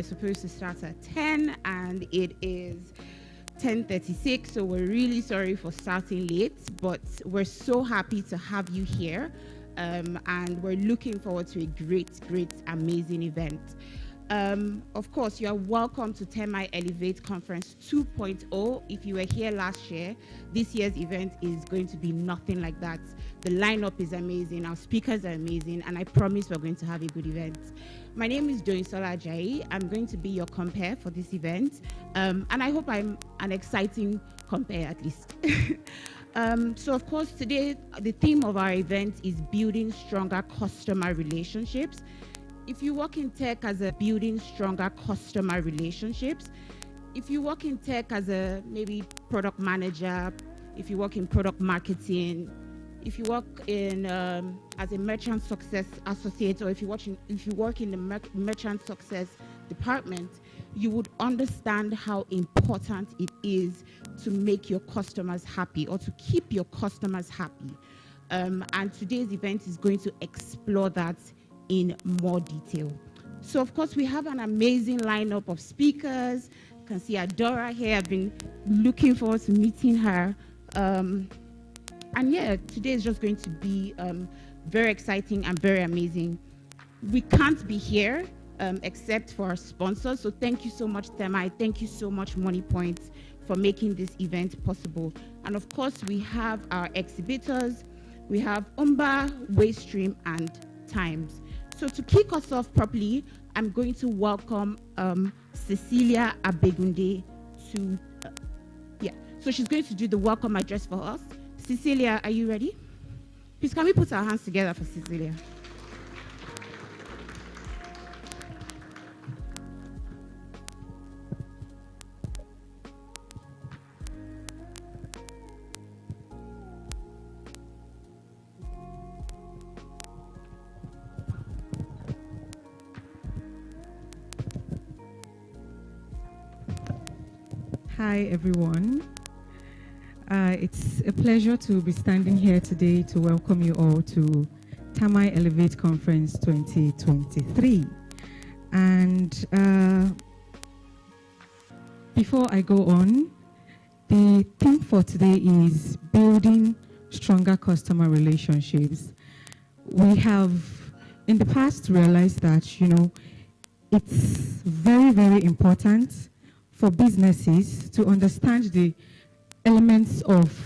we're supposed to start at 10 and it is 10:36, so we're really sorry for starting late, but we're so happy to have you here, and we're looking forward to a great, amazing event. Of course, you are welcome to Termii Elevate Conference 2.0. If you were here last year, this year's event is going to be nothing like that. The lineup is amazing, our speakers are amazing, and I promise we're going to have a good event. My name is Doinsola Ajayi. I'm going to be your compere for this event, and I hope I'm an exciting compere at least. So of course, today, the theme of our event is building stronger customer relationships. If you work in tech as a building stronger customer relationships, if you work in tech as a maybe product manager, if you work in product marketing, if you work in as a merchant success associate, or if you work in the merchant success department, you would understand how important it is to make your customers happy or to keep your customers happy. And today's event is going to explore that in more detail. So of course, we have an amazing lineup of speakers. You can see Adora here. I've been looking forward to meeting her. And yeah, today is just going to be very exciting and very amazing. We can't be here except for our sponsors. So thank you so much, Termii. Thank you so much, Money Points, for making this event possible. And of course, we have our exhibitors. We have Umba, Waystream, and Times. So to kick us off properly, I'm going to welcome Cecilia Abegunde to, so she's going to do the welcome address for us. Cecilia, are you ready? Please, can we put our hands together for Cecilia? Hi, everyone. It's a pleasure to be standing here today to welcome you all to Termii Elevate Conference 2023. And before I go on, the theme for today is building stronger customer relationships. We have in the past realized that, it's very important for businesses to understand the elements of,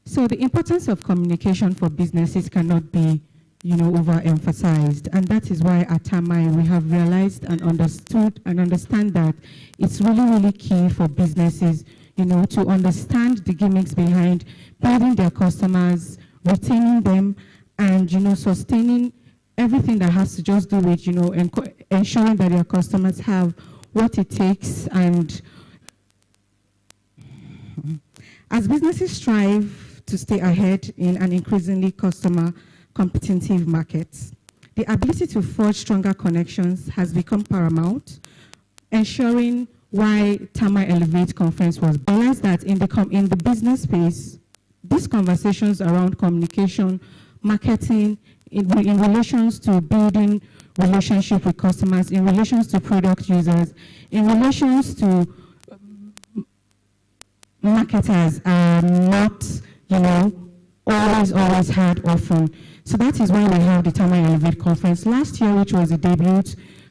So the importance of communication for businesses cannot be, overemphasized. And that is why at Termii we have realized and understood and understand that it's really key for businesses, to understand the gimmicks behind building their customers, retaining them, and, sustaining everything that has to just do with, ensuring that your customers have what it takes. And as businesses strive to stay ahead in an increasingly customer competitive market, the ability to forge stronger connections has become paramount, ensuring why Termii Elevate Conference was realized that in the business space, these conversations around communication, marketing, in relations to building relationship with customers, in relations to product users, in relations to marketers are not, always had often. So that is why we have the Termii Elevate Conference last year, which was a debut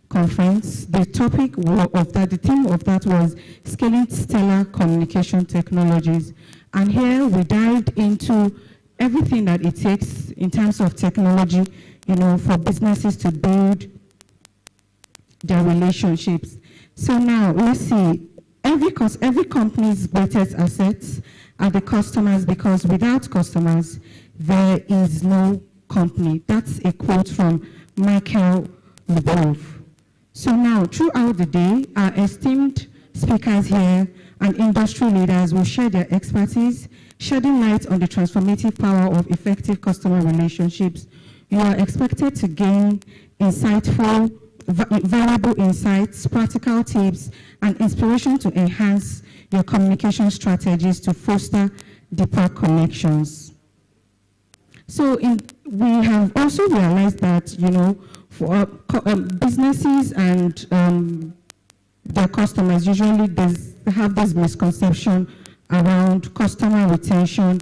conference. The topic of that, the theme of that was scaling stellar communication technologies. And here we dived into everything that it takes in terms of technology, for businesses to build their relationships. So now, let's see, every company's greatest assets are the customers, because without customers, there is no company. That's a quote from Michael Lubov. So now, throughout the day, our esteemed speakers here and industry leaders will share their expertise, shedding light on the transformative power of effective customer relationships. You are expected to gain insightful, valuable insights, practical tips, and inspiration to enhance your communication strategies to foster deeper connections. So we have also realized that, for businesses and their customers, usually they have this misconception around customer retention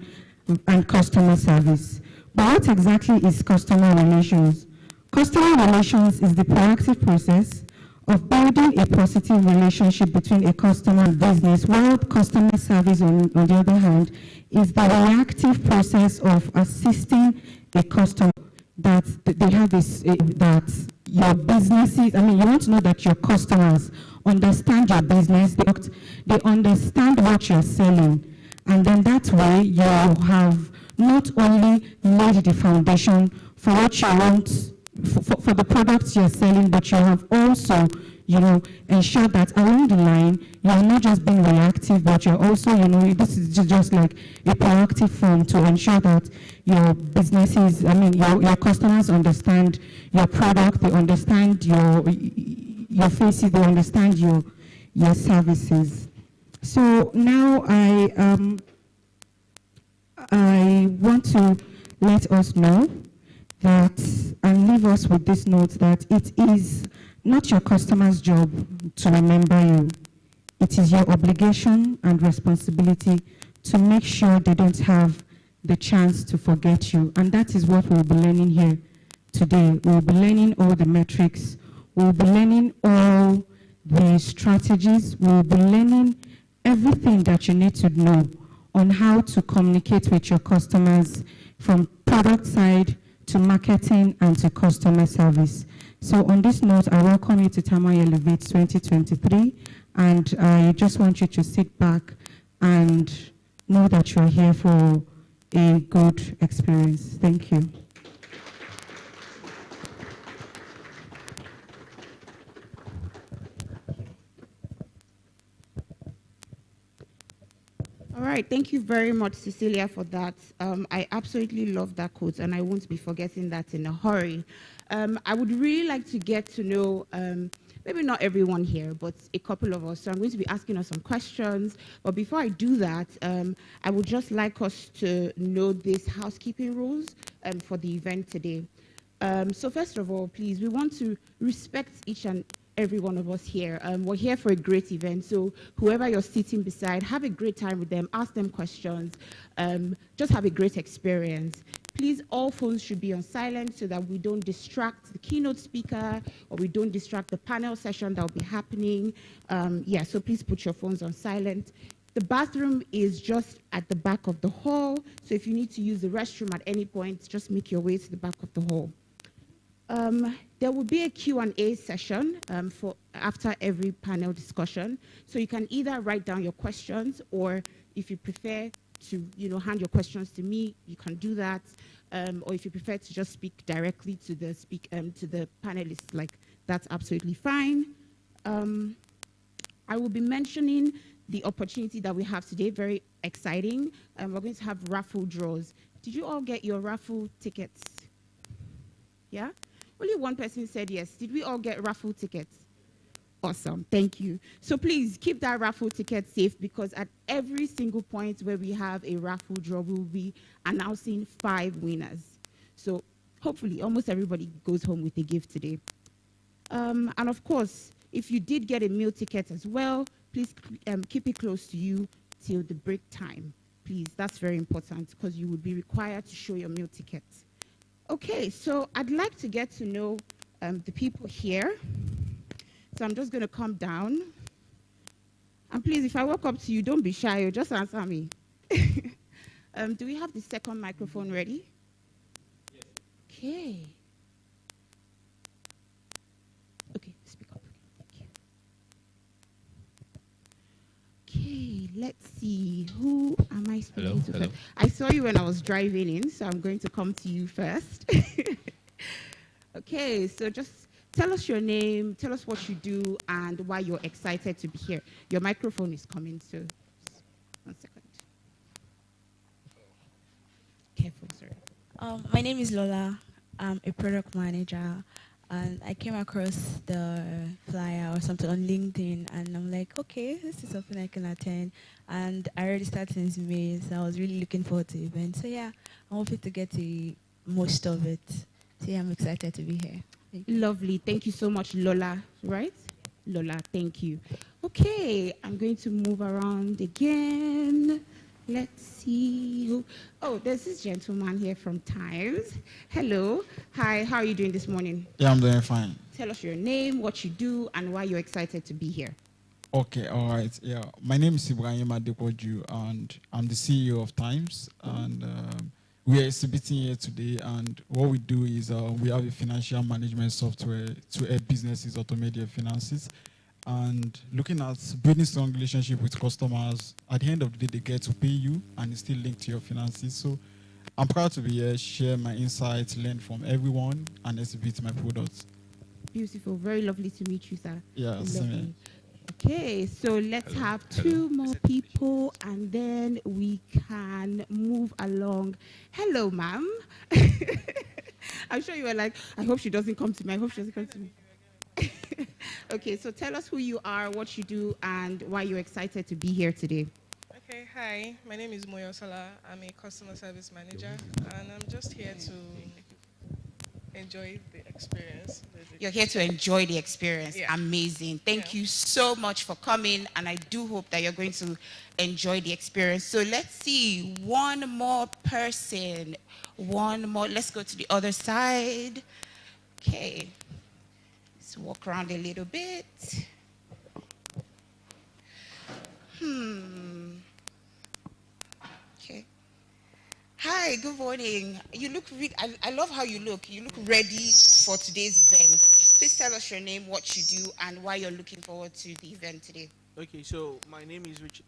and customer service. But what exactly is customer relations? Customer relations is the proactive process of building a positive relationship between a customer and business, while customer service, on the other hand, is the reactive process of assisting a customer that they have this, that your businesses, you want to know that your customers understand your business, they understand what you're selling, and then that way you have not only laid the foundation for what you want, for the products you're selling, but you have also, ensured that along the line, you're not just being reactive, but you're also, this is just like a proactive form to ensure that your businesses, your customers understand your product, they understand your faces, they understand your services. So now I want to let us know that, and leave us with this note, that it is not your customer's job to remember you. It is your obligation and responsibility to make sure they don't have the chance to forget you. And that is what we'll be learning here today. We'll be learning all the metrics. We'll be learning all the strategies. We'll be learning everything that you need to know on how to communicate with your customers, from product side to marketing and to customer service. So on this note, I welcome you to Termii Elevate 2023, and I just want you to sit back and know that you're here for a good experience. Thank you. All right, thank you very much, Cecilia, for that. I absolutely love that quote, and I won't be forgetting that in a hurry. I would really like to get to know, maybe not everyone here, but a couple of us. So I'm going to be asking us some questions. But before I do that, I would just like us to know these housekeeping rules for the event today. So first of all, please, we want to respect each and every one of us here. We're here for a great event, so whoever you're sitting beside, have a great time with them, ask them questions, just have a great experience. Please, all phones should be on silent so that we don't distract the keynote speaker, or we don't distract the panel session that will be happening. So please put your phones on silent. The bathroom is just at the back of the hall, so if you need to use the restroom at any point, just make your way to the back of the hall. There will be a Q&A session for after every panel discussion. So you can either write down your questions, or if you prefer to hand your questions to me, you can do that. Or if you prefer to just speak directly to the panelists, that's absolutely fine. I will be mentioning the opportunity that we have today, very exciting. We're going to have raffle draws. Did you all get your raffle tickets? Yeah? Only one person said yes. Did we all get raffle tickets? Awesome, thank you. So please keep that raffle ticket safe, because at every single point where we have a raffle draw, we'll be announcing 5 winners. So hopefully almost everybody goes home with a gift today. And of course, if you did get a meal ticket as well, please keep it close to you till the break time. Please, that's very important, because you will be required to show your meal ticket. Okay, so I'd like to get to know the people here. So I'm just going to come down. And please, if I walk up to you, don't be shy, or just answer me. Do we have the second microphone ready? Yes. Okay. Okay, speak up. Thank you. Okay, let's see. Who am I speaking to? Hello. I saw you when I was driving in, so I'm going to come to you first. Okay, so just tell us your name, tell us what you do, and why you're excited to be here. Your microphone is coming, so just 1 second. Careful, sorry. My name is Lola. I'm a product manager And I came across the flyer or something on LinkedIn, and I'm like, okay, this is something I can attend. And I already started since May, so I was really looking forward to the event. So yeah, I'm hoping to get the most of it. So yeah, I'm excited to be here. Thank you. Lovely. Thank you so much, Lola, right? Lola, thank you. Okay, I'm going to move around again. Let's see. Oh, there's this gentleman here from Times. Hello. Hi, how are you doing this morning? Yeah, I'm doing fine. Tell us your name, what you do, and why you're excited to be here. Okay, all right. Yeah, my name is Ibrahim Adepoju, and I'm the CEO of Times. And we are exhibiting here today. And what we do is we have a financial management software to help businesses automate their finances. And looking at building strong relationship with customers, at the end of the day, they get to pay you, and it's still linked to your finances. So I'm proud to be here, share my insights, learn from everyone, and exhibit my products. Beautiful. Very lovely to meet you, sir. Yeah, same here. Lovely. Okay, so let's have two more people and then we can move along. Hello, ma'am. I'm sure you were like, I hope she doesn't come to me. I hope she doesn't come to me. Okay, so tell us who you are, what you do, and why you're excited to be here today. Okay, hi. My name is Moyo Sala. I'm a customer service manager, and I'm just here to enjoy the experience. You're here to enjoy the experience. Yeah. Amazing. Thank you so much for coming, and I do hope that you're going to enjoy the experience. So let's see, one more person. One more. Let's go to the other side. Okay. Let's walk around a little bit. Okay. Hi, good morning. You look I love how you look. You look ready for today's event. Please tell us your name, what you do, and why you're looking forward to the event today. Okay, so my name is Richard.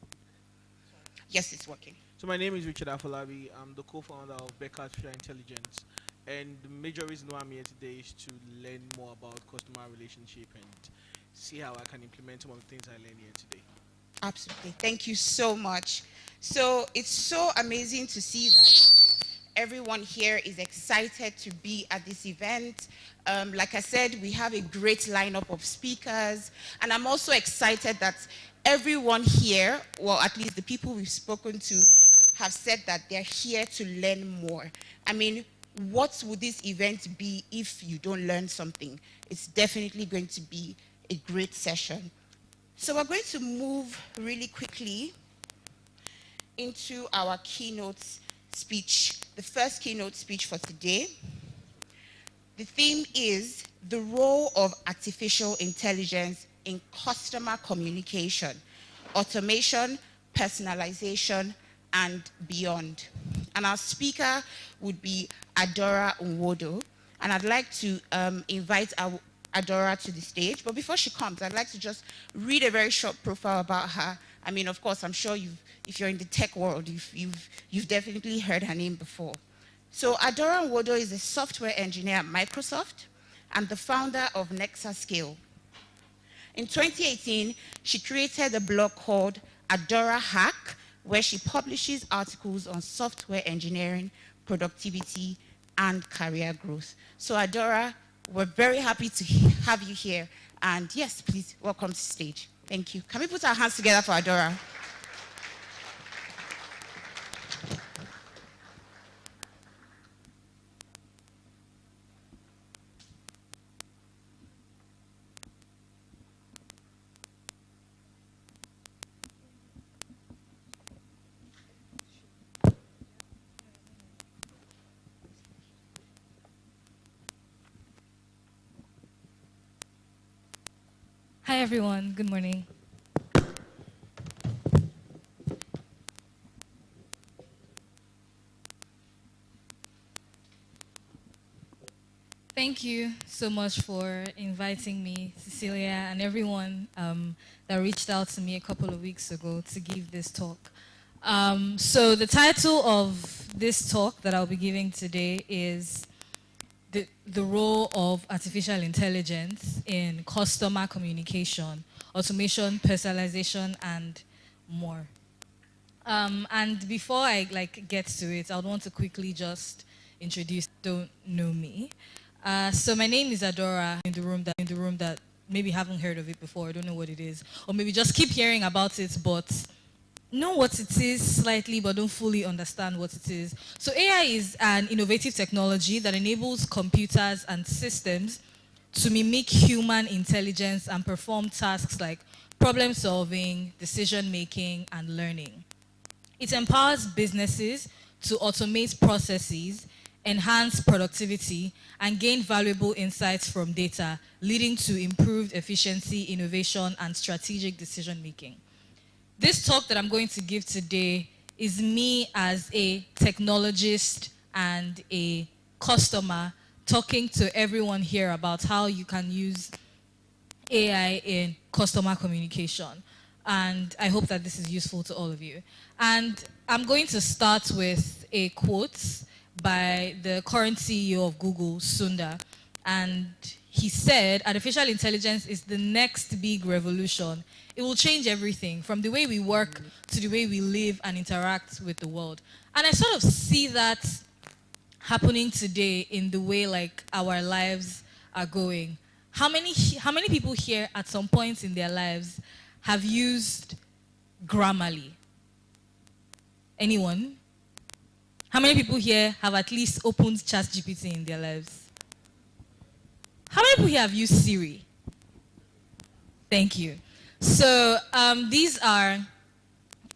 Yes, it's working. So my name is Richard Afolabi. I'm the co-founder of Becker Artificial Intelligence, and the major reason why I'm here today is to learn more about customer relationship and see how I can implement some of the things I learned here today. Absolutely. Thank you so much. So it's so amazing to see that everyone here is excited to be at this event. Like I said, we have a great lineup of speakers, and I'm also excited that everyone here, well, at least the people we've spoken to, have said that they're here to learn more. I mean, what would this event be if you don't learn something? It's definitely going to be a great session. So we're going to move really quickly into our keynote speech, the first keynote speech for today. The theme is the role of artificial intelligence in customer communication, automation, personalization, and beyond. And our speaker would be Adora Nwodo. And I'd like to invite Adora to the stage. But before she comes, I'd like to just read a very short profile about her. I mean, of course, I'm sure if you're in the tech world, you've definitely heard her name before. So Adora Nwodo is a software engineer at Microsoft and the founder of Nexascale. In 2018, she created a blog called Adora Hack, where she publishes articles on software engineering, productivity, and career growth. So Adora, we're very happy to have you here. And yes, please, welcome to the stage. Thank you. Can we put our hands together for Adora? Hi, everyone. Good morning. Thank you so much for inviting me, Cecilia, and everyone that reached out to me a couple of weeks ago to give this talk. So the title of this talk that I'll be giving today is the role of artificial intelligence in customer communication, automation, personalization, and more. And before I get to it, I would want to quickly just introduce, don't know me. So my name is Adora. In the room that maybe haven't heard of it before. I don't know what it is, or maybe just keep hearing about it, but know what it is slightly, but don't fully understand what it is. So AI is an innovative technology that enables computers and systems to mimic human intelligence and perform tasks like problem solving, decision making, and learning. It empowers businesses to automate processes, enhance productivity, and gain valuable insights from data, leading to improved efficiency, innovation, and strategic decision making. This talk that I'm going to give today is me as a technologist and a customer talking to everyone here about how you can use AI in customer communication. And I hope that this is useful to all of you. And I'm going to start with a quote by the current CEO of Google, Sundar. And he said, artificial intelligence is the next big revolution. It will change everything, from the way we work to the way we live and interact with the world. And I sort of see that happening today in the way like our lives are going. How many people here at some point in their lives have used Grammarly? Anyone? How many people here have at least opened ChatGPT in their lives? How many people here have used Siri? Thank you. So these are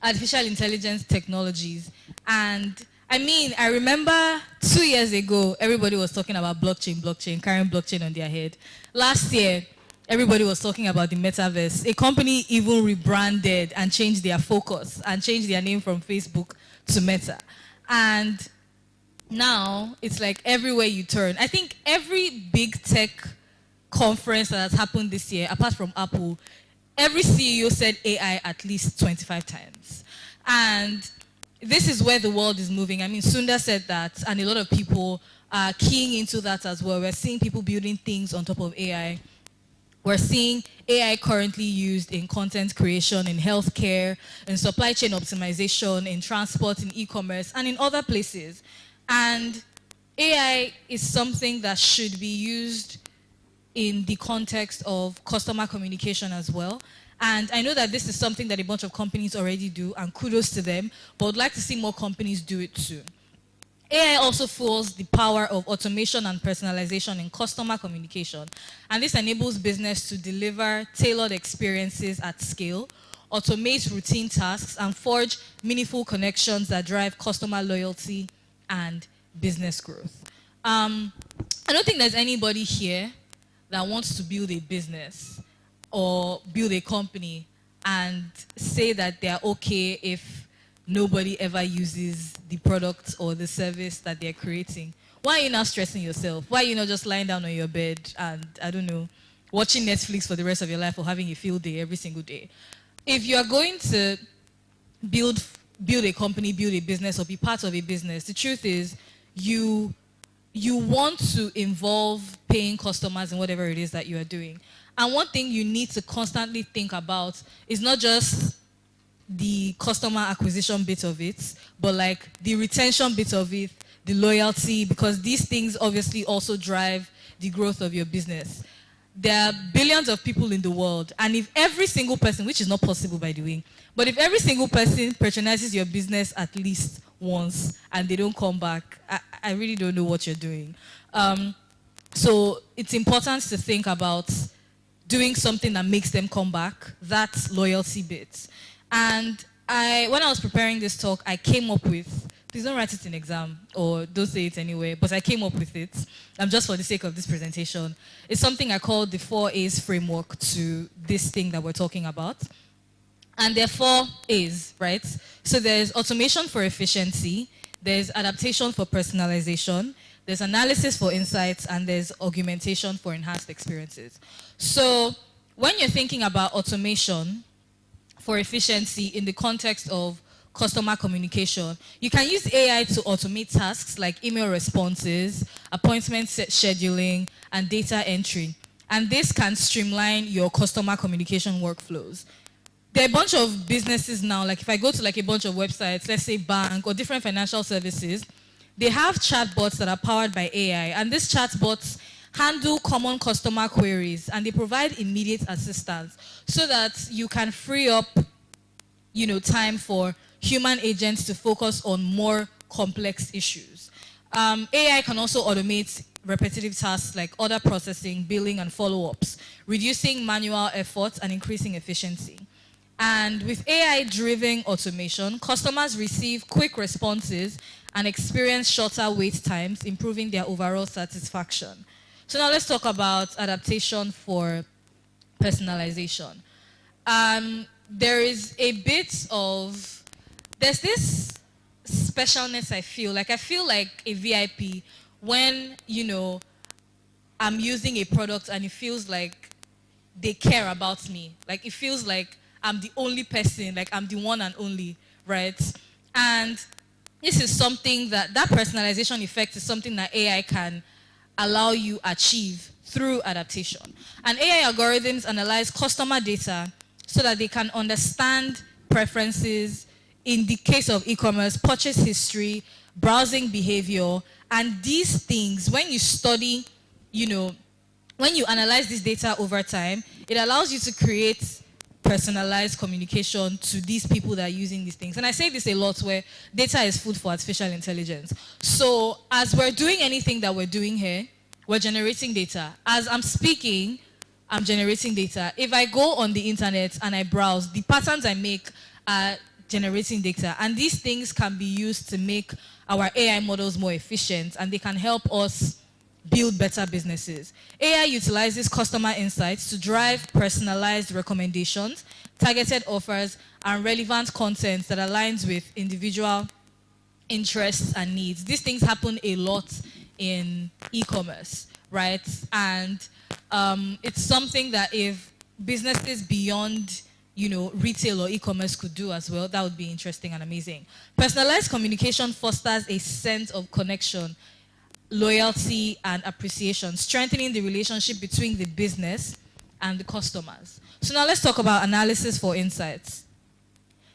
artificial intelligence technologies. And I mean, I remember 2 years ago, everybody was talking about blockchain, carrying blockchain on their head. Last year, everybody was talking about the metaverse. A company even rebranded and changed their focus and changed their name from Facebook to Meta. And now it's like everywhere you turn. I think every big tech conference that has happened this year, apart from Apple, every CEO said AI at least 25 times. And this is where the world is moving. I mean, Sundar said that, and a lot of people are keying into that as well. We're seeing people building things on top of AI. We're seeing AI currently used in content creation, in healthcare, in supply chain optimization, in transport, in e-commerce, and in other places. And AI is something that should be used in the context of customer communication as well. And I know that this is something that a bunch of companies already do, and kudos to them, but I'd like to see more companies do it too. AI also fuels the power of automation and personalization in customer communication. And this enables business to deliver tailored experiences at scale, automate routine tasks, and forge meaningful connections that drive customer loyalty and business growth. I don't think there's anybody here that wants to build a business or build a company and say that they're okay if nobody ever uses the product or the service that they're creating. Why are you not stressing yourself? Why are you not just lying down on your bed and, I don't know, watching Netflix for the rest of your life or having a field day every single day? If you are going to build a company, build a business, or be part of a business, the truth is you want to involve paying customers in whatever it is that you are doing. And one thing you need to constantly think about is not just the customer acquisition bit of it, but like the retention bit of it, the loyalty, because these things obviously also drive the growth of your business. There are billions of people in the world, and if every single person, which is not possible by the way, but if every single person patronizes your business at least once and they don't come back, I really don't know what you're doing. So it's important to think about doing something that makes them come back, that loyalty bit. And when I was preparing this talk, I came up with, please don't write it in exam or don't say it anyway, but I came up with it just for the sake of this presentation. It's something I call the 4 A's framework to this thing that we're talking about. And there are 4 A's, right? So there's automation for efficiency, there's adaptation for personalization, there's analysis for insights, and there's augmentation for enhanced experiences. So when you're thinking about automation for efficiency in the context of customer communication, you can use AI to automate tasks like email responses, appointment scheduling, and data entry. And this can streamline your customer communication workflows. There are a bunch of businesses now, like if I go to like a bunch of websites, let's say bank or different financial services, they have chatbots that are powered by AI. And these chatbots handle common customer queries, and they provide immediate assistance so that you can free up, time for human agents to focus on more complex issues. AI can also automate repetitive tasks like order processing, billing, and follow-ups, reducing manual efforts and increasing efficiency. And with AI-driven automation, customers receive quick responses and experience shorter wait times, improving their overall satisfaction. So now let's talk about adaptation for personalization. There is a bit of, there's this specialness I feel like a VIP when, I'm using a product and it feels like they care about me. Like it feels like I'm the only person, like I'm the one and only, right? And this is something that personalization effect is something that AI can allow you achieve through adaptation. And AI algorithms analyze customer data so that they can understand preferences, in the case of e-commerce, purchase history, browsing behavior, and these things, when you study, when you analyze this data over time, it allows you to create personalized communication to these people that are using these things. And I say this a lot, where data is food for artificial intelligence. So as we're doing anything that we're doing here, we're generating data. As I'm speaking, I'm generating data. If I go on the internet and I browse, the patterns I make are generating data. And these things can be used to make our AI models more efficient, and they can help us build better businesses. AI utilizes customer insights to drive personalized recommendations, targeted offers, and relevant content that aligns with individual interests and needs. These things happen a lot in e-commerce, right? And it's something that if businesses beyond retail or e-commerce could do as well, that would be interesting and amazing. Personalized communication fosters a sense of connection, loyalty, and appreciation, strengthening the relationship between the business and the customers. So now let's talk about analysis for insights.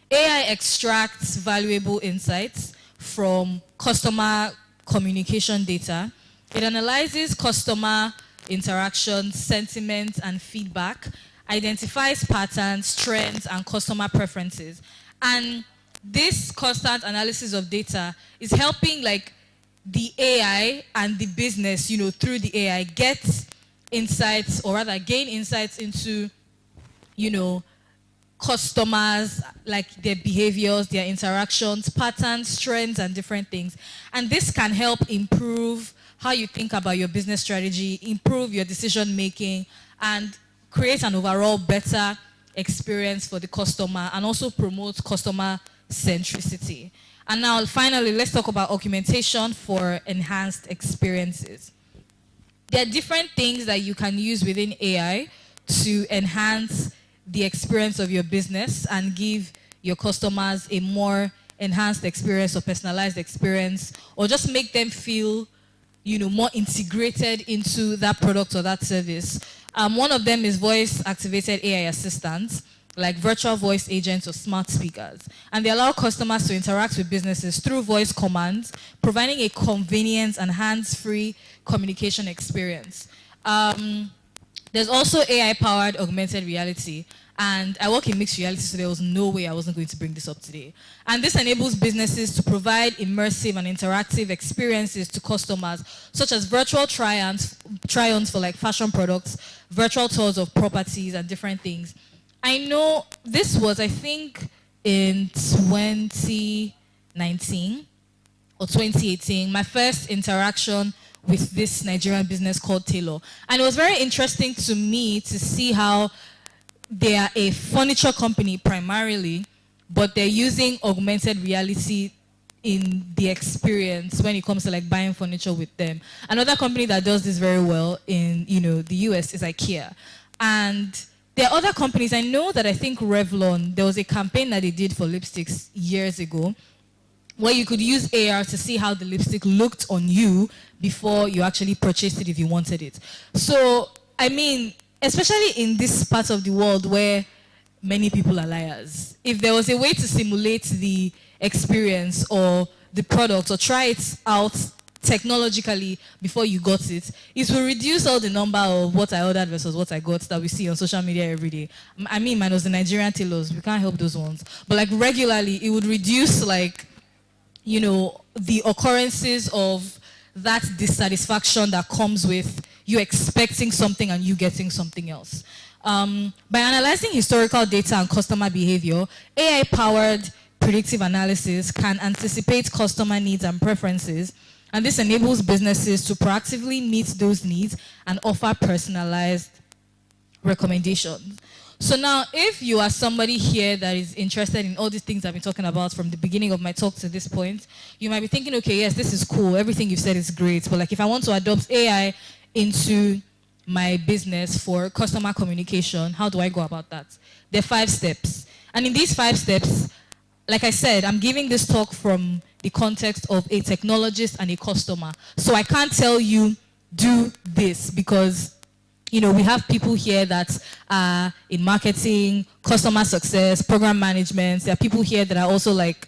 AI extracts valuable insights from customer communication data. It analyzes customer interactions, sentiments, and feedback, identifies patterns, trends, and customer preferences. And this constant analysis of data is helping the AI and the business, through the AI, get insights, or rather gain insights into, customers, like their behaviors, their interactions, patterns, trends, and different things. And this can help improve how you think about your business strategy, improve your decision making, and create an overall better experience for the customer, and also promote customer centricity. And now, finally, let's talk about augmentation for enhanced experiences. There are different things that you can use within AI to enhance the experience of your business and give your customers a more enhanced experience or personalized experience, or just make them feel, more integrated into that product or that service. One of them is voice-activated AI assistants, like virtual voice agents or smart speakers. And they allow customers to interact with businesses through voice commands, providing a convenient and hands-free communication experience. There's also AI-powered augmented reality. And I work in mixed reality, so there was no way I wasn't going to bring this up today. And this enables businesses to provide immersive and interactive experiences to customers, such as virtual try-ons for fashion products, virtual tours of properties, and different things. I know this was, I think, in 2019 or 2018, my first interaction with this Nigerian business called Taylor. And it was very interesting to me to see how they are a furniture company primarily, but they're using augmented reality in the experience when it comes to buying furniture with them. Another company that does this very well in the US is IKEA. And there are other companies. I know that I think Revlon, there was a campaign that they did for lipsticks years ago, where you could use AR to see how the lipstick looked on you before you actually purchased it if you wanted it. So, I mean, especially in this part of the world where many people are liars, if there was a way to simulate the experience or the product or try it out technologically before you got it, it will reduce all the number of what I ordered versus what I got that we see on social media every day. I mean, minus the Nigerian tailors, we can't help those ones. But like regularly, it would reduce like, you know, the occurrences of that dissatisfaction that comes with you expecting something and you getting something else. By analyzing historical data and customer behavior, AI-powered predictive analysis can anticipate customer needs and preferences, and this enables businesses to proactively meet those needs and offer personalized recommendations. So now, if you are somebody here that is interested in all these things I've been talking about from the beginning of my talk to this point, you might be thinking, okay, yes, this is cool. Everything you've said is great. But like if I want to adopt AI into my business for customer communication, how do I go about that? There are 5 steps. And in these 5 steps, like I said, I'm giving this talk from the context of a technologist and a customer. So I can't tell you, do this, because you know, we have people here that are in marketing, customer success, program management. There are people here that are also like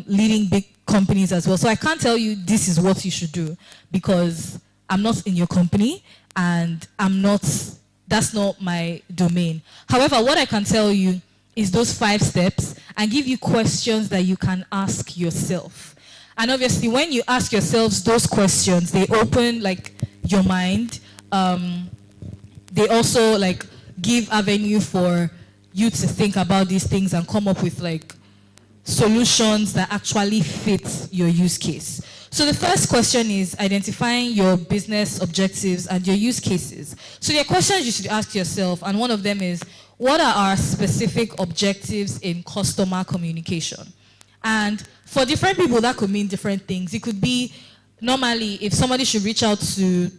leading big companies as well. So I can't tell you this is what you should do because I'm not in your company and that's not my domain. However, what I can tell you is those 5 steps and give you questions that you can ask yourself. And obviously when you ask yourselves those questions, they open like your mind. They also like give avenue for you to think about these things and come up with like solutions that actually fit your use case. So the first question is identifying your business objectives and your use cases. So there are questions you should ask yourself, and one of them is, what are our specific objectives in customer communication? And for different people, that could mean different things. It could be, normally, if somebody should reach out to,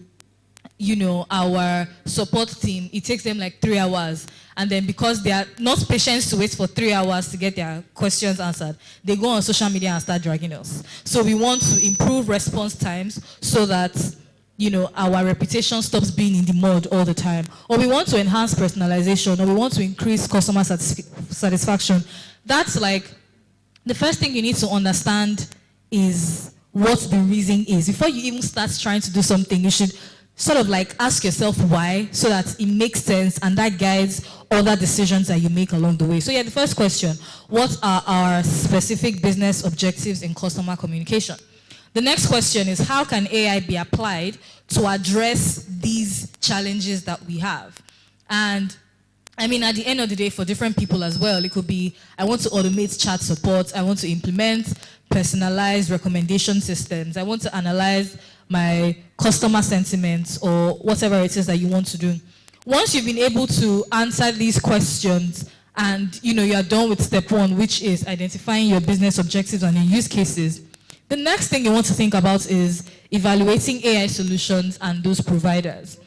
you know, our support team, it takes them like 3 hours. And then because they are not patient to wait for 3 hours to get their questions answered, they go on social media and start dragging us. So we want to improve response times so that, you know, our reputation stops being in the mud all the time. Or we want to enhance personalization, or we want to increase customer satisfaction. That's like, the first thing you need to understand is what the reason is. Before you even start trying to do something, you should sort of like ask yourself why, so that it makes sense and that guides other decisions that you make along the way. So yeah, the first question, what are our specific business objectives in customer communication? The next question is, how can AI be applied to address these challenges that we have? And I mean, at the end of the day, for different people as well, it could be, I want to automate chat support, I want to implement personalized recommendation systems, I want to analyze my customer sentiments, or whatever it is that you want to do. Once you've been able to answer these questions and you know you are done with step 1, which is identifying your business objectives and your use cases, the next thing you want to think about is evaluating AI solutions and those providers.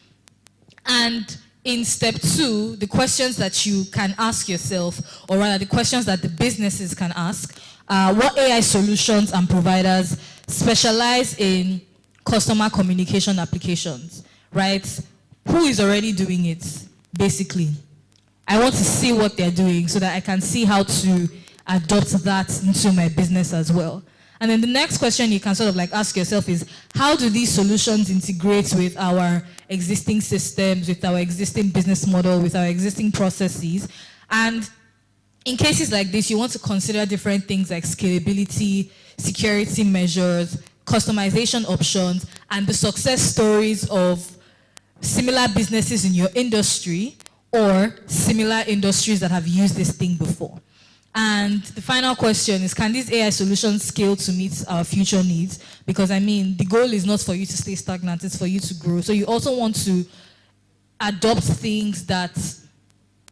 And in step 2, the questions that you can ask yourself, or rather the questions that the businesses can ask, what AI solutions and providers specialize in customer communication applications, right? Who is already doing it, basically? I want to see what they're doing so that I can see how to adopt that into my business as well. And then the next question you can sort of like ask yourself is, how do these solutions integrate with our existing systems, with our existing business model, with our existing processes? And in cases like this, you want to consider different things like scalability, security measures, customization options, and the success stories of similar businesses in your industry or similar industries that have used this thing before. And the final question is, can these AI solutions scale to meet our future needs? Because I mean, the goal is not for you to stay stagnant, it's for you to grow. So you also want to adopt things that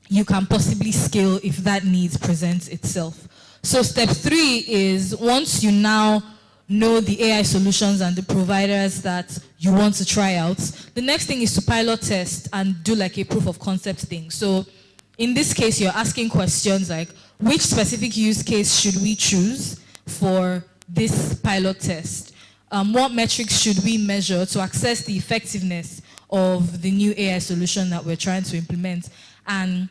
you can possibly scale if that need presents itself. So step 3 is, once you now know the AI solutions and the providers that you want to try out, the next thing is to pilot test and do like a proof of concept thing. So in this case, you're asking questions like, which specific use case should we choose for this pilot test? What metrics should we measure to assess the effectiveness of the new AI solution that we're trying to implement? And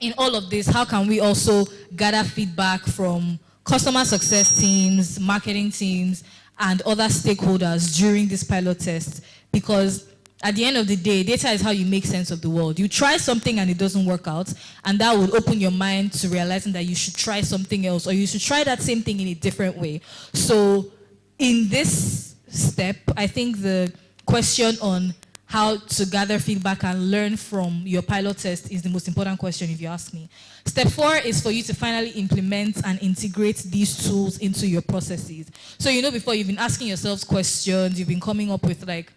in all of this, how can we also gather feedback from customer success teams, marketing teams, and other stakeholders during this pilot test, because at the end of the day, data is how you make sense of the world. You try something and it doesn't work out, and that would open your mind to realizing that you should try something else, or you should try that same thing in a different way. So in this step, I think the question on how to gather feedback and learn from your pilot test is the most important question, if you ask me. Step 4 is for you to finally implement and integrate these tools into your processes. So before you've been asking yourselves questions, you've been coming up with like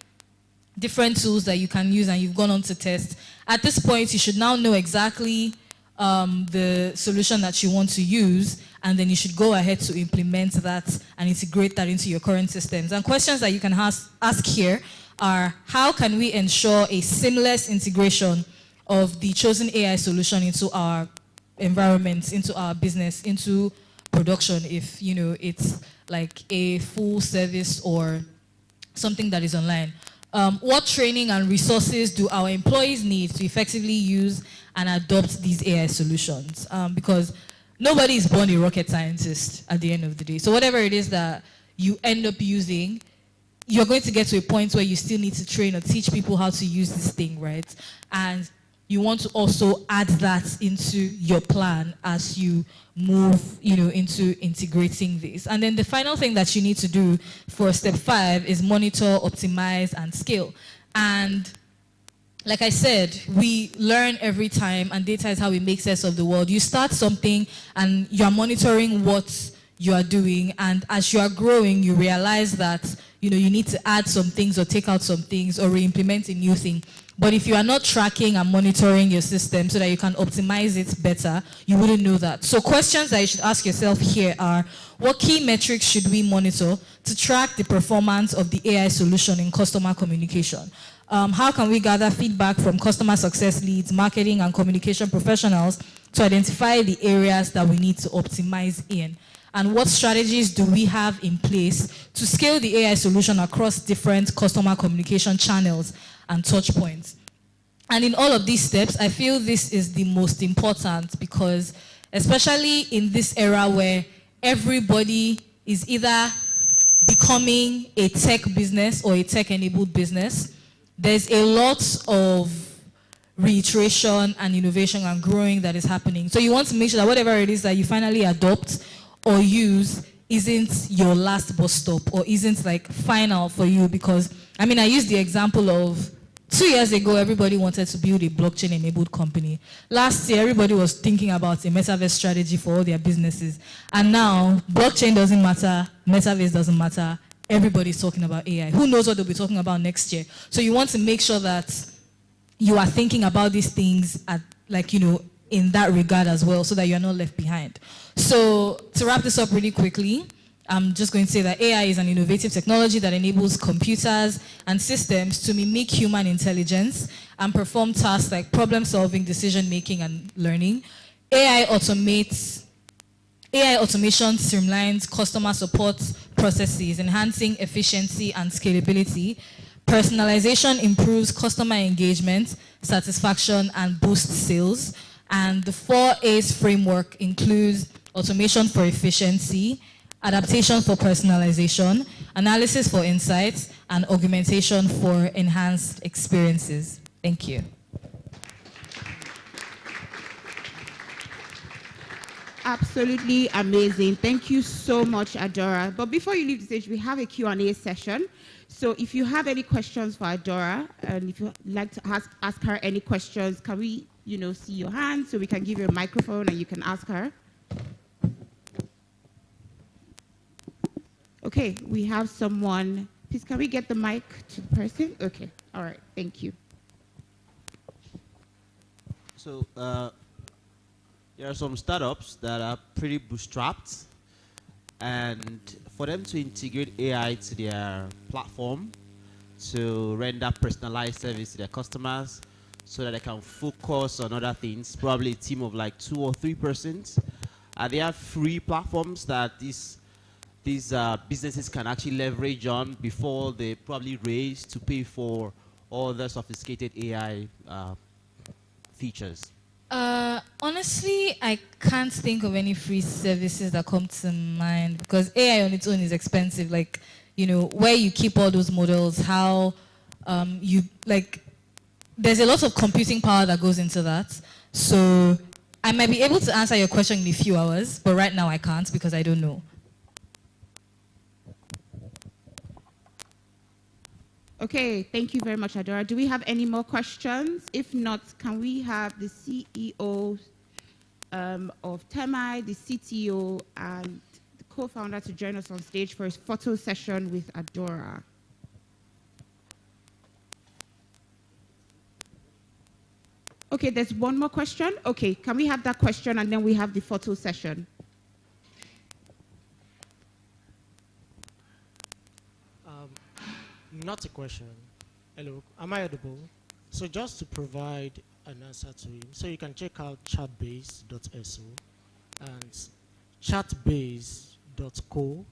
different tools that you can use, and you've gone on to test. At this point, you should now know exactly the solution that you want to use, and then you should go ahead to implement that and integrate that into your current systems. And questions that you can ask here are, how can we ensure a seamless integration of the chosen AI solution into our environment, into our business, into production, if it's like a full service or something that is online. What training and resources do our employees need to effectively use and adopt these AI solutions? Because nobody is born a rocket scientist at the end of the day. So whatever it is that you end up using, you're going to get to a point where you still need to train or teach people how to use this thing, right? And you want to also add that into your plan as you move, into integrating this. And then the final thing that you need to do for step 5 is monitor, optimize, and scale. And like I said, we learn every time, and data is how we make sense of the world. You start something and you're monitoring what you are doing, and as you are growing, you realize that you need to add some things or take out some things or re-implement a new thing. But if you are not tracking and monitoring your system so that you can optimize it better, you wouldn't know that. So questions that you should ask yourself here are, what key metrics should we monitor to track the performance of the AI solution in customer communication? How can we gather feedback from customer success leads, marketing and communication professionals to identify the areas that we need to optimize in? And what strategies do we have in place to scale the AI solution across different customer communication channels and touch points? And in all of these steps, I feel this is the most important, because especially in this era where everybody is either becoming a tech business or a tech-enabled business, there's a lot of reiteration and innovation and growing that is happening. So you want to make sure that whatever it is that you finally adopt or use isn't your last bus stop or isn't like final for you. Because I used the example of 2 years ago, everybody wanted to build a blockchain-enabled company. Last year, everybody was thinking about a metaverse strategy for all their businesses. And now, blockchain doesn't matter, metaverse doesn't matter, everybody's talking about AI. Who knows what they'll be talking about next year? So you want to make sure that you are thinking about these things at, in that regard as well, so that you're not left behind. So to wrap this up really quickly, I'm just going to say that AI is an innovative technology that enables computers and systems to mimic human intelligence and perform tasks like problem solving, decision making, and learning. AI automation streamlines customer support processes, enhancing efficiency and scalability. Personalization improves customer engagement, satisfaction, and boosts sales. And the 4 A's framework includes automation for efficiency, adaptation for personalization, analysis for insights, and augmentation for enhanced experiences. Thank you. Absolutely amazing. Thank you so much, Adora. But before you leave the stage, we have a Q&A session. So if you have any questions for Adora, and if you'd like to ask her any questions, can we, see your hand so we can give you a microphone and you can ask her? Okay, we have someone. Please, can we get the mic to the person? Okay, all right, thank you. So there are some startups that are pretty bootstrapped, and for them to integrate AI to their platform to render personalized service to their customers so that they can focus on other things, probably a team of like 2 or 3 persons. They have free platforms that these businesses can actually leverage on before they probably raise to pay for all the sophisticated AI features. Honestly, I can't think of any free services that come to mind, because AI on its own is expensive. Like, where you keep all those models, how there's a lot of computing power that goes into that. So I might be able to answer your question in a few hours, but right now I can't because I don't know. Okay, thank you very much, Adora. Do we have any more questions? If not, can we have the CEO of Termii, the CTO, and the co-founder to join us on stage for a photo session with Adora? Okay, there's one more question. Okay, can we have that question and then we have the photo session? Not a question. Hello, am I audible? So just to provide an answer to him, so you can check out chatbase.so and chatbase.co,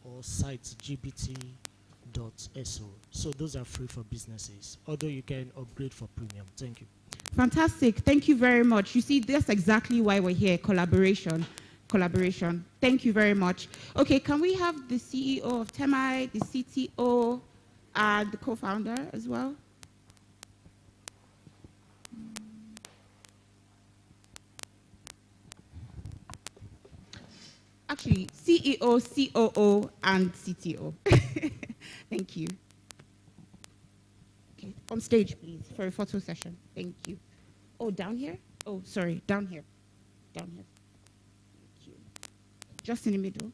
or sitesgbt.so. So those are free for businesses, although you can upgrade for premium. Thank you. Fantastic. Thank you very much. You see, that's exactly why we're here, collaboration. Thank you very much. Okay, can we have the CEO of Termii, the CTO, and the co-founder as well? Actually, CEO, COO, and CTO. Thank you. Okay, on stage, please, for a photo session. Thank you. Oh, down here? Oh, sorry, down here. Down here. Thank you. Just in the middle.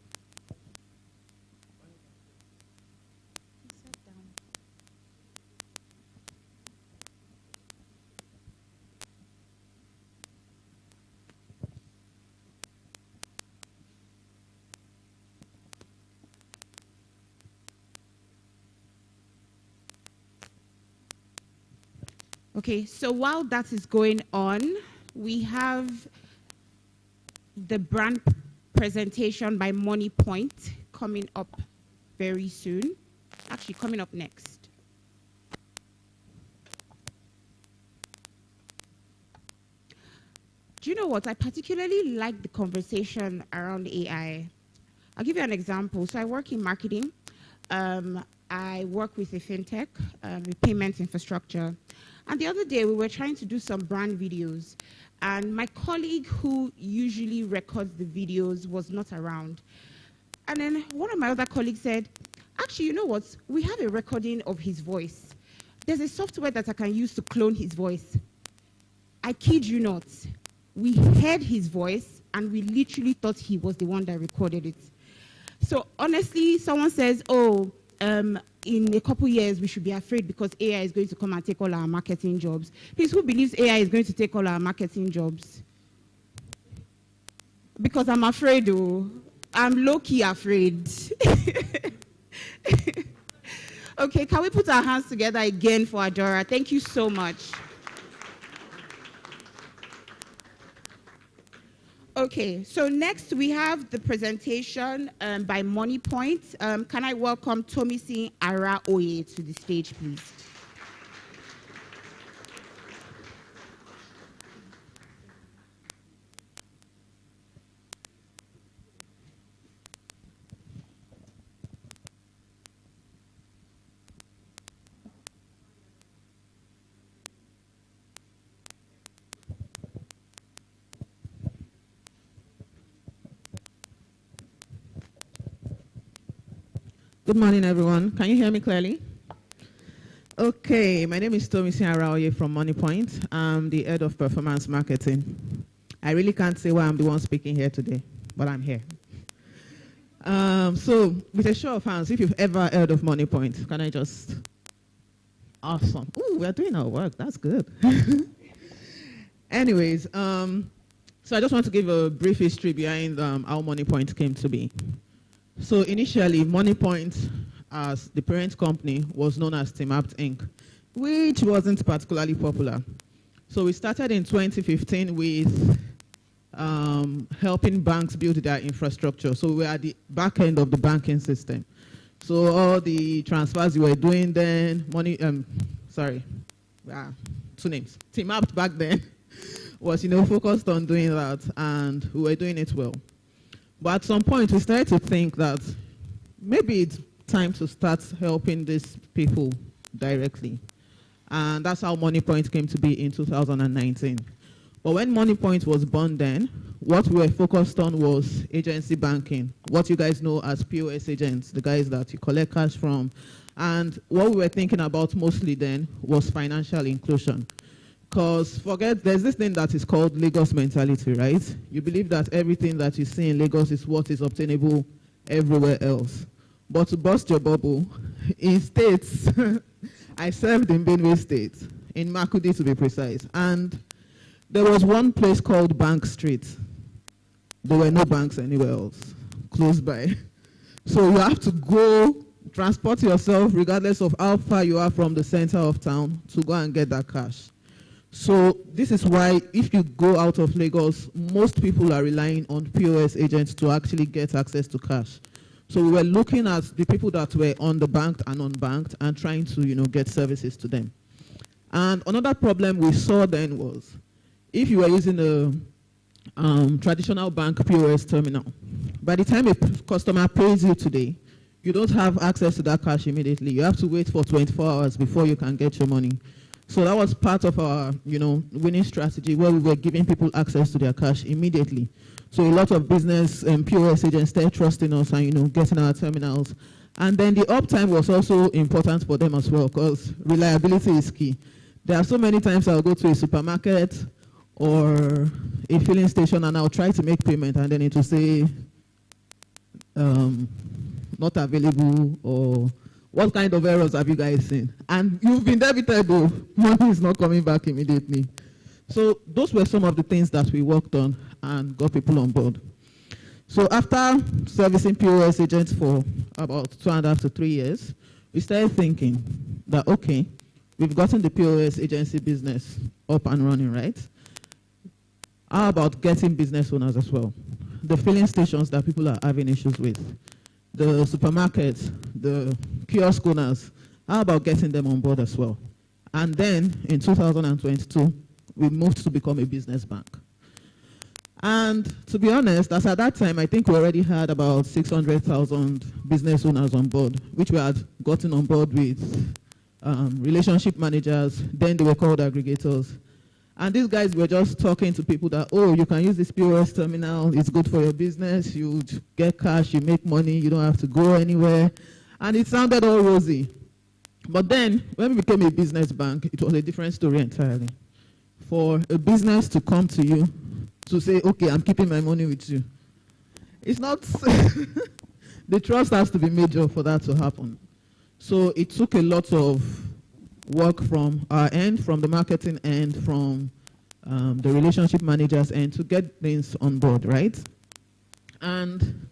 Okay, so while that is going on, we have the brand presentation by Money Point coming up very soon. Actually, coming up next. Do you know what? I particularly like the conversation around AI. I'll give you an example. So I work in marketing. I work with a fintech, with payments infrastructure. And the other day, we were trying to do some brand videos. And my colleague who usually records the videos was not around. And then one of my other colleagues said, actually, you know what? We have a recording of his voice. There's a software that I can use to clone his voice. I kid you not. We heard his voice, and we literally thought he was the one that recorded it. So honestly, someone says, oh, in a couple years, we should be afraid because AI is going to come and take all our marketing jobs. Please, who believes AI is going to take all our marketing jobs? Because I'm afraid, though. I'm low-key afraid. Okay, can we put our hands together again for Adora? Thank you so much. Okay, so next we have the presentation by Money Point. Can I welcome Termii Araoye to the stage, please? Good morning, everyone. Can you hear me clearly? Okay, my name is Termii Araoye from Money Point. I'm the head of performance marketing. I really can't say why I'm the one speaking here today, but I'm here. So, with a show of hands, if you've ever heard of Money Point, can I just... Awesome. Ooh, we're doing our work. That's good. Anyways, so I just want to give a brief history behind how Money Point came to be. So initially, Money Point, as the parent company, was known as Teamapt Inc., which wasn't particularly popular. So we started in 2015 with helping banks build their infrastructure. So we were at the back end of the banking system. So all the transfers we were doing then, two names. Teamapt back then was, focused on doing that, and we were doing it well. But at some point, we started to think that maybe it's time to start helping these people directly. And that's how MoneyPoint came to be in 2019. But when MoneyPoint was born then, what we were focused on was agency banking, what you guys know as POS agents, the guys that you collect cash from. And what we were thinking about mostly then was financial inclusion. Because there's this thing that is called Lagos mentality, right? You believe that everything that you see in Lagos is what is obtainable everywhere else. But to burst your bubble, in states, I served in Benue State, in Makudi to be precise, and there was one place called Bank Street. There were no banks anywhere else, close by. So you have to go transport yourself, regardless of how far you are from the center of town, to go and get that cash. So this is why if you go out of Lagos, most people are relying on POS agents to actually get access to cash. So we were looking at the people that were underbanked and unbanked and trying to, get services to them. And another problem we saw then was, if you were using a traditional bank POS terminal, by the time a customer pays you today, you don't have access to that cash immediately. You have to wait for 24 hours before you can get your money. So that was part of our, winning strategy, where we were giving people access to their cash immediately. So a lot of business and POS agents started trusting us and, getting our terminals. And then the uptime was also important for them as well, because reliability is key. There are so many times I'll go to a supermarket or a filling station and I'll try to make payment and then it will say not available, or what kind of errors have you guys seen? And you've been debited though, money is not coming back immediately. So those were some of the things that we worked on and got people on board. So after servicing POS agents for about 2.5 to 3 years, we started thinking that, okay, we've gotten the POS agency business up and running, right? How about getting business owners as well? The filling stations that people are having issues with, the supermarkets, the kiosk owners, how about getting them on board as well? And then in 2022, we moved to become a business bank. And to be honest, as at that time, I think we already had about 600,000 business owners on board, which we had gotten on board with relationship managers. Then they were called aggregators. And these guys were just talking to people that, oh, you can use this POS terminal, it's good for your business, you get cash, you make money, you don't have to go anywhere. And it sounded all rosy. But then, when we became a business bank, it was a different story entirely. For a business to come to you, to say, okay, I'm keeping my money with you. It's not, the trust has to be major for that to happen. So it took a lot of work from our end, from the marketing end, from the relationship managers end to get things on board, right? And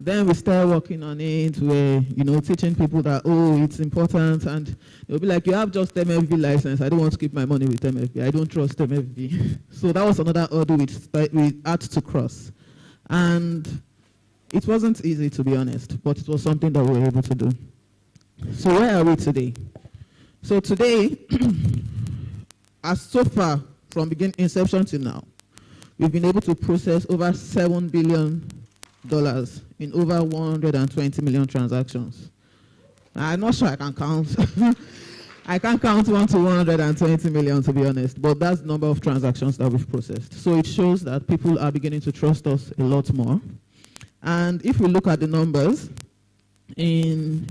then we started working on it. We're, teaching people that, oh, it's important. And they'll be like, you have just MFB license. I don't want to keep my money with MFB. I don't trust MFB. So that was another hurdle we had to cross. And it wasn't easy, to be honest, but it was something that we were able to do. So where are we today? So today, as so far from inception to now, we've been able to process over $7 billion in over 120 million transactions. I'm not sure I can count. I can't count 1 to 120 million, to be honest, but that's the number of transactions that we've processed. So it shows that people are beginning to trust us a lot more. And if we look at the numbers, in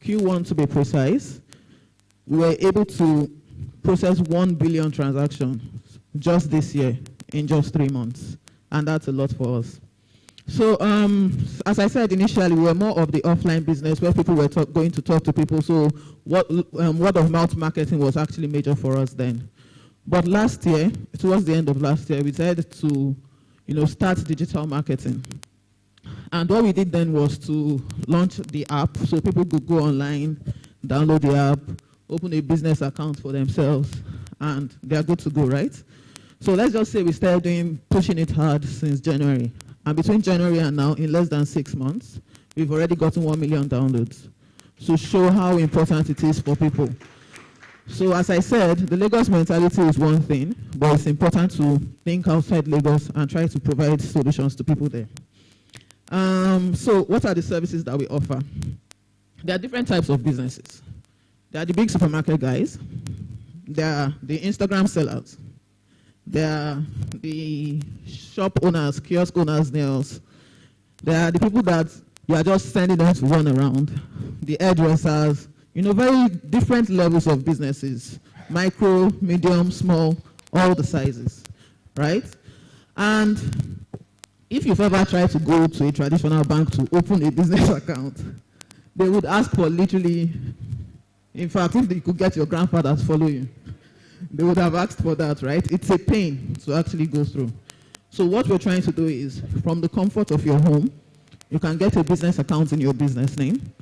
Q1 to be precise, we were able to process 1 billion transactions just this year in just 3 months. And that's a lot for us. So as I said initially, we were more of the offline business where people were going to talk to people. So word of mouth marketing was actually major for us then. But last year, towards the end of last year, we decided to start digital marketing. And what we did then was to launch the app so people could go online, download the app, open a business account for themselves, and they're good to go, right? So let's just say we started pushing it hard since January. And between January and now, in less than 6 months, we've already gotten 1 million downloads. So show how important it is for people. So as I said, the Lagos mentality is one thing, but it's important to think outside Lagos and try to provide solutions to people there. So what are the services that we offer? There are different types of businesses. There are the big supermarket guys. There are the Instagram sellers. There are the shop owners, kiosk owners, nails. There are the people that you are just sending them to run around. The hairdressers, very different levels of businesses. Micro, medium, small, all the sizes, right? And if you've ever tried to go to a traditional bank to open a business account, they would ask for literally, in fact, if they could get your grandfather to follow you, they would have asked for that, right? It's a pain to actually go through. So what we're trying to do is, from the comfort of your home, you can get a business account in your business name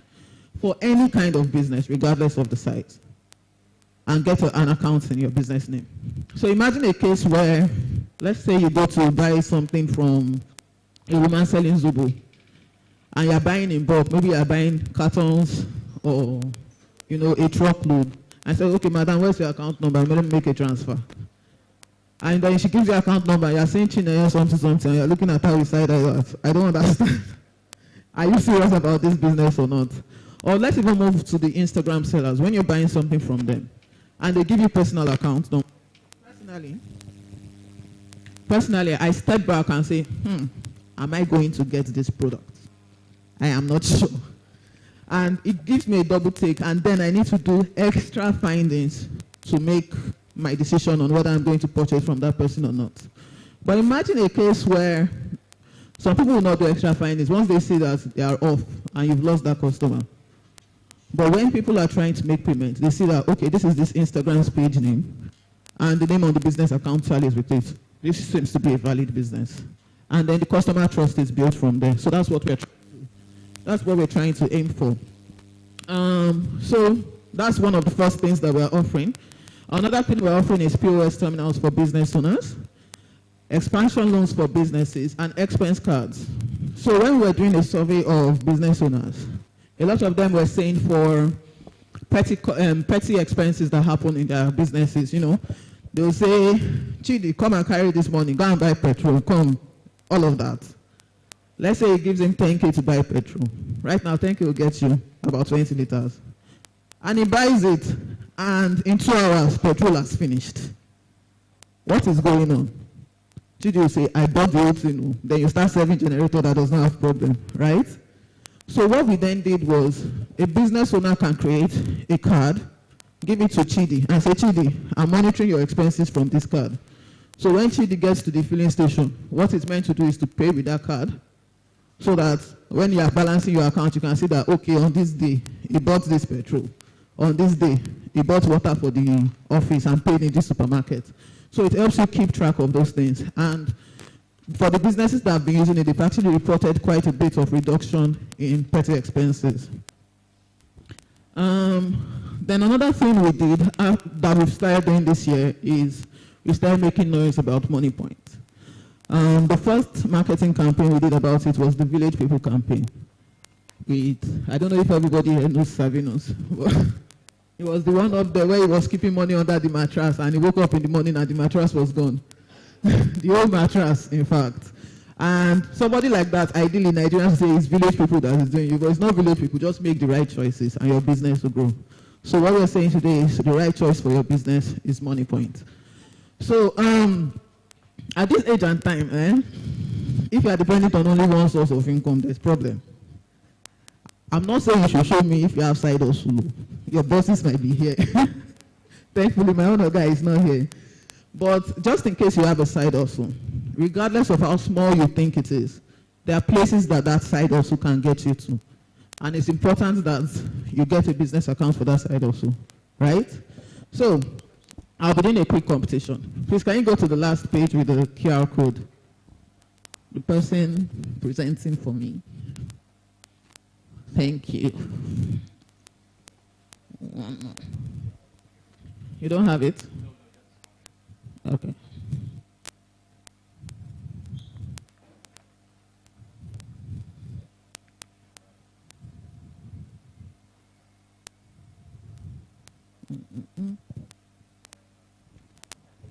for any kind of business, regardless of the size, and get an account in your business name. So imagine a case where, let's say you go to buy something from a woman selling Zubu, and you're buying in bulk. Maybe you're buying cartons or, a truckload. I said, okay, madam, where's your account number? Let me make a transfer. And then she gives you account number. You're saying Chineye something, and you're looking at her with side eye. I don't understand. Are you serious about this business or not? Or let's even move to the Instagram sellers. When you're buying something from them, and they give you personal accounts. No. Personally, I step back and say, am I going to get this product? I am not sure. And it gives me a double take, and then I need to do extra findings to make my decision on whether I'm going to purchase from that person or not. But imagine a case where some people will not do extra findings once they see that they are off and you've lost that customer. But when people are trying to make payments, they see that, okay, this is this Instagram's page name, and the name on the business account tallies with it. This seems to be a valid business. And then the customer trust is built from there. So that's what we're trying to aim for. So that's one of the first things that we're offering. Another thing we're offering is POS terminals for business owners, expansion loans for businesses, and expense cards. So when we were doing a survey of business owners, a lot of them were saying for petty expenses that happen in their businesses, they'll say, Chidi, come and carry this money, go and buy petrol, come, all of that. Let's say it gives him 10K to buy petrol. Right now, 10K will get you about 20 liters. And he buys it, and in 2 hours, petrol has finished. What is going on? Chidi will say, I bought the whole thing. Then you start serving generator that does not have problem, right? So what we then did was, a business owner can create a card, give it to Chidi, and say, Chidi, I'm monitoring your expenses from this card. So when Chidi gets to the filling station, what it's meant to do is to pay with that card, so that when you are balancing your account, you can see that, okay, on this day, he bought this petrol. On this day, he bought water for the office and paid in this supermarket. So it helps you keep track of those things. And for the businesses that have been using it, they've actually reported quite a bit of reduction in petty expenses. Then another thing we did that we've started doing this year is we started making noise about Money Point. The first marketing campaign we did about it was the Village People campaign. I don't know if everybody here knows Savinos. It was the one up there where he was keeping money under the mattress, and he woke up in the morning and the mattress was gone. The old mattress, in fact. And somebody like that, ideally Nigerians say it's Village People that is doing it, but it's not Village People. Just make the right choices and your business will grow. So what we're saying today is the right choice for your business is Money Point. So at this age and time, if you are dependent on only one source of income, there's a problem. I'm not saying you should show me if you have side hustle. Your bosses might be here. Thankfully, my own guy is not here. But just in case you have a side hustle, regardless of how small you think it is, there are places that that side hustle can get you to. And it's important that you get a business account for that side hustle, right? So I'll be doing a quick competition. Please, can you go to the last page with the QR code? The person presenting for me. Thank you. You don't have it? Okay.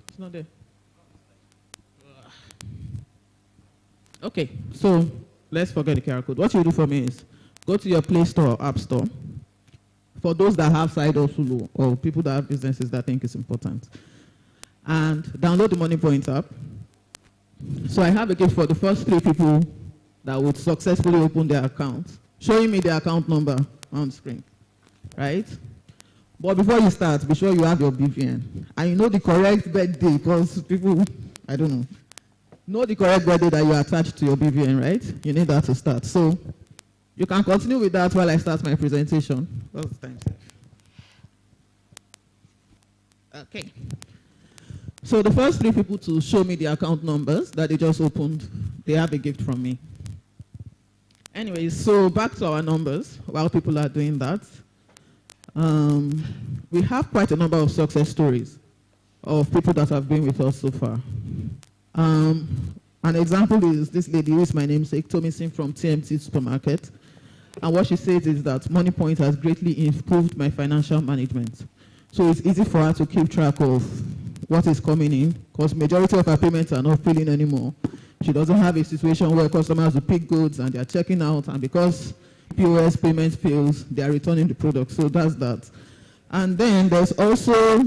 It's not there. Okay, so let's forget the QR code. What you do for me is go to your Play Store or App Store. For those that have side hustle or people that have businesses that think it's important, and download the MoneyPoint app. So I have a gift for the first 3 people that would successfully open their account, showing me the account number on the screen, right? But before you start, be sure you have your BVN. And you know the correct birthday, because people, I don't know the correct birthday that you attach to your BVN, right? You need that to start. So you can continue with that while I start my presentation. What's the time, sir? Okay. So the first 3 people to show me the account numbers that they just opened, they have a gift from me. Anyways, so back to our numbers while people are doing that. We have quite a number of success stories of people that have been with us so far. An example is this lady who is my namesake, Termii from TMT Supermarket. And what she says is that MoneyPoint has greatly improved my financial management. So it's easy for her to keep track of what is coming in, because majority of her payments are not filling anymore. She doesn't have a situation where customers will pick goods and they're checking out, and because POS payment fails, they are returning the product. So that's that. And then there's also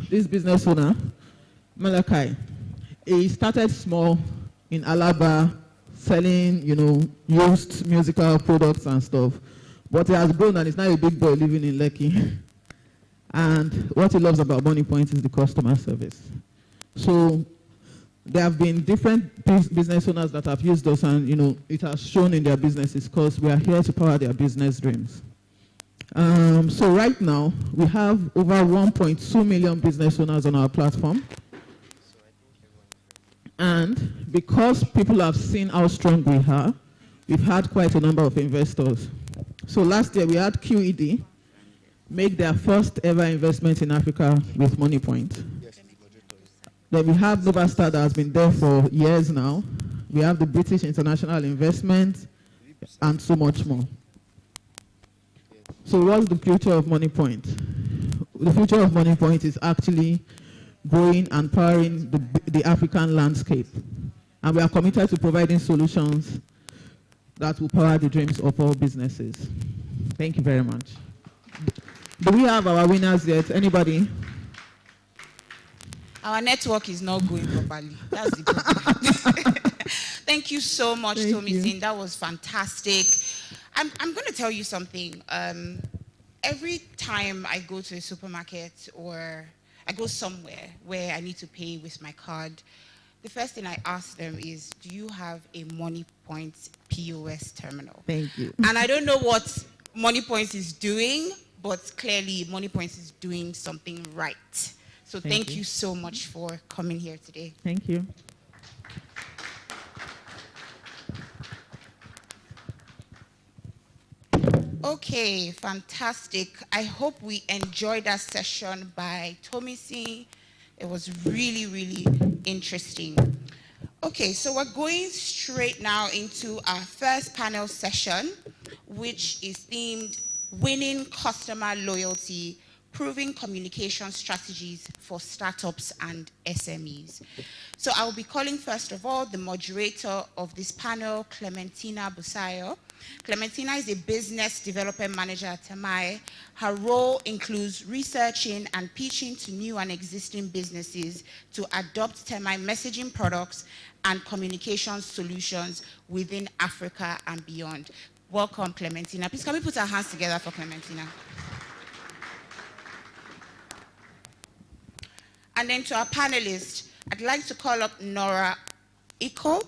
this business owner, Malachi. He started small in Alaba, selling, used musical products and stuff. But he has grown and he's now a big boy living in Lekki. And what he loves about MoneyPoint is the customer service. So there have been different business owners that have used us, and it has shown in their businesses, because we are here to power their business dreams. So right now we have over 1.2 million business owners on our platform. And because people have seen how strong we are, we've had quite a number of investors. So last year we had QED make their first ever investment in Africa with MoneyPoint. Then we have Novastar that has been there for years now. We have the British International Investment and so much more. So what's the future of MoneyPoint? The future of MoneyPoint is actually growing and powering the African landscape. And we are committed to providing solutions that will power the dreams of all businesses. Thank you very much. Do we have our winners yet? Anybody? Our network is not going properly. That's the problem. Thank you so much, Termii. That was fantastic. I'm going to tell you something. Every time I go to a supermarket or I go somewhere where I need to pay with my card, the first thing I ask them is, do you have a MoneyPoint POS terminal? Thank you. And I don't know what MoneyPoint is doing, but clearly MoneyPoint is doing something right. So thank you so much for coming here today. Thank you. Okay, fantastic. I hope we enjoyed that session by Termii. It was really, really interesting. Okay, so we're going straight now into our first panel session, which is themed Winning Customer Loyalty, Proving Communication Strategies for Startups and SMEs. So I'll be calling, first of all, the moderator of this panel, Clementina Busayo. Clementina is a business development manager at Termii. Her role includes researching and pitching to new and existing businesses to adopt Termii messaging products and communication solutions within Africa and beyond. Welcome, Clementina. Please, can we put our hands together for Clementina? And then to our panelists, I'd like to call up Nora Iko.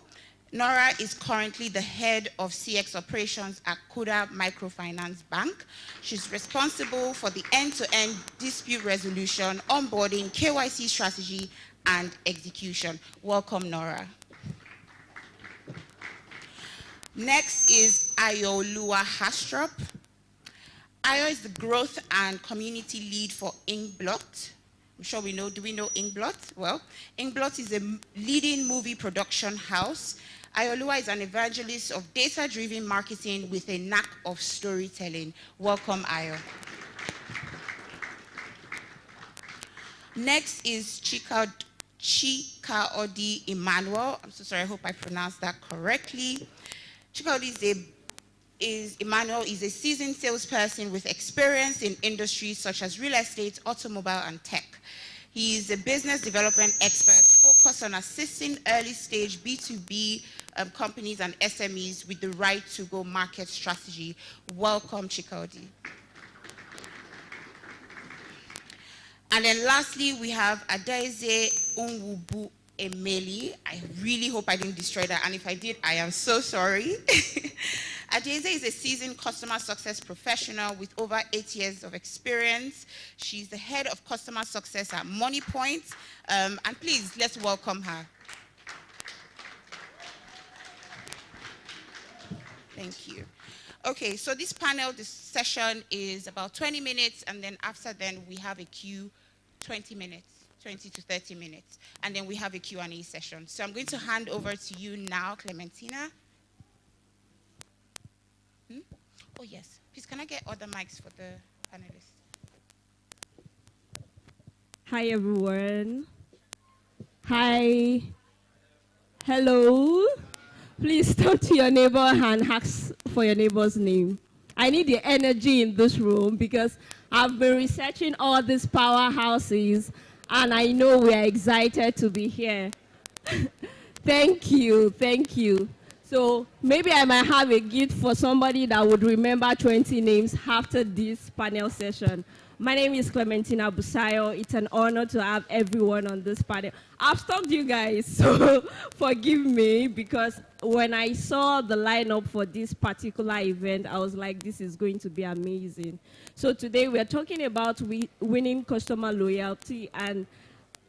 Nora is currently the head of CX operations at Kuda Microfinance Bank. She's responsible for the end-to-end dispute resolution, onboarding, KYC strategy, and execution. Welcome, Nora. Next is Ayolua Hastrop. Ayo is the growth and community lead for Inkblot. I'm sure we know, do we know Inkblot? Well, Inkblot is a leading movie production house. Ayolua is an evangelist of data-driven marketing with a knack of storytelling. Welcome, Ayo. Chikaodi Emmanuel. I'm so sorry, I hope I pronounced that correctly. Chikaodi Emmanuel is a seasoned salesperson with experience in industries such as real estate, automobile, and tech. He is a business development expert focused on assisting early-stage B2B companies and SMEs with the right to go market strategy. Welcome, Chikaodi. And then lastly, we have Adeze Unwubu Emeli. I really hope I didn't destroy that, and if I did, I am so sorry. Adeze is a seasoned customer success professional with over 8 years of experience. She's the head of customer success at MoneyPoint. And please, let's welcome her. Thank you. Okay, so this panel, this session is about 20 minutes, and then after then we have a Q, 20 minutes. 20 to 30 minutes, and then we have a Q&A session. So I'm going to hand over to you now, Clementina. Oh yes, please can I get other mics for the panelists? Hi everyone. Hi. Hello. Please talk to your neighbor and ask for your neighbor's name. I need the energy in this room because I've been researching all these powerhouses and I know we are excited to be here. Thank you, thank you. So maybe I might have a gift for somebody that would remember 20 names after this panel session. My name is Clementina Busayo. It's an honor to have everyone on this panel. I've stalked you guys, so forgive me, because when I saw the lineup for this particular event, I was like, this is going to be amazing. So today we're talking about winning customer loyalty, and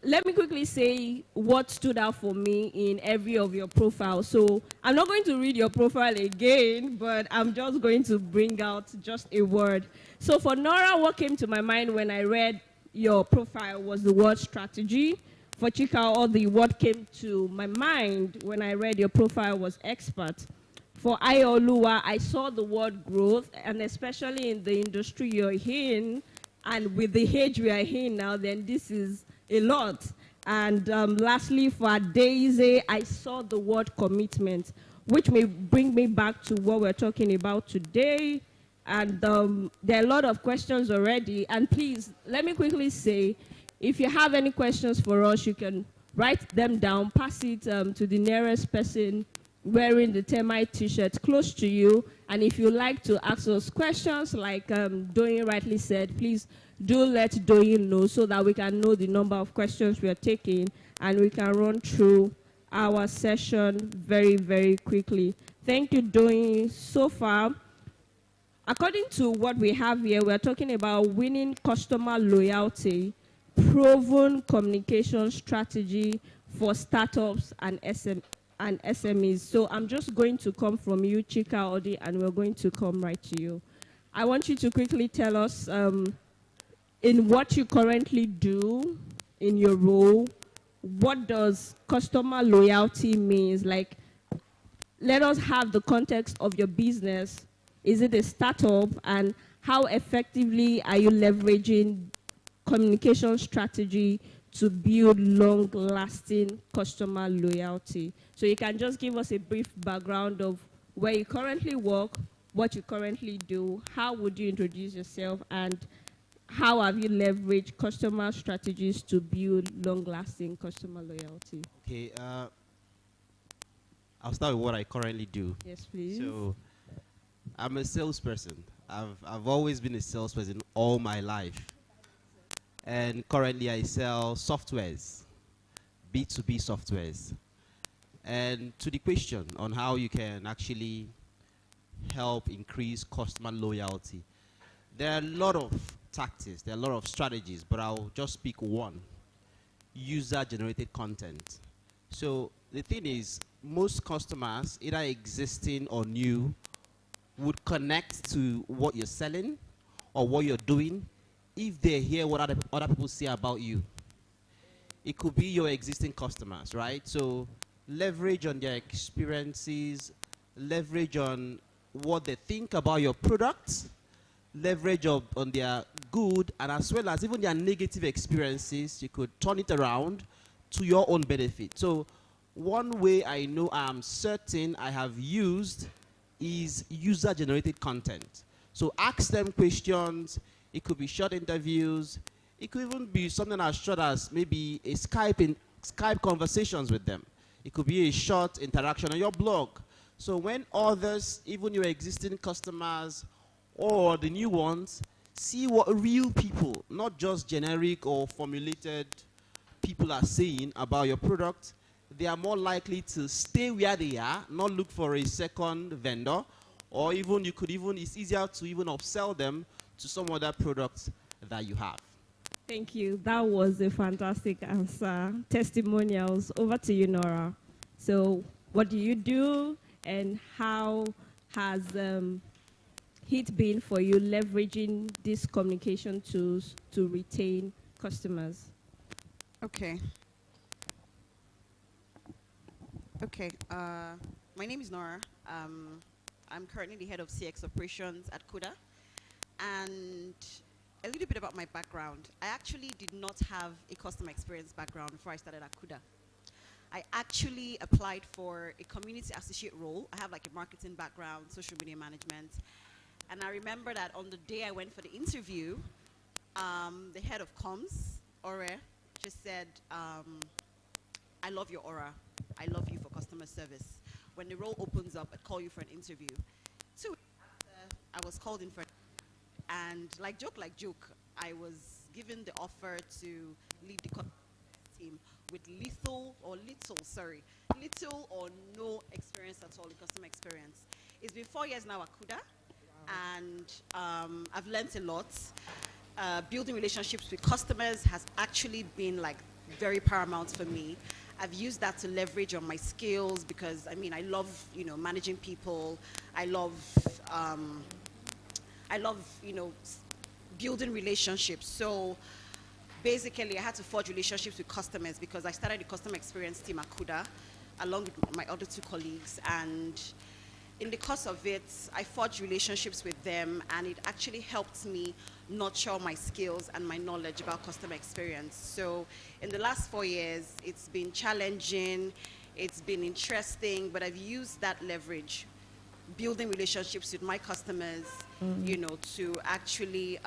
let me quickly say what stood out for me in every of your profiles. So I'm not going to read your profile again, but I'm just going to bring out just a word. So for Nora, what came to my mind when I read your profile was the word strategy. For Chika, the word came to my mind when I read your profile was expert. For Ayoluwa, I saw the word growth, and especially in the industry you're in, and with the age we are in now, then this is a lot. And lastly, for Daisy, I saw the word commitment, which may bring me back to what we're talking about today. And there are a lot of questions already. And please, let me quickly say, if you have any questions for us, you can write them down, pass it to the nearest person wearing the Termii t-shirt close to you. And if you like to ask us questions, like Doyin rightly said, please do let Doyin know so that we can know the number of questions we are taking and we can run through our session very, very quickly. Thank you, Doyin. So far, according to what we have here, we're talking about winning customer loyalty, proven communication strategy for startups and SMEs. So I'm just going to come from you, Chika Odi, and we're going to come right to you. I want you to quickly tell us in what you currently do in your role, what does customer loyalty means? Like, let us have the context of your business. Is it a startup, and how effectively are you leveraging communication strategy to build long-lasting customer loyalty? So you can just give us a brief background of where you currently work, what you currently do, how would you introduce yourself, and how have you leveraged customer strategies to build long-lasting customer loyalty? Okay, I'll start with what I currently do. Yes, please. So I'm a salesperson. I've always been a salesperson all my life. And currently I sell softwares, B2B softwares. And to the question on how you can actually help increase customer loyalty, there are a lot of tactics, there are a lot of strategies, but I'll just pick one: user-generated content. So the thing is, most customers, either existing or new, would connect to what you're selling or what you're doing if they hear what other people say about you. It could be your existing customers, right? So leverage on their experiences, leverage on what they think about your products, leverage on their good and as well as even their negative experiences. You could turn it around to your own benefit. So one way I know I'm certain I have used is user-generated content. So ask them questions. It could be short interviews. It could even be something as short as maybe a Skype conversations with them. It could be a short interaction on your blog. So when others, even your existing customers or the new ones, see what real people, not just generic or formulated people are saying about your product, they are more likely to stay where they are, not look for a second vendor, or even it's easier to even upsell them to some other products that you have. Thank you. That was a fantastic answer. Testimonials. Over to you, Nora. So what do you do, and how has it been for you leveraging these communication tools to retain customers? Okay. My name is Nora. I'm currently the head of CX operations at Kuda. And a little bit about my background. I actually did not have a customer experience background before I started at Kuda. I actually applied for a community associate role. I have like a marketing background, social media management. And I remember that on the day I went for the interview, the head of comms, Ore, just said, I love your aura. I love you for customer service. When the role opens up, I'd call you for an interview. 2 weeks after, I was called in for an interview. And like joke, I was given the offer to lead the team with little or no experience at all in customer experience. It's been 4 years now at Kuda, and I've learned a lot. Building relationships with customers has actually been like very paramount for me. I've used that to leverage on my skills because, I mean, I love, managing people. I love, building relationships. So basically, I had to forge relationships with customers because I started the customer experience team at Kuda along with my other 2 colleagues. And in the course of it, I forged relationships with them, and it actually helped me nurture my skills and my knowledge about customer experience. So in the last 4 years, it's been challenging, it's been interesting, but I've used that leverage, building relationships with my customers, to actually,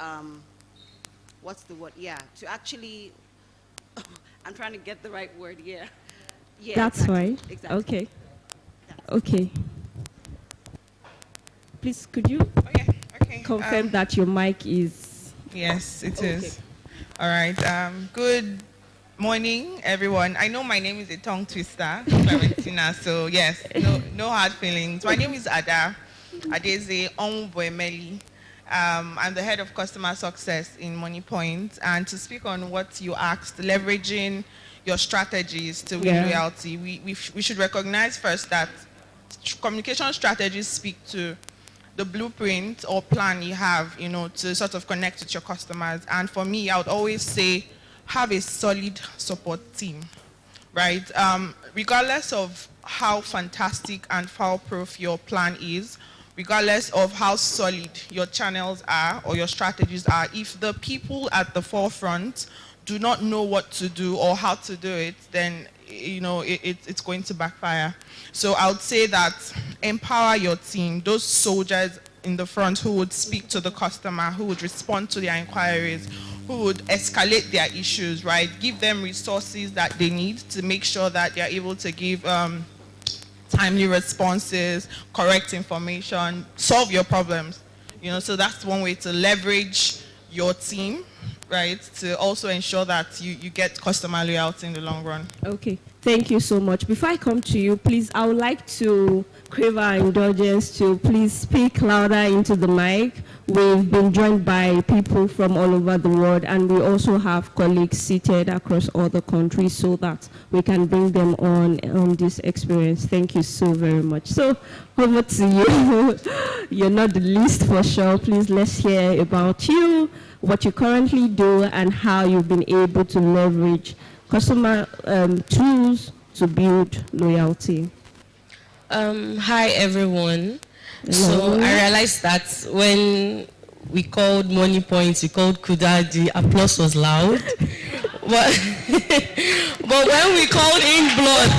what's the word? Yeah, to actually, I'm trying to get the right word, yeah. That's exactly. right. Exactly. Okay. Okay. Please, could you confirm that your mic is... Yes, it is. All right. Good morning, everyone. I know my name is a tongue twister, Florentina, so yes, no hard feelings. My name is Ada Adeze Onwemeli. I'm the head of customer success in MoneyPoint. And to speak on what you asked, leveraging your strategies to win loyalty, we should recognize first that communication strategies speak to the blueprint or plan you have, to sort of connect with your customers. And for me, I would always say, have a solid support team, right? Regardless of how fantastic and foul-proof your plan is, regardless of how solid your channels are or your strategies are, if the people at the forefront do not know what to do or how to do it, then it's going to backfire. So I would say that empower your team, those soldiers in the front who would speak to the customer, who would respond to their inquiries, who would escalate their issues, right? Give them resources that they need to make sure that they're able to give timely responses, correct information, solve your problems. So that's one way to leverage your team, right, to also ensure that you get customer loyalty in the long run. Okay, thank you so much. Before I come to you, please, I would like to crave our indulgence to please speak louder into the mic. We've been joined by people from all over the world, and we also have colleagues seated across all the countries so that we can bring them on this experience. Thank you so very much. So over to you. You're not the least for sure. Please, let's hear about you, what you currently do, and how you've been able to leverage customer tools to build loyalty. Hi, everyone. Hello. So I realized that when we called MoneyPoint, we called Kuda, the applause was loud. But, but when we called in blood,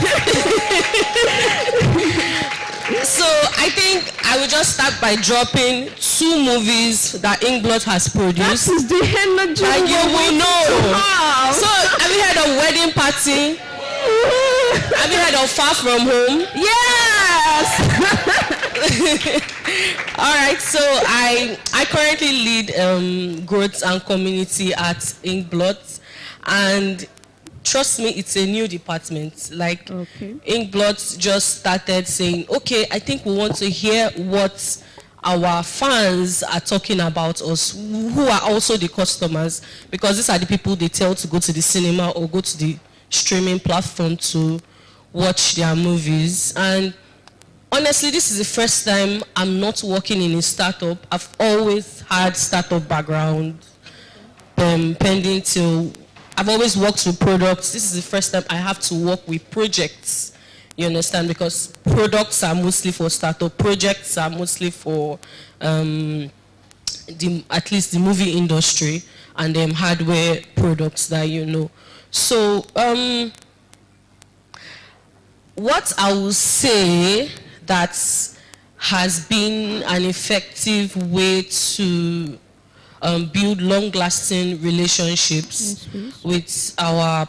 so I think I will just start by dropping 2 movies that Inkblot has produced. That is the energy that you will know. So have you heard of Wedding Party? Have you heard of Far From Home? Yes! All right, so I currently lead growth and community at Inkblot, and trust me, it's a new department. Like, Inkblot just started saying, okay, I think we want to hear what our fans are talking about us, who are also the customers, because these are the people they tell to go to the cinema or go to the streaming platform to watch their movies. And honestly, this is the first time I'm not working in a startup. I've always had startup background, pending till I've always worked with products. This is the first time I have to work with projects. You understand? Because products are mostly for startup. Projects are mostly for at least the movie industry, and hardware products that you know. So what I will say that has been an effective way to build long-lasting relationships with our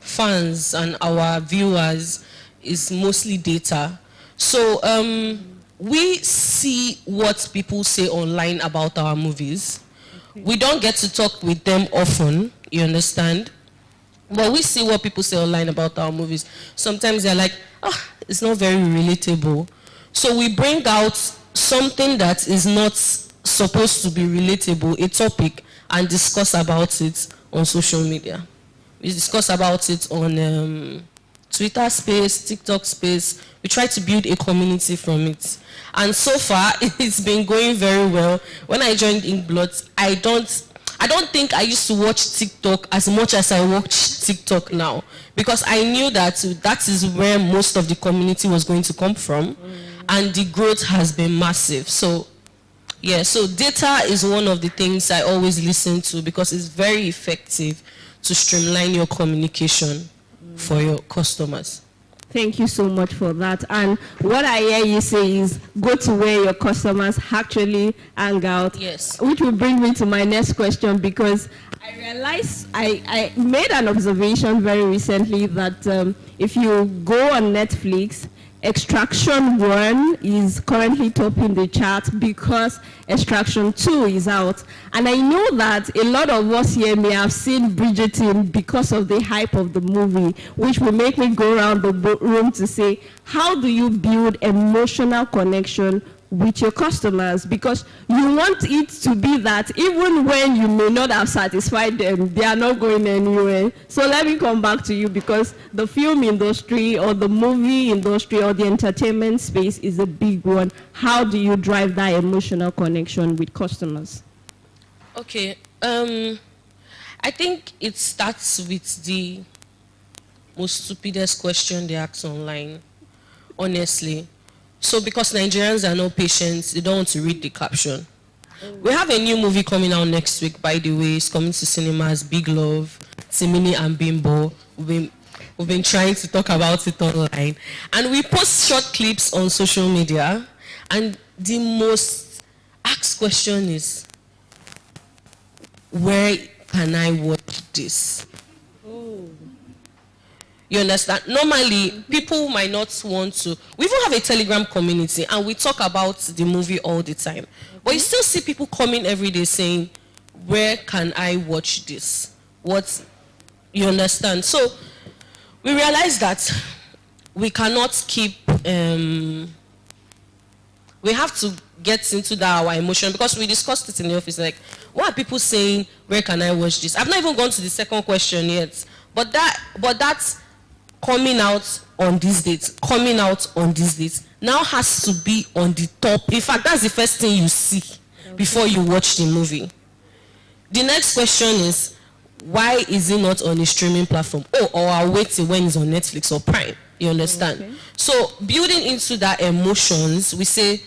fans and our viewers is mostly data. So we see what people say online about our movies. We don't get to talk with them often, you understand? But we see what people say online about our movies. Sometimes they're like, oh, it's not very relatable. So we bring out something that is not supposed to be relatable, a topic, and discuss about it on social media. We discuss about it on Twitter space, TikTok space. We try to build a community from it. And so far, it's been going very well. When I joined Inkblot, I don't think I used to watch TikTok as much as I watch TikTok now, because I knew that that is where most of the community was going to come from, and the growth has been massive. So yeah, so data is one of the things I always listen to, because it's very effective to streamline your communication for your customers. Thank you so much for that. And what I hear you say is go to where your customers actually hang out. Yes. Which will bring me to my next question, because I realized I made an observation very recently that if you go on Netflix, Extraction 1 is currently topping the chart because Extraction 2 is out. And I know that a lot of us here may have seen Bridgerton because of the hype of the movie, which will make me go around the room to say, how do you build emotional connection with your customers? Because you want it to be that even when you may not have satisfied them, they are not going anywhere. So let me come back to you, because the film industry or the movie industry or the entertainment space is a big one. How do you drive that emotional connection with customers? Okay, I think it starts with the most stupidest question they ask online, honestly. So because Nigerians are not patient, they don't want to read the caption. We have a new movie coming out next week, by the way. It's coming to cinemas, Big Love, Termii and Bimbo. We've been trying to talk about it online. And we post short clips on social media. And the most asked question is, where can I watch this? You understand? Normally, people might not want to. We even have a Telegram community, and we talk about the movie all the time. But you still see people coming every day saying, where can I watch this? What? You understand? So we realize that we cannot keep, we have to get into that our emotion, because we discussed it in the office, like, what are people saying, where can I watch this? I've not even gone to the second question yet. But that's coming out on these dates, coming out on these dates, now has to be on the top. In fact, that's the first thing you see before you watch the movie. The next question is, why is it not on a streaming platform? Oh, or I'll wait till when it's on Netflix or Prime. You understand? Okay. So building into that emotions, we say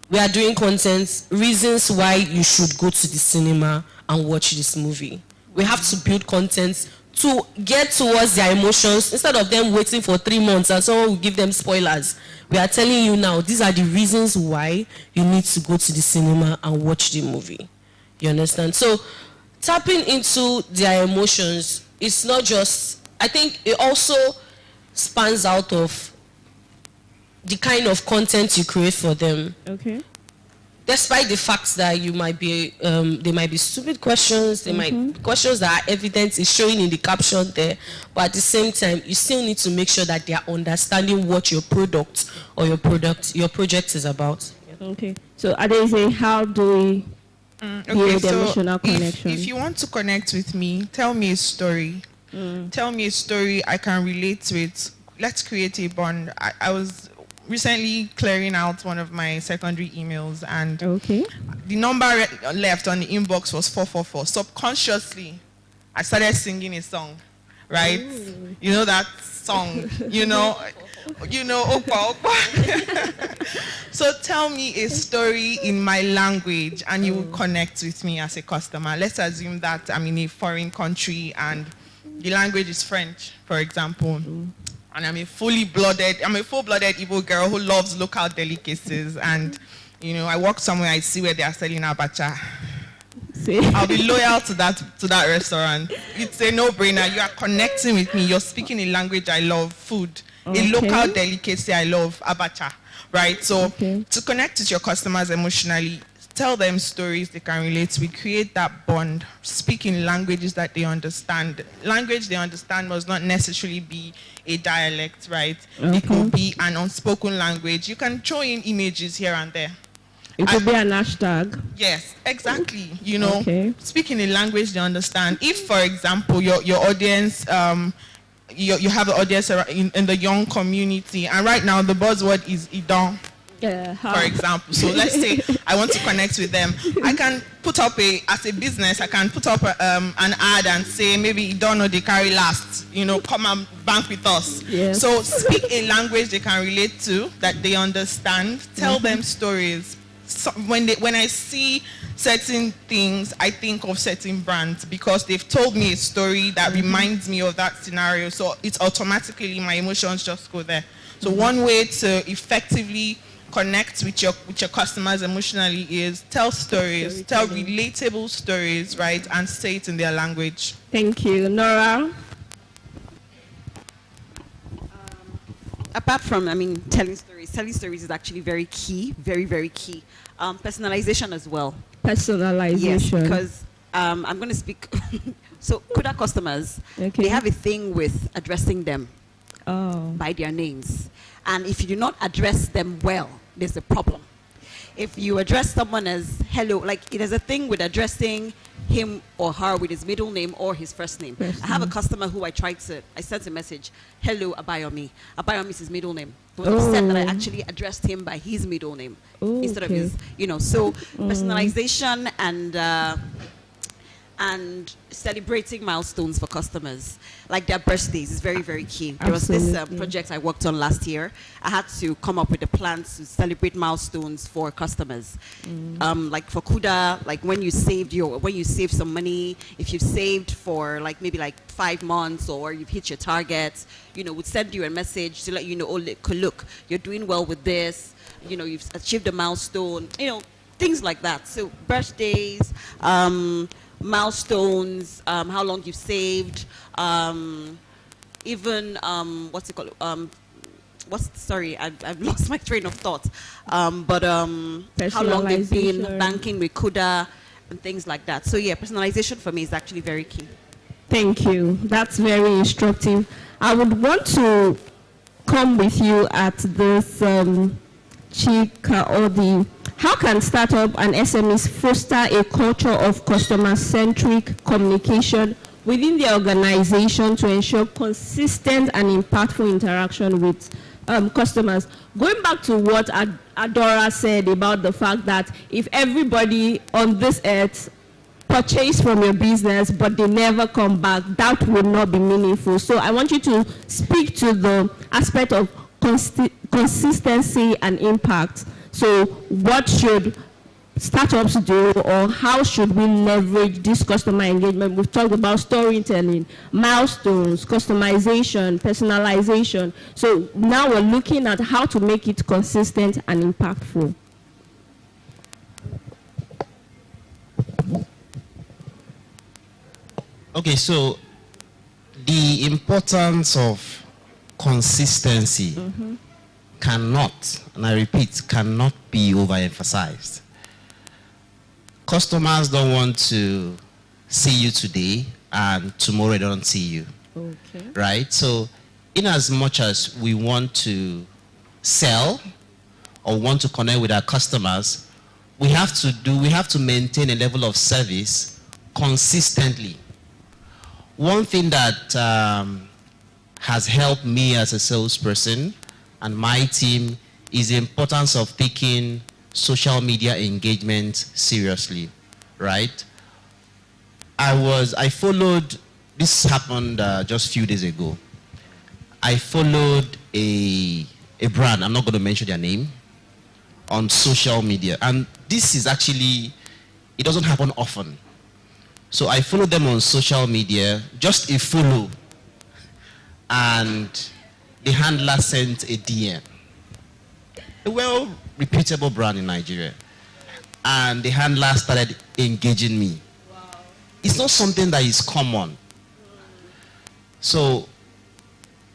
we are doing content, reasons why you should go to the cinema and watch this movie. we have to build content to get towards their emotions instead of them waiting for 3 months and someone will give them spoilers. We are telling you now, these are the reasons why you need to go to the cinema and watch the movie. You understand? So tapping into their emotions, it's not just, I think it also spans out of the kind of content you create for them. Okay. Despite the fact that you might be, they might be stupid questions, they might be questions that are evident, is showing in the caption there, but at the same time, you still need to make sure that they are understanding what your product or your project is about. Okay. So Adeze, how do we build emotional connection? If you want to connect with me, tell me a story. Tell me a story I can relate to it. Let's create a bond. I was recently clearing out one of my secondary emails, and the number left on the inbox was 444. Subconsciously, I started singing a song, right? Ooh. You know that song, you know, Opa, Opa. So tell me a story in my language and you will connect with me as a customer. Let's assume that I'm in a foreign country and the language is French, for example. And I'm a full-blooded Igbo girl who loves local delicacies. And, you know, I walk somewhere, I see where they are selling abacha. I'll be loyal to that restaurant. It's a no-brainer. You are connecting with me. You're speaking a language I love, food. A local delicacy I love, abacha, right? So to connect with your customers emotionally, tell them stories they can relate with, create that bond, speak in languages that they understand. Language they understand must not necessarily be a dialect, right? It could be an unspoken language. You can throw in images here and there. It could be an hashtag. Yes, exactly. You know, speak in a language they understand. If, for example, your audience, you have an audience in the young community, and right now the buzzword is Idon. For example, so let's say I want to connect with them. I can put up as a business, I can put up an ad and say, maybe you don't know they carry last, you know, come and bank with us. Yes. So speak a language they can relate to, that they understand. Tell them stories. So when I see certain things, I think of certain brands because they've told me a story that reminds me of that scenario. So it's automatically, my emotions just go there. So one way to effectively connect with your customers emotionally is tell stories, tell relatable stories, right, and say it in their language. Thank you. Nora? Apart from, telling stories is actually very key, very, very key. Personalization as well. Personalization. Yes, because I'm going to speak. So Kuda customers, they have a thing with addressing them by their names. And if you do not address them well, there's a problem. If you address someone as hello, like it is a thing with addressing him or her with his middle name or his first name. I have a customer who I sent a message, hello Abayomi. Abayomi is his middle name. He was upset that I actually addressed him by his middle name instead of his, so personalization and celebrating milestones for customers, like their birthdays, is very, very key. There was this project I worked on last year. I had to come up with a plan to celebrate milestones for customers. Like for Kuda, like when you save some money, if you've saved for maybe 5 months or you've hit your target, would send you a message to let you know, oh, look, you're doing well with this, you've achieved a milestone, things like that. So birthdays, milestones, how long you've saved, even what's it called? I've lost my train of thought. But how long they've been banking with Kuda and things like that. So yeah, personalization for me is actually very key. Thank you. That's very instructive. I would want to come with you at this Chika or the how can startup and SMEs foster a culture of customer-centric communication within the organization to ensure consistent and impactful interaction with customers? Going back to what Adora said about the fact that if everybody on this earth purchase from your business but they never come back, that would not be meaningful. So I want you to speak to the aspect of consistency and impact. So what should startups do, or how should we leverage this customer engagement? We've talked about storytelling, milestones, customization, personalization. So now we're looking at how to make it consistent and impactful. Okay, so the importance of consistency cannot, and I repeat, cannot be overemphasized. Customers don't want to see you today and tomorrow they don't see you. Okay. Right? So in as much as we want to sell or want to connect with our customers, we have to maintain a level of service consistently. One thing that has helped me as a salesperson and my team is the importance of taking social media engagement seriously, right? I followed, this happened just a few days ago. I followed a brand, I'm not going to mention their name, on social media. And this is actually, it doesn't happen often. So I followed them on social media, just a follow. And the handler sent a DM. A well-reputable brand in Nigeria. And the handler started engaging me. Wow. It's not something that is common. So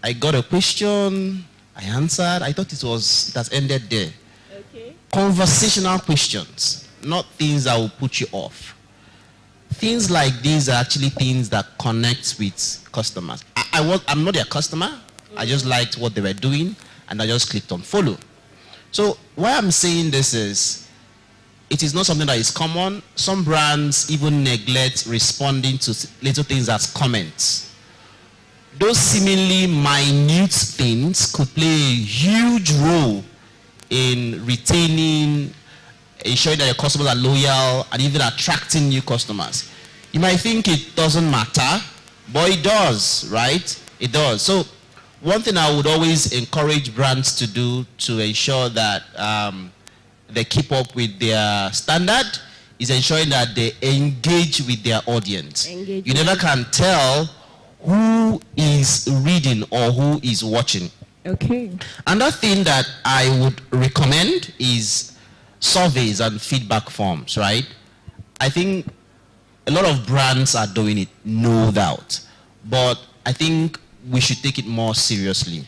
I got a question, I answered, I thought it has ended there. Okay. Conversational questions, not things that will put you off. Things like these are actually things that connect with customers. I'm not their customer. I just liked what they were doing, and I just clicked on follow. So why I'm saying this is, it is not something that is common. Some brands even neglect responding to little things as comments. Those seemingly minute things could play a huge role in retaining, ensuring that your customers are loyal, and even attracting new customers. You might think it doesn't matter, but it does, right? It does. So one thing I would always encourage brands to do to ensure that they keep up with their standard is ensuring that they engage with their audience. You never can tell who is reading or who is watching. Okay. Another thing that I would recommend is surveys and feedback forms, right? I think a lot of brands are doing it, no doubt. But I think we should take it more seriously.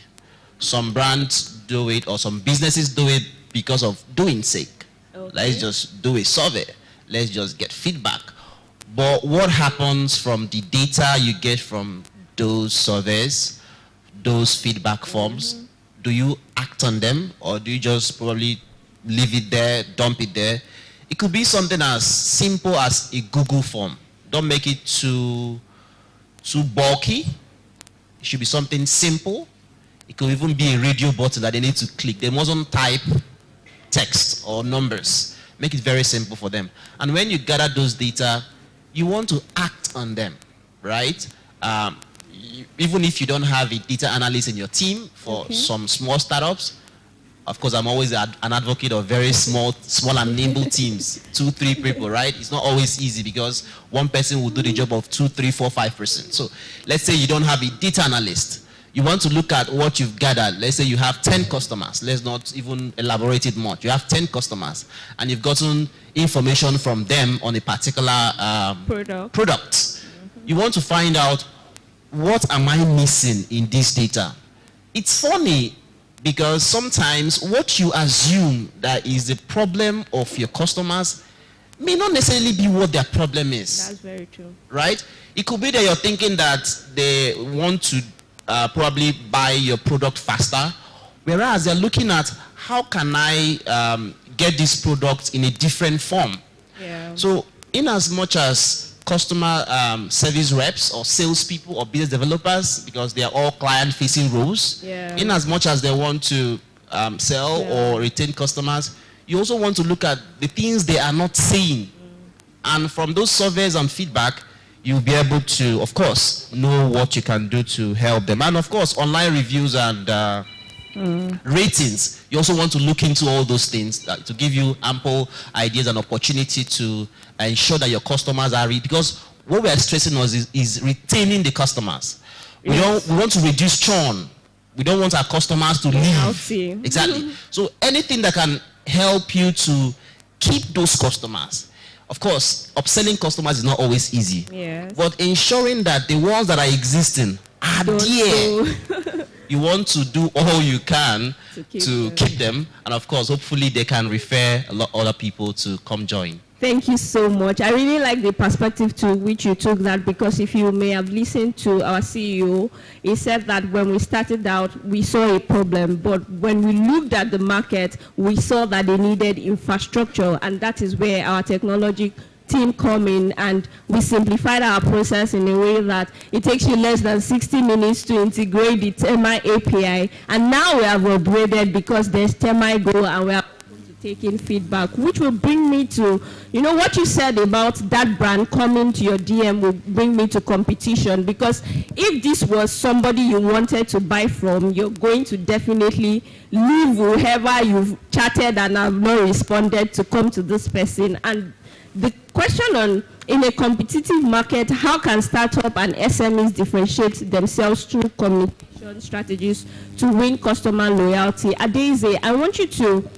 Some brands do it, or some businesses do it because of doing sake. Okay. Let's just do a survey. Let's just get feedback. But what happens from the data you get from those surveys, those feedback forms? Do you act on them, or do you just probably leave it there, dump it there? It could be something as simple as a Google form. Don't make it too bulky. It should be something simple. It could even be a radio button that they need to click. They mustn't type text or numbers. Make it very simple for them. And when you gather those data, you want to act on them, right? Even if you don't have a data analyst in your team for some small startups, of course, I'm always an advocate of very small and nimble teams, 2-3 people, right? It's not always easy because one person will do the job of 2, 3, 4, 5%. So let's say you don't have a data analyst. You want to look at what you've gathered. Let's say you have 10 customers. Let's not even elaborate it much. You have 10 customers, and you've gotten information from them on a particular product. You want to find out, what am I missing in this data? It's funny, because sometimes what you assume that is the problem of your customers may not necessarily be what their problem is. That's very true. Right? It could be that you're thinking that they want to probably buy your product faster, whereas they're looking at, how can I get this product in a different form? Yeah. So in as much as customer service reps or salespeople or business developers, because they are all client-facing roles, in as much as they want to sell or retain customers, you also want to look at the things they are not saying. And from those surveys and feedback, you'll be able to, of course, know what you can do to help them. And of course, online reviews and Ratings, you also want to look into all those things to give you ample ideas and opportunity to ensure that your customers are because what we are stressing us is retaining the customers. We want to reduce churn. We don't want our customers to leave. Exactly. So anything that can help you to keep those customers. Of course, upselling customers is not always easy. Yes. But ensuring that the ones that are existing are there. You want to do all you can to keep them. And of course, hopefully they can refer a lot of other people to come join. Thank you so much. I really like the perspective to which you took that, because if you may have listened to our CEO, he said that when we started out, we saw a problem, but when we looked at the market, we saw that they needed infrastructure, and that is where our technology team come in, and we simplified our process in a way that it takes you less than 60 minutes to integrate the Termii API, and now we have upgraded because there's Termii Go, and we are taking feedback, which will bring me to, what you said about that brand coming to your DM will bring me to competition, because if this was somebody you wanted to buy from, you're going to definitely leave whoever you've chatted and have not responded to come to this person. And the question in a competitive market, how can startup and SMEs differentiate themselves through communication strategies to win customer loyalty? Adeze, I want you to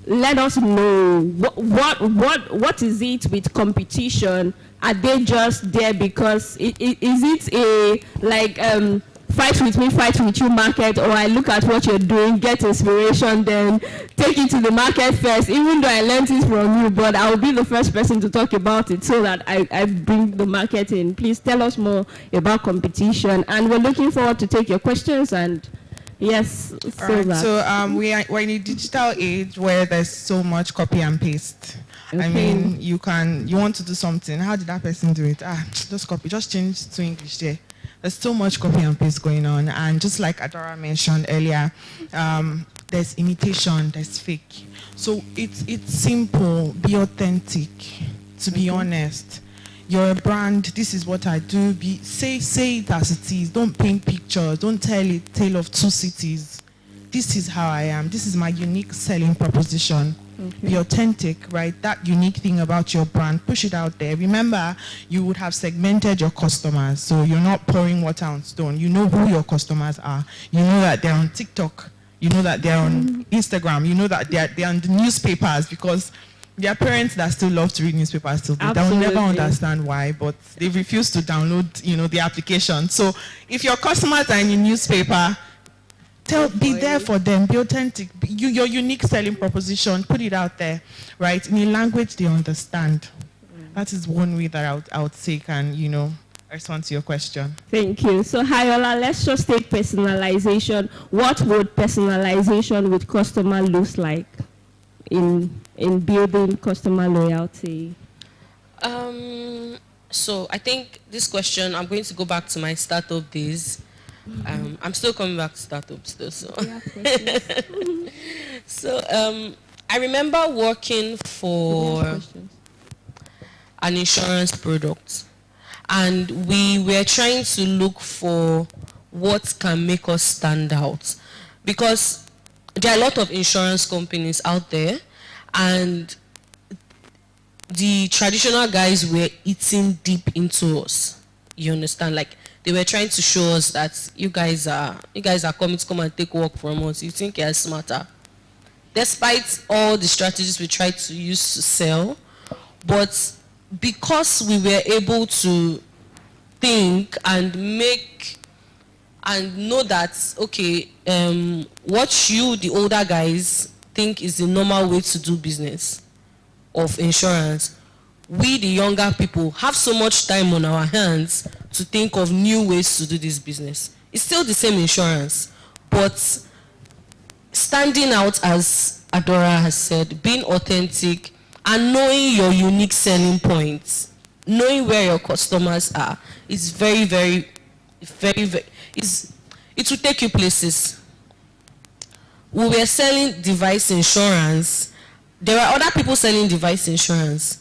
let us know what is it with competition? Are they just there because is it a fight with me, fight with you market, or I look at what you're doing, get inspiration, then take it to the market first, even though I learned it from you, but I'll be the first person to talk about it so that I bring the market in. Please tell us more about competition, and we're looking forward to take your questions. And yes, we're in a digital age where there's so much copy and paste. Okay. I mean, you want to do something. How did that person do it? Just copy, just change to English there. There's so much copy and paste going on. And just like Adora mentioned earlier, there's imitation, there's fake. So it's simple, be authentic, to be honest. You're a brand, this is what I do. Say it as it is. Don't paint pictures. Don't tell a tale of two cities. This is how I am. This is my unique selling proposition. Okay. Be authentic, right? That unique thing about your brand, push it out there. Remember, you would have segmented your customers, so you're not pouring water on stone. You know who your customers are. You know that they're on TikTok. You know that they're on Instagram. You know that they're on the newspapers, because there are parents that still love to read newspapers till they will never understand why, but they refuse to download, the application. So if your customers are in a newspaper, be there for them, be authentic, your unique selling proposition, put it out there, right? In a language they understand. That is one way that I would take and, respond to your question. Thank you. So Hayola, let's just take personalization. What would personalization with customer looks like in building customer loyalty? So I think this question, I'm going to go back to my startup days. I'm still coming back to startups though. So, I remember working for an insurance product, and we were trying to look for what can make us stand out, because there are a lot of insurance companies out there, and the traditional guys were eating deep into us. You understand? Like, they were trying to show us that you guys are coming to come and take work from us. You think you're smarter. Despite all the strategies we tried to use to sell, but because we were able to think and make and know that, okay, what you, the older guys, think is the normal way to do business of insurance, we, the younger people, have so much time on our hands to think of new ways to do this business. It's still the same insurance, but standing out, as Adora has said, being authentic and knowing your unique selling points, knowing where your customers are, is very, very, very, very, it will take you places. We were selling device insurance. There were other people selling device insurance.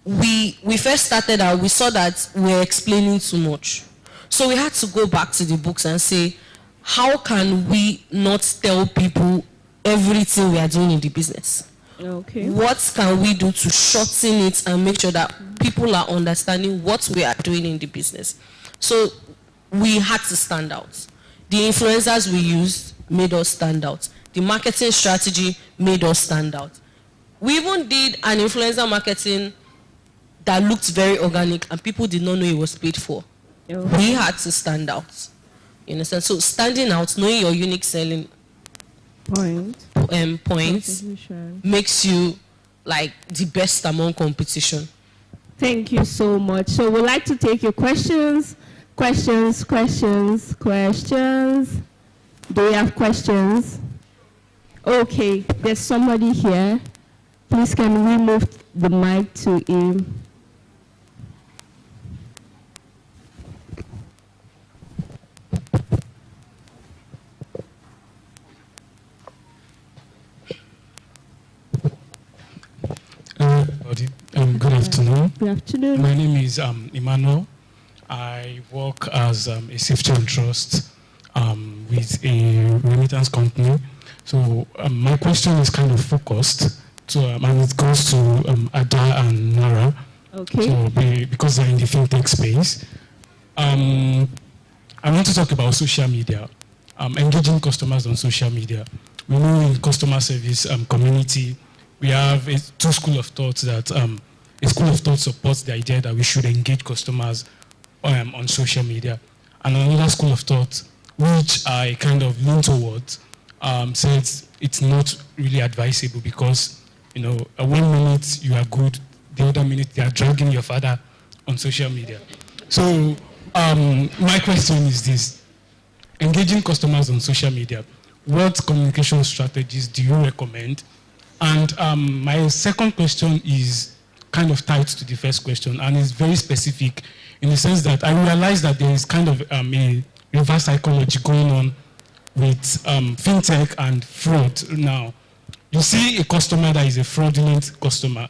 We first started out, we saw that we were explaining too much. So we had to go back to the books and say, how can we not tell people everything we are doing in the business? Okay. What can we do to shorten it and make sure that people are understanding what we are doing in the business? So we had to stand out. The influencers we used made us stand out. The marketing strategy made us stand out. We even did an influencer marketing that looked very organic and people did not know it was paid for. Okay. We had to stand out. You understand? So standing out, knowing your unique selling points makes you like the best among competition. Thank you so much. So we'd like to take your questions. Questions. Do you have questions? Okay, there's somebody here. Please can we move the mic to him? Everybody, good afternoon. Good afternoon. My name is Emmanuel. I work as a safety and trust with a remittance company. So my question is kind of focused, and it goes to Ada and Nara. Okay. So because they're in the fintech space, I want to talk about social media, engaging customers on social media. We know in customer service community, we have two schools of thought that a school of thought supports the idea that we should engage customers on social media. And another school of thought, which I kind of lean towards, says it's not really advisable because, 1 minute you are good, the other minute they are dragging your father on social media. So my question is this: engaging customers on social media, what communication strategies do you recommend? And my second question is kind of tied to the first question, and is very specific in the sense that I realize that there is kind of a reverse psychology going on with fintech and fraud now. You see a customer that is a fraudulent customer.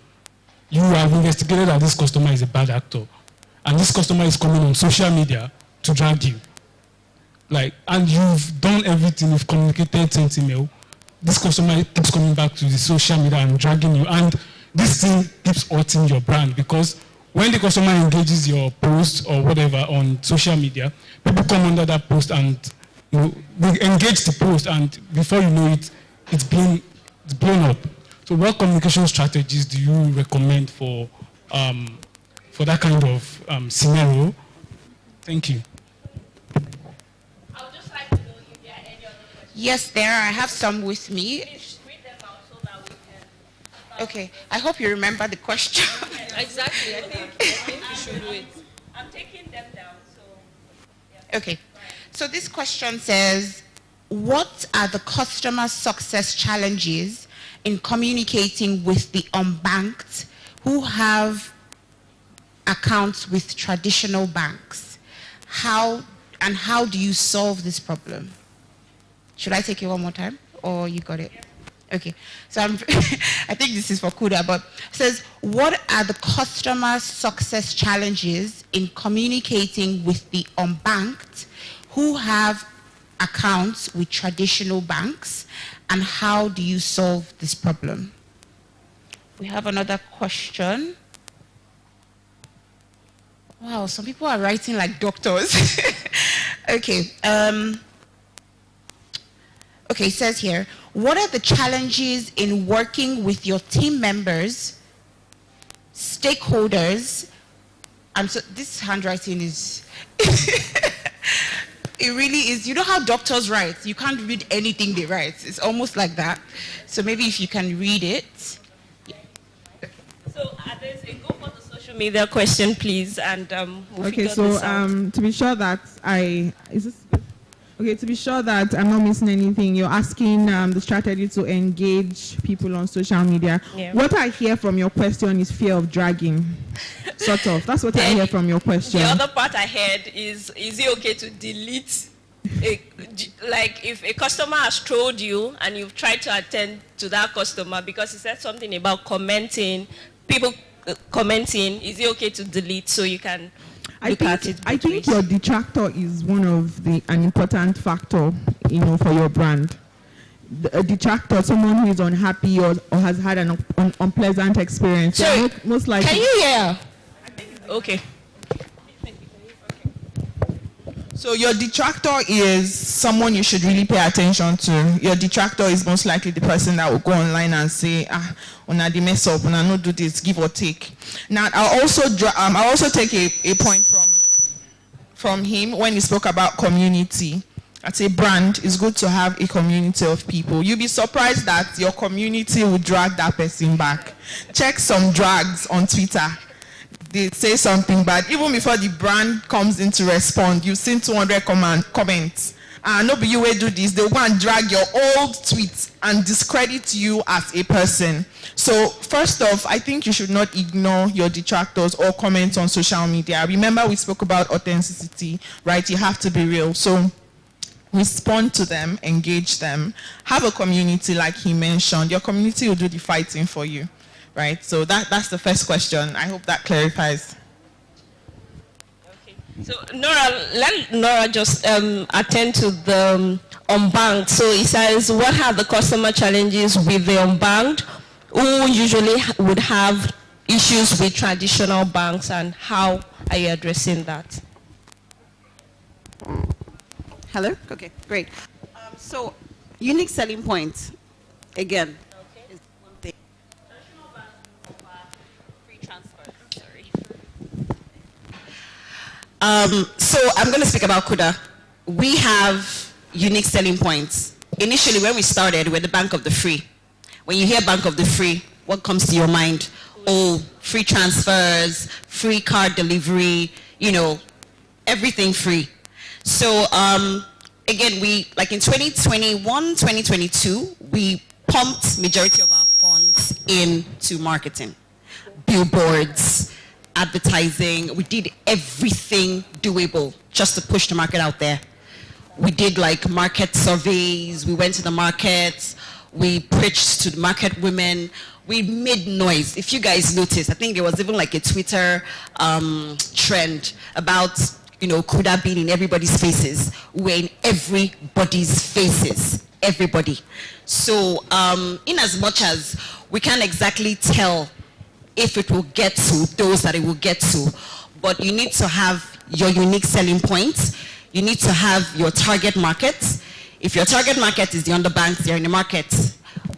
You have investigated that this customer is a bad actor, and this customer is coming on social media to drag you. And you've done everything, you've communicated, sent email. This customer keeps coming back to the social media and dragging you, and this thing keeps hurting your brand because when the customer engages your post or whatever on social media, people come under that post and they engage the post, and before you know it, it's blown up. So what communication strategies do you recommend for that kind of scenario? Thank you. Yes, there are. I have some with me. Okay, I hope you remember the question. Exactly, I think you should do it. I'm taking them down, so. Yeah. Okay, so this question says, what are the customer success challenges in communicating with the unbanked who have accounts with traditional banks? How do you solve this problem? Should I take it one more time, or you got it? Okay, so I think this is for Kuda, but it says, what are the customer success challenges in communicating with the unbanked who have accounts with traditional banks, and how do you solve this problem? We have another question. Wow, some people are writing like doctors. Okay. Okay, it says here, what are the challenges in working with your team members, stakeholders, and so this handwriting is, it really is, you know how doctors write? You can't read anything they write. It's almost like that. So maybe if you can read it. So there's a go for the social media question, please, and we'll okay, figure so this out. to be sure that to be sure that I'm not missing anything, you're asking the strategy to engage people on social media. Yeah. What I hear from your question is fear of dragging, sort of. That's what I hear from your question. The other part I heard is it okay to delete? Like if a customer has trolled you and you've tried to attend to that customer because he said something about commenting, people commenting, is it okay to delete so you can? look at it. I think your detractor is one of an important factor, for your brand. A detractor, someone who is unhappy or has had an unpleasant experience. So, most likely. Can you hear? Okay. So your detractor is someone you should really pay attention to. Your detractor is most likely the person that will go online and say, una the mess up, una no do this, give or take. Now I'll also take a point from him when he spoke about community. As a brand, it's good to have a community of people. You'll be surprised that your community will drag that person back. Check some drags on Twitter. They say something bad. Even before the brand comes in to respond, you've seen 200 comments. No, but you will do this. They'll go and drag your old tweets and discredit you as a person. So first off, I think you should not ignore your detractors or comments on social media. Remember, we spoke about authenticity, right? You have to be real. So respond to them, engage them, have a community like he mentioned. Your community will do the fighting for you. Right, so that's the first question. I hope that clarifies. Okay. So Nora, let Nora just attend to the unbanked. So it says, what are the customer challenges with the unbanked who usually would have issues with traditional banks, and how are you addressing that? Hello? Okay, great. So unique selling points, again. So I'm going to speak about Kuda. We have unique selling points. Initially, when we started, we're the bank of the free. When you hear bank of the free, what comes to your mind? Oh, free transfers, free card delivery, everything free. So again, like in 2021, 2022, we pumped majority of our funds into marketing, billboards, advertising. We did everything doable just to push the market out there. We did like market surveys. We went to the markets. We preached to the market women. We made noise. If you guys noticed, I think there was even like a Twitter trend about Kuda being in everybody's faces. We're in everybody's faces. Everybody. So in as much as we can't exactly tell if it will get to those that it will get to, but you need to have your unique selling points. You need to have your target market. If your target market is the underbanked, they're in the market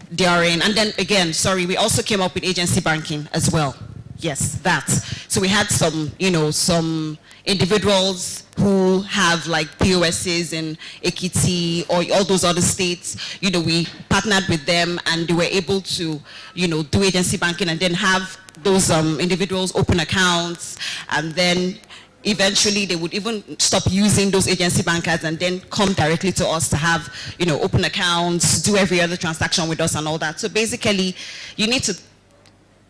they are in. And then again, we also came up with agency banking as well. Yes, that. So we had some, some individuals who have like POSs in Ekiti or all those other states. We partnered with them and they were able to, do agency banking and then have those individuals open accounts, and then eventually they would even stop using those agency bankers and then come directly to us to have, open accounts, do every other transaction with us and all that. So basically, you need to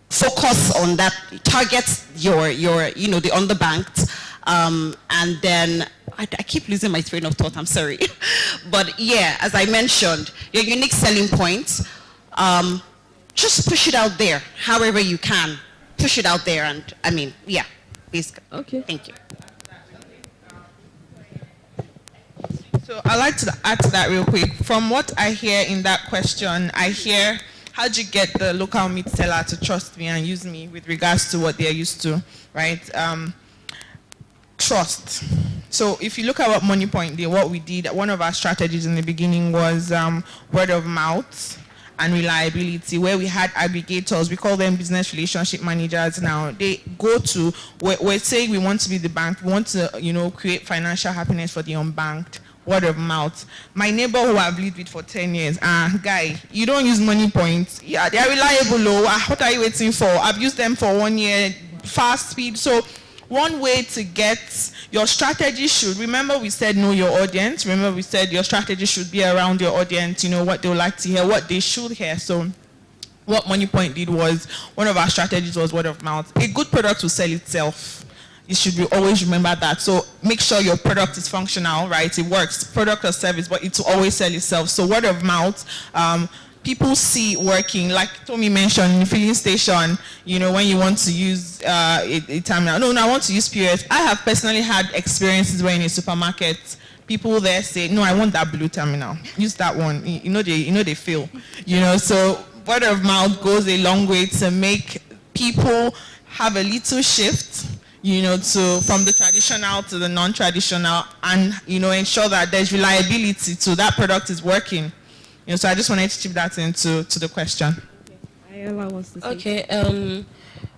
focus on that, target your the underbanked, and then I keep losing my train of thought, I'm sorry. But yeah, as I mentioned, your unique selling points, just push it out there however you can. Push it out there, and yeah, basically. Okay. Thank you. So I'd like to add to that real quick. From what I hear in that question, I hear, how do you get the local meat seller to trust me and use me with regards to what they're used to, right? Trust. So if you look at what MoneyPoint did, what we did, one of our strategies in the beginning was word of mouth and reliability, where we had aggregators. We call them business relationship managers now. They go to, we're saying we want to be the bank, we want to, create financial happiness for the unbanked. Word of mouth. My neighbor who I've lived with for 10 years, guy, you don't use MoneyPoint. Yeah, they're reliable. What are you waiting for? I've used them for 1 year, fast speed. So one way to get your strategy remember we said know your audience. Remember we said your strategy should be around your audience, what they would like to hear, what they should hear. So what MoneyPoint did was, one of our strategies was word of mouth. A good product will sell itself. You should always remember that. So make sure your product is functional, right? It works, product or service, but it will always sell itself. So word of mouth, people see working, like Tommy mentioned, in the filling station, when you want to use a terminal. No, I want to use POS. I have personally had experiences where in a supermarket, people there say, no, I want that blue terminal. Use that one. They feel. So word of mouth goes a long way to make people have a little shift, from the traditional to the non-traditional, and, ensure that there's reliability to that product is working. So I just wanted to chip that into the question. Ayala wants to say. Okay,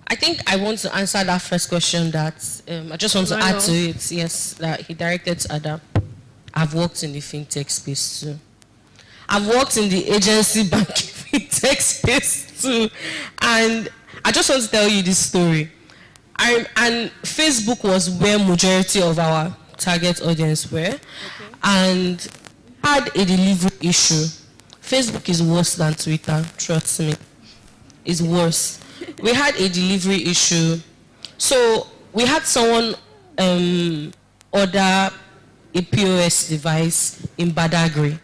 I think I want to answer that first question that I just want to add to it, yes, that he directed to Adam. I've worked in the fintech space too. I've worked in the agency banking fintech space too. And I just want to tell you this story. And Facebook was where majority of our target audience were. Okay. And had a delivery issue. Facebook is worse than Twitter, trust me. It's worse. We had a delivery issue. So we had someone order a POS device in Badagry.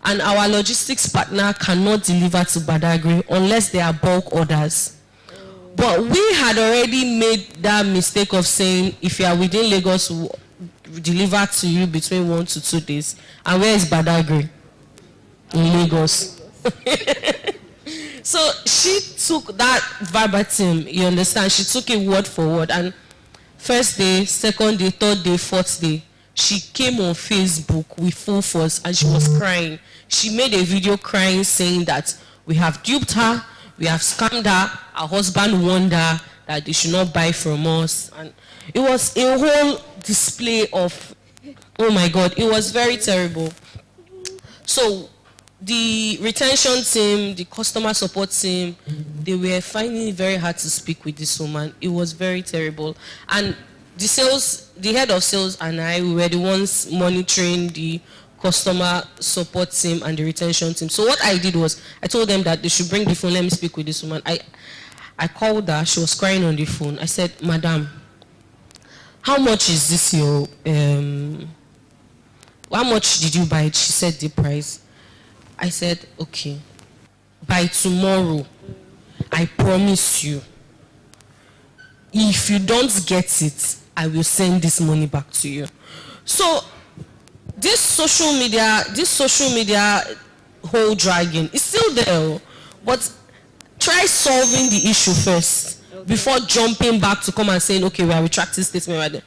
And our logistics partner cannot deliver to Badagry unless they are bulk orders. But we had already made that mistake of saying, if you are within Lagos, we'll deliver to you between 1 to 2 days. And where is Badagry? In Lagos. So she took that verbatim, you understand? She took it word for word. And first day, second day, third day, fourth day, she came on Facebook with full force and she was crying. She made a video crying saying that we have duped her, we have scammed her, her husband warned her that they should not buy from us. And it was a whole display of, oh my God, it was very terrible. So the retention team, the customer support team, they were finding it very hard to speak with this woman. It was very terrible. And the head of sales and I, we were the ones monitoring the customer support team and the retention team. So what I did was, I told them that they should bring the phone, let me speak with this woman. I called her, she was crying on the phone. I said, Madam, how much is this your, how much did you buy it? She said the price. I said, okay, by tomorrow, I promise you, if you don't get it, I will send this money back to you. So this social media whole dragging is still there, but try solving the issue first before jumping back to come and saying, okay, we are retracting statement right there.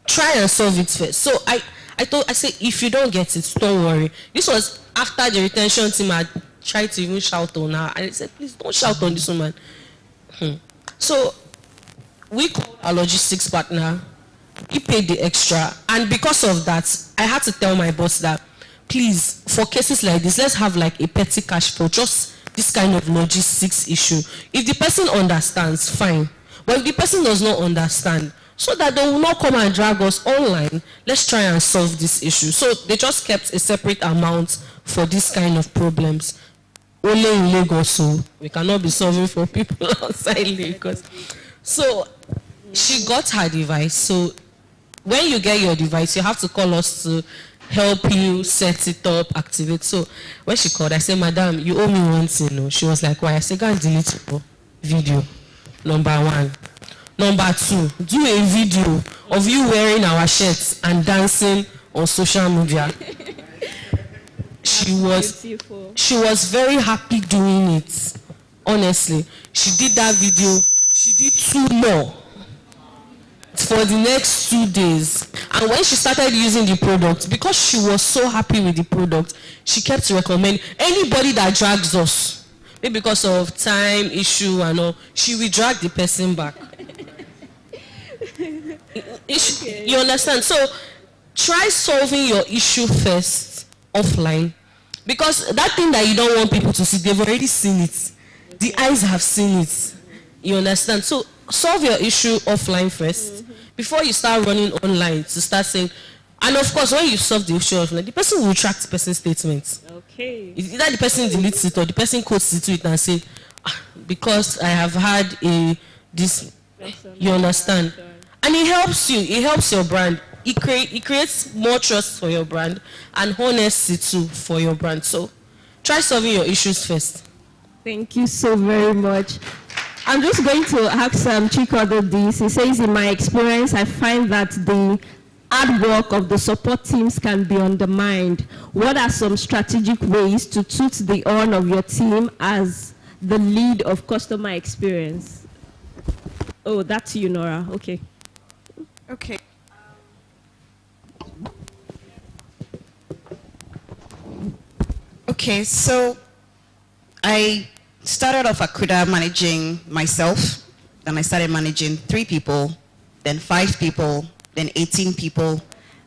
Try and solve it first. So I said, if you don't get it, don't worry. This was after the retention team had tried to even shout on her. And I said, please don't shout on this woman. So we called our logistics partner. He paid the extra. And because of that, I had to tell my boss that, please, for cases like this, let's have like a petty cash for just this kind of logistics issue. If the person understands, fine. But if the person does not understand, so that they will not come and drag us online, let's try and solve this issue. So they just kept a separate amount for this kind of problems. Only in Lagos, so we cannot be solving for people outside Lagos. So she got her device. So when you get your device, you have to call us to help you set it up, activate. So when she called, I said, Madam, you owe me one thing. No? She was like, why? I said, go and delete your video. Number one. Number two, do a video of you wearing our shirts and dancing on social media. She was very happy doing it. Honestly, she did that video. She did 2 more for the next 2 days. And when she started using the product, because she was so happy with the product, she kept recommending anybody that drags us, maybe because of time issue and all, she will drag the person back. You understand? So try solving your issue first offline, because that thing that you don't want people to see, they've already seen it. The eyes have seen it. You understand? So solve your issue offline first before you start running online to start saying. And of course, when you solve the issue offline, the person will retract the person's statement. Okay. Either the person deletes it or the person quotes it to it and say, because I have had this. You understand? And it helps you. It helps your brand. It creates more trust for your brand and honesty too for your brand. So Try solving your issues first. Thank you so very much. I'm just going to ask Chikodo this. He says, in my experience, I find that the hard work of the support teams can be undermined. What are some strategic ways to toot the horn of your team as the lead of customer experience? Oh, that's you, Nora. Okay. Okay. Okay, so I started off at Kuda managing myself. Then I started managing 3 people, then 5 people, then 18 people.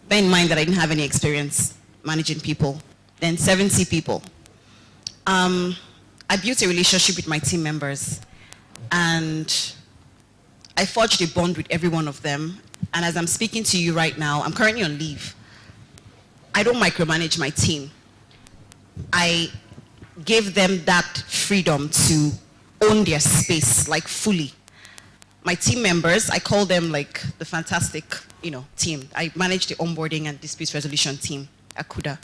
Bear in mind that I didn't have any experience managing people. Then 70 people. I built a relationship with my team members, and I forged a bond with every one of them. And as I'm speaking to you right now, I'm currently on leave. I don't micromanage my team. I gave them that freedom to own their space, like fully. My team members, I call them like the fantastic, team. I manage the onboarding and dispute resolution team at Kuda.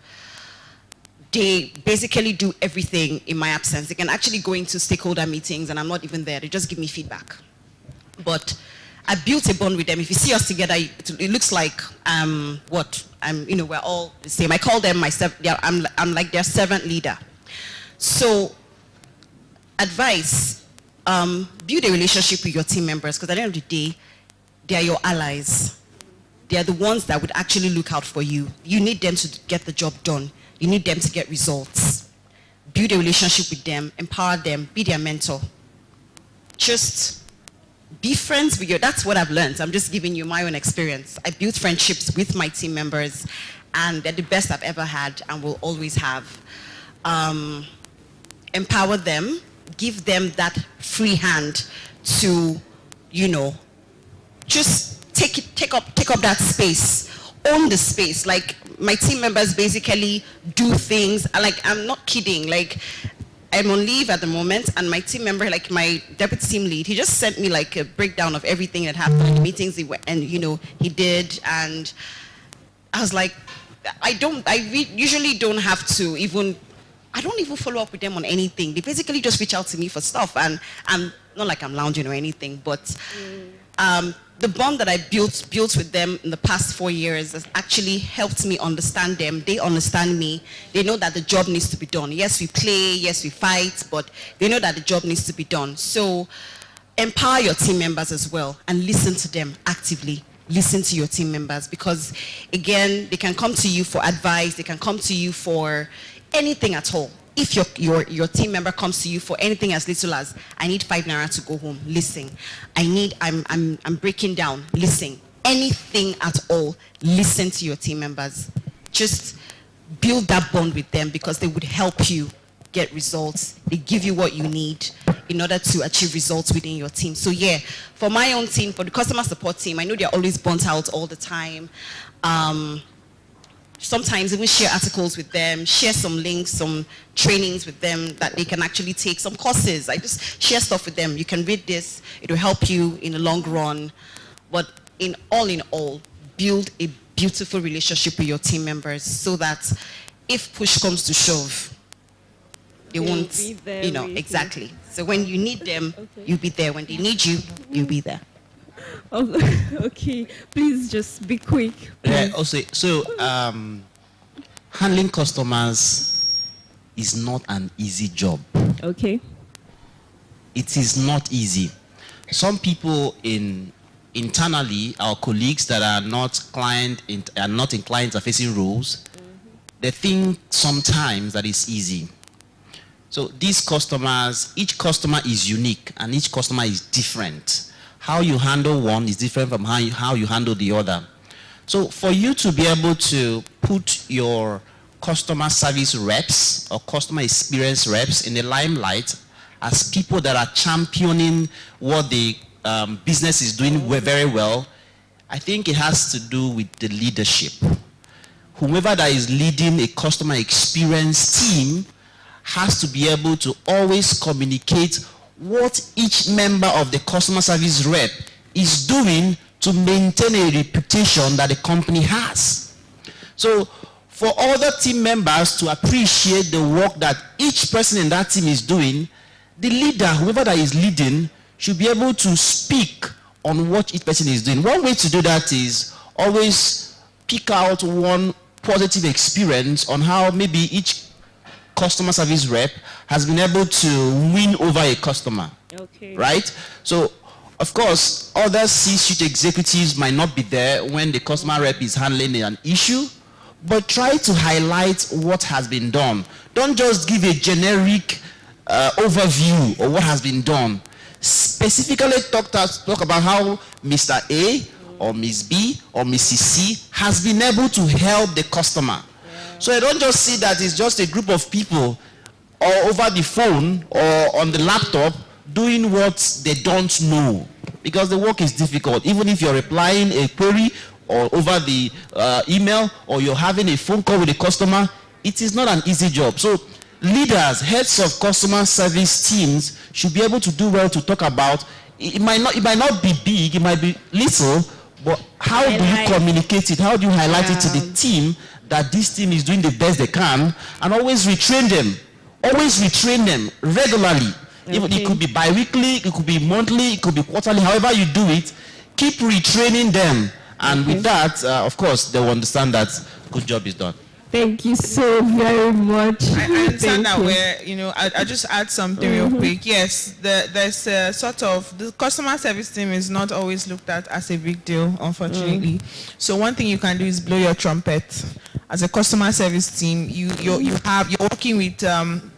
They basically do everything in my absence. They can actually go into stakeholder meetings and I'm not even there. They just give me feedback. But I built a bond with them. If you see us together, it looks like we're all the same. I call them I'm like their servant leader. So, advice, build a relationship with your team members, because at the end of the day, they are your allies. They are the ones that would actually look out for you. You need them to get the job done. You need them to get results. Build a relationship with them, empower them, be their mentor. Just be friends with that's what I've learned. I'm just giving you my own experience. I built friendships with my team members, and they're the best I've ever had and will always have. Empower them, give them that free hand to, just take up that space, own the space. Like, my team members basically do things, like, I'm not kidding, like, I'm on leave at the moment, and my team member, like my deputy team lead, he just sent me like a breakdown of everything that happened in the meetings he did, and I was like, usually don't have to I don't even follow up with them on anything. They basically just reach out to me for stuff, and I'm not like I'm lounging or anything, but the bond that I built with them in the past 4 years has actually helped me understand them. They understand me. They know that the job needs to be done. Yes, we play, yes, we fight, but they know that the job needs to be done. So empower your team members as well and listen to them actively. Listen to your team members, because again, they can come to you for advice. They can come to you for anything at all. If your team member comes to you for anything as little as, I need 5 naira to go home, listen. I'm breaking down, listen. Anything at all, listen to your team members. Just build that bond with them, because they would help you get results. They give you what you need in order to achieve results within your team. So yeah, for my own team, for the customer support team, I know they're always burnt out all the time. Sometimes even share articles with them, share some links, some trainings with them that they can actually take, some courses. I just share stuff with them. You can read this, it will help you in the long run. But in all, build a beautiful relationship with your team members, so that if push comes to shove, they won't, be there exactly. So when you need them, you'll be there. When they need you, you'll be there. Oh, okay, please just be quick. Yeah, also, so handling customers is not an easy job. Okay. It is not easy. Some people internally, our colleagues that are not in client-facing roles, they think sometimes that it's easy. So these customers, each customer is unique and each customer is different. How you handle one is different from how you handle the other. So for you to be able to put your customer service reps or customer experience reps in the limelight as people that are championing what the business is doing very well, I think it has to do with the leadership. Whoever that is leading a customer experience team has to be able to always communicate what each member of the customer service rep is doing to maintain a reputation that the company has. So for other team members to appreciate the work that each person in that team is doing, the leader, whoever that is leading, should be able to speak on what each person is doing. One way to do that is always pick out one positive experience on how maybe each customer service rep has been able to win over a customer. Okay. Right? So, of course, other C-suite executives might not be there when the customer rep is handling an issue, but try to highlight what has been done. Don't just give a generic overview of what has been done. Specifically talk about how Mr. A or Ms. B or Mrs. C has been able to help the customer. So I don't just see that it's just a group of people or over the phone or on the laptop doing what they don't know, because the work is difficult. Even if you're replying a query or over the email, or you're having a phone call with a customer, it is not an easy job. So leaders, heads of customer service teams should be able to do well to talk about. It might not be big, it might be little, but how do you communicate it? How do you highlight it to the team that this team is doing the best they can, and always retrain them. Always retrain them regularly. Okay. Even it could be bi-weekly, it could be monthly, it could be quarterly, however you do it, keep retraining them. And with that, of course, they will understand that good job is done. Thank you so very much. I understand that where, I just add something real quick. Yes, there's a sort of, the customer service team is not always looked at as a big deal, unfortunately. So one thing you can do is blow your trumpet. As a customer service team, you're working with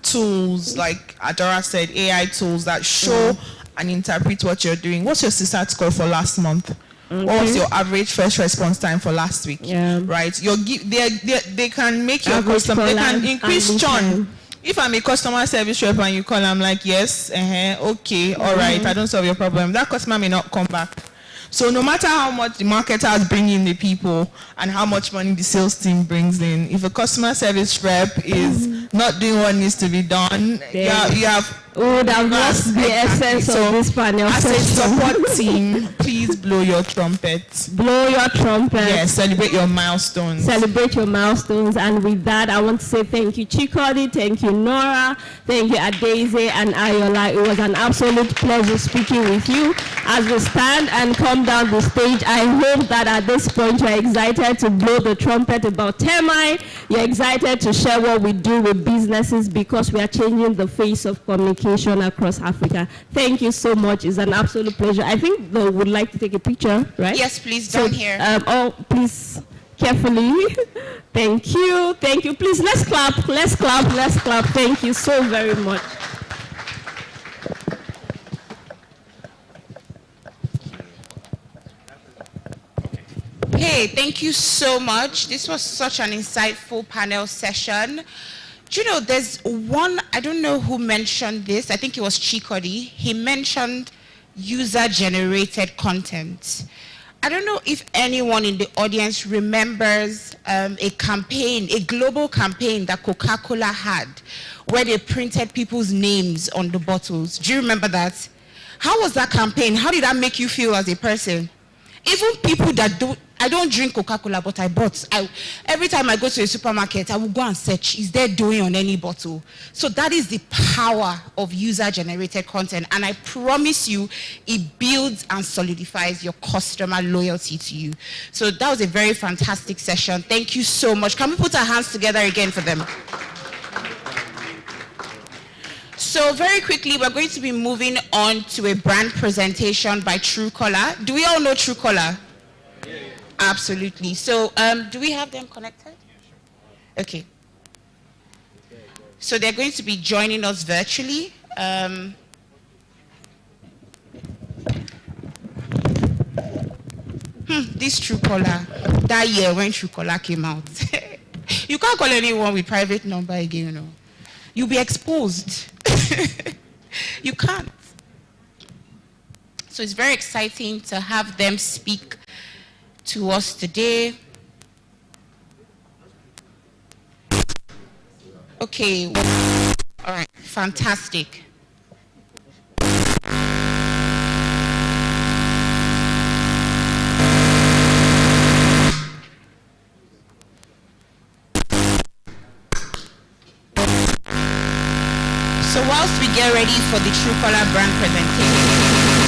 tools, like Adora said, AI tools that show and interpret what you're doing. What's your CSAT score for last month? Okay. What was your average first response time for last week? Yeah. Right? They can make your customer, they can increase churn. If I'm a customer service rep and you call, I'm like, yes, okay, all right, I don't solve your problem. That customer may not come back. So no matter how much the marketers bring in the people and how much money the sales team brings in, if a customer service rep is not doing what needs to be done, you have would have lost the essence of this panel. As a support team, please blow your trumpet. Blow your trumpet. Yes, celebrate your milestones. Celebrate your milestones. And with that, I want to say thank you, Chikodi, thank you, Nora, thank you, Adeze and Ayola. It was an absolute pleasure speaking with you. As we stand and come down the stage, I hope that at this point you're excited to blow the trumpet about Termii. You're excited to share what we do with businesses, because we are changing the face of communication across Africa. Thank you so much. It's an absolute pleasure. I think they would like to take a picture, right? Yes, please, down here. Please, carefully. Thank you. Thank you. Please, let's clap. Let's clap. Let's clap. Thank you so very much. Hey, thank you so much. This was such an insightful panel session. Do you know, there's one, I don't know who mentioned this, I think it was Chikodi. He mentioned user-generated content. I don't know if anyone in the audience remembers a campaign, a global campaign that Coca-Cola had, where they printed people's names on the bottles. Do you remember that? How was that campaign? How did that make you feel as a person? Even people that I don't drink Coca-Cola, but I bought. Every time I go to a supermarket, I will go and search, is there doing on any bottle? So that is the power of user-generated content. And I promise you, it builds and solidifies your customer loyalty to you. So that was a very fantastic session. Thank you so much. Can we put our hands together again for them? So very quickly, we're going to be moving on to a brand presentation by Truecaller. Do we all know Truecaller? Yeah. Absolutely. So do we have them connected? Okay. So they're going to be joining us virtually. This Truecaller, that year when Truecaller came out, you can't call anyone with private number again, you know. You'll be exposed. You can't. So it's very exciting to have them speak to us today. Okay. All right. Fantastic. So whilst we get ready for the Truecaller brand presentation,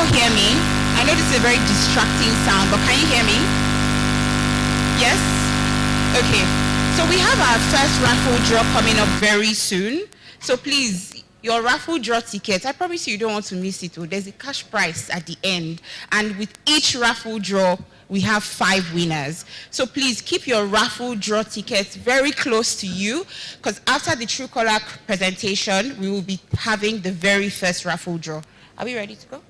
hear me? I know this is a very distracting sound, but can you hear me? Yes? Okay. So we have our first raffle draw coming up very soon. So please, your raffle draw ticket, I promise you don't want to miss it. There's a cash prize at the end. And with each raffle draw, we have 5 winners. So please keep your raffle draw tickets very close to you, because after the Truecaller presentation, we will be having the very first raffle draw. Are we ready to go?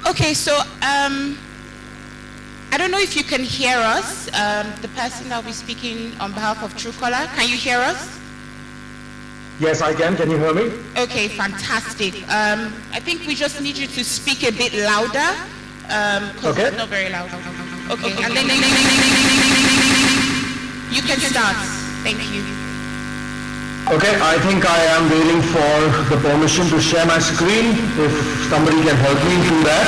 Okay, so I don't know if you can hear us. The person that will be speaking on behalf of Truecaller, can you hear us? Yes, I can. Can you hear me? Okay, fantastic. I think we just need you to speak a bit louder, because it's not very loud. Okay, and then you can start. Thank you. Okay, I think I am waiting for the permission to share my screen. If somebody can help me do that.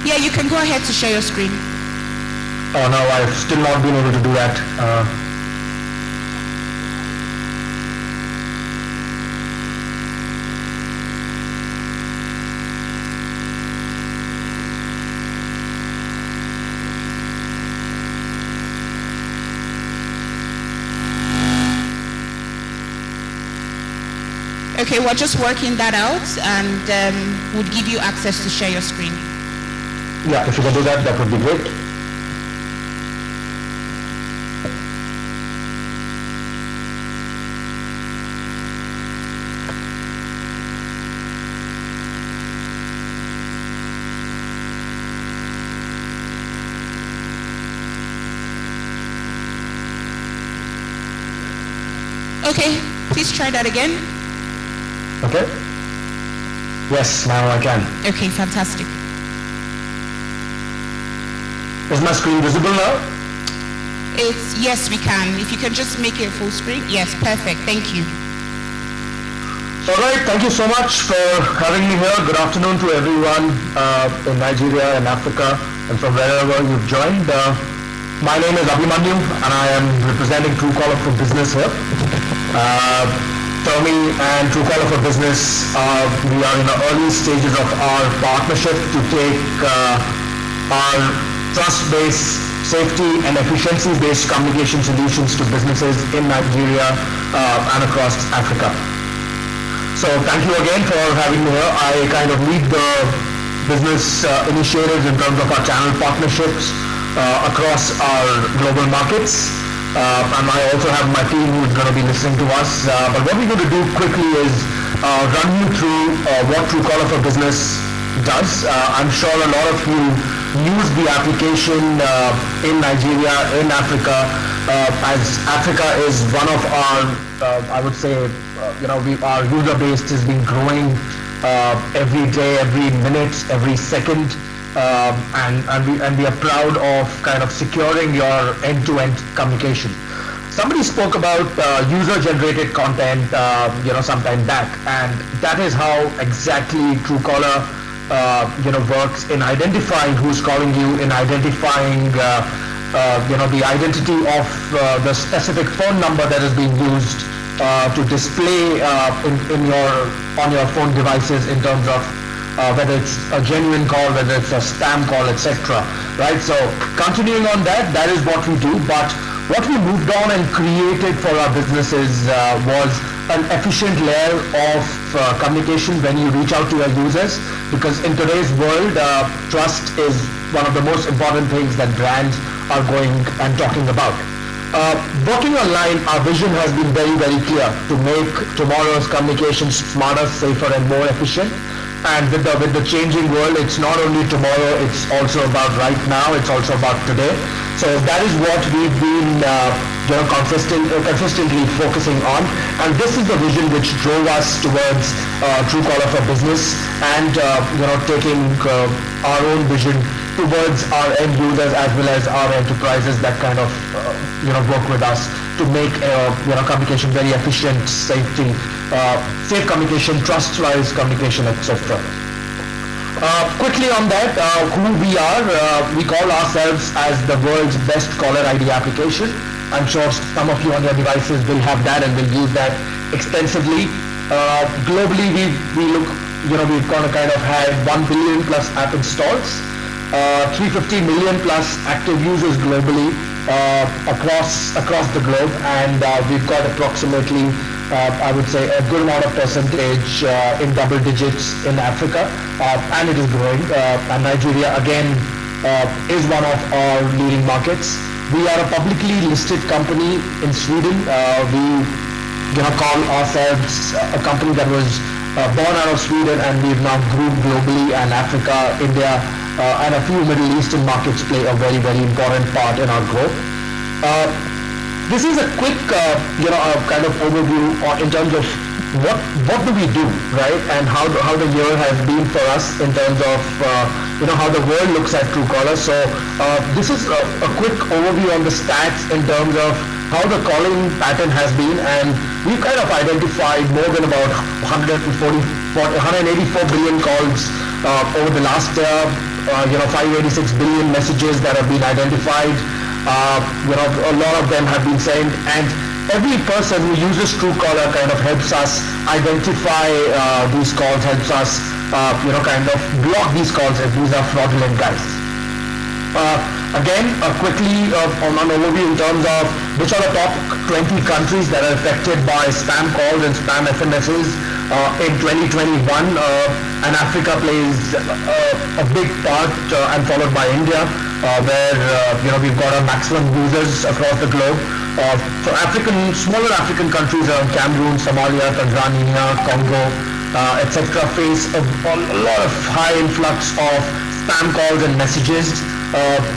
Yeah, you can go ahead to share your screen. Oh no, I've still not been able to do that. Okay, we're just working that out, and we'll give you access to share your screen. Yeah, if you can do that, that would be great. Okay, please try that again. Okay. Yes, now I can. Okay, fantastic. Is my screen visible now? Yes, we can. If you can just make it full screen. Yes, perfect. Thank you. All right, thank you so much for having me here. Good afternoon to everyone in Nigeria and Africa and from wherever you've joined. My name is Abhimanyu and I am representing Truecaller for Business here. Termii and Truecaller for Business, we are in the early stages of our partnership to take our trust-based, safety and efficiency-based communication solutions to businesses in Nigeria and across Africa. So thank you again for having me here. I kind of lead the business initiatives in terms of our channel partnerships across our global markets. and I also have my team who's going to be listening to us. But what we're going to do quickly is run you through what Truecaller for Business does. I'm sure a lot of you use the application in Nigeria, in Africa, as Africa is one of our, I would say, our user base has been growing every day, every minute, every second, and we are proud of kind of securing your end-to-end communication. Somebody spoke about user-generated content, sometime back, and that is how exactly Truecaller, works in identifying who's calling you, in identifying, the identity of the specific phone number that is being used to display on your phone devices in terms of whether it's a genuine call, whether it's a spam call, etc. Right? So continuing on that is what we do. But what we moved on and created for our businesses was an efficient layer of communication when you reach out to your users, because in today's world, trust is one of the most important things that brands are going and talking about. Working online, our vision has been very, very clear to make tomorrow's communication smarter, safer, and more efficient. And with the changing world, it's not only tomorrow, it's also about right now, it's also about today. So that is what we've been consistently focusing on. And this is the vision which drove us towards Truecaller for Business and taking our own vision towards our end users as well as our enterprises that kind of work with us to make communication very efficient, safe communication, trust-wise communication, etc. Quickly on that, who we are, we call ourselves as the world's best caller ID application. I'm sure some of you on your devices will have that and will use that extensively. Globally, we've kind of had 1 billion plus app installs, 350 million plus active users globally across the globe, and we've got approximately, I would say, a good amount of percentage in double digits in Africa, and it is growing. And Nigeria again is one of our leading markets. We are a publicly listed company in Sweden. We call ourselves a company that was born out of Sweden, and we've now grown globally, and Africa, India, and a few Middle Eastern markets play a very, very important part in our growth. This is a quick, kind of overview in terms of what do we do, right, and how the year has been for us in terms of how the world looks at Truecaller. So this is a quick overview on the stats in terms of how the calling pattern has been, and we've kind of identified more than about 184 billion calls over the last year. 586 billion messages that have been identified. A lot of them have been sent, and every person who uses Truecaller kind of helps us identify these calls, helps us kind of block these calls if these are fraudulent guys. Again, quickly on an overview in terms of which are the top 20 countries that are affected by spam calls and spam SMSs in 2021, and Africa plays a big part, and followed by India, where we've got our maximum users across the globe. For smaller African countries around Cameroon, Somalia, Tanzania, Congo, etc., face a lot of high influx of spam calls and messages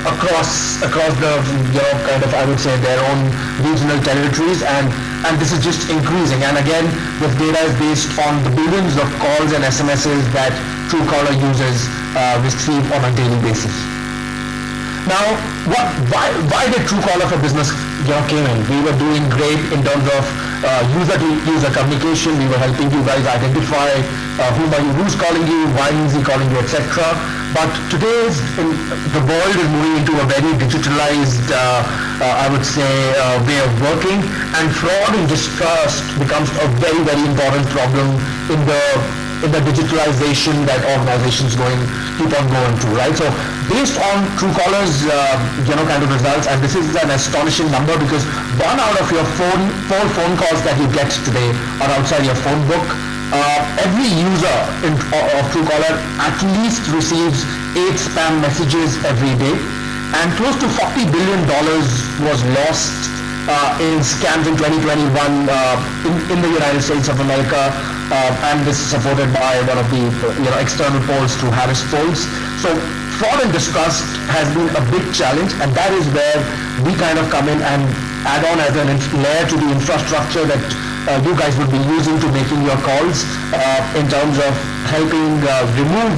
across the kind of, I would say, their own regional territories, and this is just increasing. And again, this data is based on the billions of calls and SMSs that Truecaller users receive on a daily basis. Now, why did Truecaller for Business came in? We were doing great in terms of user-to-user communication. We were helping you guys identify who's calling you, why is he calling you, etc. But today, the world is moving into a very digitalized, I would say, way of working, and fraud and distrust becomes a very, very important problem in the digitalization that organizations keep on going through, right? So based on Truecaller's kind of results, and this is an astonishing number because 1 out of your 4 phone calls that you get today are outside your phone book. Every user of Truecaller at least receives 8 spam messages every day, and close to $40 billion was lost in scams in 2021 in the United States of America, and this is supported by one of the external polls through Harris Polls. So fraud and distrust has been a big challenge, and that is where we kind of come in and add on as a layer to the infrastructure that you guys would be using to making your calls in terms of helping remove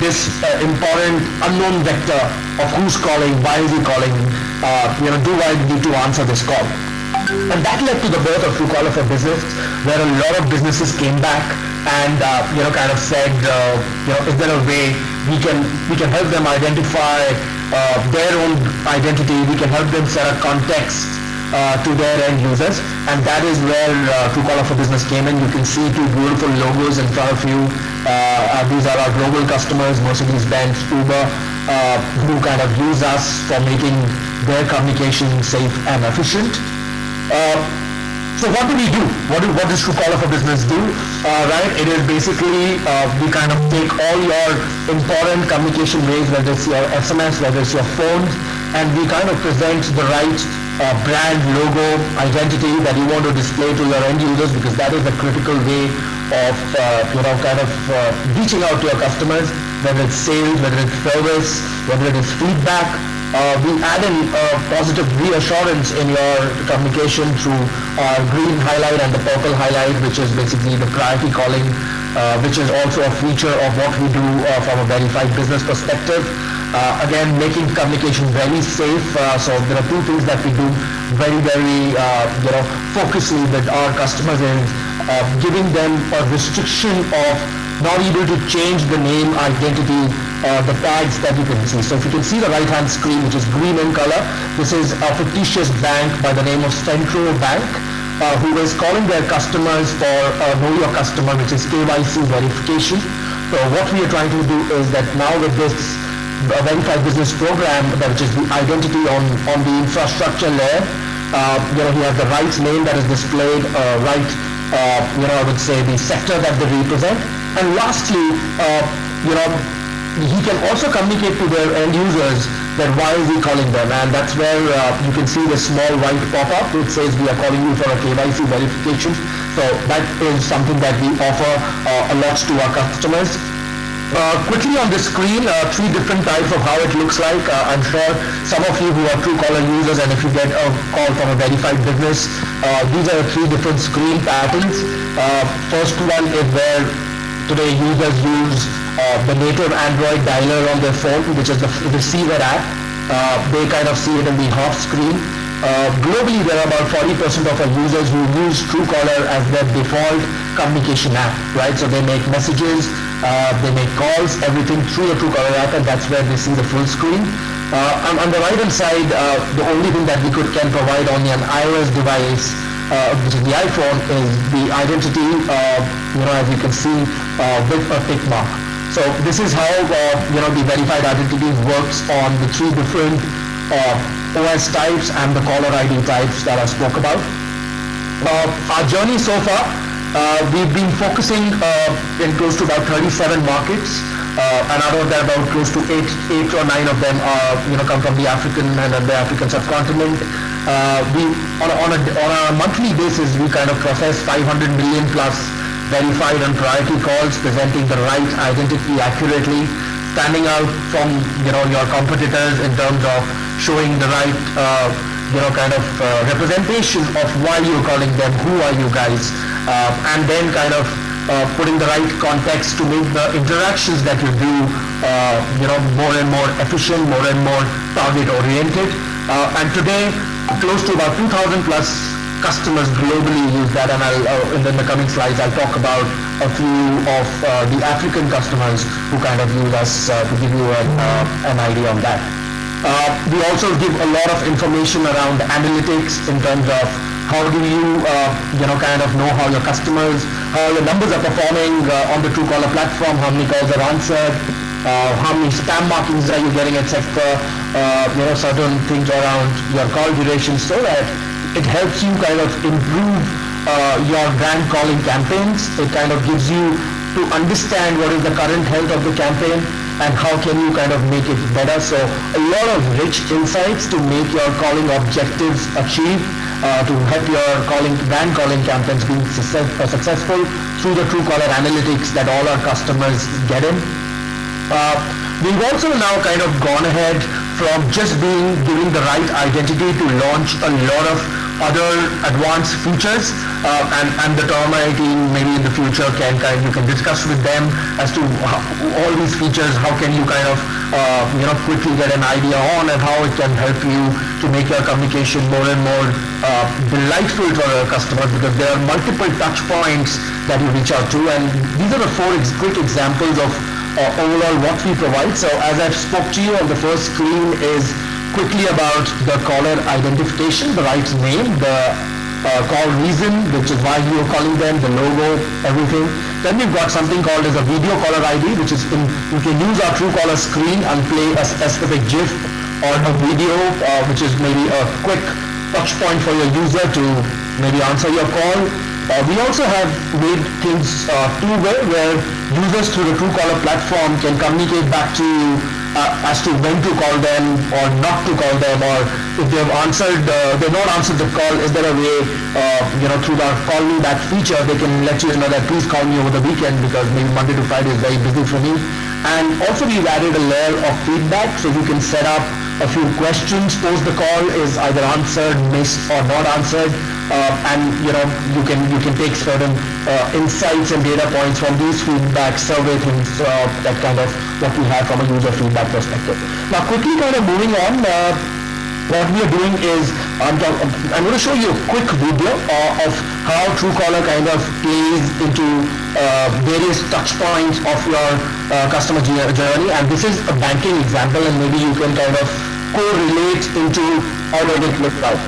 this important unknown vector of who's calling, why is he calling, do I need to answer this call? And that led to the birth of Truecaller for Business, where a lot of businesses came back and kind of said, is there a way we can help them identify their own identity, we can help them set a context to their end users, and that is where Truecaller for Business came in. You can see two beautiful logos in front of you. These are our global customers, Mercedes-Benz, Uber, who kind of use us for making their communication safe and efficient. So what do we do? What does Truecaller for Business do? Right, it is basically we kind of take all your important communication ways, whether it's your SMS, whether it's your phone, and we kind of present the right brand, logo, identity that you want to display to your end users, because that is a critical way of reaching out to your customers, whether it's sales, whether it's service, whether it is feedback. We add in positive reassurance in your communication through green highlight and the purple highlight, which is basically the priority calling, which is also a feature of what we do from a verified business perspective. Again, making communication very safe. So there are two things that we do very, very focusedly with our customers is giving them a restriction of not able to change the name, identity, the tags that you can see. So if you can see the right-hand screen, which is green in color, this is a fictitious bank by the name of Central Bank, who is calling their customers for Know Your Customer, which is KYC verification. So what we are trying to do is that now with this verified business program, which is the identity on the infrastructure layer, he has the right name that is displayed, I would say the sector that they represent. And lastly, he can also communicate to their end users that why is he calling them, and that's where you can see the small white pop-up which says we are calling you for a KYC verification. So that is something that we offer a lot to our customers. Quickly on the screen, three different types of how it looks like. I'm sure some of you who are Truecaller users, and if you get a call from a verified business, these are the three different screen patterns. First one is where today users use the native Android dialer on their phone, which is the receiver app. They kind of see it in the half screen. Globally, there are about 40% of our users who use Truecaller as their default communication app, right? So they make messages, they make calls, everything through the Truecaller app, and that's where they see the full screen. And on the right-hand side, the only thing that we can provide on an iOS device, which is the iPhone, is the identity, as you can see, with a tick mark. So this is how, the verified identity works on the three different OS types and the caller ID types that I spoke about. Our journey so far, we've been focusing in close to about 37 markets, and out of that, about close to eight or nine of them are, come from the African and the African subcontinent. On a monthly basis, we kind of process 500 million plus verified and priority calls, presenting the right identity accurately, standing out from your competitors in terms of showing the right representation of why you're calling them, who are you guys, and then kind of putting the right context to make the interactions that you do more and more efficient, more and more target oriented. And today, close to about 2,000 plus customers globally use that, and in the coming slides I'll talk about a few of the African customers who kind of use us to give you an idea on that. We also give a lot of information around analytics in terms of how do you kind of know how your customers, how your numbers are performing on the Truecaller platform, how many calls are answered, how many spam markings are you getting, etc. Certain things around your call duration, so that it helps you kind of improve your brand calling campaigns. It kind of gives you to understand what is the current health of the campaign and how can you kind of make it better. So a lot of rich insights to make your calling objectives achieved to help your brand calling campaigns being successful through the Truecaller analytics that all our customers get in. We've also now kind of gone ahead from just giving the right identity to launch a lot of other advanced features, and the Termii team maybe in the future you can discuss with them as to all these features, how can you kind of quickly get an idea on, and how it can help you to make your communication more and more delightful for your customers, because there are multiple touch points that you reach out to, and these are the four quick examples of overall what we provide. So as I've spoke to you on the first screen is quickly about the caller identification, the right name, the call reason, which is why you're calling them, the logo, everything. Then we've got something called as a video caller ID, which is you can use our Truecaller screen and play a specific GIF or a video, which is maybe a quick touch point for your user to maybe answer your call. We also have made things two-way, where users through the Truecaller platform can communicate back to you as to when to call them or not to call them, or if they've not answered the call, is there a way, through the call me back feature, they can let you know that please call me over the weekend because maybe Monday to Friday is very busy for me. And also we've added a layer of feedback, so you can set up a few questions post the call is either answered, missed, or not answered, and you can take certain insights and data points from these feedback survey things, that kind of what we have from a user feedback perspective. Now quickly kind of moving on, what we are doing is I'm going to show you a quick video of how Truecaller kind of plays into various touch points of your customer journey, and this is a banking example, and maybe you can kind of correlate into how does it look like.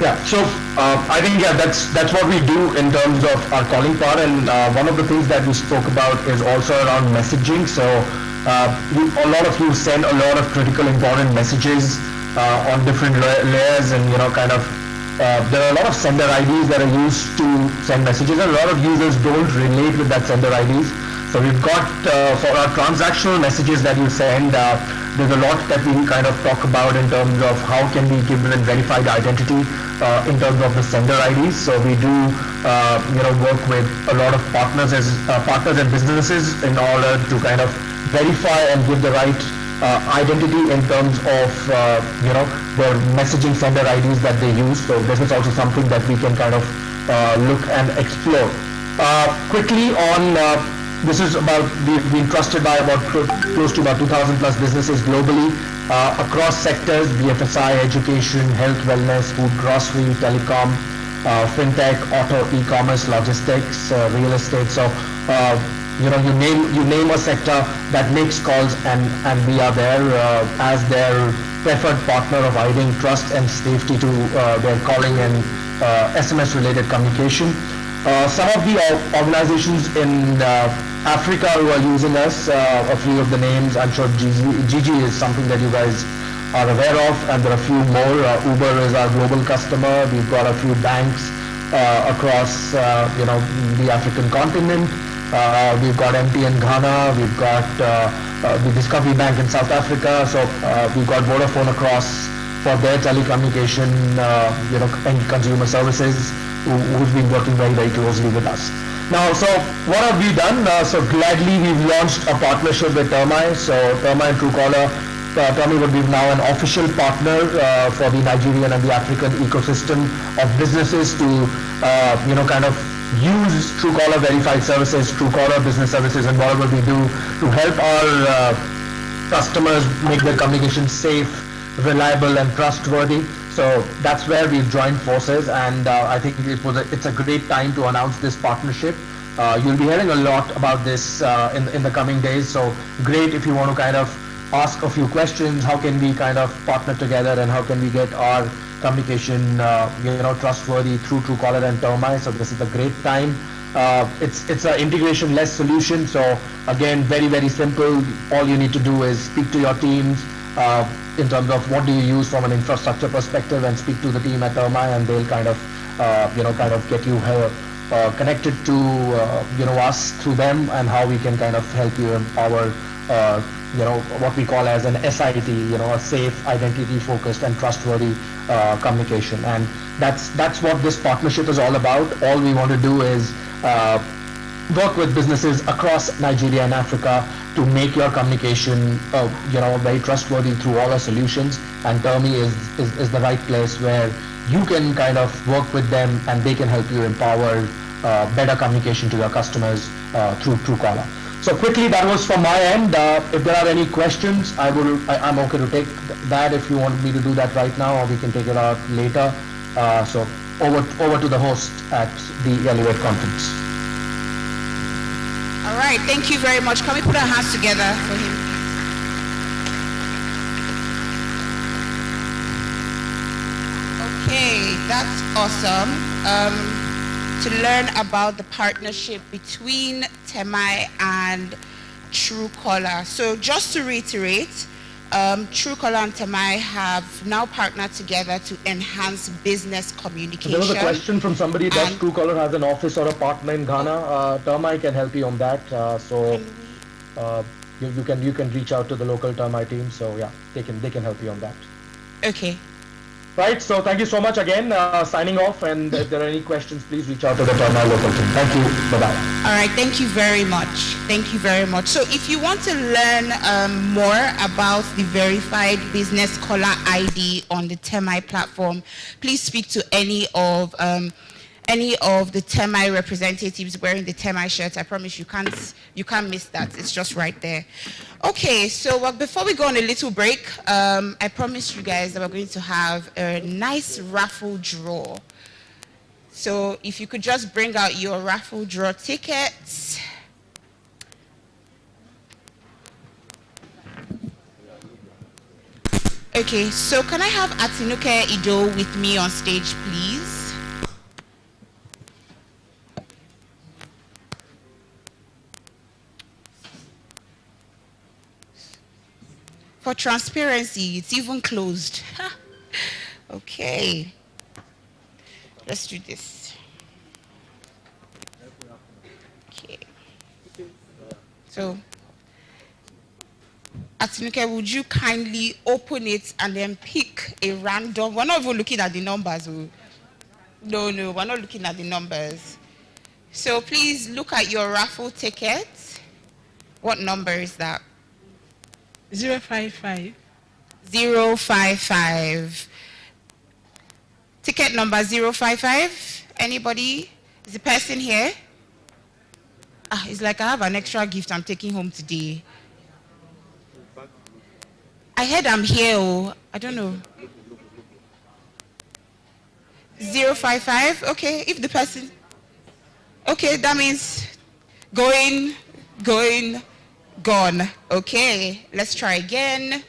Yeah, so I think that's what we do in terms of our calling part, and one of the things that we spoke about is also around messaging. So a lot of you send a lot of critical important messages on different layers, and kind of there are a lot of sender IDs that are used to send messages, and a lot of users don't relate with that sender IDs. So we've got, for our transactional messages that you send, there's a lot that we kind of talk about in terms of how can we give them verified identity in terms of the sender IDs. So we do, work with a lot of partners and businesses in order to kind of verify and give the right identity in terms of, their messaging sender IDs that they use. So this is also something that we can kind of look and explore. Quickly on, this is about, we've been trusted by about close to about 2,000 plus businesses globally across sectors, BFSI, education, health, wellness, food, grocery, telecom, fintech, auto, e-commerce, logistics, real estate. So, you name a sector that makes calls, and we are there as their preferred partner of providing trust and safety to their calling and SMS related communication. Some of the organizations in Africa who are using us, a few of the names, I'm sure Gigi is something that you guys are aware of, and there are a few more. Uber is our global customer. We've got a few banks across the African continent. We've got MT in Ghana. We've got the Discovery Bank in South Africa. So we've got Vodafone across for their telecommunication, and consumer services, who's been working very, very closely with us. Now, so what have we done? So gladly we've launched a partnership with Termii. So Termii and Truecaller, Termii would be now an official partner for the Nigerian and the African ecosystem of businesses to, kind of use Truecaller verified services, Truecaller business services, and whatever we do to help our customers make their communication safe, reliable, and trustworthy. So that's where we've joined forces, and I think it's a great time to announce this partnership. You'll be hearing a lot about this in the coming days. So great if you want to kind of ask a few questions. How can we kind of partner together, and how can we get our communication, trustworthy through Truecaller and Termii? So this is a great time. It's an integration-less solution. So again, very, very simple. All you need to do is speak to your teams in terms of what do you use from an infrastructure perspective, and speak to the team at Termii, and they'll kind of get you connected to us through them, and how we can kind of help you empower what we call as an SIT, a safe, identity-focused, and trustworthy communication. And that's what this partnership is all about. All we want to do is work with businesses across Nigeria and Africa to make your communication, very trustworthy through all our solutions. And Termii is the right place where you can kind of work with them, and they can help you empower better communication to your customers through Truecaller. So quickly, that was from my end. If there are any questions, I'm okay to take that if you want me to do that right now, or we can take it out later. So over to the host at the Elevate conference. All right, thank you very much. Can we put our hands together for him? Okay, that's awesome. To learn about the partnership between Termii and Truecaller. So just to reiterate, Truecaller and Termii have now partnered together to enhance business communication. There was a question from somebody, does Truecaller has an office or a partner in Ghana? Termii can help you on that. You can reach out to the local Termii team. So yeah, they can help you on that. Okay. Right, so thank you so much again. Signing off, and if there are any questions, please reach out to the Termii local team. Thank you. Bye-bye. All right, thank you very much. Thank you very much. So if you want to learn more about the verified business caller ID on the Termii platform, please speak to any of the Termii representatives wearing the Termii shirt. I promise you can't miss that. It's just right there. Okay, so before we go on a little break, I promised you guys that we're going to have a nice raffle draw. So if you could just bring out your raffle draw tickets. Okay, so can I have Atinuke Ido with me on stage, please? For transparency, it's even closed. Okay. Let's do this. Okay. So, Atinuke, would you kindly open it and then pick a random? We're not even looking at the numbers. No, we're not looking at the numbers. So please look at your raffle ticket. What number is that? 055. 055. Ticket number 055. Anybody? Is the person here? It's like I have an extra gift I'm taking home today. I heard I'm here. I don't know. 055. Okay, if the person. Okay, that means going, gone. Okay, let's try again.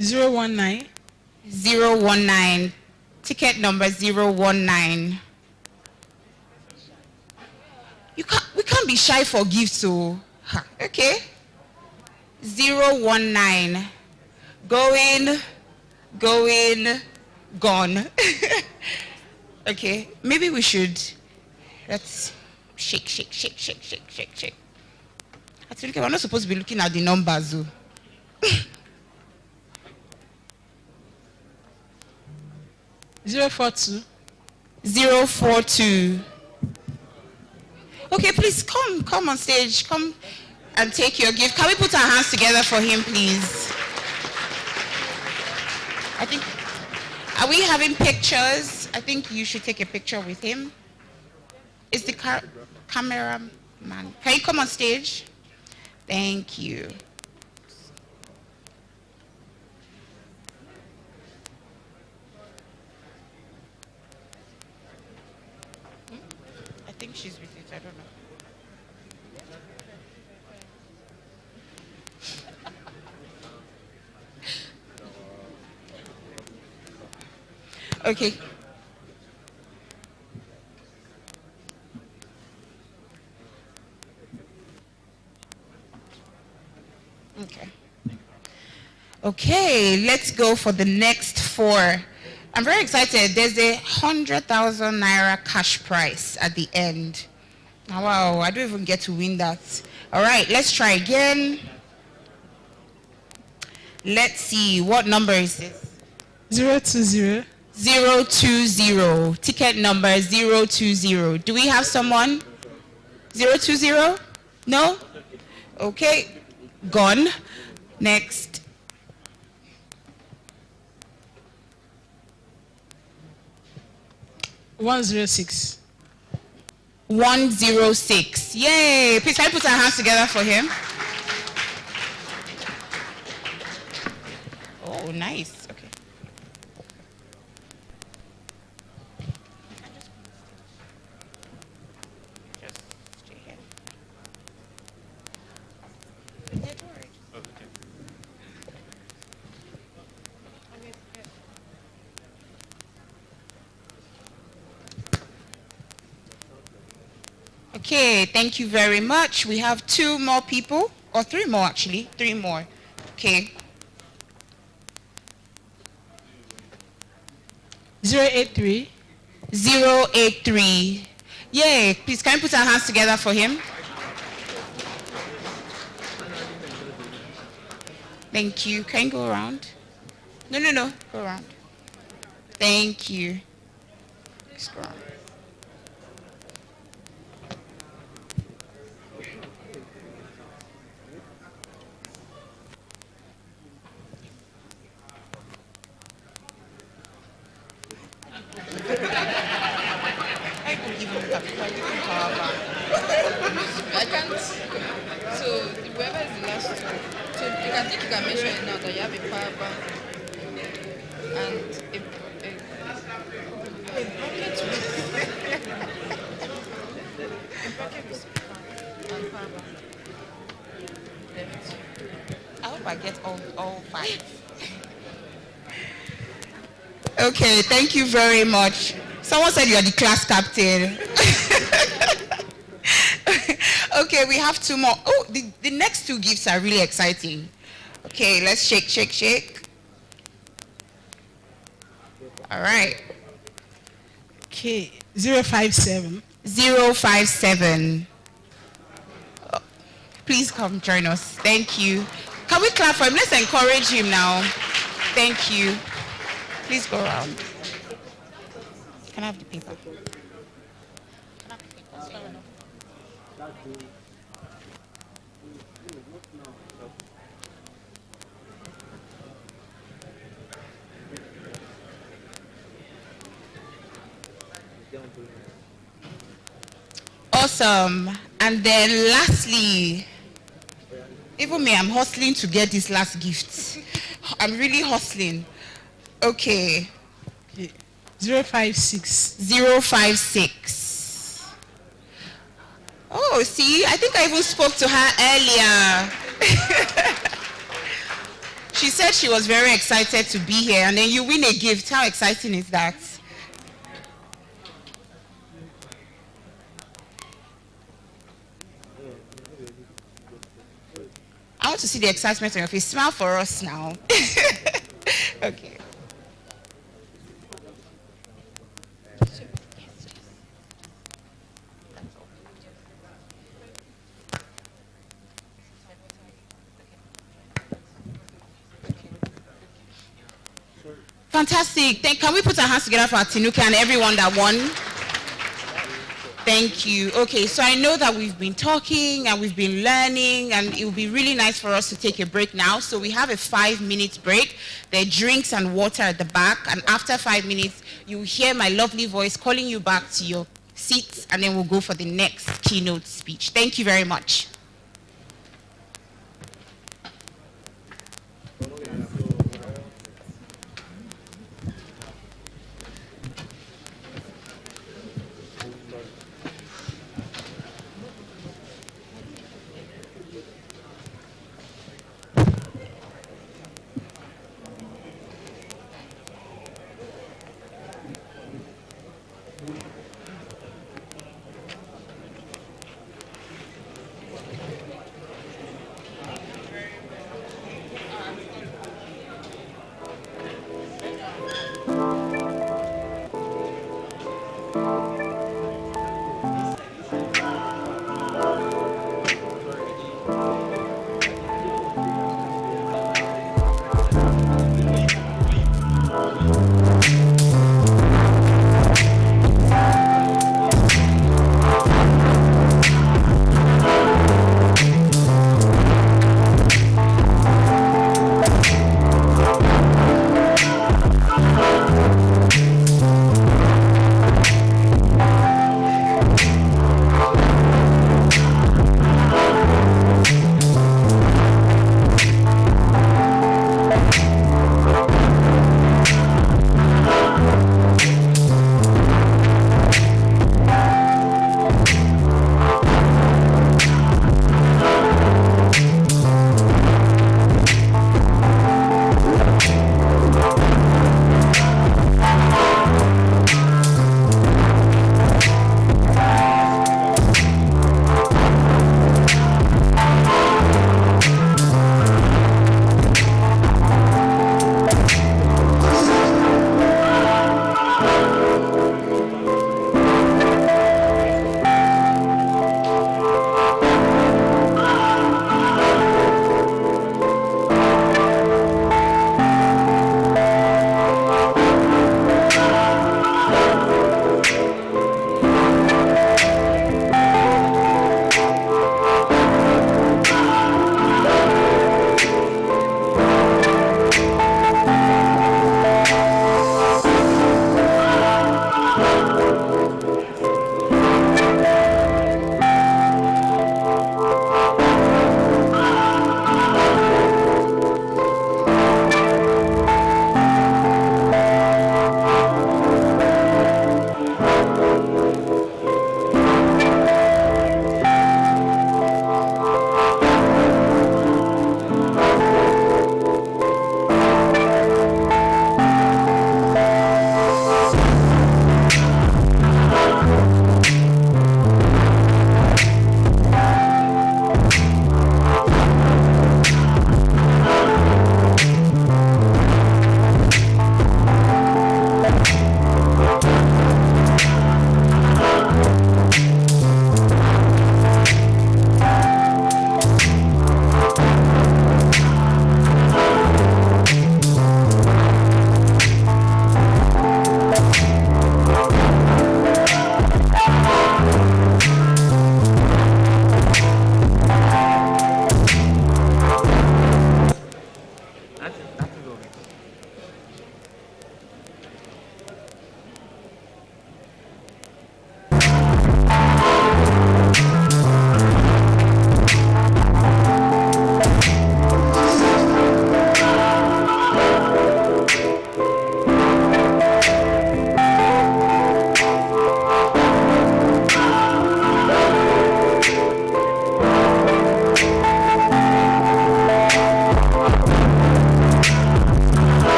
Zero 19. 019. Ticket number 019. We can't be shy for gifts, so okay. 019. Going, gone. Okay, maybe we should. Let's shake. I think we're not supposed to be looking at the numbers, though. 042. 042. Okay, please come on stage. Come and take your gift. Can we put our hands together for him, please? I think, are we having pictures? I think you should take a picture with him. Is the cameraman? Can you come on stage? Thank you. I think she's with it. I don't know. Okay. Okay, let's go for the next 4. I'm very excited. There's a 100,000 naira cash prize at the end. Oh, wow, I don't even get to win that. All right, let's try again. Let's see, what number is this? 020. 020. Ticket number 020. Do we have someone? 020? No? Okay, gone. Next. 106. 106. Yay! Please, can I put our hands together for him? Oh, nice. Okay. Just stay here. Okay, thank you very much. We have 2 more people, or 3 more actually, 3 more. Okay. 083. 083. Yay, please can we put our hands together for him? Thank you. Can you go around? No. Go around. Thank you. Let's go around. I can't. So whoever is the last 2, so you can mention it now that you have a power bank and a bucket with and power bank. I hope I get all 5. Okay, thank you very much. Someone said you're the class captain. Okay, we have 2 more. Oh, the next 2 gifts are really exciting. Okay, let's shake. All right. Okay, 057. 057. Oh, please come join us. Thank you. Can we clap for him? Let's encourage him now. Thank you. Please go around. Can I have the paper? Awesome. And then lastly, even me, I'm hustling to get this last gift. I'm really hustling. Okay. 056. 056. Oh, see, I think I even spoke to her earlier. She said she was very excited to be here, and then you win a gift. How exciting is that? I want to see the excitement on your face. Smile for us now. Okay. Fantastic. Can we put our hands together for Atinuke and everyone that won? Thank you. Okay, so I know that we've been talking and we've been learning, and it would be really nice for us to take a break now. So we have a 5-minute break. There are drinks and water at the back, and after 5 minutes, you will hear my lovely voice calling you back to your seats, and then we'll go for the next keynote speech. Thank you very much.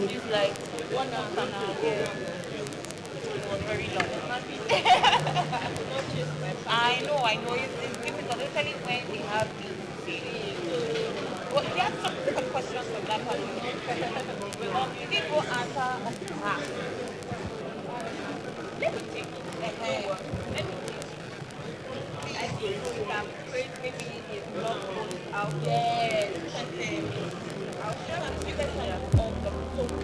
It's like 1 hour, yeah. It was very long. I know. It's difficult, especially when they have the. Well, there are some different questions from that one. You did go answer up to half. Let me take it. Let me take it. I think we can create maybe a blog post out. Yes. I'll share a picture of the so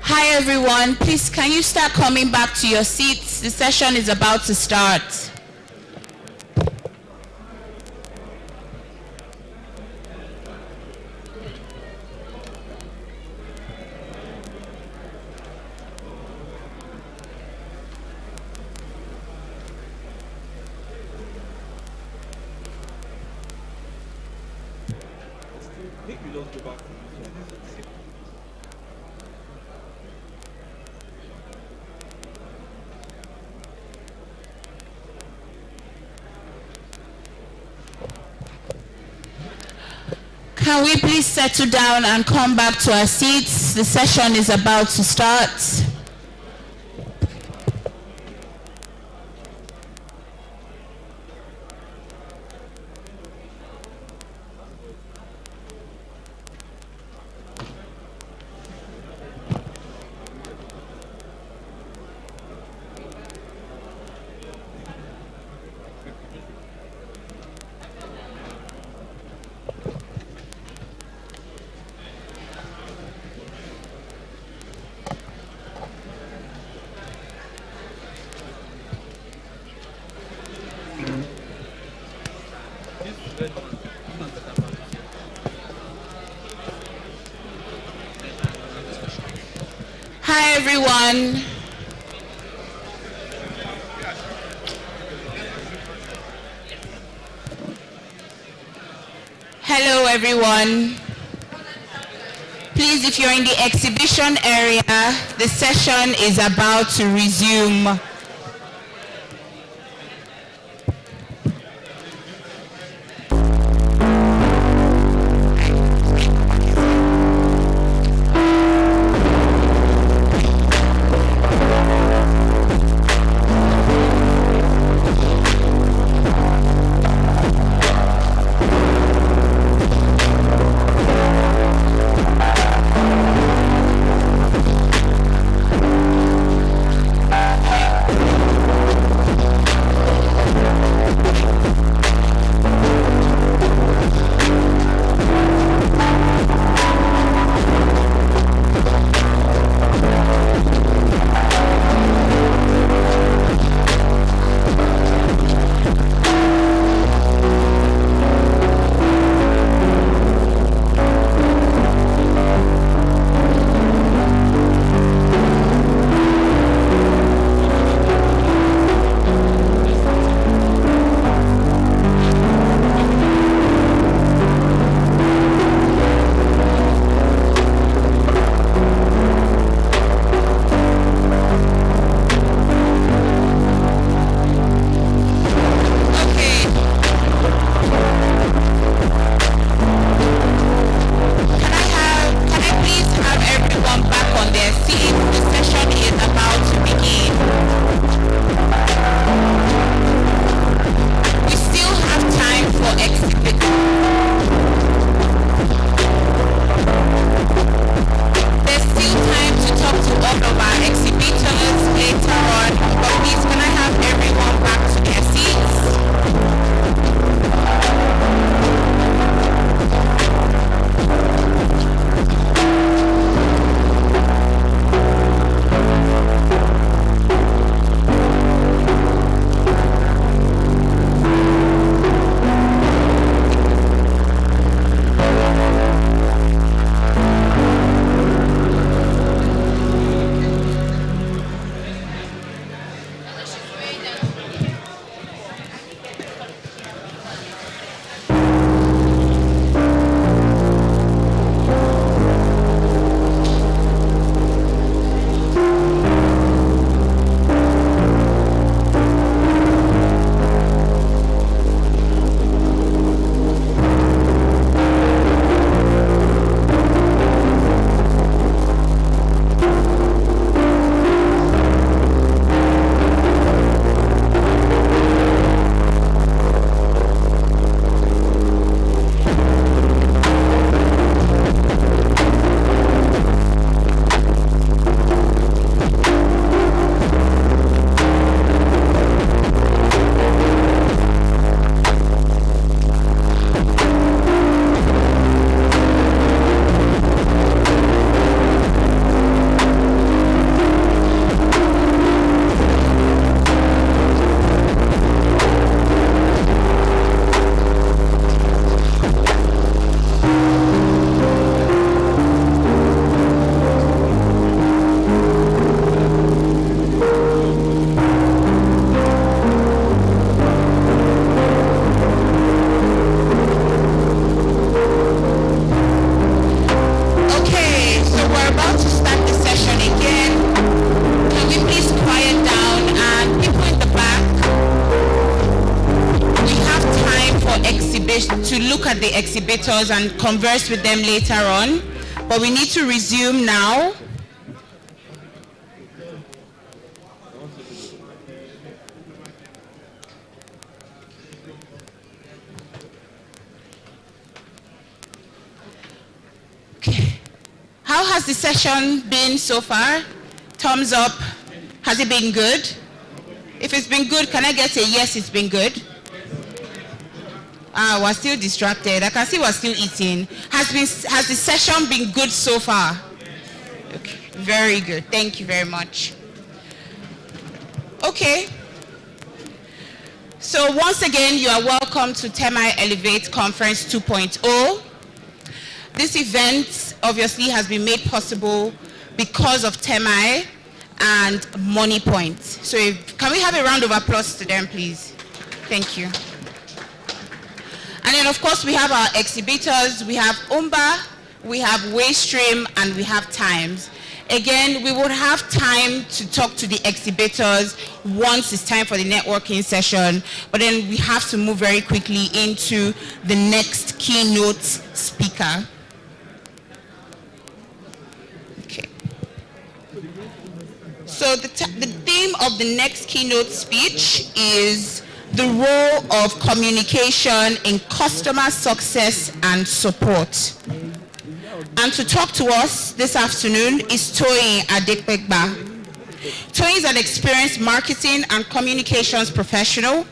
Hi everyone, please can you start coming back to your seats? The session is about to start. Can we please settle down and come back to our seats? The session is about to start. Hi everyone. Hello everyone. Please, if you're in the exhibition area, the session is about to resume. look at the exhibitors and converse with them later on. But we need to resume now. Okay. How has the session been so far? Thumbs up. Has it been good? If it's been good, can I get a yes, it's been good? We're still distracted. I can see we're still eating. Has the session been good so far? Okay. Very good. Thank you very much. Okay. So once again, you are welcome to Termii Elevate Conference 2.0. This event obviously has been made possible because of Termii and MoneyPoint. So can we have a round of applause to them, please? Thank you. And then, of course, we have our exhibitors. We have Umba, we have Waystream, and we have Times. Again, we would have time to talk to the exhibitors once it's time for the networking session, but then we have to move very quickly into the next keynote speaker. Okay. So the theme of the next keynote speech is the role of communication in customer success and support. And to talk to us this afternoon is Termii Adekpegba. Termii is an experienced marketing and communications professional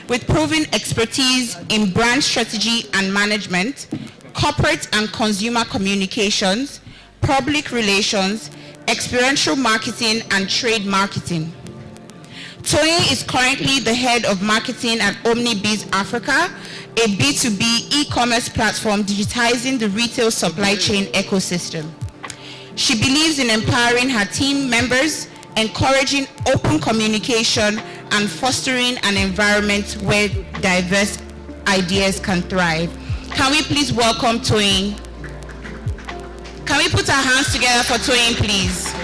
with proven expertise in brand strategy and management, corporate and consumer communications, public relations, experiential marketing, and trade marketing. Termii is currently the head of marketing at OmniBiz Africa, a B2B e-commerce platform digitizing the retail supply chain ecosystem. She believes in empowering her team members, encouraging open communication, and fostering an environment where diverse ideas can thrive. Can we please welcome Termii? Can we put our hands together for Termii, please?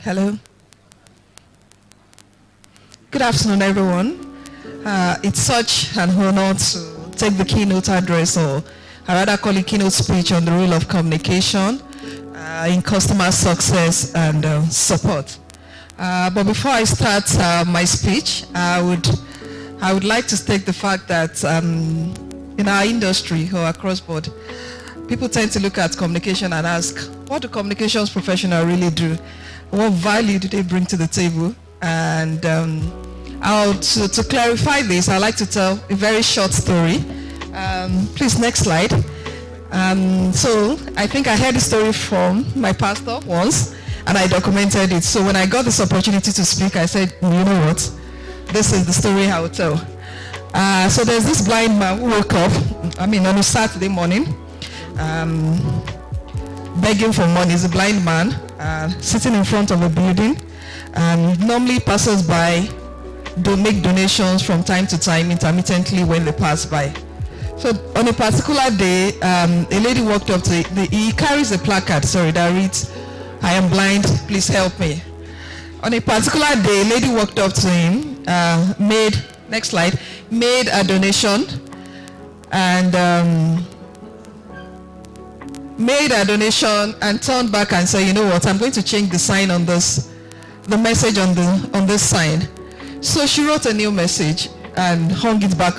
Hello. Good afternoon, everyone. It's such an honor to take the keynote address, or I rather call it keynote speech, on the role of communication in customer success and support. But before I start my speech, I would like to state the fact that in our industry or across board, people tend to look at communication and ask, what do communications professionals really do? What value do they bring to the table? And to clarify this, I'd like to tell a very short story. Please, next slide. So I think I heard the story from my pastor once, and I documented it. So when I got this opportunity to speak, I said, you know what? This is the story I will tell. So there's this blind man who woke up, on a Saturday morning, begging for money. He's a blind man, sitting in front of a building. Normally passers-by make donations from time to time, intermittently, when they pass by. So on a particular day, a lady walked up to he carries a placard, that reads, "I am blind, please help me." On a particular day, a lady walked up to him, made a donation, and turned back and said, you know what, I'm going to change the sign on this, the message on this sign. So she wrote a new message and hung it back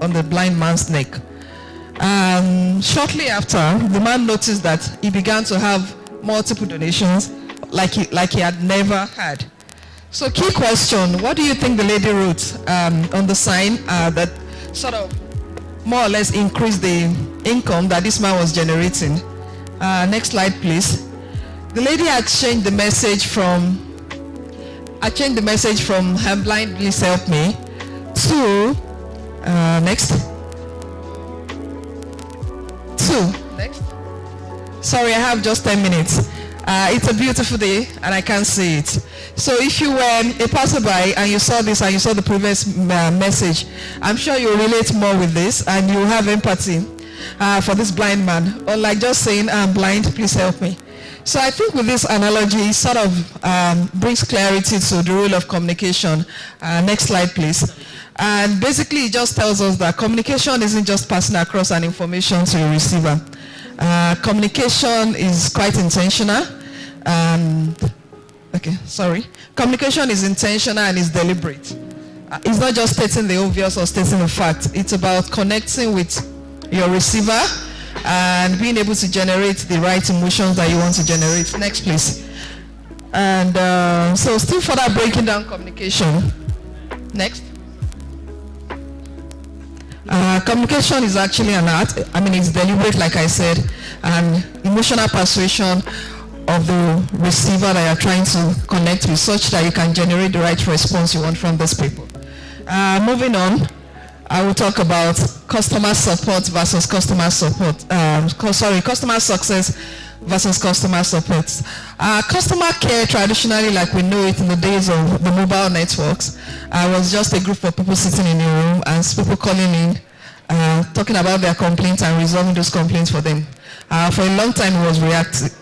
on the blind man's neck. Shortly after, the man noticed that he began to have multiple donations like he had never had. So key question, what do you think the lady wrote on the sign that sort of more or less increased the income that this man was generating? Next slide, please. the lady had changed the message from, I changed the message from "I'm blind, please help me" to next. Next. Sorry, I have just 10 minutes. It's a beautiful day and I can't see it. So if you were a passerby and you saw this and you saw the previous message, I'm sure you'll relate more with this and you'll have empathy for this blind man. Or like just saying, "I'm blind, please help me." So I think with this analogy, it sort of brings clarity to the role of communication. Next slide, please. And basically, it just tells us that communication isn't just passing across an information to a receiver. Communication is quite intentional. Communication is intentional and is deliberate. It's not just stating the obvious or stating the fact. It's about connecting with your receiver and being able to generate the right emotions that you want to generate. Next, please. And so still further breaking down communication. Next. Communication is actually an art. I mean, it's deliberate, like I said, and emotional persuasion of the receiver that you're trying to connect with, such that you can generate the right response you want from these people. Moving on, I will talk about customer support versus customer support. Customer success versus customer support. Customer care, traditionally, like we know it in the days of the mobile networks, was just a group of people sitting in a room and people calling in, talking about their complaints and resolving those complaints for them. For a long time, it was reactive.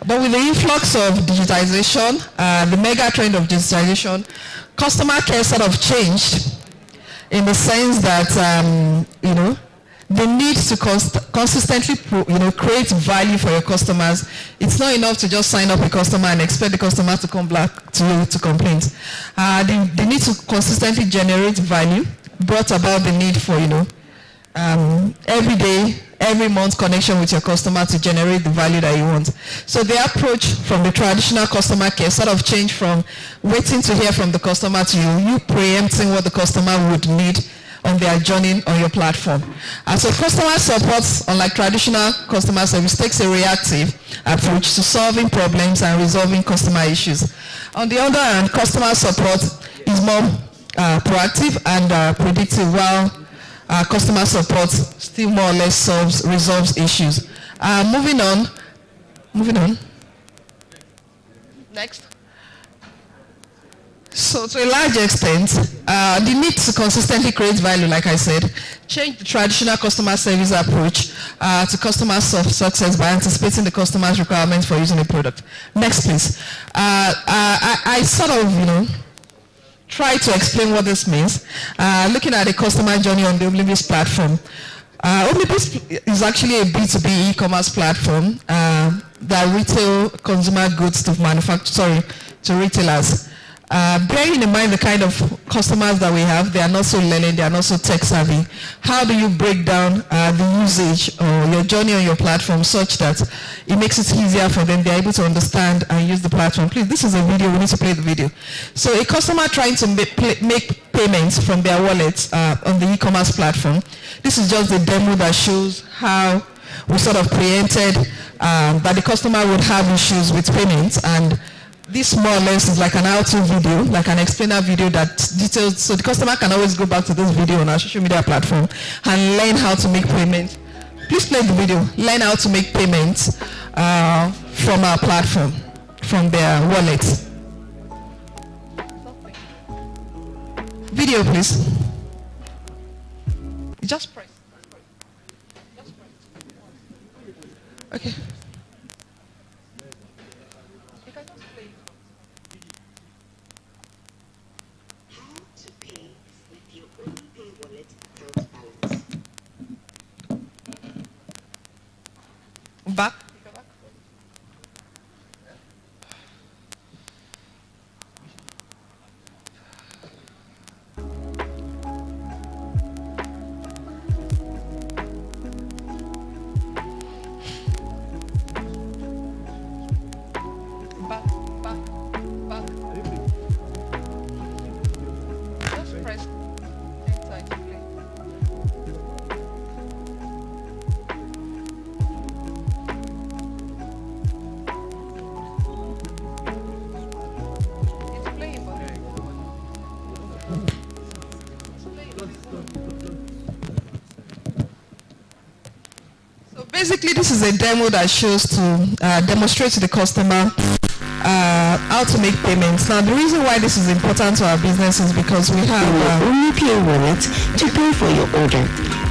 But with the influx of digitization, the mega trend of digitization, customer care sort of changed in the sense that, the need to consistently create value for your customers. It's not enough to just sign up a customer and expect the customer to come back to you to complain. They need to consistently generate value, brought about the need for, every day, every month connection with your customer to generate the value that you want. So the approach from the traditional customer care sort of changed from waiting to hear from the customer to you preempting what the customer would need on their journey on your platform. And so customer support, unlike traditional customer service, takes a reactive approach to solving problems and resolving customer issues. On the other hand, customer support is more proactive and predictive, while customer support still more or less resolves issues. Moving on. Next. So to a large extent, the need to consistently create value, like I said, change the traditional customer service approach to customer success by anticipating the customer's requirements for using a product. Next, please. I sort of, try to explain what this means. Looking at the customer journey on the Omnibus platform. Omnibus is actually a B2B e-commerce platform that retail consumer goods to retailers. Bearing in mind the kind of customers that we have, they are not so learned, they are not so tech savvy. How do you break down the usage or your journey on your platform such that it makes it easier for them, they're able to understand and use the platform? Please, this is a video, we need to play the video. So a customer trying to make payments from their wallets on the e-commerce platform. This is just a demo that shows how we sort of preempted that the customer would have issues with payments, and this more or less is like an how-to video, like an explainer video that details, so the customer can always go back to this video on our social media platform and learn how to make payments. Please play the video. Learn how to make payments from our platform, from their wallets. Video, please. Just press. Okay. Back. basically, this is a demo that shows to demonstrate to the customer how to make payments. Now, the reason why this is important to our business is because we have UPA wallet to pay for your order.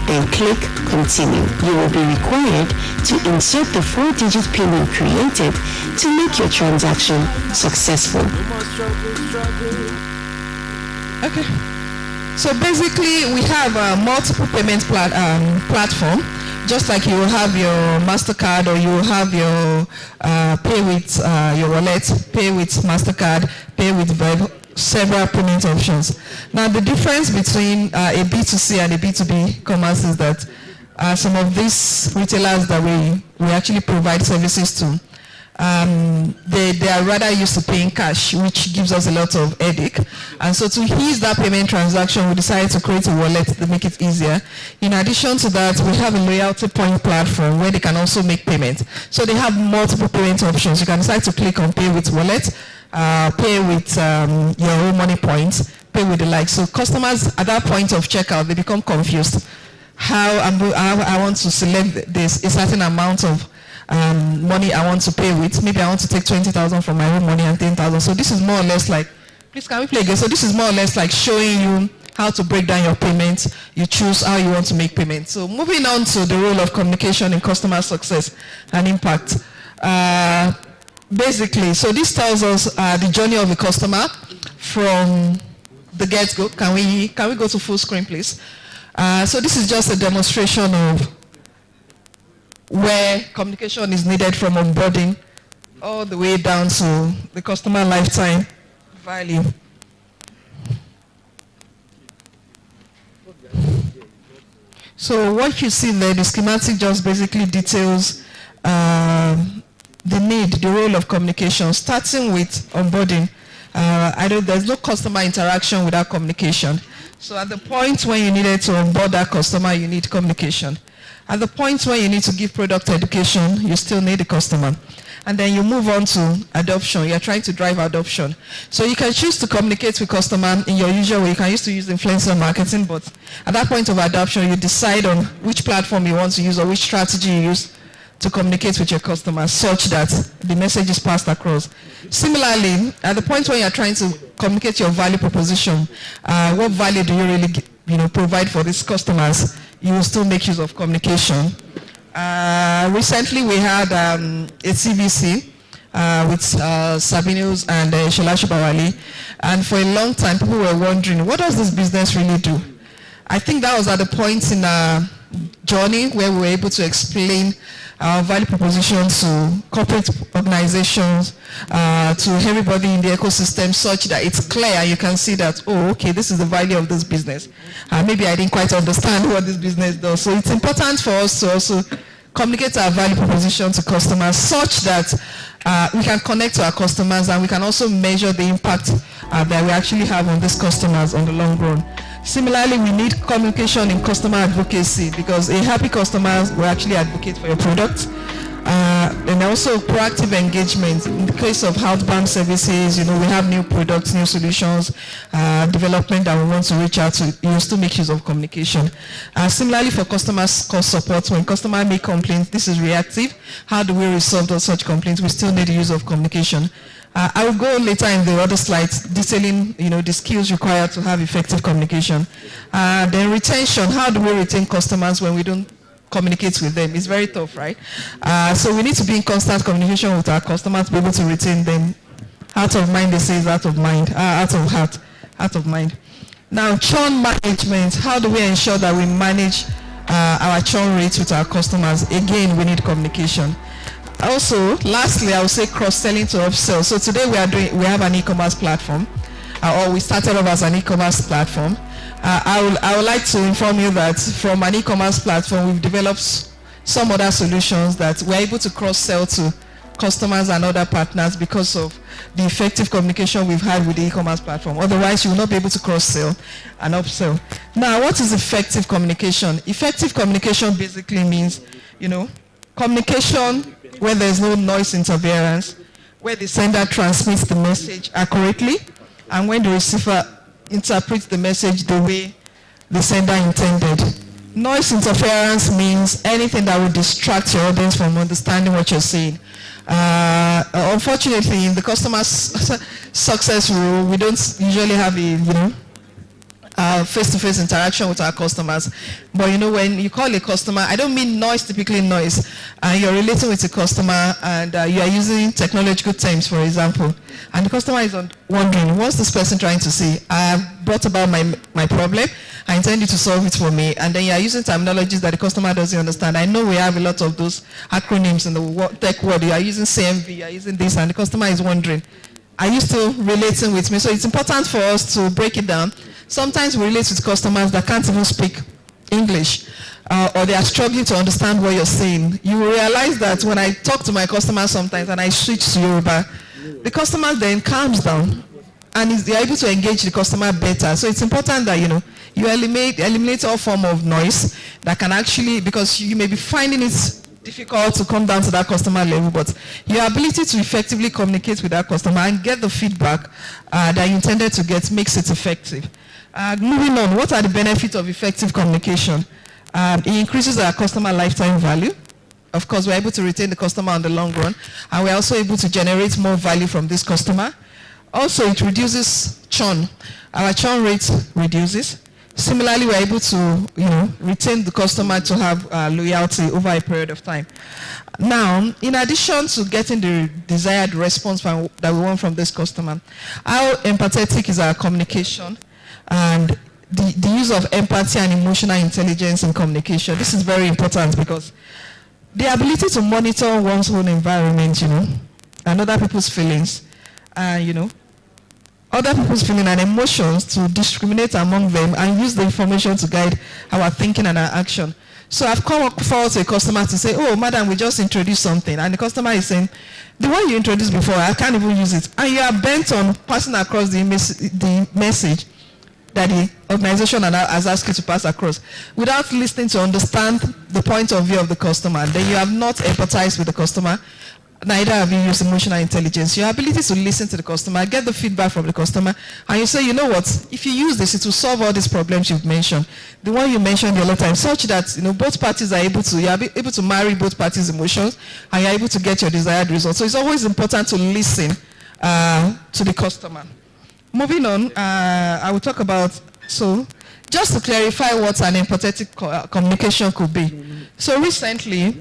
Then click continue. You will be required to insert the 4-digit PIN you created to make your transaction successful. Okay. So basically, we have a multiple payment platform. Just like you will have your MasterCard, or you will have your pay with your wallet, pay with MasterCard, pay with Verve, several payment options. Now, the difference between a B2C and a B2B commerce is that some of these retailers that we actually provide services to, they are rather used to paying cash, which gives us a lot of headache. And so to ease that payment transaction, we decided to create a wallet to make it easier. In addition to that, we have a loyalty point platform where they can also make payments. So they have multiple payment options. You can decide to click on pay with wallet, pay with your own money points, pay with the like. So customers at that point of checkout, they become confused. How I want to select this, a certain amount of money I want to pay with. Maybe I want to take 20,000 from my own money and 10,000. So this is more or less like, please can we play again? So this is more or less like showing you how to break down your payments. You choose how you want to make payments. So moving on to the role of communication in customer success and impact. Basically, so this tells us the journey of a customer from the get-go. Can we go to full screen, please? So this is just a demonstration of where communication is needed from onboarding all the way down to the customer lifetime value. So what you see there, the schematic just basically details the need, the role of communication, starting with onboarding. There's no customer interaction without communication. So at the point when you needed to onboard that customer, you need communication. At the point when you need to give product education, you still need the customer. And then you move on to adoption. You're trying to drive adoption. So you can choose to communicate with customer in your usual way. You can use to use influencer marketing, but at that point of adoption, you decide on which platform you want to use or which strategy you use to communicate with your customers such that the message is passed across. Similarly, at the point when you're trying to communicate your value proposition, what value do you really provide for these customers? You will still make use of communication. Recently, we had a CBC with Sabinus and Shola Shubawali, and for a long time, people were wondering, what does this business really do? I think that was at the point in our journey where we were able to explain our value proposition to corporate organizations, to everybody in the ecosystem, such that it's clear. You can see that, oh, okay, this is the value of this business. Maybe I didn't quite understand what this business does. So it's important for us to also communicate our value proposition to customers such that we can connect to our customers and we can also measure the impact that we actually have on these customers on the long run. Similarly, we need communication in customer advocacy because a happy customer will actually advocate for your product. And also proactive engagement. In the case of outbound services, we have new products, new solutions, development that we want to reach out to. You still make use of communication. Similarly, for customer support, when customer make complaints, this is reactive. How do we resolve those such complaints? We still need the use of communication. I will go later in the other slides detailing, the skills required to have effective communication. Then retention. How do we retain customers when we don't communicate with them? It's very tough, right? So we need to be in constant communication with our customers to be able to retain them. Out of mind, they say, is out of mind. Out of heart, out of mind. Now, churn management. How do we ensure that we manage our churn rates with our customers? Again, we need communication. Also, lastly, I would say cross-selling to upsell. So today we have an e-commerce platform, or we started off as an e-commerce platform. I would like to inform you that from an e-commerce platform, we've developed some other solutions that we're able to cross-sell to customers and other partners because of the effective communication we've had with the e-commerce platform. Otherwise, you will not be able to cross-sell and upsell. Now, what is effective communication? Effective communication basically means, communication where there's no noise interference, where the sender transmits the message accurately, and when the receiver interprets the message the way the sender intended. Noise interference means anything that will distract your audience from understanding what you're saying. Unfortunately, in the customer success rule, we don't usually have a face-to-face interaction with our customers. But when you call a customer, I don't mean noise, typically noise, and you're relating with a customer and you are using technological terms, for example, and the customer is wondering, what's this person trying to say? I have brought about my problem, I intend you to solve it for me, and then you are using terminologies that the customer doesn't understand. I know we have a lot of those acronyms in the tech world. You are using CMV, you are using this, and the customer is wondering, are you still relating with me? So it's important for us to break it down. Sometimes we relate with customers that can't even speak English, or they are struggling to understand what you're saying. You will realize that when I talk to my customers sometimes and I switch to Yoruba, the customer then calms down and they're able to engage the customer better. So it's important that you eliminate all form of noise that can actually, because you may be finding it difficult to come down to that customer level, but your ability to effectively communicate with that customer and get the feedback that you intended to get makes it effective. Moving on, what are the benefits of effective communication? It increases our customer lifetime value. Of course, we're able to retain the customer on the long run, and we're also able to generate more value from this customer. Also, it reduces churn. Our churn rate reduces. Similarly, we're able to retain the customer to have loyalty over a period of time. Now, in addition to getting the desired response that we want from this customer, how empathetic is our communication? And the use of empathy and emotional intelligence in communication. This is very important because the ability to monitor one's own environment, and other people's feelings, other people's feelings and emotions, to discriminate among them and use the information to guide our thinking and our action. So I've come forward to a customer to say, oh, madam, we just introduced something. And the customer is saying, the one you introduced before, I can't even use it. And you are bent on passing across the message that the organization has asked you to pass across without listening to understand the point of view of the customer. Then you have not empathized with the customer, neither have you used emotional intelligence. Your ability to listen to the customer, get the feedback from the customer, and you say, you know what, if you use this, it will solve all these problems you've mentioned. The one you mentioned the other time, such that both parties are able to marry both parties' emotions, and you're able to get your desired result. So it's always important to listen to the customer. Moving on, I will talk about, just to clarify what an empathetic communication could be. So recently,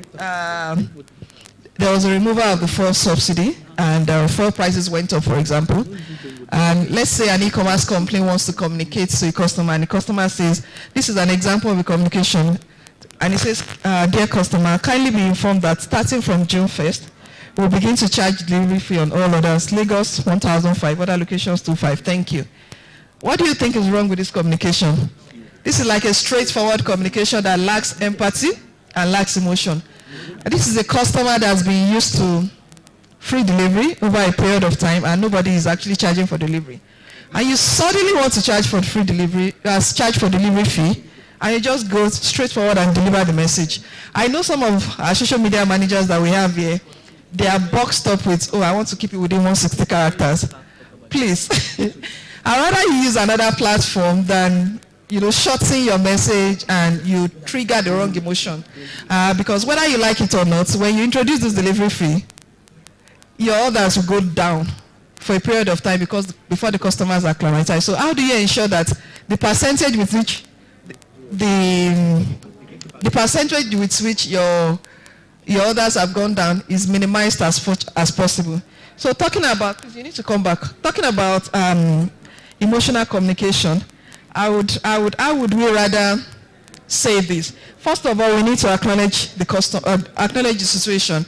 there was a removal of the fuel subsidy, and fuel prices went up, for example. And let's say an e-commerce company wants to communicate to a customer, and the customer says, this is an example of a communication, and it says, dear customer, kindly be informed that starting from June 1st, we'll begin to charge delivery fee on all orders. Lagos, 1,005, other locations, 2,500. Thank you. What do you think is wrong with this communication? This is like a straightforward communication that lacks empathy and lacks emotion. This is a customer that's been used to free delivery over a period of time, and nobody is actually charging for delivery. And you suddenly want to charge for free delivery, charge for delivery fee, and you just go straight forward and deliver the message. I know some of our social media managers that we have here, they are boxed up with, I want to keep it within 160 characters. Please. I'd rather you use another platform than shorten your message and you trigger the wrong emotion. Because whether you like it or not, when you introduce this delivery fee, your orders will go down for a period of time before the customers are acclimatized. So how do you ensure that the percentage with which the percentage with which your orders have gone down is minimized as much as possible? So talking about, you need to come back. Talking about emotional communication, I would rather say this. First of all, we need to acknowledge the situation.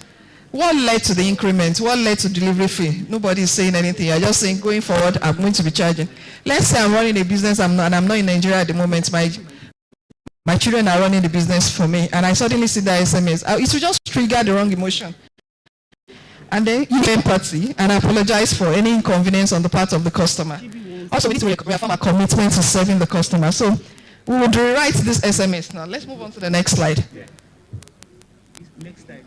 What led to the increment? What led to delivery fee? Nobody is saying anything. You're just saying, going forward, I'm going to be charging. Let's say I'm running a business and I'm not in Nigeria at the moment. My children are running the business for me, and I suddenly see that SMS. It will just trigger the wrong emotion. And then you empathy and apologize for any inconvenience on the part of the customer. Also, we need to reaffirm our commitment to serving the customer. So we would rewrite this SMS now. Let's move on to the next slide. Next slide.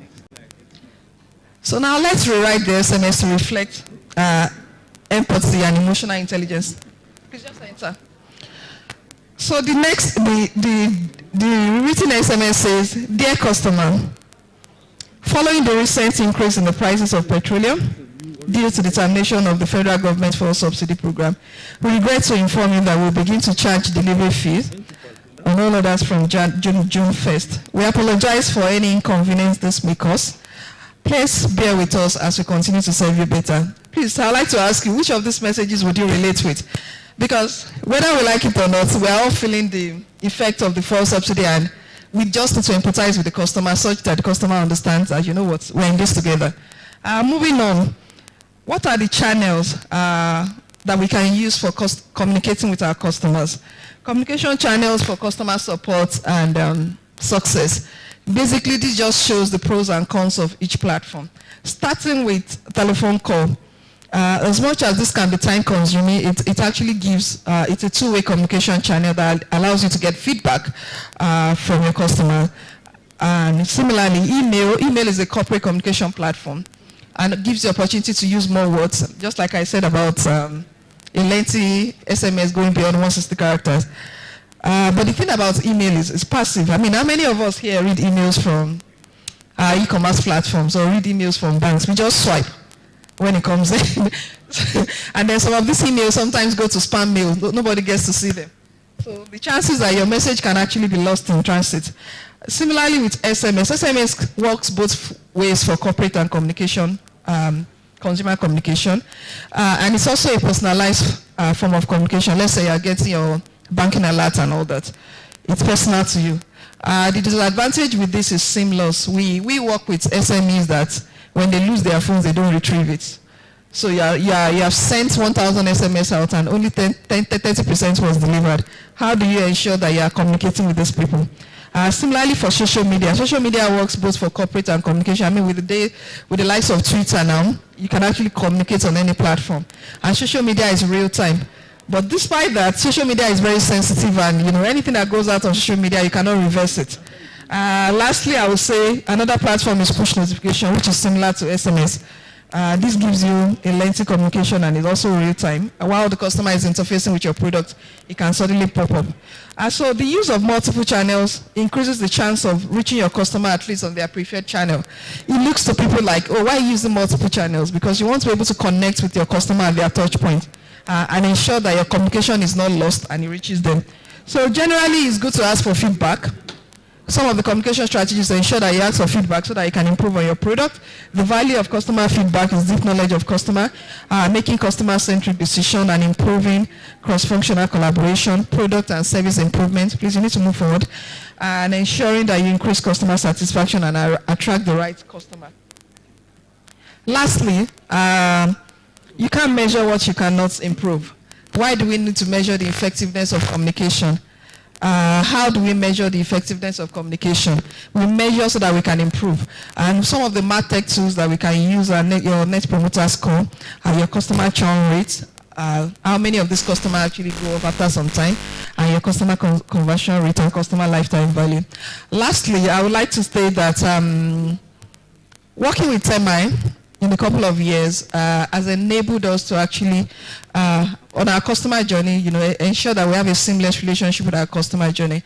So now let's rewrite the SMS to reflect empathy and emotional intelligence. Please just enter. So the next, the written SMS says, "Dear customer, following the recent increase in the prices of petroleum due to the termination of the federal government fuel subsidy program, we regret to inform you that we'll begin to charge delivery fees on all orders from June 1st. We apologize for any inconvenience this may cause. Please bear with us as we continue to serve you better." Please, I'd like to ask you, which of these messages would you relate with? Because whether we like it or not, we are all feeling the effect of the fuel subsidy, and we just need to empathize with the customer such that the customer understands that, you know what, we're in this together. Moving on, what are the channels that we can use for communicating with our customers? Communication channels for customer support and success. Basically, this just shows the pros and cons of each platform. Starting with telephone call. As much as this can be time consuming, it actually gives, it's a two-way communication channel that allows you to get feedback from your customer. And similarly, email is a corporate communication platform, and it gives you opportunity to use more words, just like I said about a lengthy SMS going beyond 160 characters. But the thing about email is it's passive. I mean, how many of us here read emails from e-commerce platforms or read emails from banks? We just swipe when it comes in. And then some of these emails sometimes go to spam mail. Nobody gets to see them. So the chances that your message can actually be lost in transit. Similarly with SMS. SMS works both ways for corporate and communication, consumer communication. And it's also a personalized form of communication. Let's say you're getting your banking alert and all that. It's personal to you. The disadvantage with this is seamless. We work with SMEs that when they lose their phones, they don't retrieve it. So you have sent 1,000 SMS out and only 30% was delivered. How do you ensure that you are communicating with these people? Similarly for social media works both for corporate and communication. I mean, with the likes of Twitter now, you can actually communicate on any platform. And social media is real time. But despite that, social media is very sensitive, and anything that goes out on social media, you cannot reverse it. Lastly, I would say another platform is push notification, which is similar to SMS. This gives you a lengthy communication and is also real time. While the customer is interfacing with your product, it can suddenly pop up. So the use of multiple channels increases the chance of reaching your customer at least on their preferred channel. It looks to people like, oh, why are you using multiple channels? Because you want to be able to connect with your customer at their touch point and ensure that your communication is not lost and it reaches them. So generally, it's good to ask for feedback. Some of the communication strategies ensure that you ask for feedback so that you can improve on your product. The value of customer feedback is deep knowledge of customer, making customer-centric decision and improving cross-functional collaboration, product and service improvement. Please, you need to move forward. And ensuring that you increase customer satisfaction and attract the right customer. Lastly, you can't measure what you cannot improve. Why do we need to measure the effectiveness of communication? How do we measure the effectiveness of communication? We measure so that we can improve. And some of the MarTech tools that we can use are your Net Promoter Score, your customer churn rate, how many of these customers actually go off after some time, and your customer conversion rate and customer lifetime value. Lastly, I would like to state that working with Termii in a couple of years has enabled us to actually on our customer journey, ensure that we have a seamless relationship with our customer journey.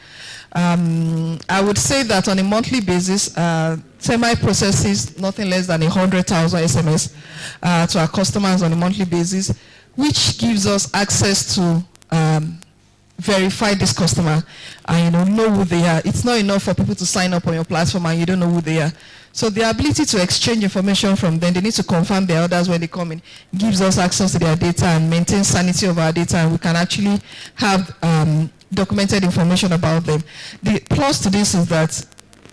I would say that on a monthly basis, Termii processes nothing less than 100,000 SMS to our customers on a monthly basis, which gives us access to verify this customer and know who they are. It's not enough for people to sign up on your platform and you don't know who they are. So the ability to exchange information from them, they need to confirm their orders when they come in, gives us access to their data and maintain sanity of our data, and we can actually have documented information about them. The plus to this is that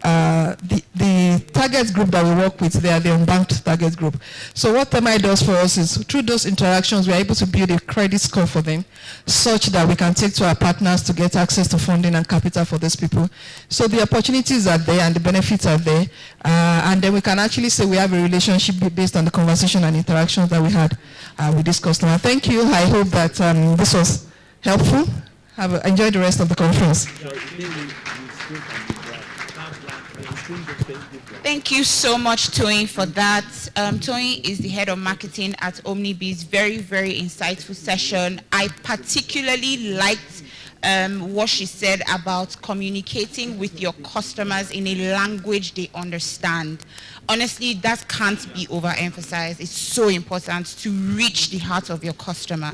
the target group that we work with, they are the unbanked target group. So what Termii does for us is, through those interactions, we are able to build a credit score for them, such that we can take to our partners to get access to funding and capital for these people. So the opportunities are there and the benefits are there, and then we can actually say we have a relationship based on the conversation and interactions that we had with this customer. Thank you. I hope that this was helpful. Enjoy the rest of the conference. Thank you so much, Toyin, for that. Toyin is the head of marketing at OmniBiz. Very, very insightful session. I particularly liked what she said about communicating with your customers in a language they understand. Honestly, that can't be overemphasized. It's so important to reach the heart of your customer.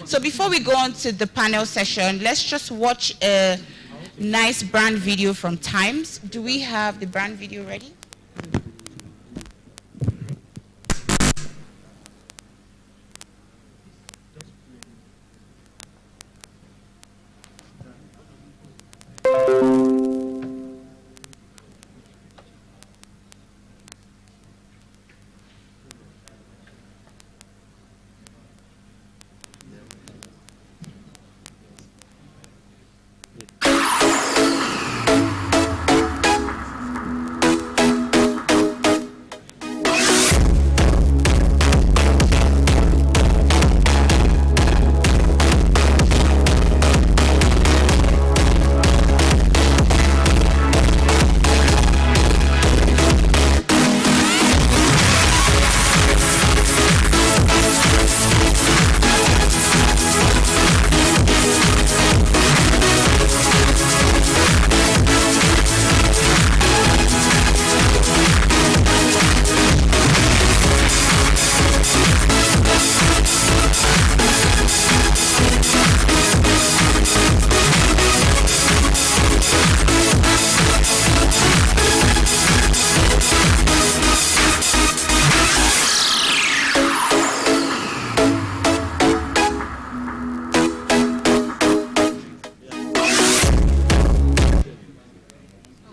So before we go on to the panel session, let's just watch a nice brand video from Times. Do we have the brand video ready?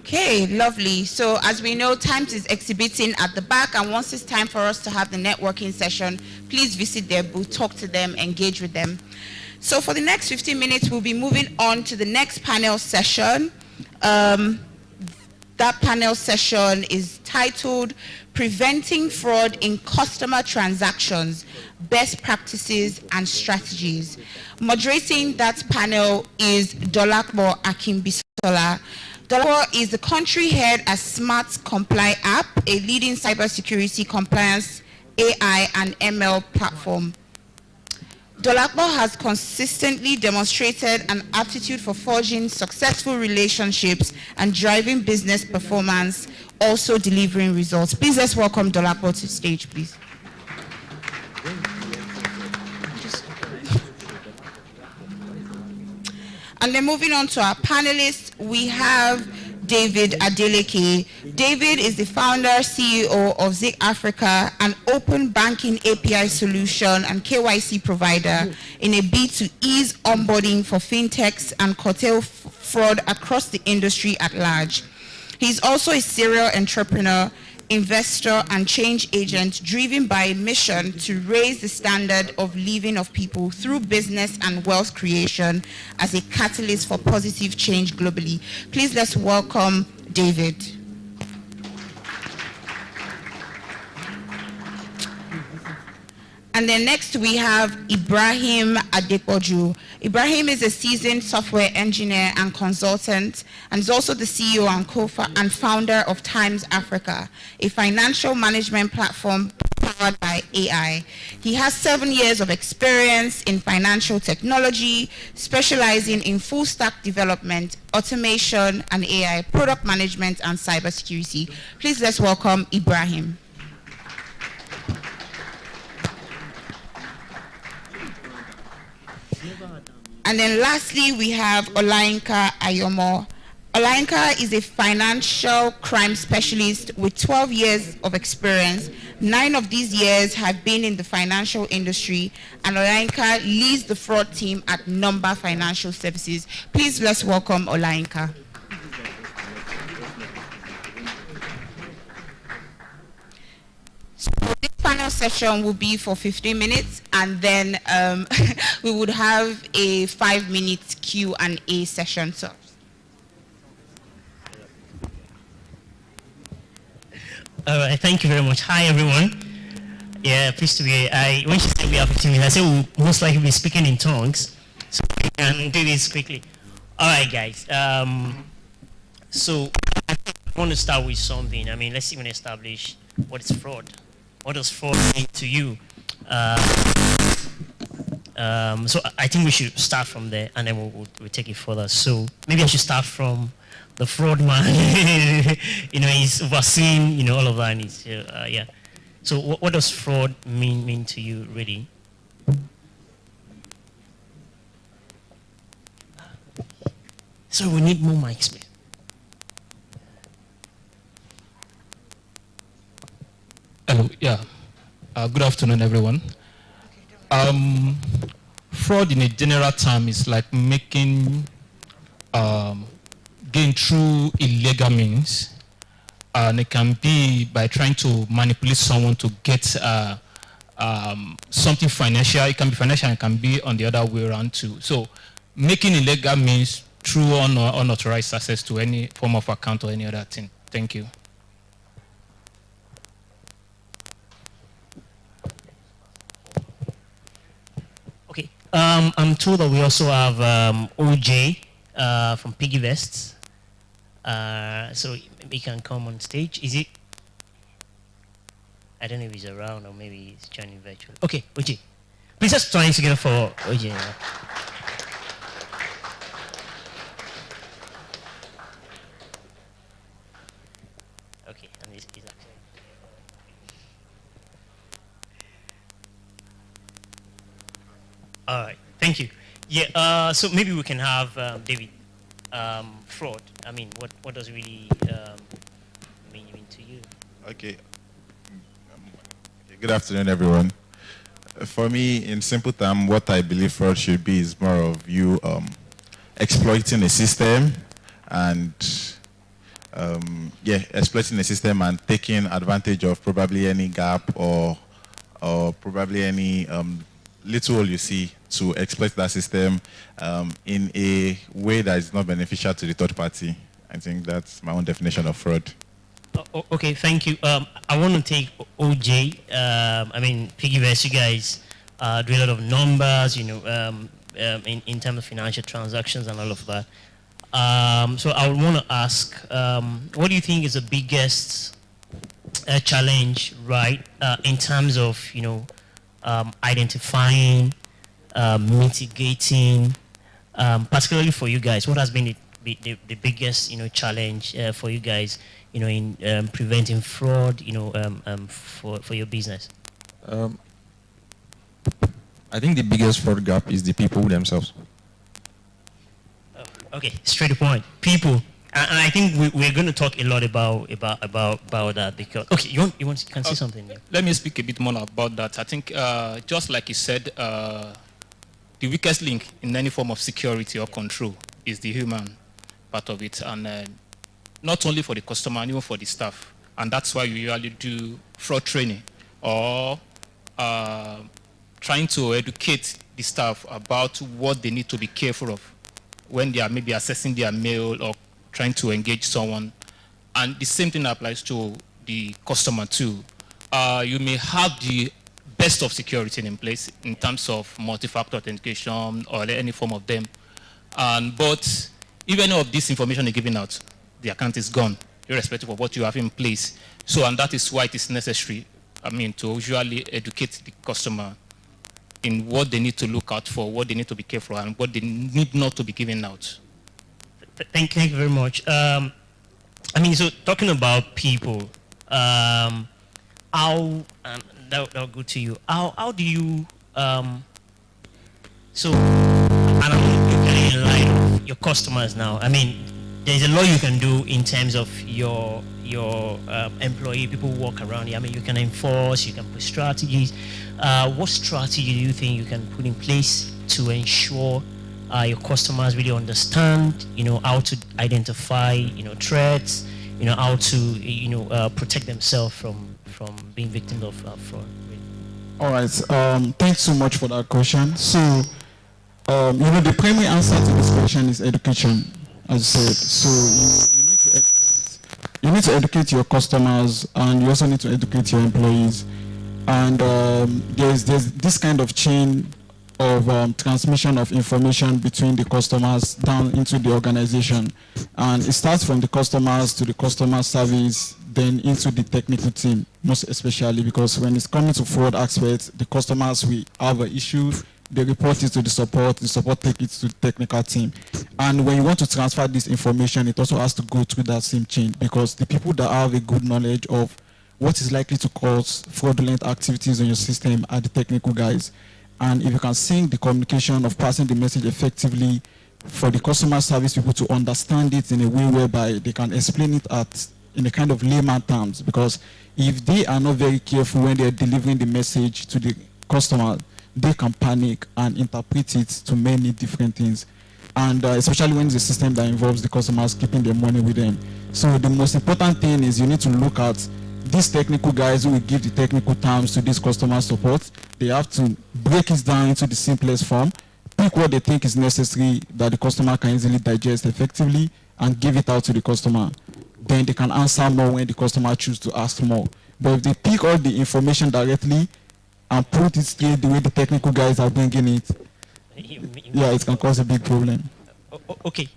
Okay, lovely. So as we know, Times is exhibiting at the back, and once it's time for us to have the networking session, please visit their booth, talk to them, engage with them. So for the next 15 minutes, we'll be moving on to the next panel session. That panel session is titled Preventing Fraud in Customer Transactions, Best Practices and Strategies. Moderating that panel is Dolapo Akimbisola. Dolapo is the country head at Smart Comply app, a leading cybersecurity compliance, AI and ML platform. Dolapo has consistently demonstrated an aptitude for forging successful relationships and driving business performance, also delivering results. Please let's welcome Dolapo to the stage, please. And then moving on to our panelists, we have David Adeleke. David is the founder, CEO of Zik Africa, an open banking API solution and KYC provider in a bid to ease onboarding for fintechs and curtail fraud across the industry at large. He's also a serial entrepreneur, investor, and change agent driven by a mission to raise the standard of living of people through business and wealth creation as a catalyst for positive change globally. Please let's welcome David. And then next we have Ibrahim Adepoju. Ibrahim is a seasoned software engineer and consultant, and is also the CEO and founder of Times Africa, a financial management platform powered by AI. He has 7 years of experience in financial technology, specializing in full stack development, automation, and AI, product management, and cybersecurity. Please let's welcome Ibrahim. And then lastly, we have Olainka Ayomo. Olainka is a financial crime specialist with 12 years of experience. 9 of these years have been in the financial industry, and Olainka leads the fraud team at Number Financial Services. Please let's welcome Olainka. So this panel session will be for 15 minutes, and then we would have a 5-minute Q&A session. So. All right, thank you very much. Hi, everyone. Yeah, pleased to be here. When she said we have 15 minutes, I said we'll most likely be speaking in tongues, so we can do this quickly. All right, guys. So I want to start with something. I mean, let's even establish what is fraud. What does fraud mean to you? So I think we should start from there, and then we'll take it further. So maybe I should start from the fraud man. He's overseeing, all of that. And he's, yeah. So what does fraud mean to you, really? So we need more mics, please. Hello, yeah. Good afternoon, everyone. Fraud in a general term is like making gain through illegal means, and it can be by trying to manipulate someone to get something financial. It can be financial, and it can be on the other way around too. So making illegal means through unauthorized access to any form of account or any other thing. Thank you. Okay. I'm told that we also have OJ from Piggy Vests. So he can come on stage. Is it? I don't know if he's around or maybe he's joining virtually. Okay, OJ. Please just join together for OJ. Okay, and he's actually. All right, thank you. Yeah, so maybe we can have David. Fraud. I mean, what does it really mean to you? Okay. Good afternoon, everyone. For me, in simple terms, what I believe fraud should be is more of you exploiting a system and exploiting the system and taking advantage of probably any gap or probably any little hole you see to exploit that system in a way that is not beneficial to the third party. I think that's my own definition of fraud. Okay, thank you. I want to take OJ. I mean, Piggyvest, you guys do a lot of numbers, in terms of financial transactions and all of that. So I would want to ask, what do you think is the biggest challenge, right, in terms of, identifying, mitigating, particularly for you guys? What has been the biggest, challenge for you guys, in preventing fraud, for your business? I think the biggest fraud gap is the people themselves. Okay, straight to the point. People, and I think we're going to talk a lot about that because. Okay, you can say something. Let me speak a bit more about that. I think just like you said, the weakest link in any form of security or control is the human part of it, and not only for the customer, and even for the staff. And that's why we usually do fraud training or trying to educate the staff about what they need to be careful of when they are maybe accessing their mail or trying to engage someone. And the same thing applies to the customer too. You may have the best of security in place in terms of multi-factor authentication or any form of them. But if any of this information is given out, the account is gone, irrespective of what you have in place. So, and that is why it is necessary, to usually educate the customer in what they need to look out for, what they need to be careful, and what they need not to be given out. Thank you very much. So talking about people, how, that'll go to you. How do you, and I'm looking at it in light of your customers now. I mean, there's a lot you can do in terms of your employee, people who work around you. I mean, you can enforce, you can put strategies. What strategy do you think you can put in place to ensure your customers really understand, how to identify, threats, how to, protect themselves from being victims of fraud? All right. Thanks so much for that question. So, the primary answer to this question is education, as I said. So you need to educate your customers, and you also need to educate your employees. And there's this kind of chain of transmission of information between the customers down into the organization. And it starts from the customers to the customer service, then into the technical team, most especially because when it's coming to fraud aspects, the customers will have an issue, they report it to the support take it to the technical team. And when you want to transfer this information, it also has to go through that same chain, because the people that have a good knowledge of what is likely to cause fraudulent activities on your system are the technical guys. And if you can sync the communication of passing the message effectively for the customer service people to understand it in a way whereby they can explain it in a kind of layman terms, because if they are not very careful when they're delivering the message to the customer, they can panic and interpret it to many different things. And especially when it's a system that involves the customers keeping their money with them. So the most important thing is you need to look at these technical guys who will give the technical terms to this customer support. They have to break it down into the simplest form, pick what they think is necessary that the customer can easily digest effectively, and give it out to the customer. Then they can answer more when the customer chooses to ask more. But if they pick all the information directly and put it straight the way the technical guys are bringing it, yeah, it can cause a big problem. Okay,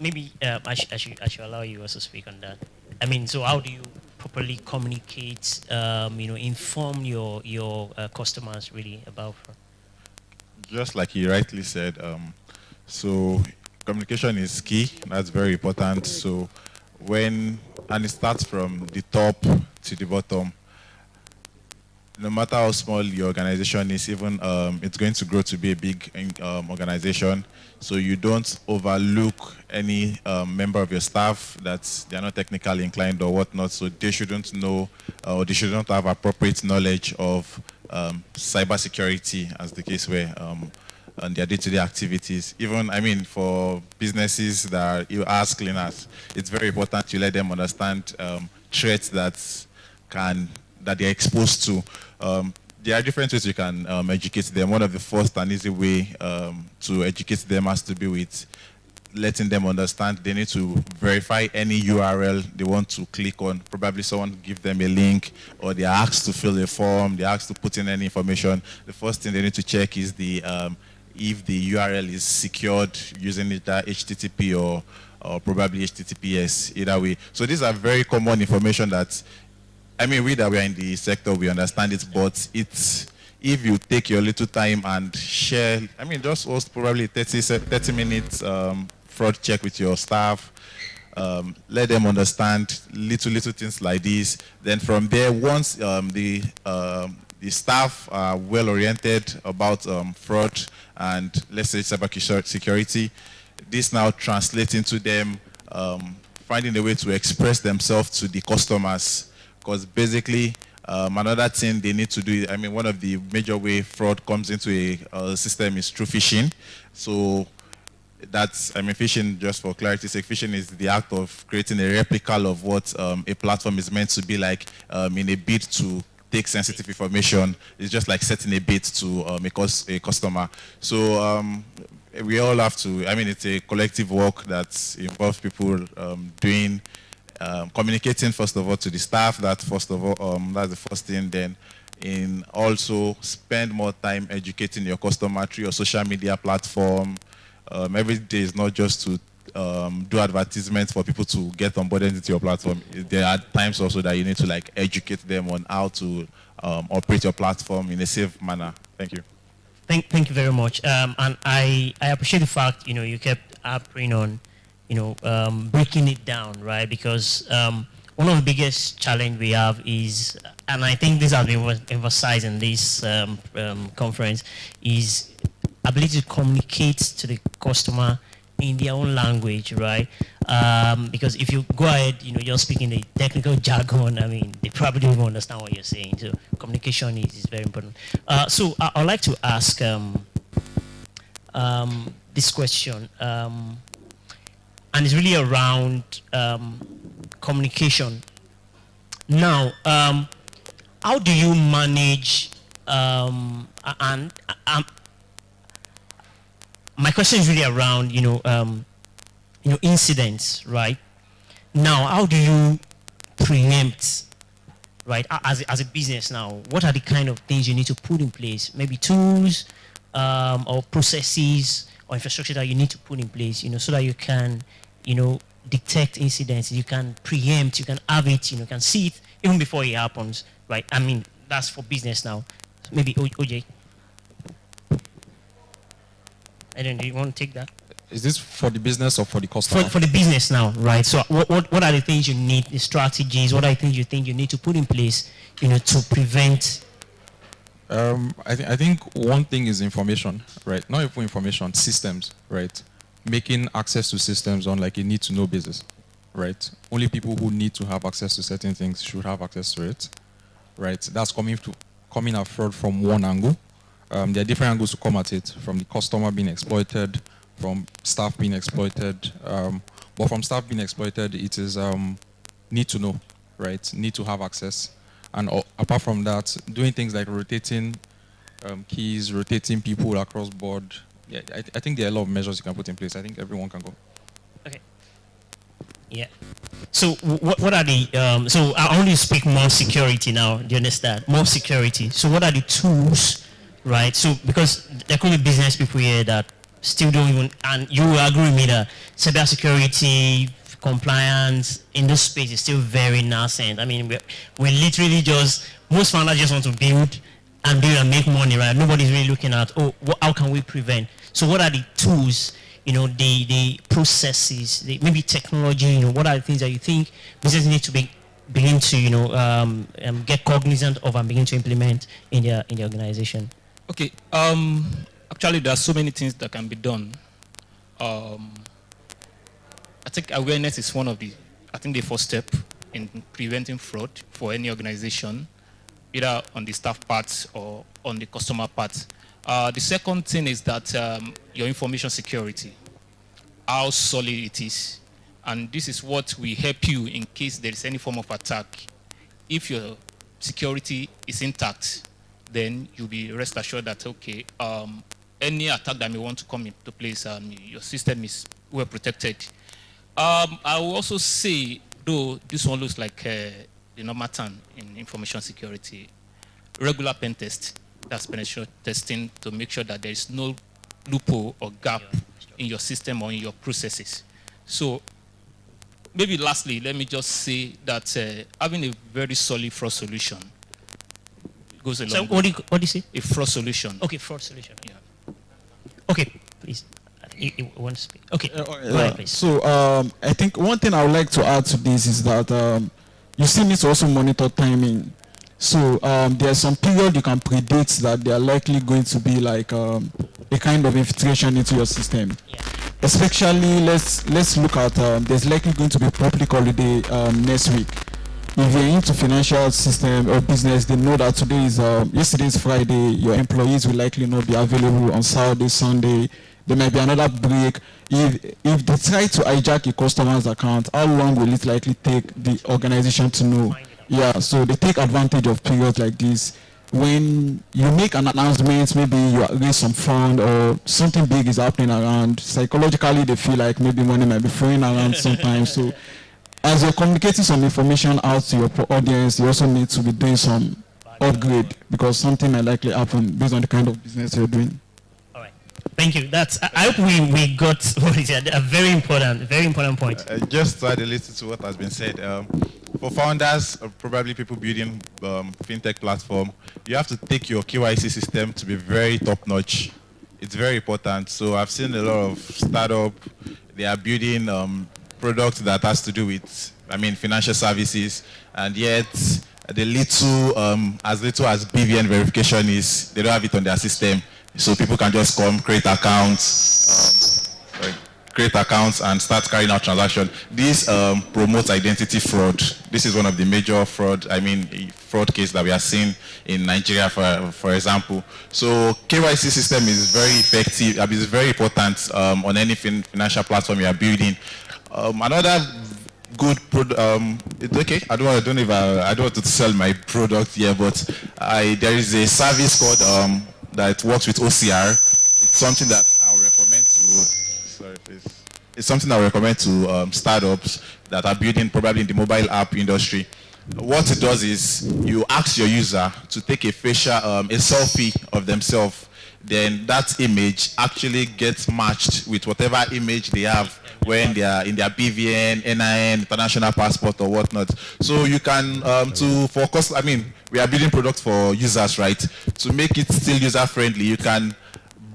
maybe I should allow you also speak on that. I mean, so how do you properly communicate, inform your customers really about fraud? Just like he rightly said, so communication is key. That's very important. So and it starts from the top to the bottom. No matter how small your organization is, even it's going to grow to be a big organization. So you don't overlook any member of your staff that they're not technically inclined or whatnot. So they shouldn't know, or they shouldn't have appropriate knowledge of cybersecurity, as the case where on their day-to-day activities. Even, I mean, for businesses that you ask cleaners, it's very important to let them understand threats that they're exposed to. There are different ways you can educate them. One of the first and easy way to educate them has to be with letting them understand they need to verify any URL they want to click on. Probably someone give them a link, or they are asked to fill a form, they are asked to put in any information. The first thing they need to check is if the URL is secured using either HTTP or probably HTTPS, either way. So these are very common information that, I mean, we that we are in the sector, we understand it, but if you take your little time and share, I mean, just host probably 30 minutes fraud check with your staff, let them understand little things like this. Then from there, once the staff are well oriented about fraud and, let's say, cyber security, this now translates into them finding a way to express themselves to the customers. Because basically, another thing they need to do, I mean, one of the major way fraud comes into a system is through phishing. So that's, I mean, phishing, just for clarity's sake, phishing is the act of creating a replica of what a platform is meant to be like in a bid to take sensitive information. It's just like setting a bid to a customer. So we all have to, I mean, it's a collective work that involves people doing communicating first of all to the staff. That's the first thing. Then also spend more time educating your customer through your social media platform. Every day is not just to do advertisements for people to get onboarded into your platform. There are times also that you need to like educate them on how to operate your platform in a safe manner. Thank you. Thank you very much. And I appreciate the fact you kept harping on breaking it down, right? Because one of the biggest challenge we have is, and I think this has been emphasized in this conference, is ability to communicate to the customer in their own language, right? Because if you go ahead, you're speaking the technical jargon, I mean, they probably don't even understand what you're saying. So communication is very important. So I'd like to ask this question, and it's really around communication. Now, how do you manage, my question is really around, incidents, right? Now, how do you preempt, right, as a business now? What are the kind of things you need to put in place? Maybe tools or processes or infrastructure that you need to put in place, so that you can, detect incidents, you can preempt, you can have it, you can see it even before it happens, right? I mean, that's for business now. Maybe OJ. I don't know, do you want to take that? Is this for the business or for the customer? For the business now, right? So what are the things you need, the strategies, what are the things you think you need to put in place, to prevent? I think one thing is information, right? Not even information, systems, right? Making access to systems on like a need-to-know basis, right? Only people who need to have access to certain things should have access to it, right? That's coming at fraud from one angle. There are different angles to come at it, from the customer being exploited, from staff being exploited. But from staff being exploited, it is need to know, right? Need to have access. And apart from that, doing things like rotating keys, rotating people across board. Yeah, I think there are a lot of measures you can put in place. I think everyone can go. Okay. Yeah. So what are the, so I only speak more security now, do you understand? More security. So what are the tools, right? So because there could be business people here that still don't even, and you will agree with me that cybersecurity, compliance in this space is still very nascent. I mean, we're literally most founders just want to build and make money, right? Nobody's really looking at, how can we prevent? So what are the tools, the processes, maybe technology, what are the things that you think business need to begin to, get cognizant of and begin to implement in their organization? Okay. Actually, there are so many things that can be done. I think awareness is one of the first step in preventing fraud for any organization, either on the staff part or on the customer part. The second thing is that your information security, how solid it is. And this is what will help you in case there is any form of attack. If your security is intact, then you'll be rest assured that, okay, any attack that may want to come into place, your system is well protected. I will also say, though this one looks like the normal term in information security, regular pen test, that's penetration testing to make sure that there is no loophole or gap in your system or in your processes. So maybe lastly, let me just say that having a very solid fraud solution goes along. So what do you say? A fraud solution. Okay, fraud solution. Yeah. Okay, please. You want to speak? Okay. Go ahead, please. So I think one thing I would like to add to this is that you still need to also monitor timing. So there are some period you can predict that they are likely going to be like a kind of infiltration into your system. Yeah. Especially, let's look at there's likely going to be public holiday next week. If you're into financial system or business, they know that today is yesterday is Friday. Your employees will likely not be available on Saturday, Sunday. There might be another break. If they try to hijack a customer's account, how long will it likely take the organization to know? Yeah, so they take advantage of periods like this. When you make an announcement, maybe you raise some fund or something big is happening around, psychologically they feel like maybe money might be flowing around sometimes. So as you're communicating some information out to your audience, you also need to be doing some upgrade because something might likely happen based on the kind of business you're doing. Thank you. I hope we got a very important point. Just to add a little to what has been said, for founders, probably people building fintech platform, you have to take your KYC system to be very top notch. It's very important. So I've seen a lot of startup. They are building products that has to do with, financial services, and yet the as little as BVN verification is, they don't have it on their system. So people can just come, create accounts and start carrying out transactions. This promotes identity fraud. This is one of the major fraud case that we are seeing in Nigeria, for example. So KYC system is very effective. It's very important on any financial platform you are building. Another good product. It's okay. I don't want to sell my product here, but there is a service called that works with OCR. It's something that I would recommend to. It's something I recommend to startups that are building probably in the mobile app industry. What it does is you ask your user to take a selfie of themselves. Then that image actually gets matched with whatever image they have when they are in their BVN, NIN, international passport or whatnot. So you can, we are building products for users, right? To make it still user friendly, you can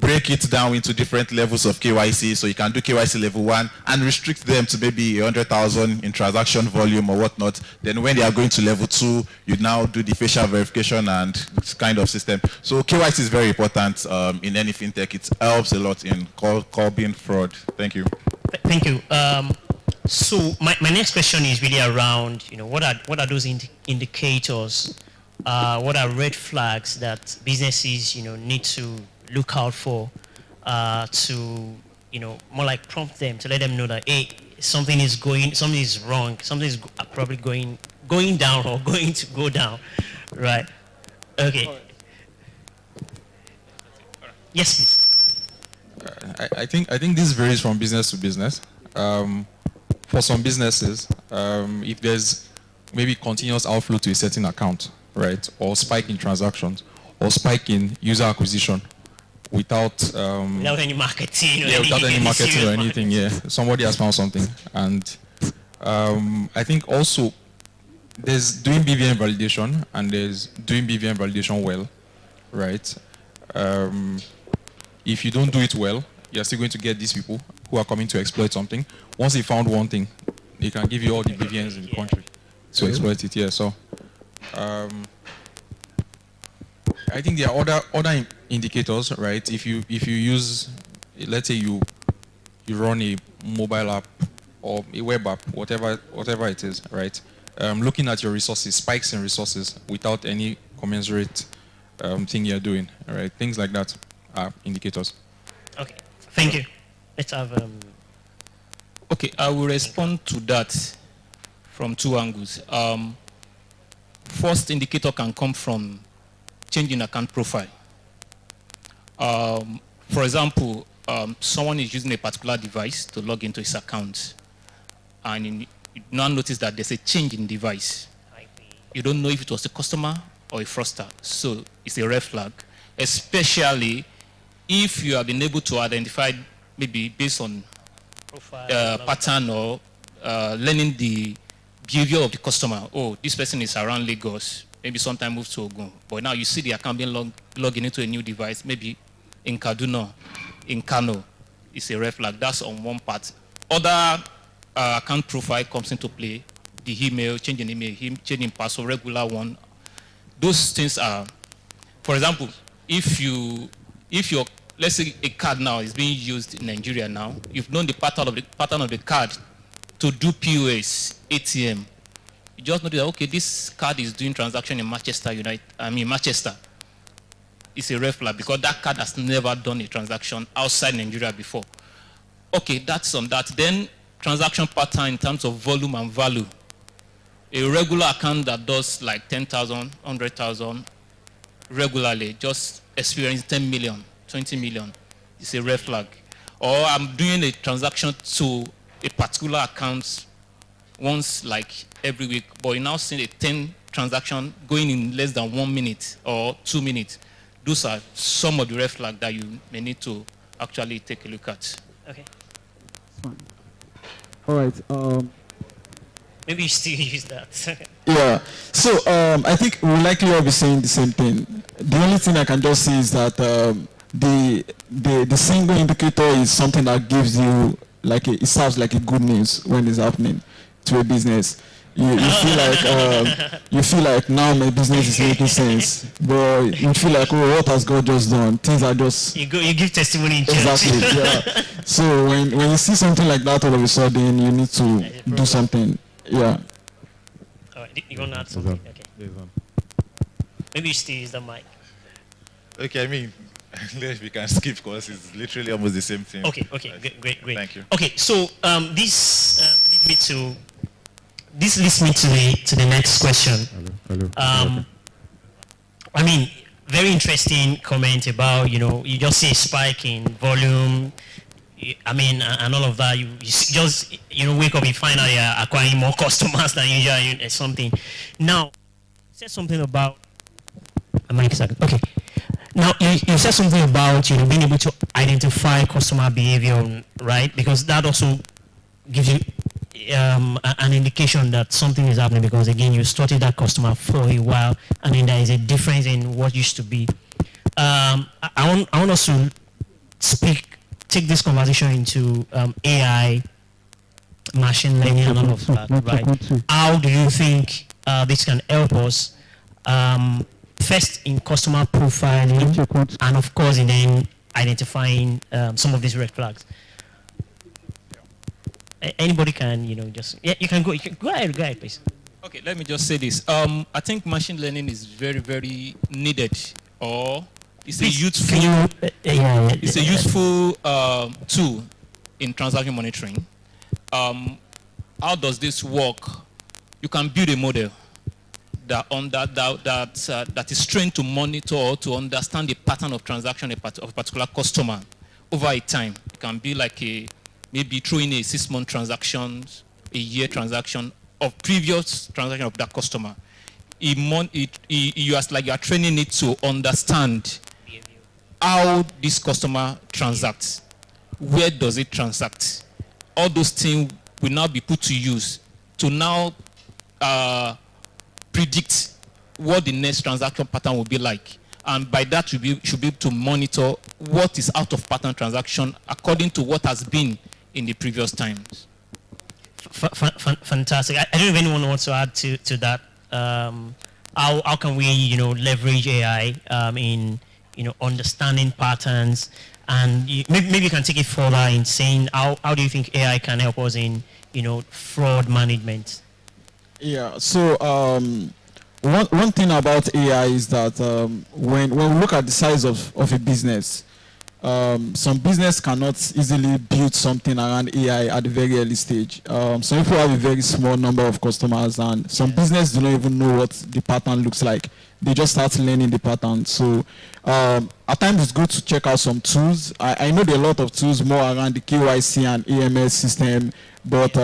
break it down into different levels of KYC. So you can do KYC level 1 and restrict them to maybe 100,000 in transaction volume or whatnot. Then when they are going to level 2, you now do the facial verification and this kind of system. So KYC is very important in any fintech. It helps a lot in curbing fraud. Thank you. Thank you. So my next question is really around, what are those indicators? What are red flags that businesses, need to look out for to, more like prompt them to let them know that, hey, something is wrong, something is probably going down or going to go down, right? Okay. Yes, please. I think this varies from business to business. For some businesses, if there's maybe continuous outflow to a certain account, right, or spike in transactions, or spike in user acquisition without any marketing, without any marketing or anything, somebody has found something, and I think also there's doing BVM validation and there's doing BVM validation well, right? If you don't do it well, you're still going to get these people who are coming to exploit something. Once they found one thing, they can give you all the BVMs in the country to exploit it. Yeah. So I think there are other indicators, right? If you use, let's say you run a mobile app or a web app, whatever it is, right? Looking at your resources, spikes in resources without any commensurate thing you're doing, right? Things like that are indicators. Okay, thank you. Let's have. Okay, I will respond to that from two angles. First indicator can come from changing account profile. For example, someone is using a particular device to log into his account, and you now notice that there's a change in device. You don't know if it was a customer or a fraudster, so it's a red flag, especially if you have been able to identify, maybe based on pattern or learning the behavior of the customer. Oh, this person is around Lagos, maybe sometime moves to Ogun, but now you see the account being logging into a new device, maybe in Kaduna, in Kano. It's a red flag. That's on one part. Other account profile comes into play, the email, changing email, changing password, regular one. Those things are, for example, if your, let's say a card now is being used in Nigeria now, you've known the pattern of the card to do POS, ATM. You just know that, okay, this card is doing transaction in Manchester. It's a red flag because that card has never done a transaction outside Nigeria before. Okay, that's on that. Then transaction pattern in terms of volume and value. A regular account that does like 10,000, 100,000 regularly, just experience 10 million, 20 million. It's a red flag. Or I'm doing a transaction to a particular account once like every week, but you now see a 10 transaction going in less than 1 minute or 2 minutes. Those are some of the red flags that you may need to actually take a look at. Okay. Fine. All right. Maybe you still use that. Yeah. So I think we'll likely all be saying the same thing. The only thing I can just say is that the single indicator is something that gives you it sounds like a good news when it's happening to a business. You feel like now my business is making sense, but you feel like, oh, what has God just done? Things are just you give testimony in church. Exactly. Yeah. So when you see something like that, all of a sudden you need to do something. Yeah. All right. You want to add something? Okay. Maybe you still use the mic. Okay. I mean, we can skip because it's literally almost the same thing. Okay. Great. Thank you. Okay. So this leads me to the next question. Hello. I mean, very interesting comment about, you just see a spike in volume, I mean, and all of that. You just, wake up and find out you're acquiring more customers than usual or something. Now, you said something about, okay. Now, you said something about, being able to identify customer behavior, right? Because that also gives you an indication that something is happening, because again, you studied that customer for a while, and then there is a difference in what used to be. I want us to take this conversation into AI, machine learning, and all of that, right? How do you think this can help us? First in customer profiling, and of course in then identifying some of these red flags. Anybody can, just you can go. Go ahead, please. Okay, let me just say this. I think machine learning is very, very needed, or it's a useful. It's a useful tool in transaction monitoring. How does this work? You can build a model that is trained to monitor, to understand the pattern of transaction of a particular customer over a time. It can be like maybe throwing a 6-month transaction, a year transaction of previous transaction of that customer. You are training it to understand how this customer transacts, where does it transact. All those things will now be put to use to now predict what the next transaction pattern will be like. And by that, you should be able to monitor what is out of pattern transaction according to what has been in the previous times. Fantastic. I don't know if anyone wants to add to that. How can we, leverage AI in, understanding patterns? And maybe you can take it further in saying how do you think AI can help us in, fraud management? Yeah. So one thing about AI is that when we look at the size of a business, some business cannot easily build something around AI at a very early stage. Some people have a very small number of customers, and some business do not even know what the pattern looks like. They just start learning the pattern. So at times it's good to check out some tools. I know there are a lot of tools more around the KYC and AMS system, but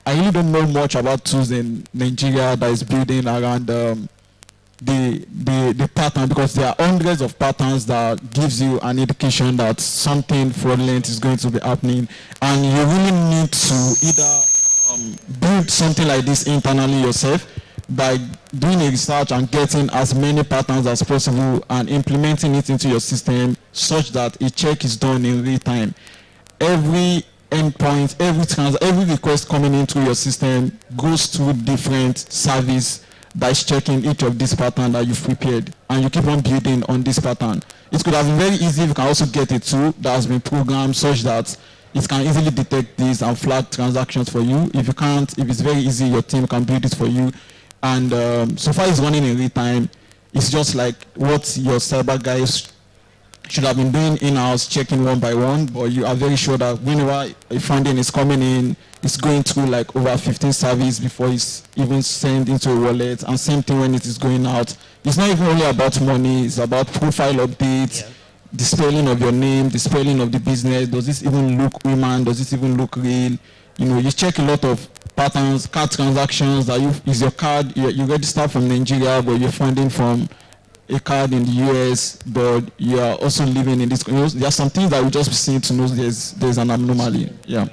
I really don't know much about tools in Nigeria that is building around the pattern, because there are hundreds of patterns that gives you an indication that something fraudulent is going to be happening, and you really need to either build something like this internally yourself by doing a research and getting as many patterns as possible and implementing it into your system such that a check is done in real time. Every endpoint, every request coming into your system goes through different service that is checking each of these patterns that you've prepared, and you keep on building on this pattern. It could have been very easy if you can also get a tool that has been programmed such that it can easily detect this and flag transactions for you. If you can't, if it's very easy, your team can build it for you. And so far it's running in real time. It's just like what your cyber guys should have been doing in-house, checking one by one, but you are very sure that whenever a funding is coming in, it's going through like over 15 services before it's even sent into a wallet. And same thing when it is going out. It's not even only about money, it's about profile updates, the spelling of your name, the spelling of the business. Does this even look human? Does this even look real? You check a lot of patterns, card transactions, that is your card, you register from Nigeria, but you're funding from a card in the US, but you are also living in this. There are some things that we just be seeing to know there's an anomaly. Yeah.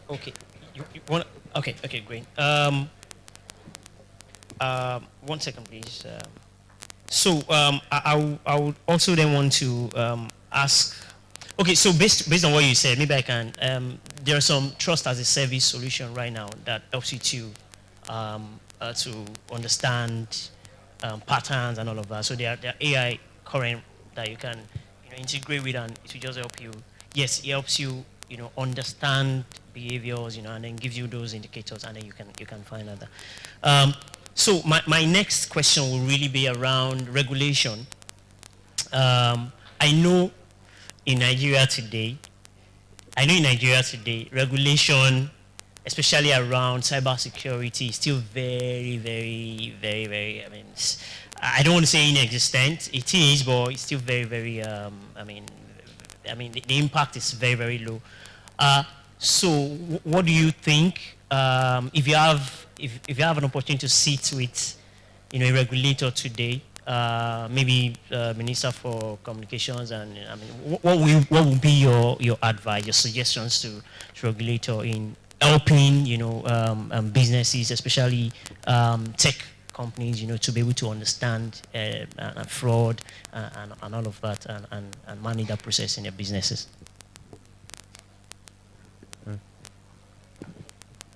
Okay. You want? Okay. Great. 1 second, please. So I would also then want to ask. Okay, so based on what you said, maybe I can. There are some trust as a service solution right now that helps you to understand patterns and all of that. So there are AI current that you can integrate with, and it will just help you. Yes, it helps you understand behaviors, and then gives you those indicators, and then you can find out. So my next question will really be around regulation. I know in Nigeria today, regulation, especially around cybersecurity, is still very, very, very, very, I don't want to say inexistent. It is, but it's still very, very, the impact is very, very low. So what do you think, if you have an opportunity to sit with, a regulator today, maybe Minister for Communications, and what would be your advice, your suggestions to regulator in helping businesses, especially tech companies, to be able to understand fraud and all of that and manage that process in their businesses.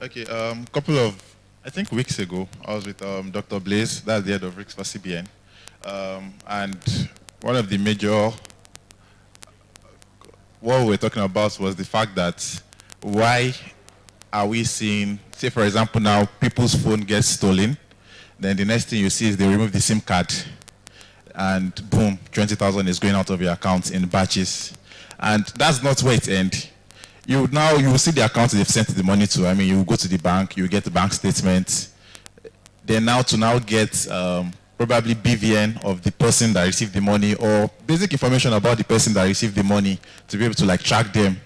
Okay, couple of, I think weeks ago, I was with Dr. Blaze, that's the head of risk for CBN. And one of the major, what we were talking about was the fact that why are we seeing, say for example now, people's phone gets stolen, then the next thing you see is they remove the SIM card, and boom, 20,000 is going out of your account in batches. And that's not where it ends. You will see the account they've sent the money to. I mean, you go to the bank, you get the bank statement. Then now get probably BVN of the person that received the money, or basic information about the person that received the money to be able to like track them.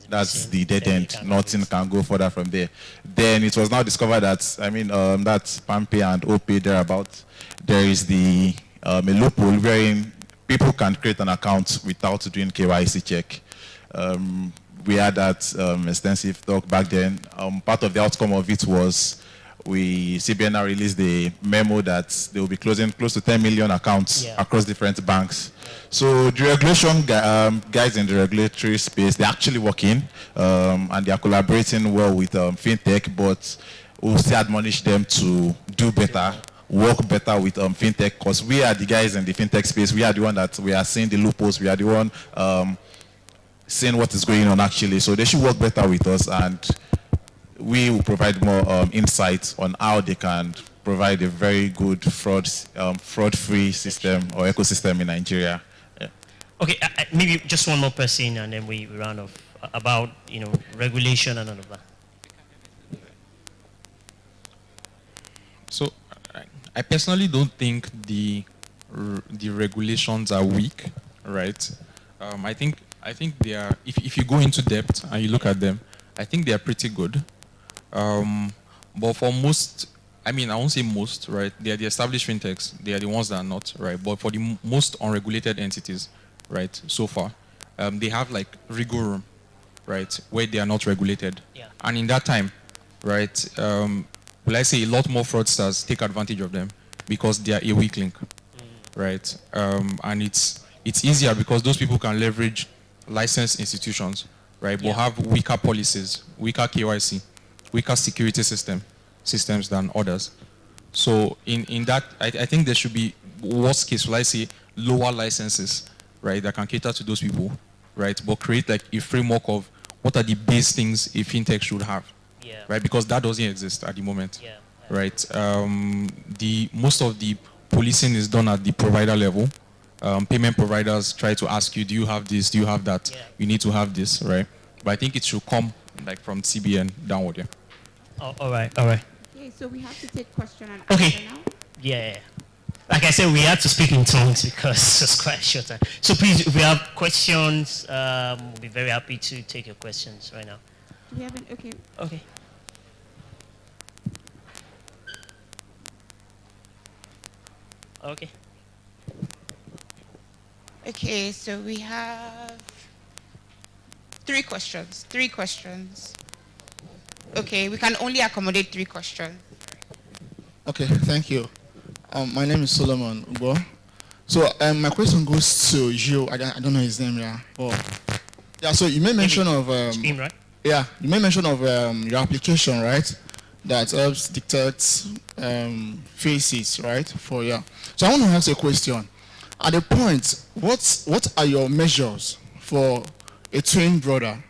That's the dead end. Nothing can go further from there. Then it was now discovered that, I mean, that's PAMPay and OPay thereabout. There is a loophole wherein people can create an account without doing KYC check. We had that extensive talk back then. Part of the outcome of it was CBN now released the memo that they will be closing close to 10 million accounts across different banks. So the regulation guys in the regulatory space, they're actually working and they are collaborating well with fintech, but we'll still admonish them to do better, work better with fintech, because we are the guys in the fintech space. We are the one that we are seeing the loopholes. We are the one seeing what is going on actually. So they should work better with us, and we will provide more insights on how they can provide a very good fraud-free system or ecosystem in Nigeria. Yeah. Okay, maybe just one more person, and then we round off about regulation and all of that. So, I personally don't think the regulations are weak, right? I think they are. If you go into depth and you look at them, I think they are pretty good. But for most, I mean, I won't say most, right? They are the established fintechs. They are the ones that are not, right? But for the most unregulated entities, right, so far, they have like wiggle room, right, where they are not regulated. Yeah. And in that time, right, will I say a lot more fraudsters take advantage of them because they are a weak link, right? And it's easier because those people can leverage licensed institutions, right, but have weaker policies, weaker KYC, weaker security systems than others. So in that, I think there should be, worst case, will I say, lower licenses, right, that can cater to those people, right, but create like a framework of what are the base things a fintech should have, right, because that doesn't exist at the moment, right. Most of the policing is done at the provider level. Payment providers try to ask you, do you have this, do you have that, you need to have this, right? But I think it should come like from CBN downward, yeah. Oh, all right. Okay, so we have to take question and answer now. Yeah. Like I said, we have to speak in tongues because it's quite short time. So please, if we have questions, we'll be very happy to take your questions right now. Do we have an, okay. Okay. Okay. Okay, so we have three questions. Okay, we can only accommodate 3 questions. Okay, thank you. My name is Solomon Ubo. So my question goes to you. I don't know his name, yeah. Oh, yeah. So you made mention of Scream, right? Yeah, you made mention of your application, right? That helps detect faces, right? So I want to ask a question. At the point, what are your measures for a twin brother,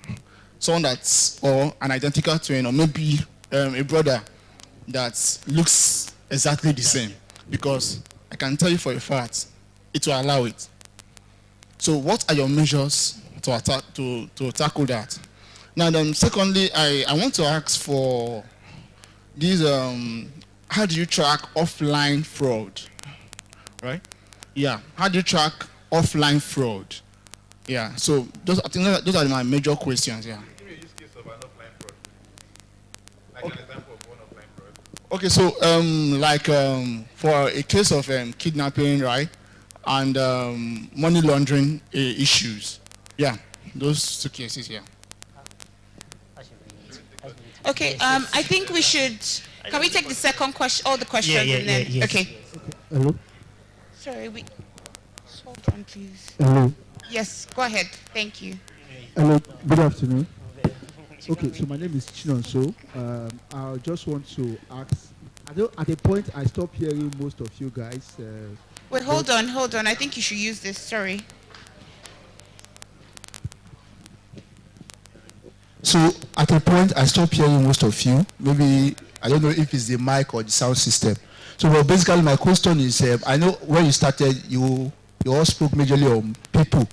someone that's, or an identical twin, or maybe a brother that looks exactly the same? Because I can tell you for a fact, it will allow it. So what are your measures to tackle that? Now then, secondly, I want to ask for these, how do you track offline fraud, right? Yeah, how do you track offline fraud? Yeah, so I think those are my major questions, yeah. Give me a use case of an offline fraud. Like an example of one offline fraud. Okay, so for a case of kidnapping, right, and money laundering issues, yeah, those 2 cases, yeah. Okay, I think we should Can we take the second question, all the questions, and then? yes. Okay. Hello? Sorry, hold on, please. Hello? Yes, go ahead. Thank you. Hello, good afternoon. Okay, so my name is Chinonso. I just want to ask, at a point I stopped hearing most of you guys. Wait, hold on. I think you should use this. Sorry. So at a point I stopped hearing most of you. Maybe, I don't know if it's the mic or the sound system. So well, basically my question is, I know when you started, you all spoke majorly on people,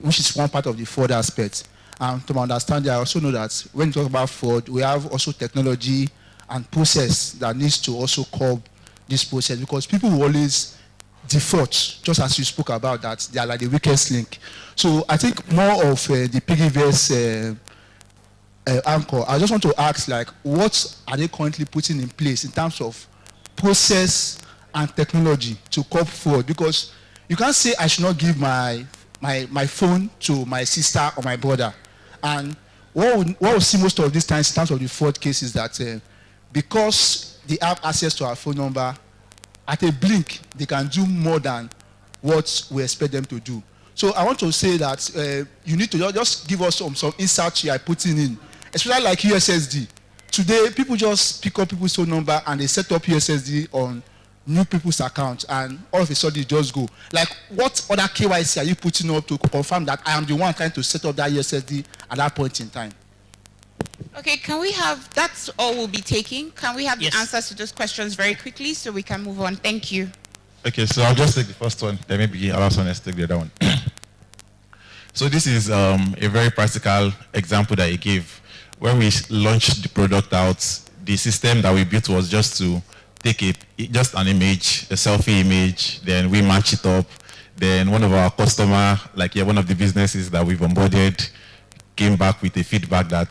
which is one part of the fraud aspect. And to my understanding, I also know that when you talk about fraud, we have also technology and process that needs to also curb this process, because people will always default, just as you spoke about, that they are like the weakest link. So I think more of the piggyverse anchor, I just want to ask, like, what are they currently putting in place in terms of process and technology to curb fraud? Because you can't say I should not give my phone to my sister or my brother. And what we see most of these times in terms of the fraud case is that because they have access to our phone number, at a blink, they can do more than what we expect them to do. So I want to say that you need to just give us some insights you are putting in, especially like USSD. Today, people just pick up people's phone number and they set up USSD on new people's accounts, and all of a sudden it just go. Like, what other KYC are you putting up to confirm that I am the one trying to set up that USSD at that point in time? Okay, can we have, that's all we'll be taking. Can we have the answers to those questions very quickly so we can move on? Thank you. Okay, so I'll just take the first one, then maybe our son has to take the other one. So this is a very practical example that he gave. When we launched the product out, the system that we built was just to take just an image, a selfie image, then we match it up. Then one of our customer, one of the businesses that we've onboarded, came back with a feedback that,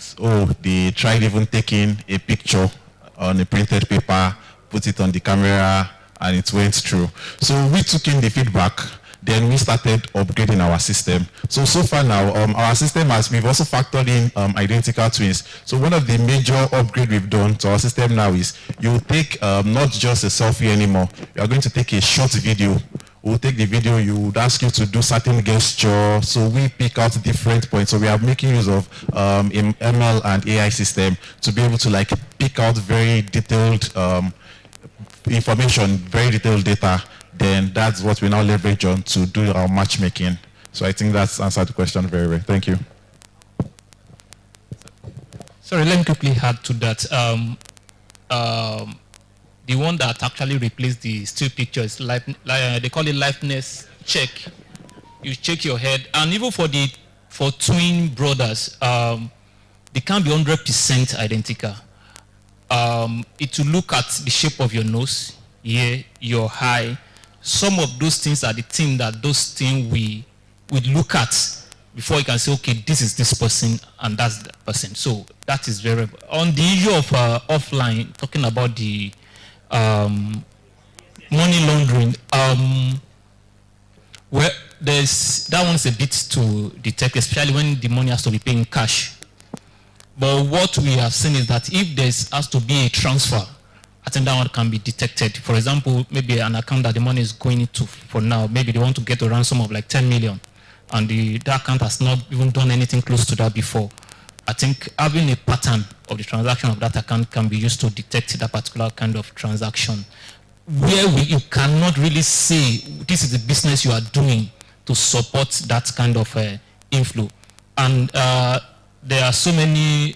they tried even taking a picture on a printed paper, put it on the camera, and it went through. So we took in the feedback, then we started upgrading our system. So far now, our system we've also factored in identical twins. So one of the major upgrade we've done to our system now is you take not just a selfie anymore. You are going to take a short video. We'll take the video, you would ask you to do certain gesture. So we pick out different points. So we are making use of ML and AI system to be able to pick out very detailed information, very detailed data. Then that's what we now leverage on to do our matchmaking. So I think that's answered the question very well. Thank you. Sorry, let me quickly add to that. The one that actually replaced the still pictures, they call it liveness check. You check your head, and even for twin brothers, they can't be 100% identical. It will look at the shape of your nose, ear, your eye. Some of those things are the things that those things we look at before you can say, okay, this is this person and that's the person. So that is very on the issue of offline, talking about the money laundering. Well, that one's a bit to detect, especially when the money has to be paid in cash. But what we have seen is that if there has to be a transfer, I think that one can be detected. For example, maybe an account that the money is going into for now, maybe they want to get a ransom of 10 million, and that account has not even done anything close to that before. I think having a pattern of the transaction of that account can be used to detect that particular kind of transaction, where you cannot really say this is the business you are doing to support that kind of inflow. And there are so many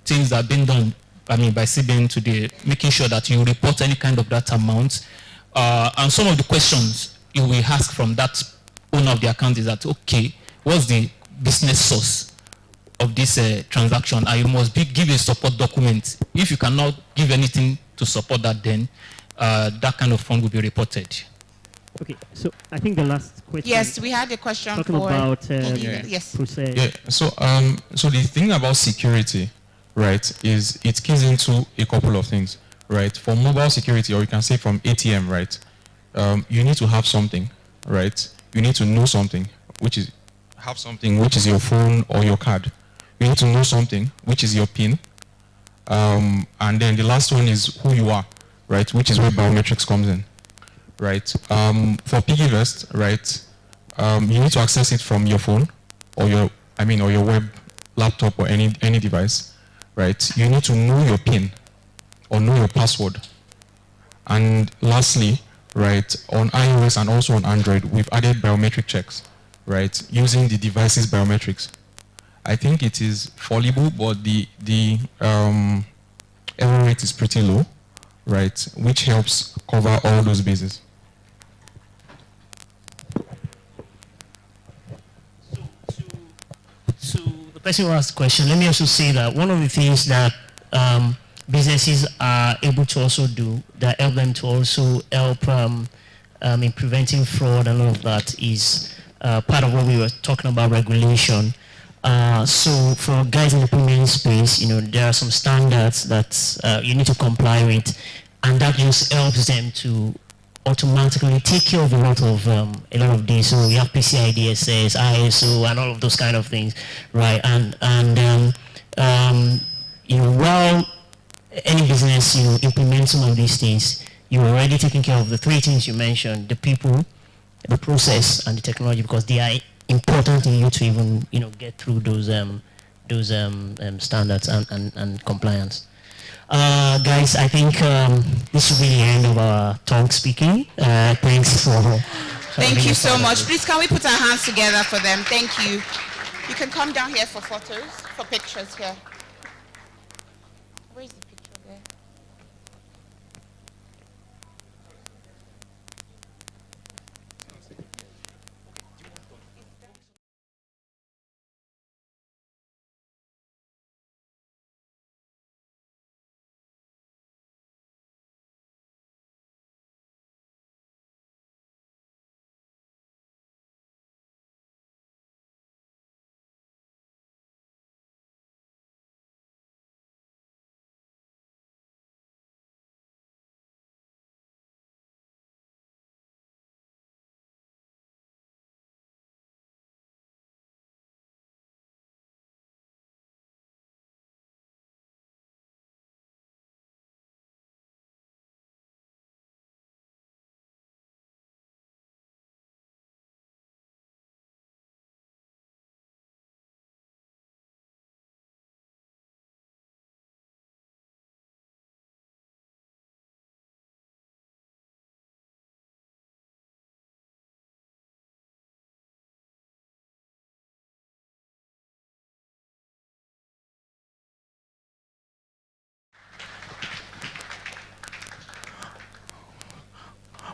things that have been done, by CBN today, making sure that you report any kind of that amount. And some of the questions you will ask from that owner of the account is that, okay, what's the business source of this transaction? And you must give a support document. If you cannot give anything to support that, then that kind of fund will be reported. Okay, so I think the last question. Yes, we had a question talking about yes. process. Yeah. So the thing about security, right, is it keys into a couple of things, right? For mobile security, or you can say from ATM, right? You need to have something, right? You need to know something, which is your phone or your card. You need to know something, which is your PIN, And then the last one is who you are, right? Which is where biometrics comes in, right? For PiggyVest, right? You need to access it from your phone or your web laptop or any device, right? You need to know your PIN or know your password. And lastly, right, on iOS and also on Android, we've added biometric checks, right, using the device's biometrics. I think it is fallible, but the error rate is pretty low, right, which helps cover all those bases. So the person who asked the question, let me also say that one of the things that businesses are able to also do that help them to also help in preventing fraud and all of that is part of what we were talking about, regulation. So for guys in the payment space, there are some standards that you need to comply with, and that just helps them to automatically take care of a lot of these. So we have PCI DSS, ISO, and all of those kind of things, right? And while any business implement some of these things, you're already taking care of the three things you mentioned: the people, the process, and the technology, because they are important in you to even get through those standards and compliance. Guys, I think this will be the end of our talk speaking. Thanks for Thank you so much. Please, can we put our hands together for them? Thank you. You can come down here for photos, for pictures here. Where's the picture there?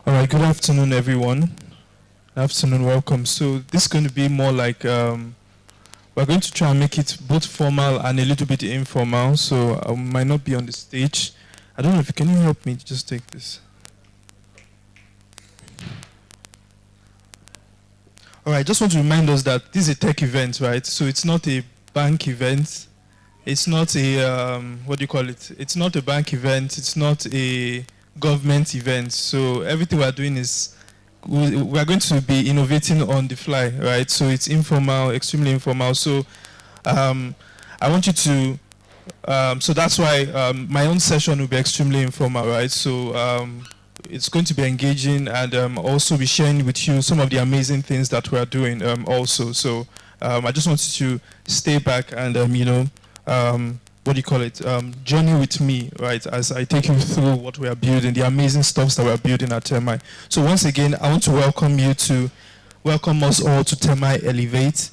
All right, good afternoon, everyone. Good afternoon, welcome. So this is going to be more like, we're going to try and make it both formal and a little bit informal, so I might not be on the stage. I don't know if, can you help me just take this? All right, just want to remind us that this is a tech event, right? So it's not a bank event. It's not a, what do you call it? It's not a bank event. It's not a government event. So everything we're doing is, we're going to be innovating on the fly, right? So it's informal, extremely informal. So I want you to, so that's why my own session will be extremely informal, right? So it's going to be engaging and also be sharing with you some of the amazing things that we're doing also. So I just want you to stay back and, what do you call it? Journey with me, right? As I take you through what we are building, the amazing stuff that we're building at Termii. So once again, I want to welcome us all to Termii Elevate.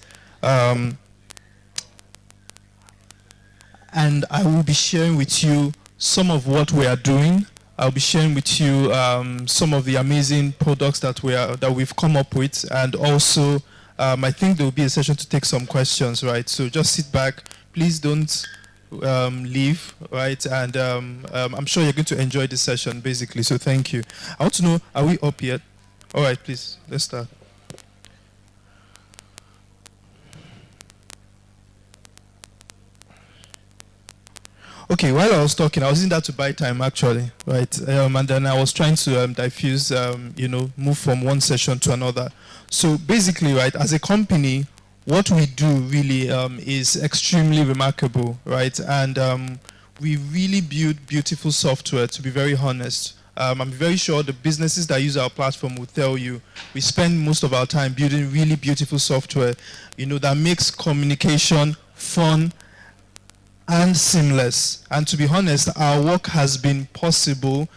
And I will be sharing with you some of what we are doing. I'll be sharing with you some of the amazing products that we've come up with, and also I think there will be a session to take some questions, right? So just sit back, please don't leave, right? And I'm sure you're going to enjoy this session, basically. So thank you. I want to know, are we up yet? All right, please, let's start. Okay, while I was talking, I was in that to buy time actually, right? And then I was trying to diffuse, move from one session to another. So basically, right, as a company, what we do really is extremely remarkable, right? And we really build beautiful software, to be very honest. I'm very sure the businesses that use our platform will tell you we spend most of our time building really beautiful software, that makes communication fun and seamless. And to be honest, our work has been possible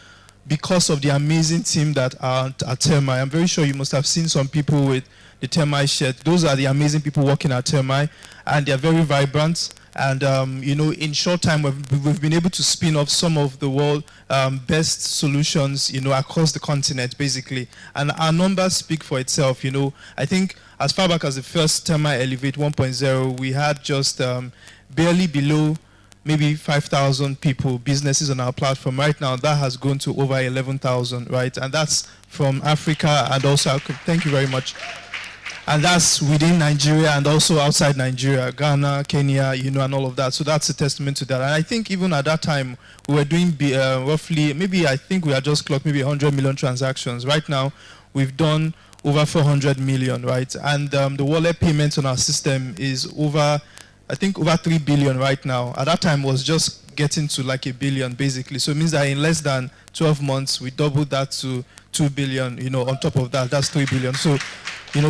because of the amazing team that are at Termii. I'm very sure you must have seen some people with the Termii shirt. Those are the amazing people working at Termii, and they're very vibrant. And, in short time, we've been able to spin off some of the world best solutions, across the continent, basically. And our numbers speak for itself, I think as far back as the first Termii Elevate 1.0, we had just barely below maybe 5,000 people, businesses on our platform. Right now, that has grown to over 11,000, right? And that's from Africa and also, thank you very much. And that's within Nigeria and also outside Nigeria, Ghana, Kenya, and all of that. So that's a testament to that. And I think even at that time, we were doing roughly, I think we had just clocked maybe 100 million transactions. Right now, we've done over 400 million, right? And the wallet payments on our system is over 3 billion right now. At that time, it was just getting to like 1 billion, basically. So it means that in less than 12 months, we doubled that to 2 billion, on top of that, that's 3 billion. So,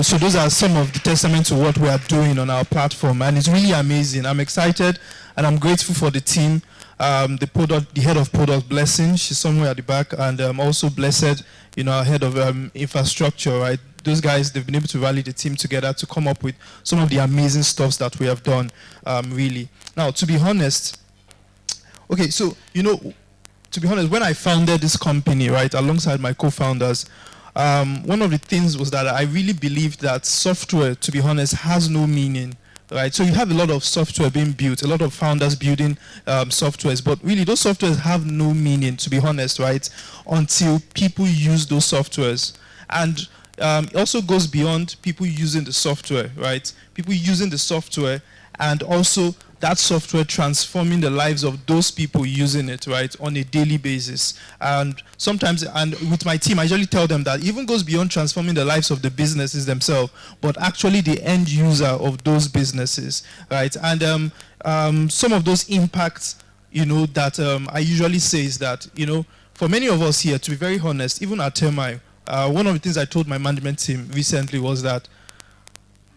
so those are some of the testament to what we are doing on our platform, and it's really amazing. I'm excited, and I'm grateful for the team, the head of product, Blessing, she's somewhere at the back, and also Blessed, our head of infrastructure, right? Those guys, they've been able to rally the team together to come up with some of the amazing stuffs that we have done, really. Now, to be honest, okay, so, to be honest, when I founded this company, right, alongside my co-founders, one of the things was that I really believed that software, to be honest, has no meaning, right? So you have a lot of software being built, a lot of founders building softwares, but really those softwares have no meaning, to be honest, right, until people use those softwares. And it also goes beyond people using the software, right? People using the software and also that software transforming the lives of those people using it, right, on a daily basis. And sometimes, and with my team, I usually tell them that it even goes beyond transforming the lives of the businesses themselves, but actually the end user of those businesses, right? And some of those impacts, that I usually say is that, for many of us here, to be very honest, even at Termii, one of the things I told my management team recently was that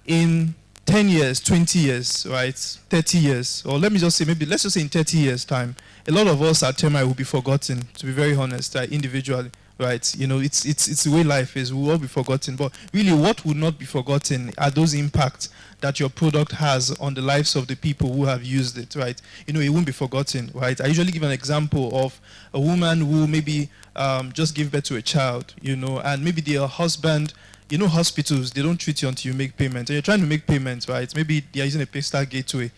in 10 years, 20 years, right, 30 years, or let me just say, let's just say in 30 years' time, a lot of us at Termii will be forgotten, to be very honest, individually, right? It's the way life is. We'll all be forgotten. But really, what would not be forgotten are those impacts that your product has on the lives of the people who have used it, right? It won't be forgotten, right? I usually give an example of a woman who maybe just gave birth to a child, and maybe their husband, hospitals, they don't treat you until you make payments. And you're trying to make payments, right? Maybe they're using a PayStar gateway,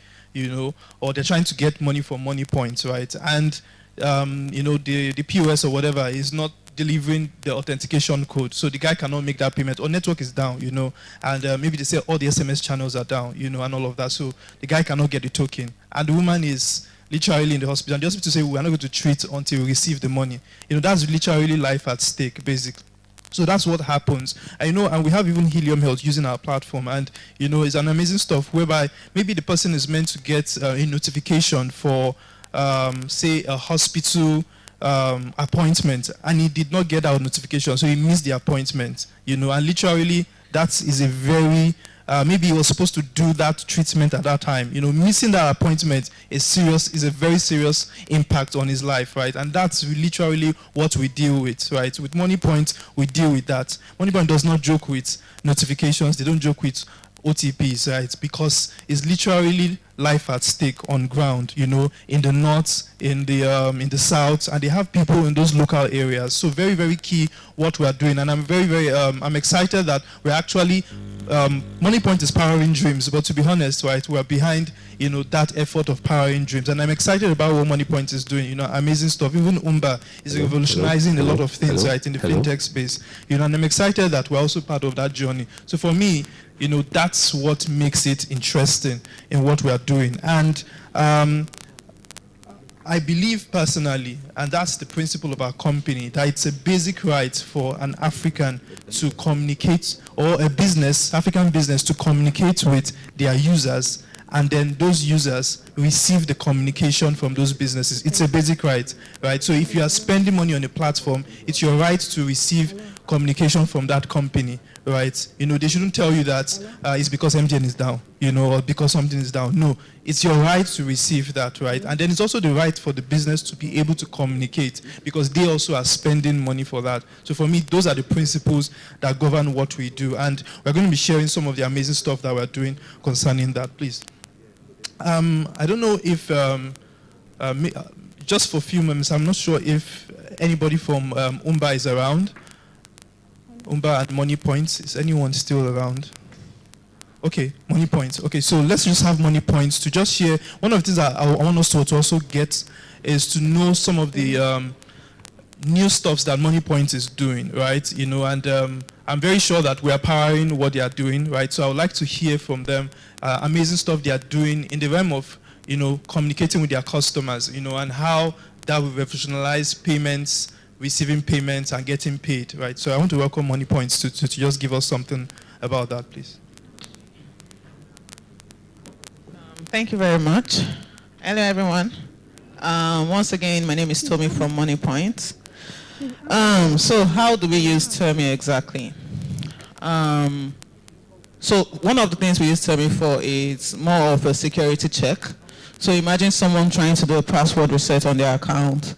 or they're trying to get money from money points, right? And, the POS or whatever is not delivering the authentication code. So the guy cannot make that payment, or network is down, and maybe they say all the SMS channels are down, and all of that. So the guy cannot get the token. And the woman is literally in the hospital. And the hospital say, we're not going to treat until we receive the money. That's literally life at stake, basically. So that's what happens. And we have even Helium Health using our platform. And, it's an amazing stuff whereby maybe the person is meant to get a notification for, say, a hospital appointment, and he did not get our notification, so he missed the appointment, and literally that is a very, maybe he was supposed to do that treatment at that time. Missing that appointment is a very serious impact on his life, right? And that's literally what we deal with, right? With MoneyPoint, we deal with that. MoneyPoint does not joke with notifications. They don't joke with OTPs, right? Because it's literally life at stake on ground, in the north, in the south, and they have people in those local areas. So very, very key what we are doing. And I'm very, very, I'm excited that we're actually, MoneyPoint is powering dreams, but to be honest, right, we're behind, that effort of powering dreams. And I'm excited about what MoneyPoint is doing, amazing stuff. Even Umba is revolutionizing a lot of things, right, in the fintech space. And I'm excited that we're also part of that journey. So for me, that's what makes it interesting in what we are doing. And I believe personally, and that's the principle of our company, that it's a basic right for an African to communicate, or a business, African business, to communicate with their users and then those users receive the communication from those businesses. It's a basic right? So if you are spending money on a platform, it's your right to receive communication from that company, right? They shouldn't tell you that it's because MTN is down, or because something is down. No, it's your right to receive that, right? And then it's also the right for the business to be able to communicate, because they also are spending money for that. So for me, those are the principles that govern what we do. And we're going to be sharing some of the amazing stuff that we're doing concerning that, please. I don't know if, just for a few moments, I'm not sure if anybody from Umba is around. Umba and Money Points. Is anyone still around? Okay, Money Points. Okay, so let's just have Money Points to just share. One of the things that I want us to also get is to know some of the new stuffs that Money Points is doing, right? And I'm very sure that we are powering what they are doing, right? So I would like to hear from them amazing stuff they are doing in the realm of, communicating with their customers, and how that will revolutionize payments, receiving payments, and getting paid, right? So I want to welcome Money Points to just give us something about that, please. Thank you very much. Hello, everyone. Once again, my name is Tommy from Money Points. So how do we use Termii exactly? So one of the things we use Termii for is more of a security check. So imagine someone trying to do a password reset on their account.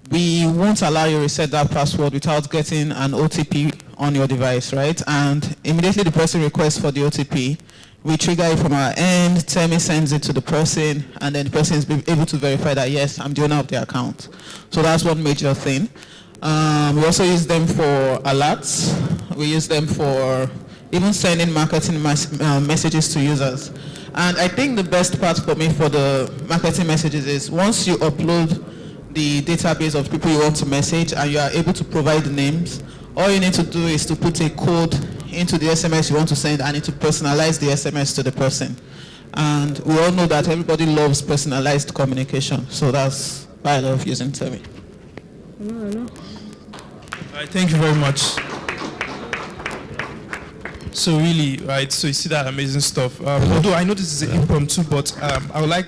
We won't allow you to reset that password without getting an OTP on your device, right? And immediately the person requests for the OTP. We trigger it from our end, Termii sends it to the person, and then the person is able to verify that, yes, I'm the owner of the account. So that's one major thing. We also use them for alerts. We use them for even sending marketing messages to users. And I think the best part for me for the marketing messages is once you upload the database of people you want to message and you are able to provide the names, all you need to do is to put a code into the SMS you want to send and to personalize the SMS to the person. And we all know that everybody loves personalized communication, so that's why I love using Termii. All right, thank you very much. So really, right, so you see that amazing stuff. Although I know this is an impromptu, but I would like...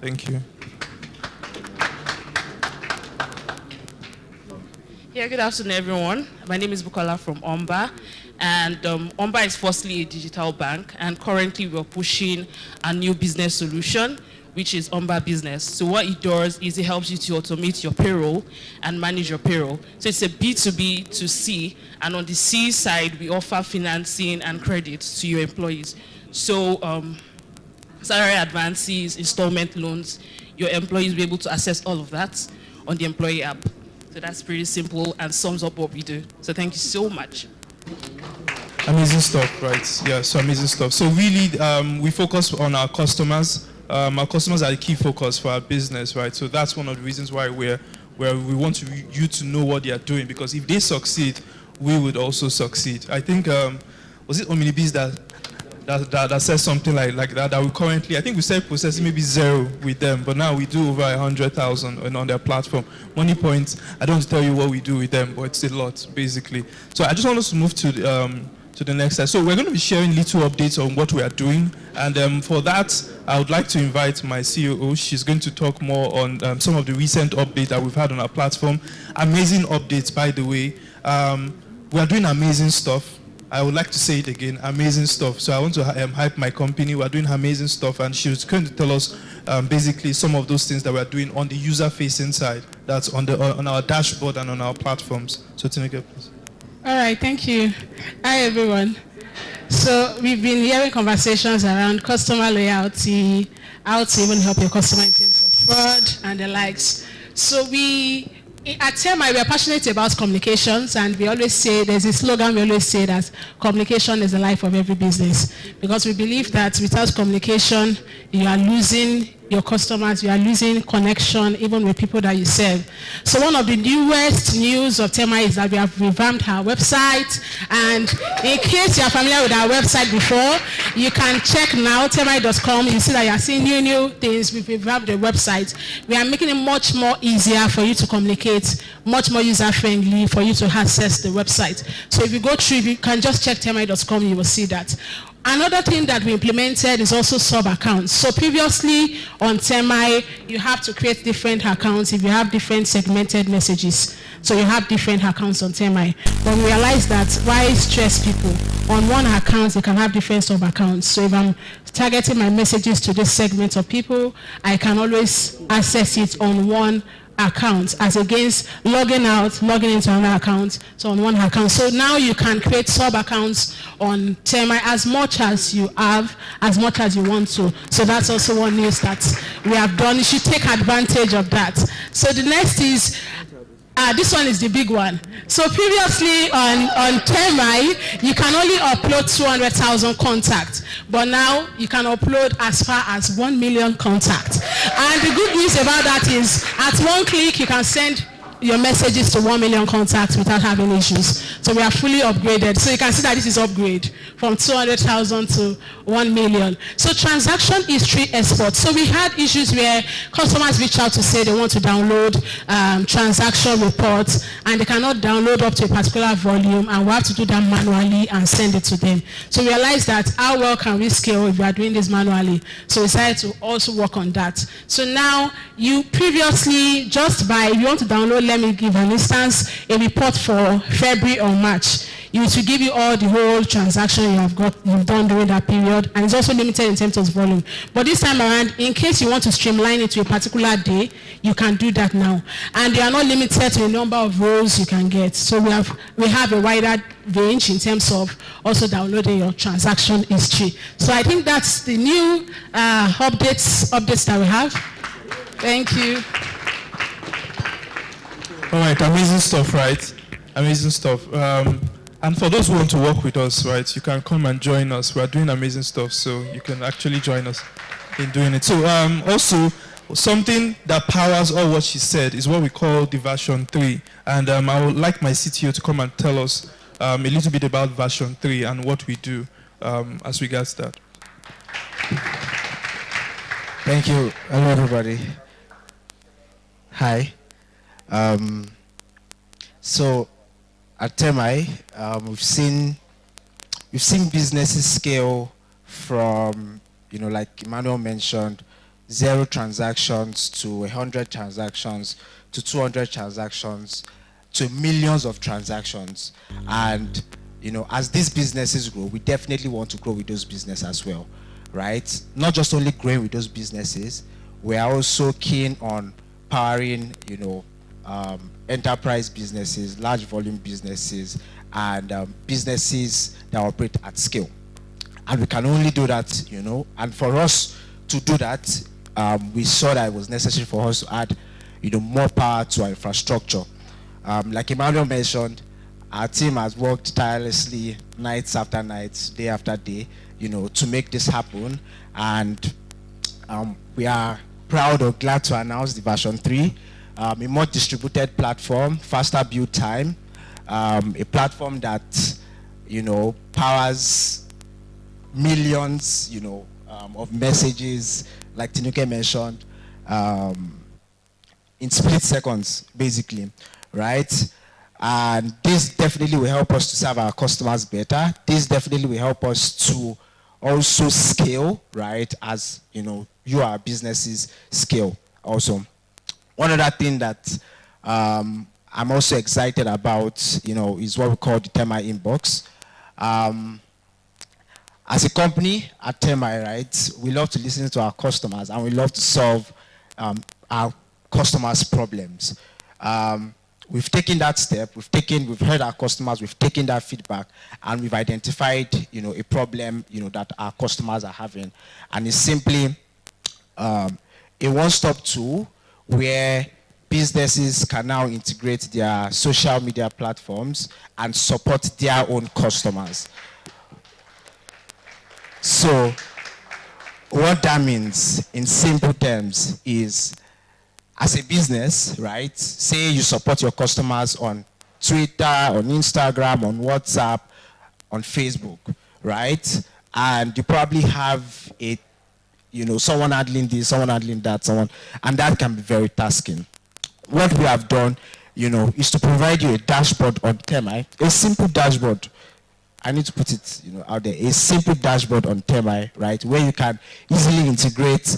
Thank you. Yeah, good afternoon, everyone. My name is Bukola from Omba, and Omba is firstly a digital bank, and currently we're pushing a new business solution, which is Omba Business. So what it does is it helps you to automate your payroll and manage your payroll. So it's a B2B to C, and on the C side, we offer financing and credit to your employees. So salary advances, installment loans, your employees will be able to access all of that on the employee app. So that's pretty simple and sums up what we do. So thank you so much. Amazing stuff, right? Yeah, so amazing stuff. So really, we focus on our customers. Our customers are the key focus for our business, right? So that's one of the reasons why we want you to know what they are doing, because if they succeed, we would also succeed. I think, was it Omnibiz that says something like that we currently, I think we started processing maybe 0 with them, but now we do over 100,000 on their platform. Money Points, I don't tell you what we do with them, but it's a lot, basically. So I just want us to move to the next slide. So we're going to be sharing little updates on what we are doing, and for that, I would like to invite my COO. She's going to talk more on some of the recent updates that we've had on our platform. Amazing updates, by the way. We are doing amazing stuff. I would like to say it again, amazing stuff. So I want to hype my company. We're doing amazing stuff, and she's going to tell us basically some of those things that we're doing on the user-facing side. That's on our dashboard and on our platforms. So Tineke, please. All right, thank you. Hi, everyone. So we've been hearing conversations around customer loyalty, how to even help your customer in terms of fraud and the likes. So at Termii, we are passionate about communications, and we always say, there's a slogan we always say that communication is the life of every business, because we believe that without communication, you are losing your customers, you are losing connection even with people that you serve. So one of the newest news of Termii is that we have revamped our website, and in case you are familiar with our website before, you can check now, termii.com. You see that you are seeing new things. We've revamped the website. We are making it much more easier for you to communicate, much more user-friendly for you to access the website. So if you go through, if you can just check termii.com, you will see that. Another thing that we implemented is also sub-accounts. So previously on Termii, you have to create different accounts if you have different segmented messages. So you have different accounts on Termii. But we realized that why stress people? On one account, they can have different sub-accounts. So if I'm targeting my messages to this segment of people, I can always access it on one account as against logging out, logging into another account, so on one account. So now you can create sub-accounts on Termii as much as you have, as much as you want to. So that's also one news that we have done. You should take advantage of that. So the next is, this one is the big one. So previously on Termii, you can only upload 200,000 contacts, but now you can upload as far as 1 million contacts. And the good news about that is, at one click, you can send your messages to 1 million contacts without having issues. So we are fully upgraded. So you can see that this is upgrade from 200,000 to 1 million. So transaction history export. So we had issues where customers reach out to say they want to download transaction reports, and they cannot download up to a particular volume, and we have to do that manually and send it to them. So we realized that how well can we scale if we are doing this manually? So we decided to also work on that. So now you previously, just by, if you want to download, let me give an instance, a report for February or March. It will give you all the whole transaction you've done during that period, and it's also limited in terms of volume. But this time around, in case you want to streamline it to a particular day, you can do that now. And they are not limited to the number of rows you can get. So we have a wider range in terms of also downloading your transaction history. So I think that's the new updates that we have. Thank you. All right, amazing stuff, right? Amazing stuff. And for those who want to work with us, right, you can come and join us. We are doing amazing stuff, so you can actually join us in doing it. So also, something that powers all what she said is what we call the version 3. And I would like my CTO to come and tell us a little bit about version 3 and what we do as regards that. Thank you. Hello, everybody. Hi. So at Termii, we've seen businesses scale from, like Emmanuel mentioned, 0 transactions to 100 transactions to 200 transactions to millions of transactions. And as these businesses grow, we definitely want to grow with those businesses as well, right? Not just only growing with those businesses, we are also keen on powering, enterprise businesses, large volume businesses, and businesses that operate at scale. And we can only do that, and for us to do that, we saw that it was necessary for us to add, more power to our infrastructure. Like Emmanuel mentioned, our team has worked tirelessly nights after nights, day after day, to make this happen. And we are proud or glad to announce the version 3. A more distributed platform, faster build time, a platform that, powers millions, of messages, like Tinuke mentioned, in split seconds, basically, right? And this definitely will help us to serve our customers better. This definitely will help us to also scale, right? As, our businesses scale also. One other thing that I'm also excited about, is what we call the Termii inbox. As a company at Termii, right, we love to listen to our customers and we love to solve our customers' problems. We've taken that step. We've heard our customers. We've taken that feedback, and we've identified, a problem, that our customers are having, and it's simply a one-stop tool where businesses can now integrate their social media platforms and support their own customers. So what that means in simple terms is, as a business, right, say you support your customers on Twitter, on Instagram, on WhatsApp, on Facebook, right? And you probably have someone handling this, someone handling that, and that can be very tasking. What we have done, is to provide you a dashboard on Termii, a simple dashboard. I need to put it, out there, a simple dashboard on Termii, right, where you can easily integrate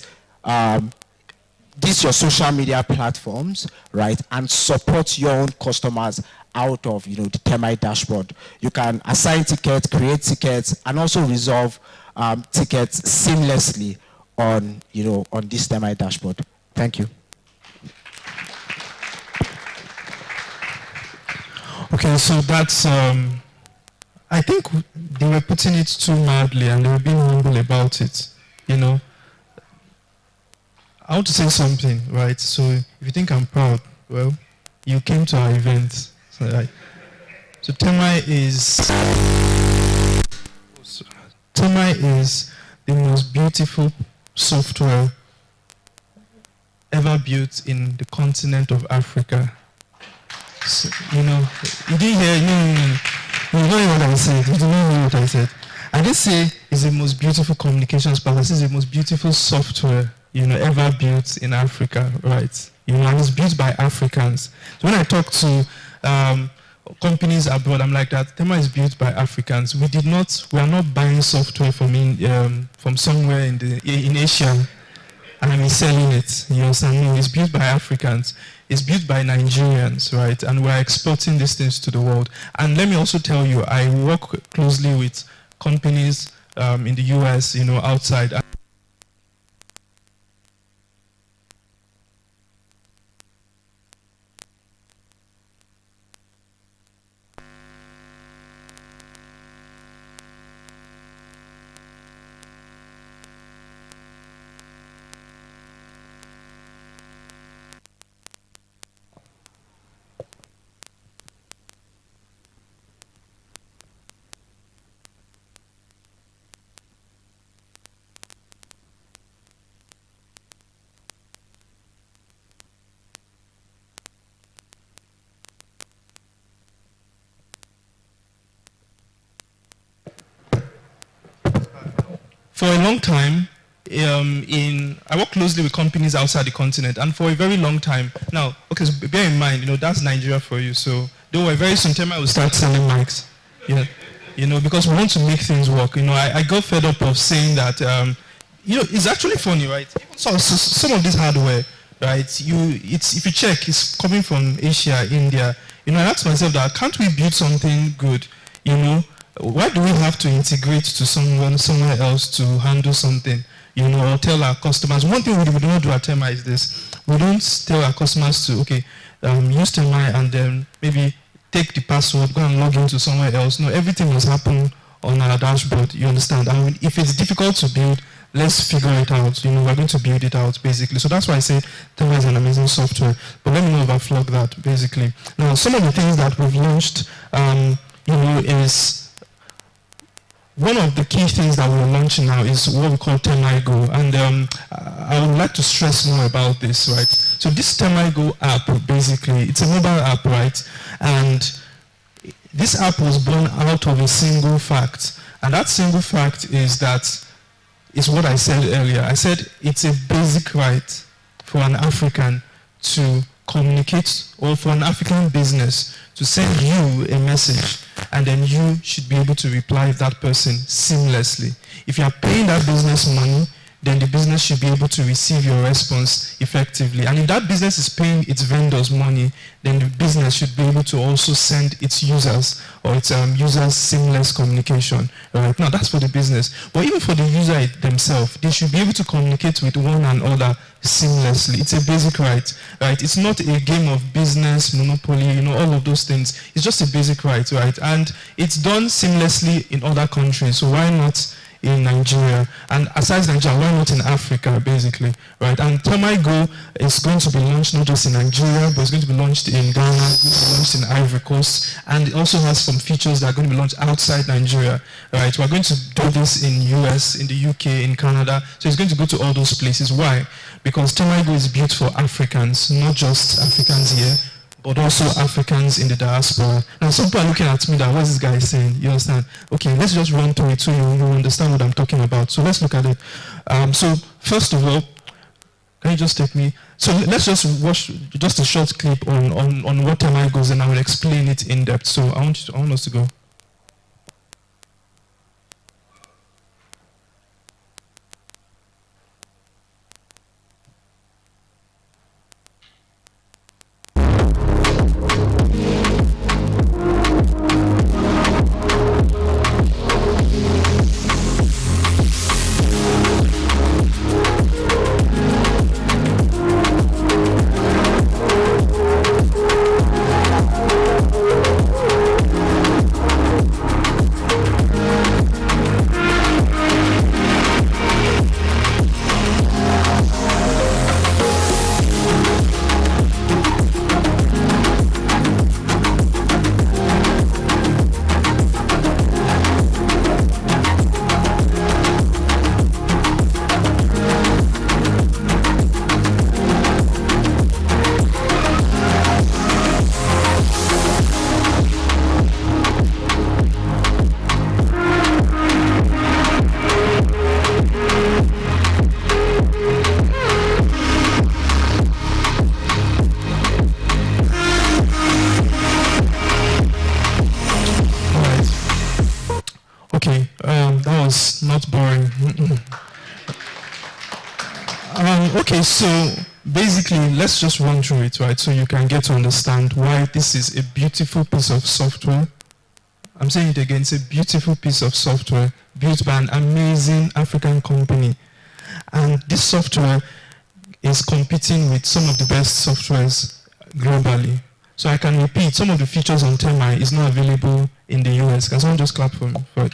these your social media platforms, right, and support your own customers out of, the Termii dashboard. You can assign tickets, create tickets, and also resolve tickets seamlessly on, on this Termii dashboard. Thank you. Okay, so that's, I think they were putting it too mildly and they were being humble about it, I want to say something, right? So if you think I'm proud, well, you came to our event. So Termii is the most beautiful software ever built in the continent of Africa. So, you didn't hear, you don't know what I said. You didn't know what I said. I didn't say it's the most beautiful communications platform. It's the most beautiful software, ever built in Africa, right? And it's built by Africans. So when I talk to companies abroad, I'm like that. Termii is built by Africans. We are not buying software from somewhere in Asia, and I'm selling it. You understand? No, it's built by Africans. It's built by Nigerians, right? And we're exporting these things to the world. And let me also tell you, I work closely with companies in the US, outside. For a long time, I work closely with companies outside the continent, and for a very long time, now, okay, so bear in mind, that's Nigeria for you, so don't worry, very soon Termii will start selling mics, because we want to make things work. I got fed up of saying that, it's actually funny, right? So some of this hardware, right, if you check, it's coming from Asia, India. I asked myself that, can't we build something good, Why do we have to integrate to somewhere else to handle something, or tell our customers? One thing we do not do at Termii is this. We don't tell our customers to, use Termii and then maybe take the password, go and log into somewhere else. No, everything must happen on our dashboard, you understand? And if it's difficult to build, let's figure it out. We're going to build it out, basically. So that's why I say Termii is an amazing software. But let me not overflog that, basically. Now, some of the things that we've launched, is one of the key things that we're launching now is what we call Termii Go, and I would like to stress more about this, right? So this Termii Go app, basically, it's a mobile app, right? And this app was born out of a single fact, and that single fact is what I said earlier. I said it's a basic right for an African to communicate, or for an African business to send you a message, and then you should be able to reply that person seamlessly. If you are paying that business money, then the business should be able to receive your response effectively. And if that business is paying its vendors money, then the business should be able to also send its users or its users seamless communication. Right? Now that's for the business. But even for the user themselves, they should be able to communicate with one another seamlessly. It's a basic right? It's not a game of business, monopoly, all of those things. It's just a basic right? And it's done seamlessly in other countries. So why not in Nigeria? And aside Nigeria, why not in Africa, basically, right? And Termii Go is going to be launched not just in Nigeria, but it's going to be launched in Ghana, it's going to be launched in Ivory Coast, and it also has some features that are going to be launched outside Nigeria, right? We're going to do this in US, in the UK, in Canada, so it's going to go to all those places. Why? Because Termii Go is built for Africans, not just Africans here, but also Africans in the diaspora. Now, some people are looking at me that, what's this guy saying? You understand? Okay, let's just run through it so you understand what I'm talking about. So let's look at it. So first of all, can you just take me? So let's just watch just a short clip on what Termii Go is, and I will explain it in depth. So I want us to go. Not boring. Okay, so basically, let's just run through it, right? So you can get to understand why this is a beautiful piece of software. I'm saying it again, it's a beautiful piece of software built by an amazing African company. And this software is competing with some of the best softwares globally. So I can repeat, some of the features on Termii is not available in the US. Can someone just clap for me for it?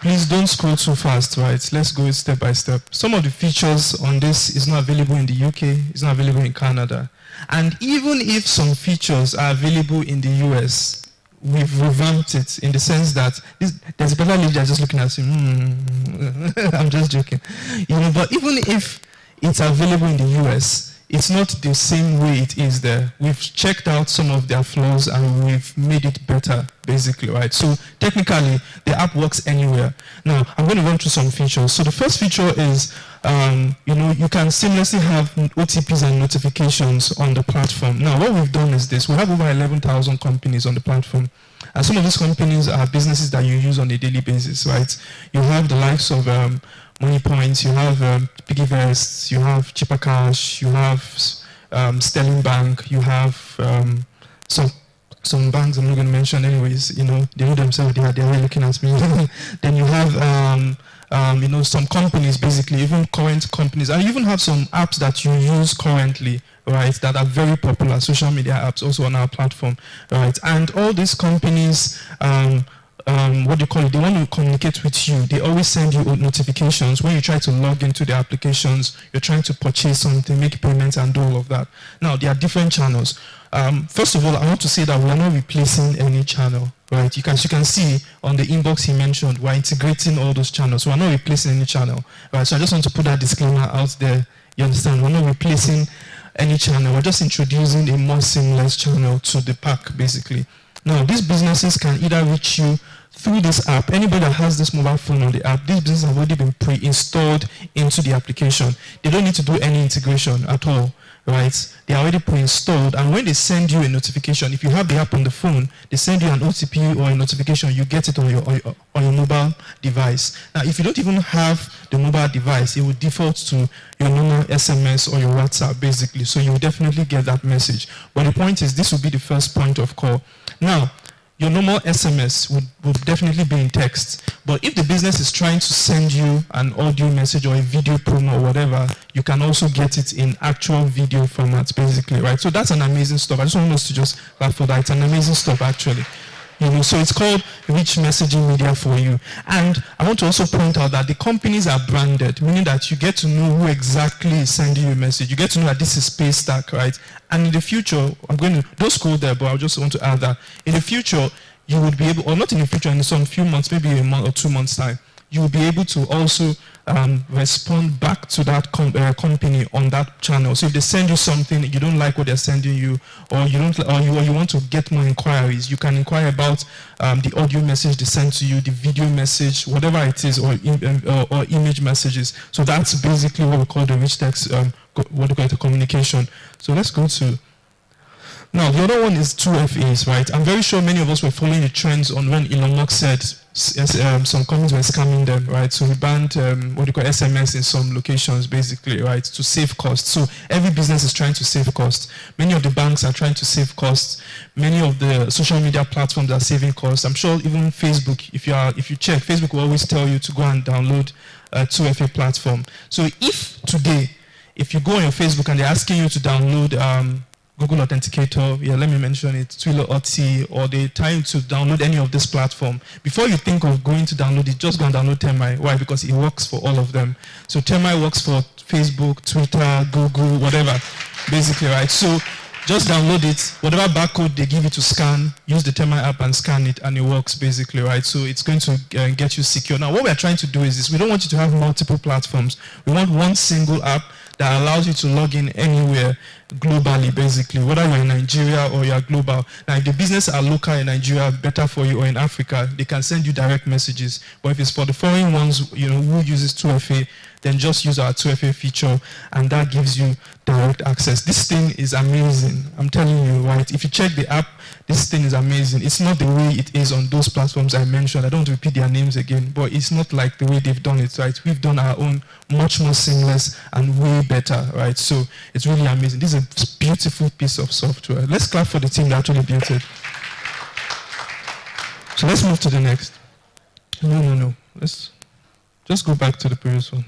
Please don't scroll too fast, right? Let's go step by step. Some of the features on this is not available in the UK, it's not available in Canada. And even if some features are available in the US, we've revamped it in the sense that there's a better lady just looking at him. I'm just joking. You know, but even if it's available in the US, it's not the same way it is there. We've checked out some of their flaws and we've made it better, basically, right? So technically, the app works anywhere. Now, I'm going to run through some features. So the first feature is, you know, you can seamlessly have OTPs and notifications on the platform. Now, what we've done is this. We have over 11,000 companies on the platform. And some of these companies are businesses that you use on a daily basis, right? You have the likes of Money Points, you have Piggyvest, you have Cheaper Cash, you have Sterling Bank, you have some banks I'm not going to mention anyways, you know, they know themselves, they're really looking at me. Then you have, you know, some companies basically, even current companies, and you even have some apps that you use currently, right, that are very popular, social media apps also on our platform, right? And all these companies, what do you call it, they want to communicate with you. They always send you notifications when you try to log into the applications, you're trying to purchase something, make payments and do all of that. Now, there are different channels. First of all, I want to say that we are not replacing any channel, right? You can see on the inbox he mentioned, we're integrating all those channels. So we're not replacing any channel, right? So I just want to put that disclaimer out there. You understand? We're not replacing any channel. We're just introducing a more seamless channel to the pack, basically. Now, these businesses can either reach you through this app. Anybody that has this mobile phone on the app, these businesses have already been pre-installed into the application. They don't need to do any integration at all, right? They are already pre-installed, and when they send you a notification, if you have the app on the phone, they send you an OTP or a notification, you get it on your mobile device. Now, if you don't even have the mobile device, it will default to your normal SMS or your WhatsApp, basically. So you will definitely get that message. But the point is, this will be the first point of call. Now, your normal SMS would definitely be in text. But if the business is trying to send you an audio message or a video promo or whatever, you can also get it in actual video format, basically, right? So that's an amazing stuff. I just want us to just clap for that. It's an amazing stuff, actually. So it's called rich messaging media for you. And I want to also point out that the companies are branded, meaning that you get to know who exactly is sending you a message. You get to know that this is Paystack, right? And in the future, don't scroll there, but I just want to add that in the future, you would be able, or not in the future, in some few months, maybe a month or 2 months time, you will be able to also respond back to that company on that channel. So if they send you something, you don't like what they're sending you, or you want to get more inquiries, you can inquire about the audio message they send to you, the video message, whatever it is, or image messages. So that's basically what we call the rich text, communication. So let's go to. Now, the other one is 2FAs, right? I'm very sure many of us were following the trends on when Elon Musk said some companies were scamming them, right? So he banned SMS in some locations, basically, right, to save costs. So every business is trying to save costs. Many of the banks are trying to save costs. Many of the social media platforms are saving costs. I'm sure even Facebook, if you check, Facebook will always tell you to go and download a 2FA platform. So if today, if you go on your Facebook and they're asking you to download Google Authenticator, let me mention it, Twilio OT, or they tell you to download any of this platform. Before you think of going to download it, just go and download Termii. Why? Because it works for all of them. So Termii works for Facebook, Twitter, Google, whatever, basically, right? So just download it. Whatever barcode they give you to scan, use the Termii app and scan it, and it works, basically, right? So it's going to get you secure. Now, what we're trying to do is this. We don't want you to have multiple platforms. We want one single app that allows you to log in anywhere globally, basically, whether you're in Nigeria or you're global. Now, if the business are local in Nigeria, better for you, or in Africa, they can send you direct messages. But if it's for the foreign ones, who uses 2FA, then just use our 2FA feature, and that gives you direct access. This thing is amazing. I'm telling you, right? If you check the app, this thing is amazing. It's not the way it is on those platforms I mentioned. I don't want to repeat their names again, but it's not like the way they've done it, right? We've done our own, much more seamless and way better, right? So it's really amazing. This is a beautiful piece of software. Let's clap for the team that actually built it. So let's move to the next. No. Let's just go back to the previous one.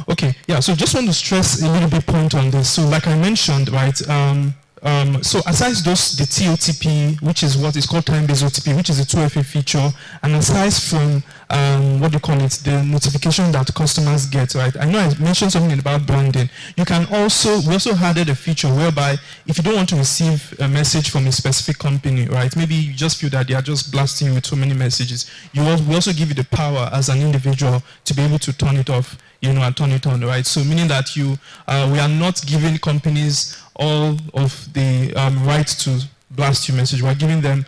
Okay, yeah, so just want to stress a little bit point on this. So like I mentioned, right, so aside the TOTP, which is what is called time-based OTP, which is a 2FA feature, and aside from the notification that customers get, right? I know I mentioned something about branding. We also added a feature whereby if you don't want to receive a message from a specific company, right? Maybe you just feel that they are just blasting you with so many messages. We also give you the power as an individual to be able to turn it off, and turn it on, right? So meaning that we are not giving companies all of the right to blast you message. We're giving them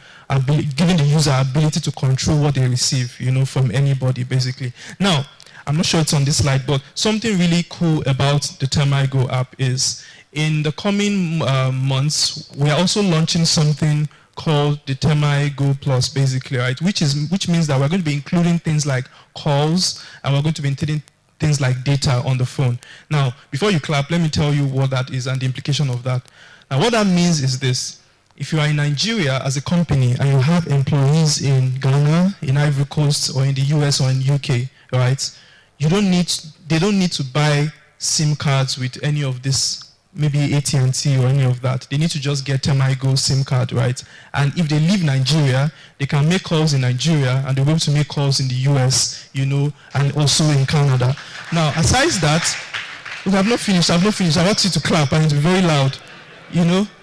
giving the user ability to control what they receive, from anybody, basically. Now, I'm not sure it's on this slide, but something really cool about the Termii Go app is in the coming months, we are also launching something called the Termii Go Plus, basically, right? Which means that we're going to be including things like calls, and we're going to be including things like data on the phone. Now, before you clap, let me tell you what that is and the implication of that. Now, what that means is this. If you are in Nigeria as a company and you have employees in Ghana, in Ivory Coast, or in the US or in UK, right, they don't need to buy SIM cards with any of this, maybe AT&T or any of that. They need to just get Termii Go SIM card, right? And if they leave Nigeria, they can make calls in Nigeria, and they'll be able to make calls in the US, and also in Canada. Now, aside that, I've not finished. I want you to clap, and it's very loud.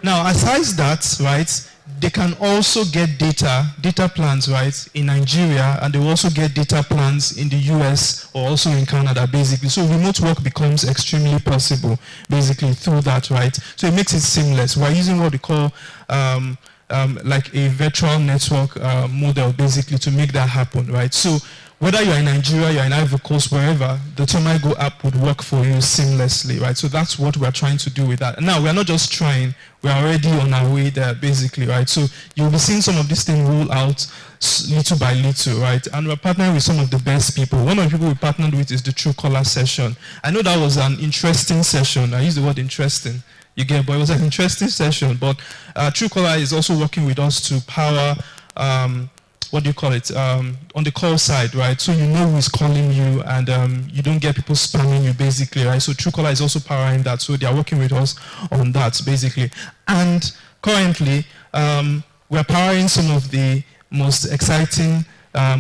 Now, aside that, right, they can also get data plans, right, in Nigeria, and they will also get data plans in the US or also in Canada, basically. So remote work becomes extremely possible, basically, through that, right? So it makes it seamless. We're using what we call like a virtual network model, basically, to make that happen, right? So whether you're in Nigeria, you're in Ivory Coast, wherever, the Termii Go app would work for you seamlessly, right? So that's what we're trying to do with that. And now, we're not just trying, we're already on our way there, basically, right? So you'll be seeing some of these things roll out little by little, right? And we're partnering with some of the best people. One of the people we partnered with is the Truecaller session. I know that was an interesting session. I use the word interesting. But it was an interesting session. But Truecaller is also working with us to power on the call side, right? So you know who's calling you, and you don't get people spamming you, basically, right? So Truecaller is also powering that. So they are working with us on that, basically. And currently, we're powering some of the most exciting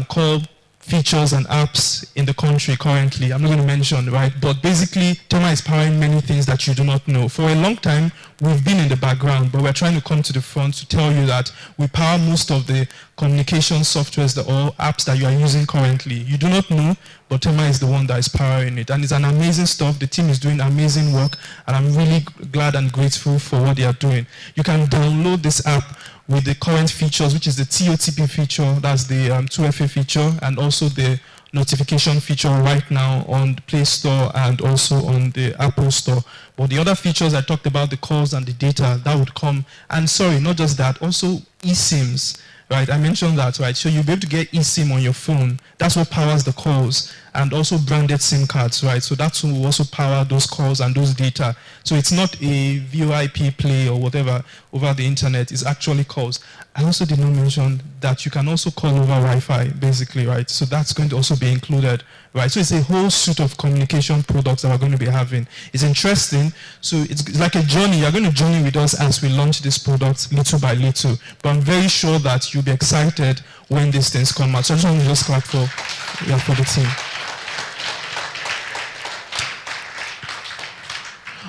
call features and apps in the country currently. I'm not going to mention, right? But basically, Termii is powering many things that you do not know. For a long time, we've been in the background, but we're trying to come to the front to tell you that we power most of the communication softwares or apps that you are using currently. You do not know, but Termii is the one that is powering it. And it's an amazing stuff. The team is doing amazing work, and I'm really glad and grateful for what they are doing. You can download this app with the current features, which is the TOTP feature, that's the 2FA feature, and also the notification feature right now on the Play Store and also on the Apple Store. But the other features I talked about, the calls and the data, that would come. And sorry, not just that, also eSIMs, right? I mentioned that, right? So you'll be able to get eSIM on your phone. That's what powers the calls, and also branded SIM cards, right? So that will also power those calls and those data. So it's not a VoIP play or whatever over the internet, it's actually calls. I also did not mention that you can also call over Wi-Fi, basically, right? So that's going to also be included, right? So it's a whole suite of communication products that we're going to be having. It's interesting. So it's like a journey. You're going to journey with us as we launch this product little by little. But I'm very sure that you'll be excited when these things come out. So I just want to just clap for the team.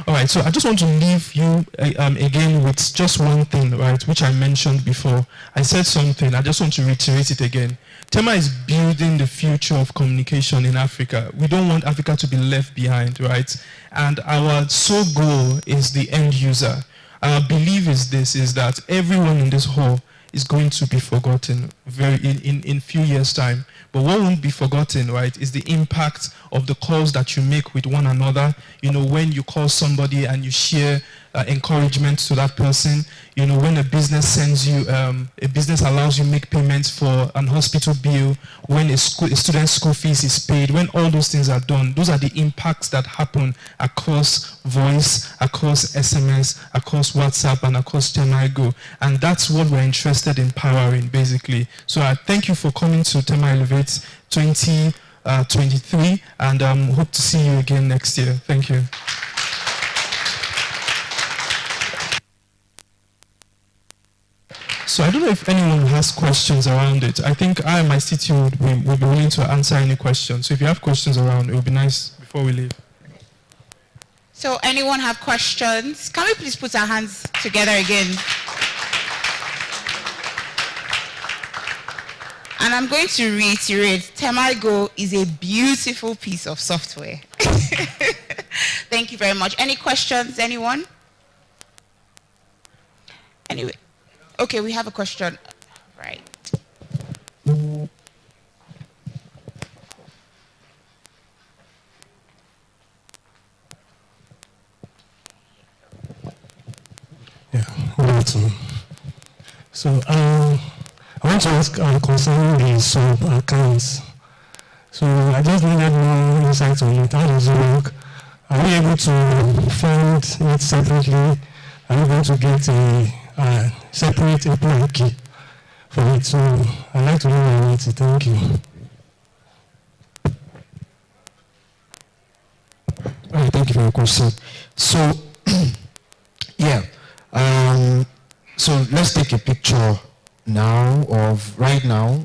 All right, so I just want to leave you again with just one thing, right, which I mentioned before. I said something, I just want to reiterate it again. Termii is building the future of communication in Africa. We don't want Africa to be left behind, right? And our sole goal is the end user. Our belief is this, is that everyone in this hall is going to be forgotten in few years' time. But what won't be forgotten, right, is the impact of the calls that you make with one another. You know, when you call somebody and you share encouragement to that person. You know, when a business sends you, a business allows you make payments for an hospital bill, when a student's school fees is paid, when all those things are done, those are the impacts that happen across voice, across SMS, across WhatsApp, and across Termii Go. And that's what we're interested in powering, basically. So I thank you for coming to Termii Elevate 2023, and hope to see you again next year. Thank you. So I don't know if anyone has questions around it. I think I and my CTO will be willing to answer any questions. So if you have questions around, it would be nice before we leave. So anyone have questions? Can we please put our hands together again? And I'm going to reiterate, Termii Go is a beautiful piece of software. Thank you very much. Any questions, anyone? Anyway. Okay, we have a question. Right. Yeah, good afternoon. So I want to ask concerning the sub accounts. So I just needed more insight on it. How does it work? Are we able to fund it separately? Are we going to get a separate API key for it? So I'd like to know about it. Thank you. All right, thank you for your question. So, yeah. So let's take a picture now of right now.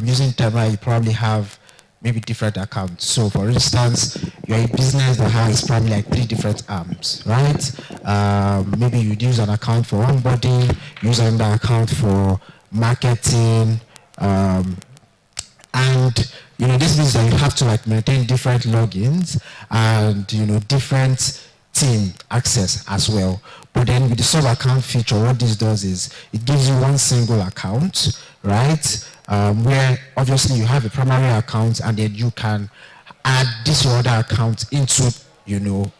Using Termii, you probably have maybe different accounts. So for instance, you're a business that has probably like 3 different arms, right? Maybe you'd use an account for onboarding, use another account for marketing, and you know, this means that you have to like maintain different logins and, you know, different team access as well. But then with the sub account feature, what this does is it gives you one single account, right? Where obviously you have a primary account and then you can add this other account into, you know,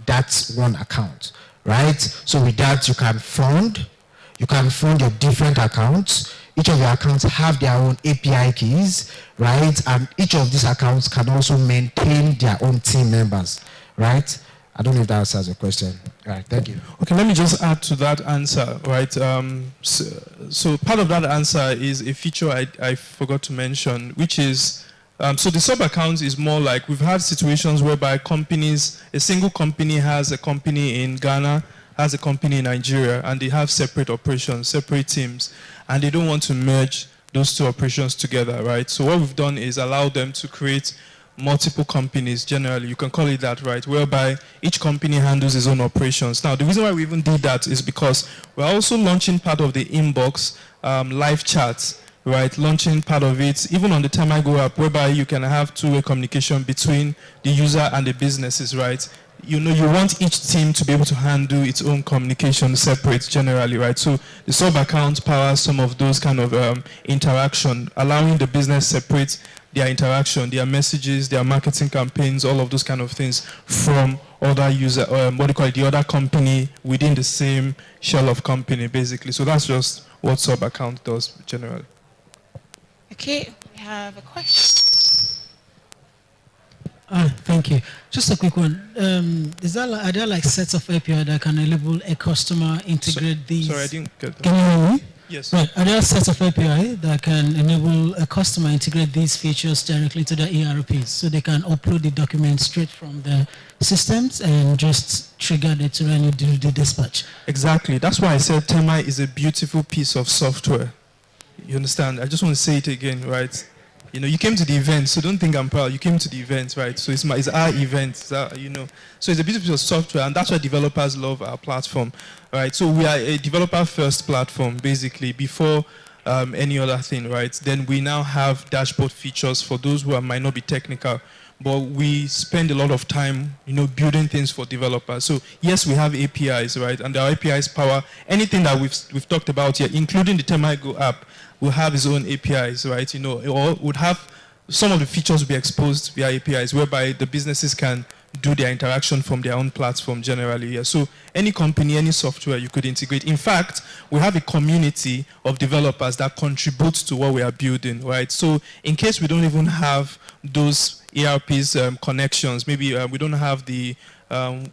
that one account, right? So with that you can fund your different accounts. Each of your accounts have their own API keys, right? And each of these accounts can also maintain their own team members, right? I don't know if that answers your question. All right, thank you. Okay, let me just add to that answer, right? So part of that answer is a feature I forgot to mention, which is, so the sub-account is more like, we've had situations whereby companies, a single company has a company in Ghana, has a company in Nigeria, and they have separate operations, separate teams, and they don't want to merge those two operations together, right? So what we've done is allow them to create multiple companies, generally, you can call it that, right, whereby each company handles its own operations. Now, the reason why we even did that is because we're also launching part of the inbox live chats, right, launching part of it, even on the Termii Go app, whereby you can have two-way communication between the user and the businesses, right? You know, you want each team to be able to handle its own communication separate generally, right? So the sub-account powers some of those kind of interaction, allowing the business separate their interaction, their messages, their marketing campaigns, all of those kind of things from other user, the other company within the same shell of company, basically. So that's just what sub-account does generally. Okay, we have a question. Thank you. Just a quick one. Are there like sets of API that can enable a customer integrate these? Sorry, I didn't get that. Can you hear me? Yes. Right. Are there sets of API that can enable a customer integrate these features directly to their ERPs so they can upload the documents straight from the systems and just trigger it to run the dispatch? Exactly. That's why I said Termii is a beautiful piece of software. You understand? I just want to say it again, right? You know, you came to the event, so don't think I'm proud. You came to the event, right? So it's our event, so it's a beautiful piece of software, and that's why developers love our platform, right? So we are a developer-first platform, basically, before any other thing, right? Then we now have dashboard features for those who might not be technical, but we spend a lot of time, building things for developers. So yes, we have APIs, right? And our APIs power anything that we've talked about here, including the Termii Go app. Will have its own APIs, right? Or would have some of the features will be exposed via APIs, whereby the businesses can do their interaction from their own platform generally. Yeah. So any company, any software you could integrate. In fact, we have a community of developers that contribute to what we are building, right? So in case we don't even have those ERPs connections, maybe we don't have the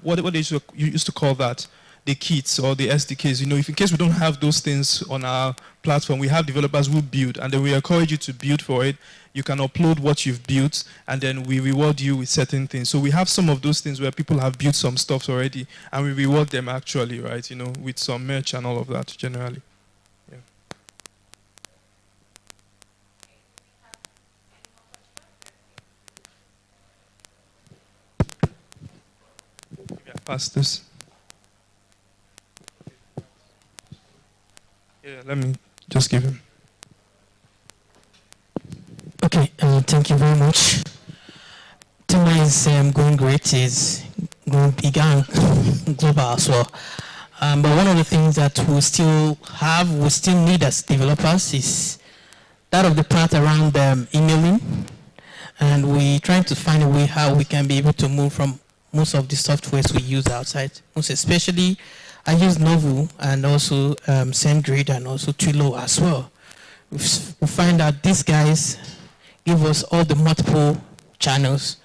what they used to call that, the kits or the SDKs, if in case we don't have those things on our platform, we have developers who build, and then we encourage you to build for it. You can upload what you've built, and then we reward you with certain things. So we have some of those things where people have built some stuff already, and we reward them actually, right? With some merch and all of that generally. Yeah. Pass this. Yeah, let me just give him. Okay, thank you very much. Termii is going great. It's going bigger and global as well. But one of the things that we still need as developers is that of the part around emailing. And we're trying to find a way how we can be able to move from most of the softwares we use outside, most especially I use Novel and also SendGrid and also Twilio as well. We find that these guys give us all the multiple channels.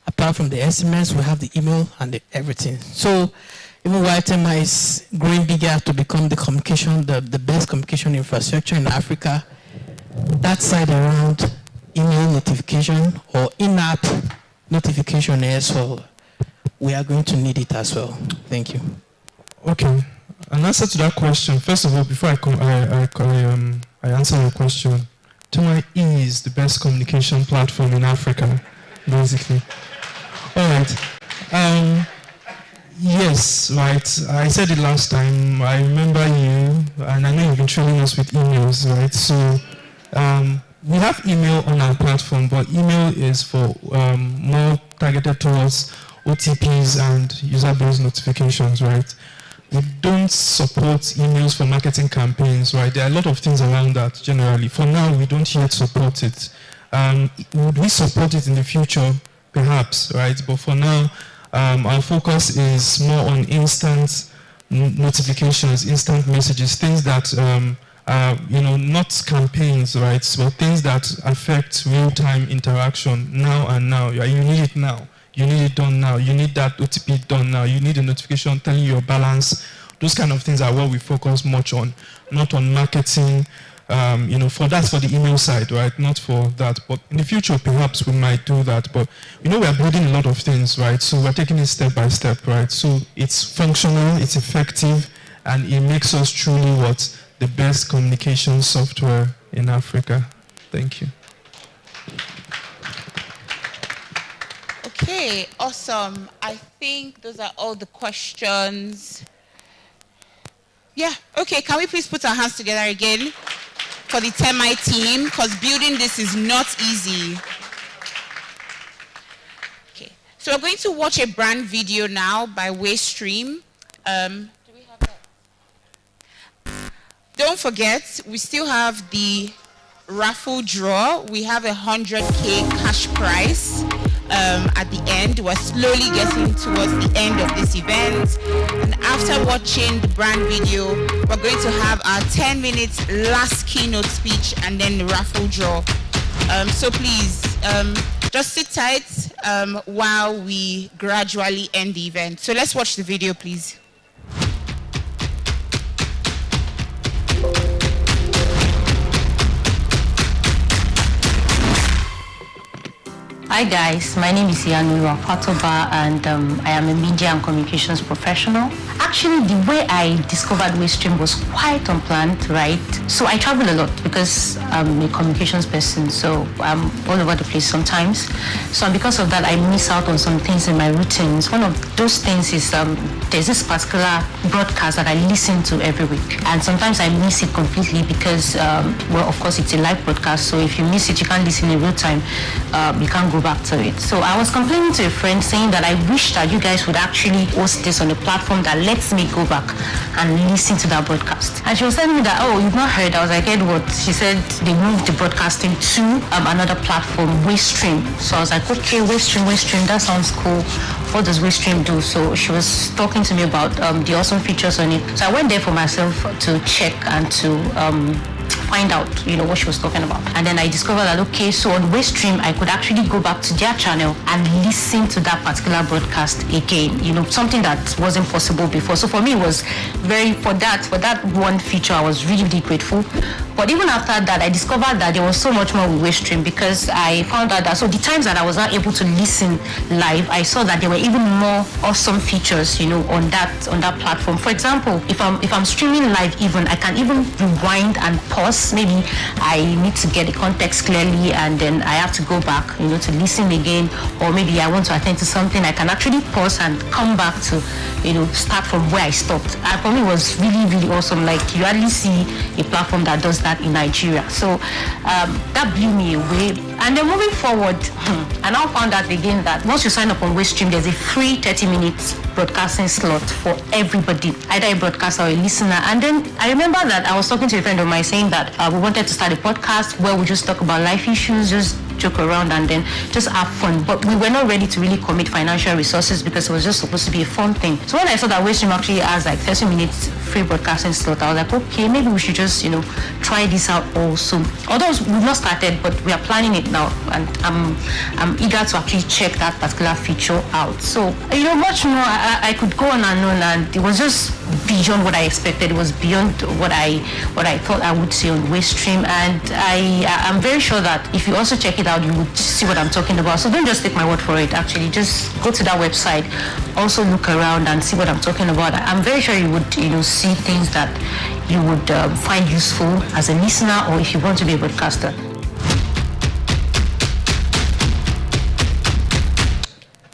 Apart from the SMS, we have the email and everything. So even while Termii is growing bigger to become the best communication infrastructure in Africa, that side around email notification or in-app notification as well, we are going to need it as well. Thank you. Okay, an answer to that question. First of all, before I answer your question, Termii is the best communication platform in Africa, basically. All right. Yes, right. I said it last time. I remember you, and I know you've been training us with emails, right? So we have email on our platform, but email is for more targeted towards OTPs and user-based notifications, right? We don't support emails for marketing campaigns, right? There are a lot of things around that generally. For now, we don't yet support it. Would we support it in the future? Perhaps, right? But for now, our focus is more on instant notifications, instant messages, things that are, not campaigns, right? But things that affect real-time interaction now and now. You need it now. You need it done now. You need that OTP done now. You need a notification telling you your balance. Those kind of things are what we focus much on, not on marketing. For the email side, right? Not for that. But in the future, perhaps we might do that. But we are building a lot of things, right? So we're taking it step by step, right? So it's functional, it's effective, and it makes us truly the best communication software in Africa. Thank you. Okay, awesome. I think those are all the questions. Yeah, okay, can we please put our hands together again for the Termii team, because building this is not easy. Okay, so we're going to watch a brand video now by Waystream. Don't forget, we still have the raffle draw. We have 100K cash prize at the end. We're slowly getting towards the end of this event. And after watching the brand video, we're going to have our 10 minutes last keynote speech and then the raffle draw. So please, just sit tight while we gradually end the event. So let's watch the video, please. Hi guys, my name is Yanura Fatoba and I am a media and communications professional. Actually, the way I discovered Waystream was quite unplanned, right? So I travel a lot because I'm a communications person, so I'm all over the place sometimes. So because of that, I miss out on some things in my routines. One of those things is there's this particular broadcast that I listen to every week. And sometimes I miss it completely because, well, of course, it's a live broadcast, so if you miss it, you can't listen in real time. You can't go back to it. So I was complaining to a friend saying that I wish that you guys would actually host this on a platform that lets me go back and listen to that broadcast. And she was telling me that, oh, you've not heard. I was like, heard what? She said they moved the broadcasting to another platform, Waystream. So I was like, okay, Waystream, that sounds cool. What does Waystream do? So she was talking to me about the awesome features on it. So I went there for myself to check and to find out, what she was talking about. And then I discovered that, okay, so on Waystream, I could actually go back to their channel and listen to that particular broadcast again, something that wasn't possible before. So for me, it was for that one feature, I was really, really grateful. But even after that, I discovered that there was so much more with Waystream because I found out that, so the times that I was not able to listen live, I saw that there were even more awesome features, on that platform. For example, if I'm streaming live even, I can even rewind and pause. Maybe I need to get the context clearly and then I have to go back, to listen again, or maybe I want to attend to something, I can actually pause and come back to, start from where I stopped. And for me, it was really, really awesome. Like, you hardly see a platform that does that in Nigeria. So that blew me away. And then moving forward, I now found out again that once you sign up on Waystream, there's a free 30 minutes broadcasting slot for everybody, either a broadcaster or a listener. And then I remember that I was talking to a friend of mine saying that we wanted to start a podcast where we just talk about life issues, just joke around and then just have fun. But we were not ready to really commit financial resources because it was just supposed to be a fun thing. So when I saw that Waystream actually has like 30 minutes free broadcasting slot, I was like, okay, maybe we should just, try this out also. Although we've not started, but we are planning it now, and I'm eager to actually check that particular feature out. So, much more, I could go on and on, and it was just beyond what I expected. It was beyond what I thought I would see on Waystream, and I'm very sure that if you also check it out, you would see what I'm talking about. So don't just take my word for it. Actually, just go to that website, also look around and see what I'm talking about. I'm very sure you would, see things that you would find useful as a listener, or if you want to be a broadcaster.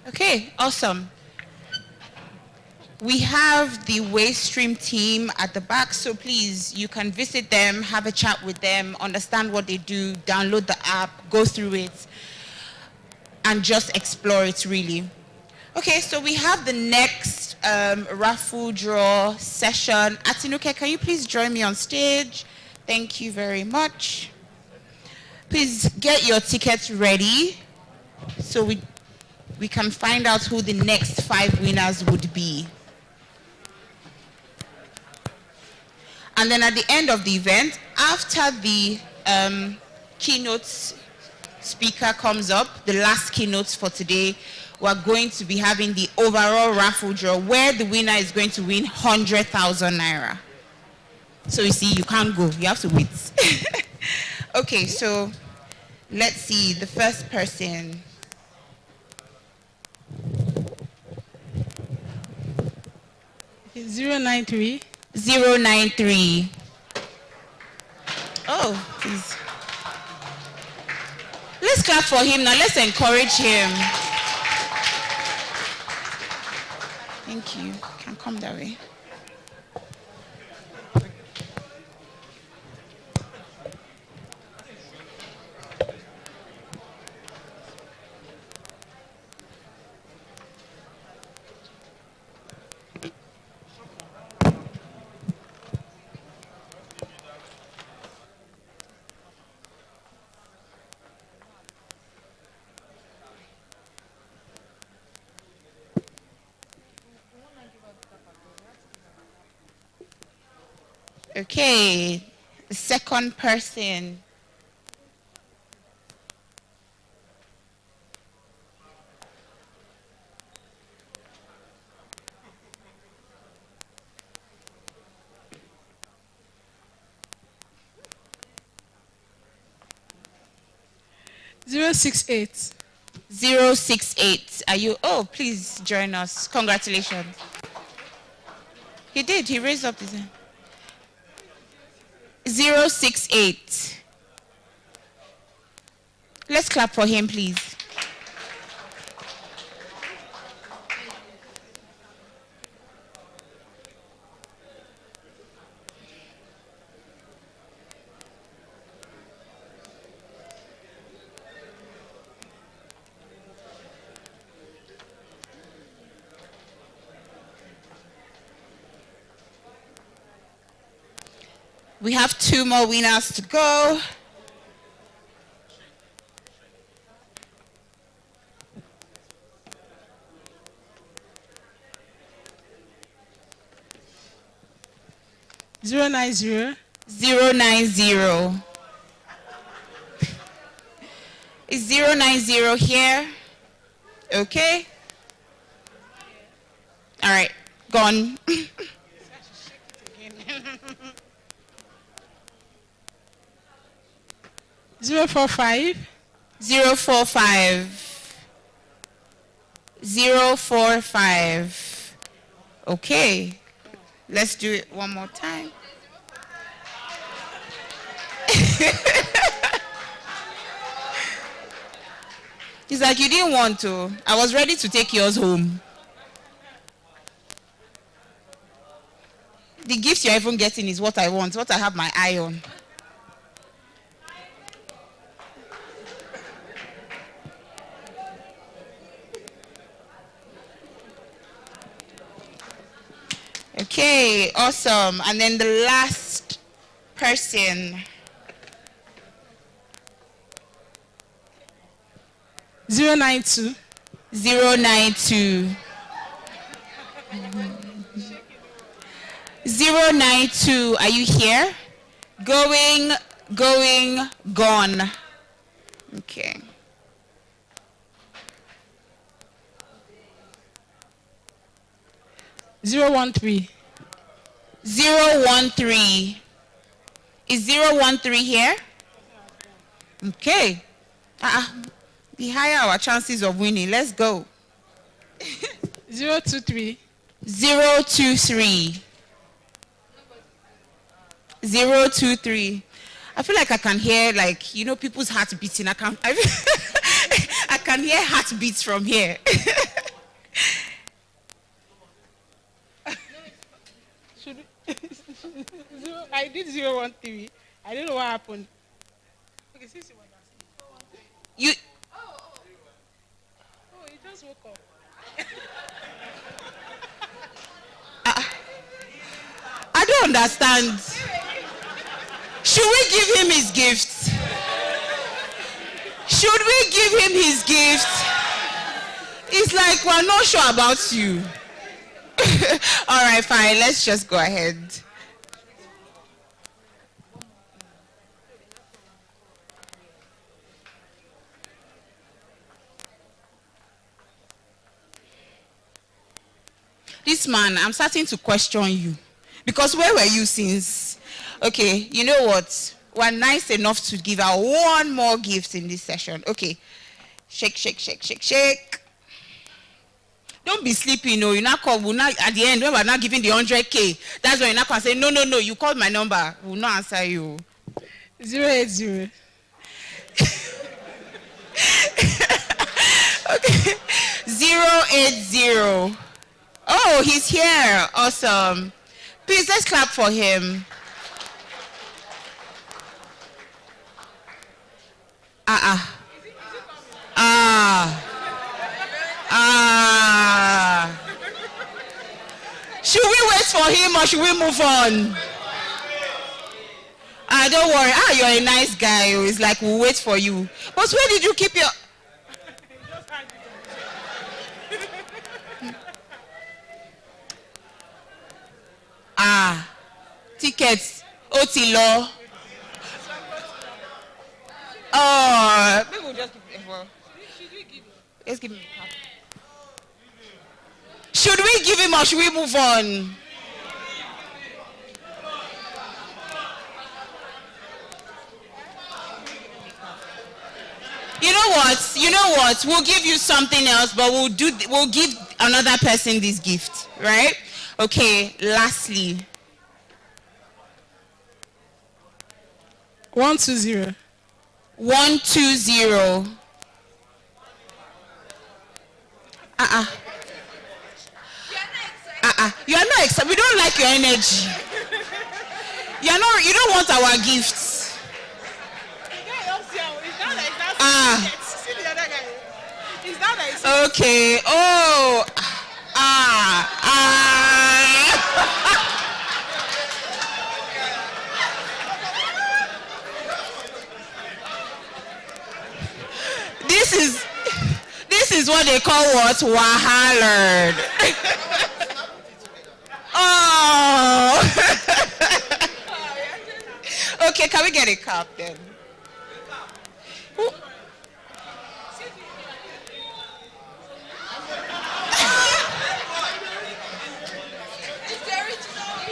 Okay, awesome. We have the Waystream team at the back, so please, you can visit them, have a chat with them, understand what they do, download the app, go through it, and just explore it, really. Okay, so we have the next raffle draw session. Atinuke, can you please join me on stage? Thank you very much. Please get your tickets ready so we can find out who the next 5 winners would be. And then at the end of the event, after the keynote speaker comes up, the last keynotes for today, we're going to be having the overall raffle draw where the winner is going to win 100,000 naira. So you see, you can't go, you have to wait. Okay, so let's see, the first person. Okay, 093. 093. Oh, Oh, please. Let's clap for him now. Let's encourage him. Thank you. Can come that way. Okay, the second person. Zero 068. 068. Are you? Oh, please join us. Congratulations. He did. He raised up his hand. 068. Let's clap for him, please. We have 2 more winners to go. Zero 090. 090. Is 090 here? Okay. All right, gone. 045. 045. 045. Okay. Let's do it one more time. It's like you didn't want to. I was ready to take yours home. The gift you're even getting is what I want, what I have my eye on. Okay, awesome. And then the last person. 092. 092. 092. Are you here? Going, gone. Okay. 013. 013. Is 013 here? Okay. The higher our chances of winning. Let's go. 023. 023. 023. I feel like I can hear, like, you know, people's heart beating. I can hear heartbeats from here. I did 013. I don't know what happened. Okay, since you. Oh, you just woke up. I don't understand. Should we give him his gift? Should we give him his gift? It's like we're not sure about you. All right, fine. Let's just go ahead. This man, I'm starting to question you. Because where were you since? Okay, you know what? We're nice enough to give out one more gift in this session. Okay. Shake, shake, shake, shake, shake. Don't be sleeping, no. You're not called. We'll not, at the end, when we're not giving the 100K, that's when you're not going to say, no, you called my number. We'll not answer you. 080. Okay. 080. Oh, he's here. Awesome. Please, let's clap for him. Should we wait for him or should we move on? Don't worry. You're a nice guy. It's like we'll wait for you. But where did you keep your... Tickets. Otilo. Maybe we'll just give it for... Let's give him a cup. Should we give him or should we move on? You know what? We'll give you something else, but we'll give another person this gift, right? Okay, lastly. 120. 120. You are not excited. We don't like your energy. You don't want our gifts. Okay. Oh. This is what they call what? Wahalard. Oh. Okay, can we get a cup then?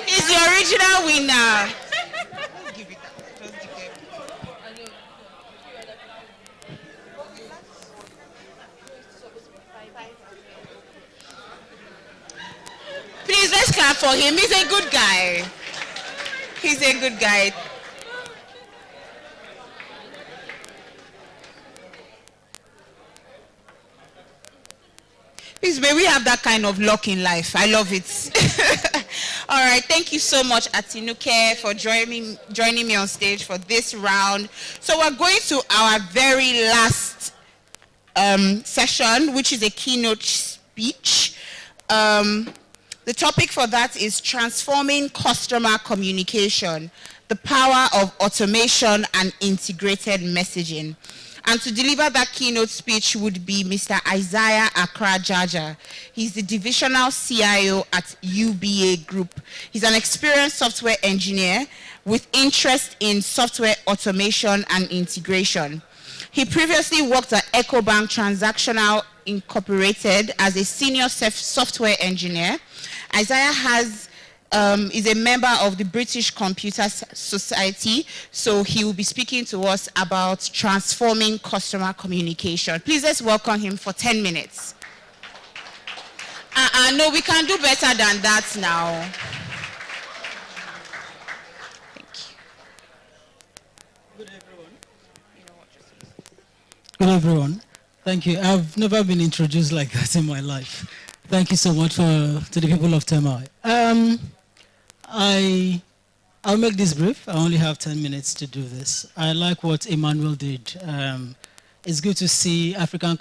He's the original winner. Please, let's clap for him. He's a good guy. He's a good guy. Please, may we have that kind of luck in life. I love it. All right, thank you so much, Atinuke, for joining me on stage for this round. So we're going to our very last session, which is a keynote speech. The topic for that is transforming customer communication, the power of automation and integrated messaging. And to deliver that keynote speech would be Mr. Isaiah Accra Jaja. He's the divisional CIO at UBA Group. He's an experienced software engineer with interest in software automation and integration. He previously worked at EcoBank Transactional Incorporated as a senior software engineer. Isaiah is a member of the British Computer Society, so he will be speaking to us about transforming customer communication. Please let's welcome him for 10 minutes. No, we can do better than that now. Good everyone. Thank you. I've never been introduced like that in my life. Thank you so much to the people of Termii. I'll make this brief. I only have 10 minutes to do this. I like what Emmanuel did. It's good to see African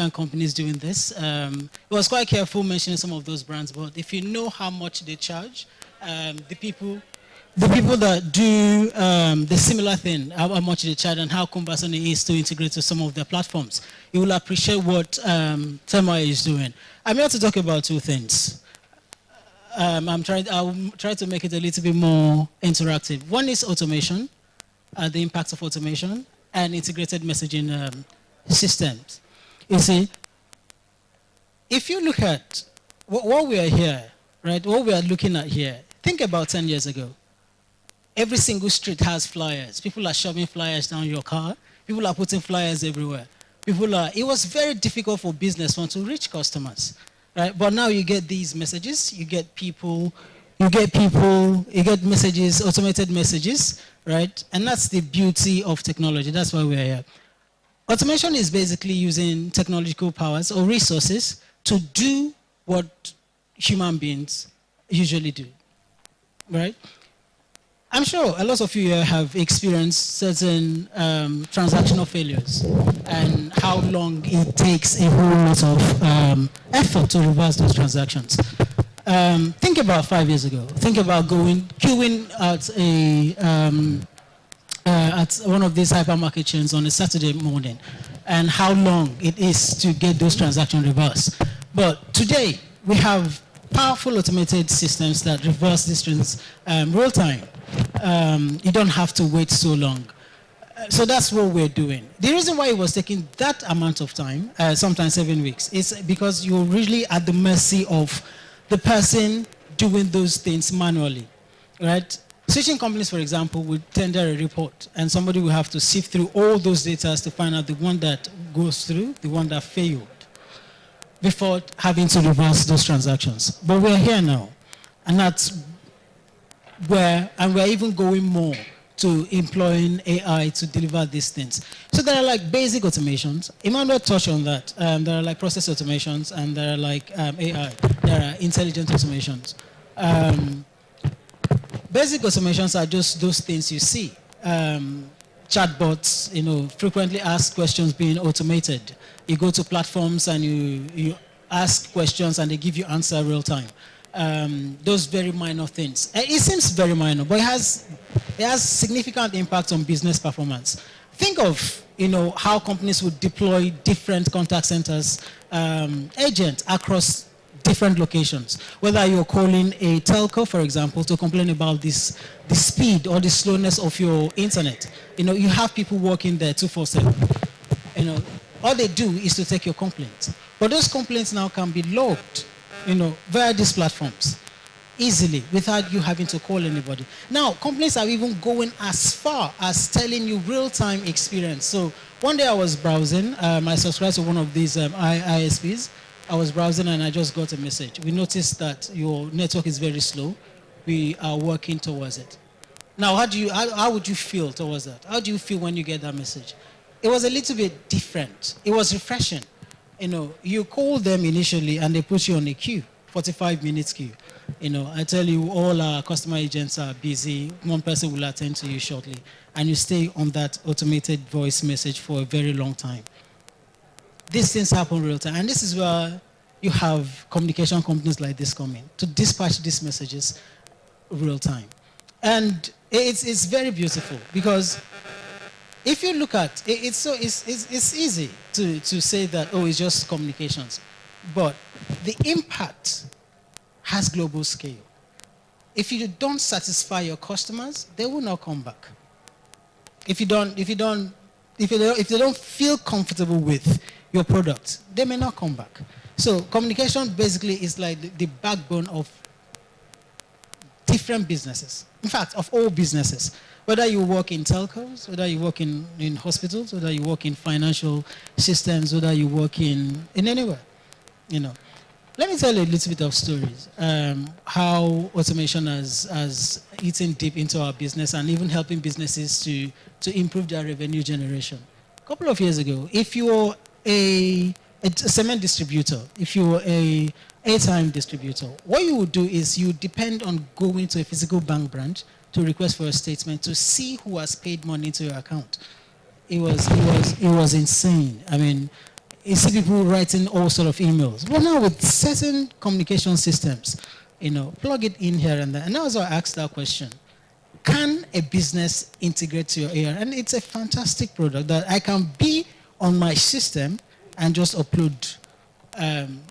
companies doing this. He was quite careful mentioning some of those brands, but if you know how much they charge, the people that do the similar thing, how much they charge and how cumbersome it is to integrate to some of their platforms, you will appreciate what Termii is doing. I'm here to talk about two things. I'll try to make it a little bit more interactive. One is automation, the impact of automation, and integrated messaging systems. You see, if you look at what we are here, right, what we are looking at here, think about 10 years ago. Every single street has flyers. People are shoving flyers down your car. People are putting flyers everywhere. It was very difficult for business to reach customers, right? But now you get these messages, you get people, You get people, you get messages, automated messages, right? And that's the beauty of technology. That's why we're here. Automation is basically using technological powers or resources to do what human beings usually do, right? I'm sure a lot of you here have experienced certain transactional failures and how long it takes a whole lot of effort to reverse those transactions. Think about 5 years ago. Think about queuing at one of these hypermarket chains on a Saturday morning and how long it is to get those transactions reversed. But today, we have powerful automated systems that reverse these trends real time. You don't have to wait so long. So that's what we're doing. The reason why it was taking that amount of time, sometimes 7 weeks, is because you're really at the mercy of the person doing those things manually, right? Switching companies, for example, would tender a report, and somebody will have to sift through all those data to find out the one that goes through, the one that failed, before having to reverse those transactions. But we're here now, and that's where, and we're even going more to employing AI to deliver these things. So there are like basic automations. Emmanuel touched on that. There are like process automations, and there are like AI. There are intelligent automations. Basic automations are just those things you see. Chatbots, frequently asked questions being automated. You go to platforms and you ask questions and they give you answer real time. Those very minor things. It seems very minor, but it has significant impact on business performance. Think of how companies would deploy different contact centers agents across different locations. Whether you're calling a telco, for example, to complain about the speed or the slowness of your internet, you have people working there 24/7. All they do is to take your complaints. But those complaints now can be logged, via these platforms easily without you having to call anybody. Now, companies are even going as far as telling you real-time experience. So one day I was browsing, I subscribed to one of these ISPs. I was browsing and I just got a message. We noticed that your network is very slow. We are working towards it. Now, how would you feel towards that? How do you feel when you get that message? It was a little bit different. It was refreshing. You call them initially and they put you on a queue, 45 minutes queue. I tell you, all our customer agents are busy. One person will attend to you shortly. And you stay on that automated voice message for a very long time. These things happen real time. And this is where you have communication companies like this coming to dispatch these messages real time. And it's very beautiful because if you look at it's easy to say that, oh, it's just communications. But the impact has global scale. If you don't satisfy your customers, they will not come back. If they don't feel comfortable with your product, they may not come back. So communication basically is like the backbone of different businesses. In fact, of all businesses. Whether you work in telcos, whether you work in hospitals, whether you work in financial systems, whether you work in anywhere. Let me tell you a little bit of stories. How automation has eaten deep into our business and even helping businesses to improve their revenue generation. A couple of years ago, if you're a cement distributor, if you're a airtime distributor, what you would do is you depend on going to a physical bank branch to request for a statement to see who has paid money to your account. It was insane. I mean, you see people writing all sort of emails. But now with certain communication systems, plug it in here and there. And that's why I asked that question. Can a business integrate to your AR? And it's a fantastic product that I can be on my system and just upload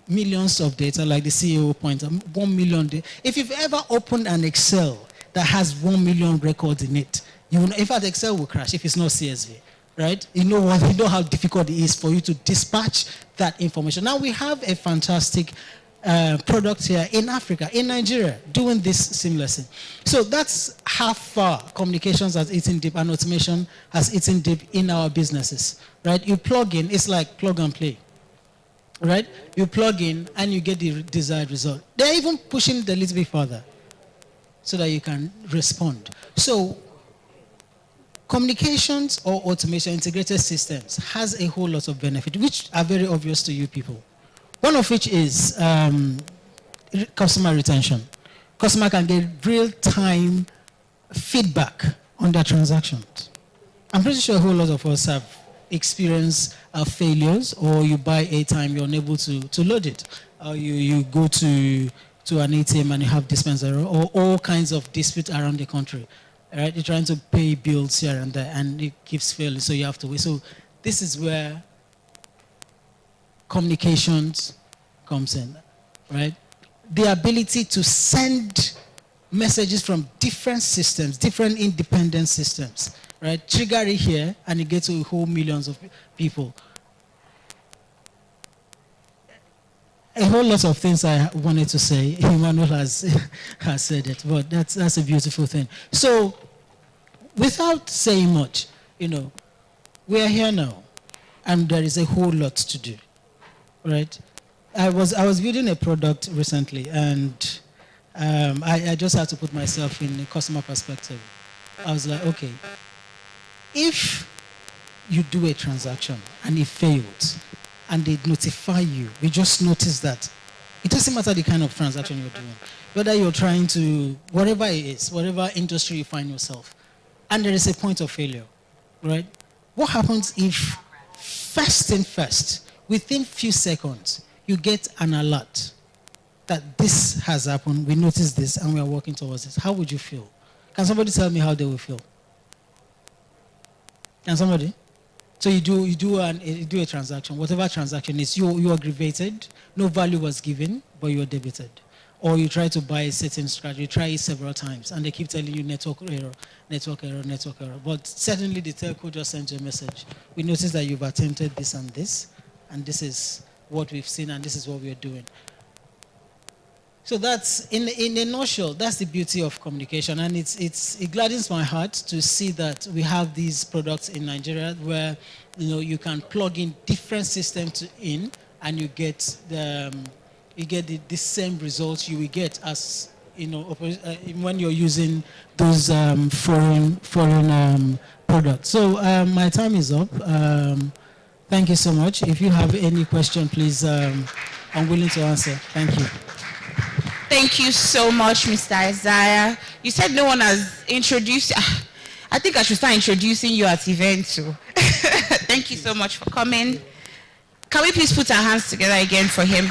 millions of data, like the CEO point, 1 million data. If you've ever opened an Excel that has 1 million records in it, in fact, Excel will crash if it's not CSV, right? You know how difficult it is for you to dispatch that information. Now we have a fantastic product here in Africa, in Nigeria, doing this seamlessly. So that's how far communications has eaten deep and automation has eaten deep in our businesses, right? You plug in, it's like plug and play, right? You plug in and you get the desired result. They're even pushing it a little bit further. so that you can respond. So communications or automation integrated systems has a whole lot of benefit, which are very obvious to you people. One of which is customer retention. Customer can get real-time feedback on their transactions. I'm pretty sure a whole lot of us have experienced failures, or you buy airtime, you're unable to load it. Or you go to an ATM and you have dispense error, or all kinds of disputes around the country. Right? You're trying to pay bills here and there, and it keeps failing, so you have to wait. So this is where communications comes in, right? The ability to send messages from different systems, different independent systems, right? Trigger it here, and it gets to a whole millions of people. A whole lot of things I wanted to say. Emmanuel has said it, but that's a beautiful thing. So, without saying much, we are here now, and there is a whole lot to do, right? I was building a product recently, and I just had to put myself in a customer perspective. I was like, okay, if you do a transaction and it fails, and they notify you, you just notice that it doesn't matter the kind of transaction you're doing, whether you're trying to, whatever it is, whatever industry you find yourself, and there is a point of failure, right? What happens if first, within few seconds, you get an alert that this has happened, we noticed this, and we are working towards this? How would you feel? Can somebody tell me how they will feel? Can somebody? So you do a transaction, whatever transaction is, you're aggravated, no value was given, but you're debited. Or you try to buy a certain strategy, you try it several times, and they keep telling you network error. But certainly the telco just sends you a message. We noticed that you've attempted this, and this is what we've seen, and this is what we're doing. So that's, in a nutshell, that's the beauty of communication. And it gladdens my heart to see that we have these products in Nigeria where you can plug in different systems in, and you get the same results you will get as when you're using those foreign products. So my time is up. Thank you so much. If you have any question, please, I'm willing to answer. Thank you. Thank you so much, Mr. Isaiah. You said no one has introduced you. I think I should start introducing you at events too. Thank you so much for coming. Can we please put our hands together again for him?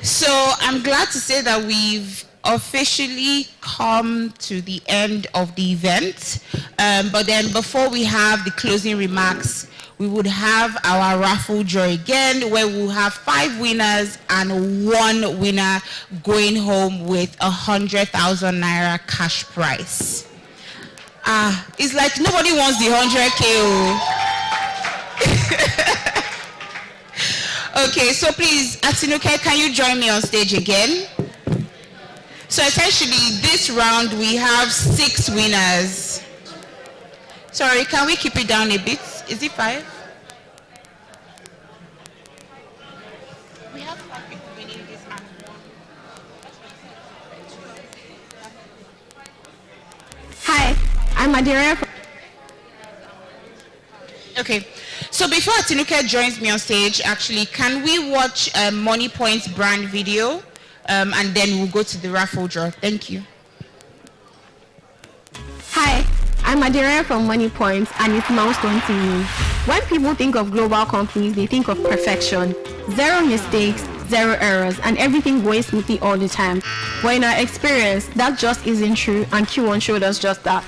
So I'm glad to say that we've officially come to the end of the event. But then before we have the closing remarks, we would have our raffle draw again, where we'll have 5 winners and 1 winner going home with 100,000 naira cash prize. It's like nobody wants the 100K. Okay, so please, Atinuke, can you join me on stage again? So essentially, this round we have 6 winners. Sorry, can we keep it down a bit? Is it 5? We have 5 people winning this and 1. Hi, I'm Adira. Okay, so before Atinuke joins me on stage, actually, can we watch a Money Points brand video? And then we'll go to the raffle draw. Thank you. Hi, I'm Adira from Money Points, and it's Milestone TV. When people think of global companies, they think of perfection, 0 mistakes, 0 errors, and everything going smoothly all the time. But in our experience, that just isn't true, and Q1 showed us just that.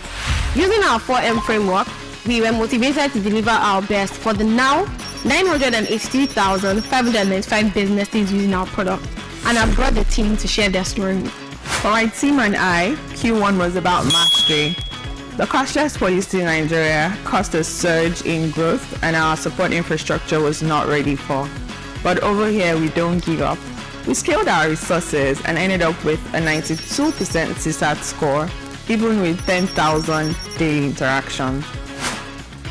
Using our 4M framework, we were motivated to deliver our best for the now 982,595 businesses using our product, and I've brought the team to share their story. For my team and I, Q1 was about mastery. The cashless policy in Nigeria caused a surge in growth, and our support infrastructure was not ready for. But over here, we don't give up. We scaled our resources and ended up with a 92% CSAT score, even with 10,000 daily interactions.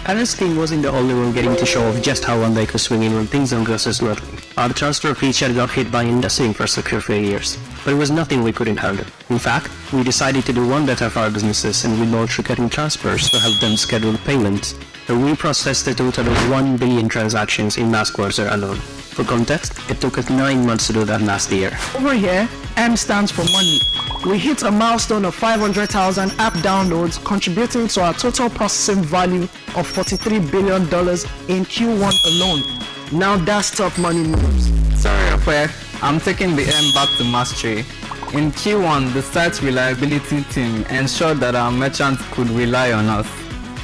Ernest King wasn't the only one getting to show off just how one leg was swinging when things don't go so smoothly. Our transfer feature got hit by industry infrastructure failures, but it was nothing we couldn't handle. In fact, we decided to do one better for our businesses and we launched recurring transfers to help them schedule payments. And we processed a total of 1 billion transactions in last quarter alone. For context, it took us 9 months to do that last year. Over here, M stands for money. We hit a milestone of 500,000 app downloads, contributing to our total processing value of $43 billion in Q1 alone. Now that's top money moves. Sorry, Ope. I'm taking the M back to mastery. In Q1, the site's reliability team ensured that our merchants could rely on us.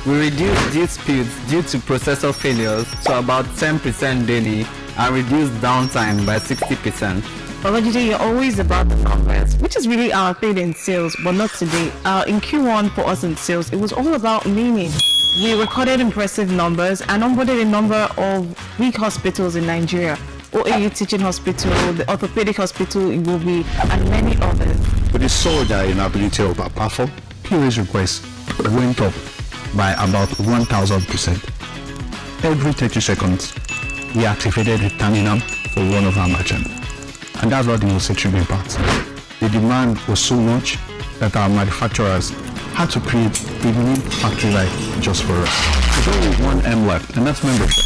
We reduced due speeds due to processor failures to about 10% daily and reduced downtime by 60%. Olajide, you're always about the numbers, which is really our thing in sales, but not today. In Q1 for us in sales, it was all about meaning. We recorded impressive numbers and onboarded a number of weak hospitals in Nigeria. OAU Teaching Hospital, the Orthopedic Hospital in Gobi, and many others. With the soldier inability of our platform, POS requests went up by about 1,000%. Every 30 seconds, we activated a terminal for one of our merchants. And that's not the most extreme part. The demand was so much that our manufacturers had to create a new factory line just for us. There's only one M left, and that's membership.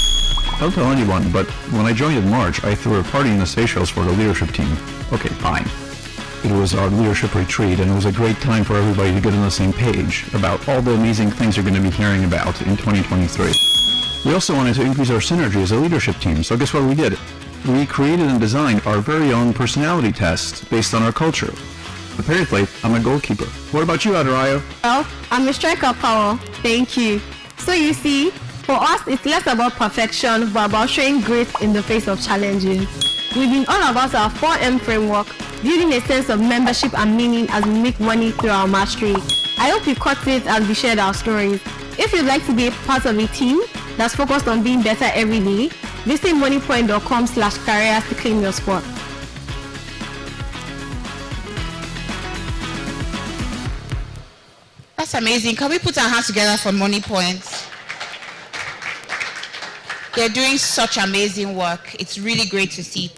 Not the only one, but when I joined in March, I threw a party in the Seychelles for the leadership team. Okay, fine. It was our leadership retreat, and it was a great time for everybody to get on the same page about all the amazing things you're going to be hearing about in 2023. We also wanted to increase our synergy as a leadership team, so guess what we did? We created and designed our very own personality test based on our culture. Apparently, I'm a goalkeeper. What about you, Adarayo? Well, I'm a striker, Powell. Thank you. So you see, for us, it's less about perfection, but about showing grace in the face of challenges. We've been all about our 4M framework, building a sense of membership and meaning as we make money through our mastery. I hope you caught it as we shared our stories. If you'd like to be a part of a team that's focused on being better every day, visit moneypoint.com/careers to claim your spot. That's amazing. Can we put our hands together for Money Points? They're doing such amazing work. It's really great to see.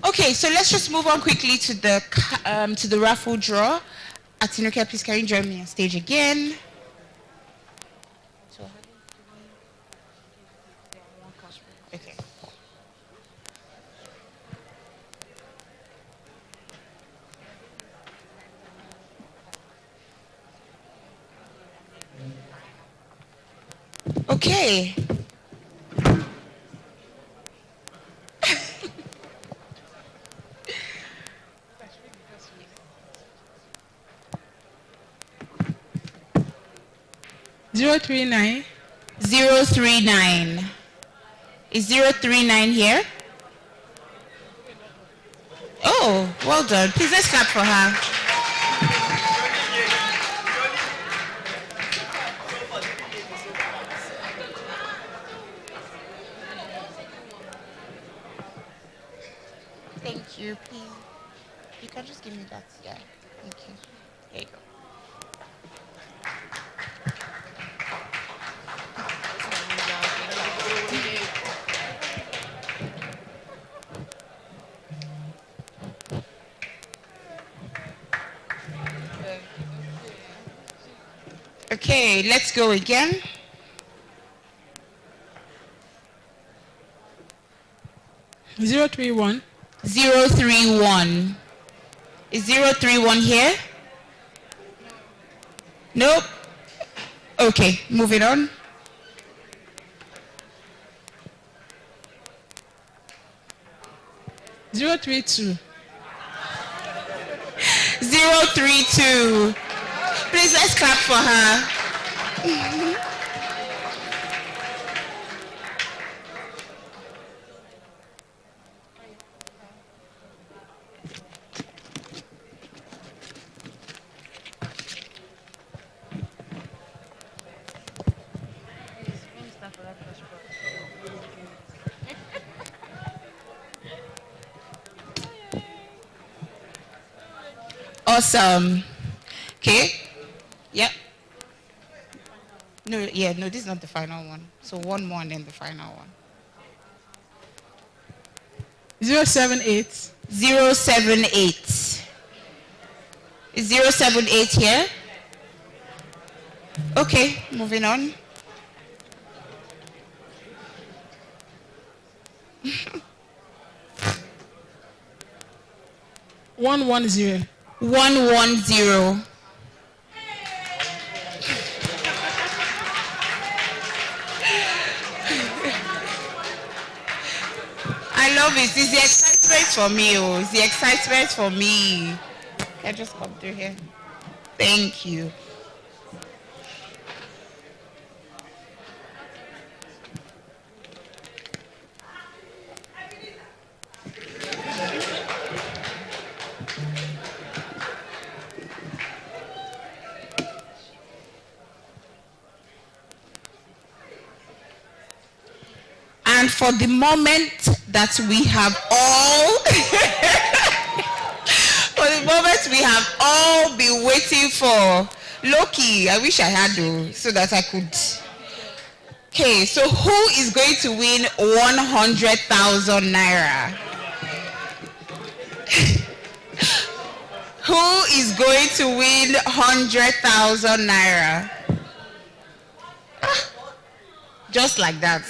Okay, so let's just move on quickly to the raffle draw. Atinuke, please can you join me on stage again? Okay. Okay. Zero 039. 039. Is 039 here? Oh, well done. Please let's clap for her. Thank you. Please, you can just give me that. Yeah. Thank you. There you go. Okay, let's go again. Zero 031. 031. Is 031 here? Nope. Okay, moving on. Zero 032. 032. Please let's clap for her. Awesome. Okay. Yep. No, yeah, no, this is not the final one. So one more and then the final one. 078. 078. Is 078 here? Okay, moving on. One 110. 110. I love it. It's the excitement for me. Oh, it's the excitement for me. Can I just come through here? Thank you. And for the moment that we have all, for the moment we have all been waiting for, Loki, I wish I had though, so that I could. Okay, so who is going to win 100,000 naira? Who is going to win 100,000 naira? Just like that.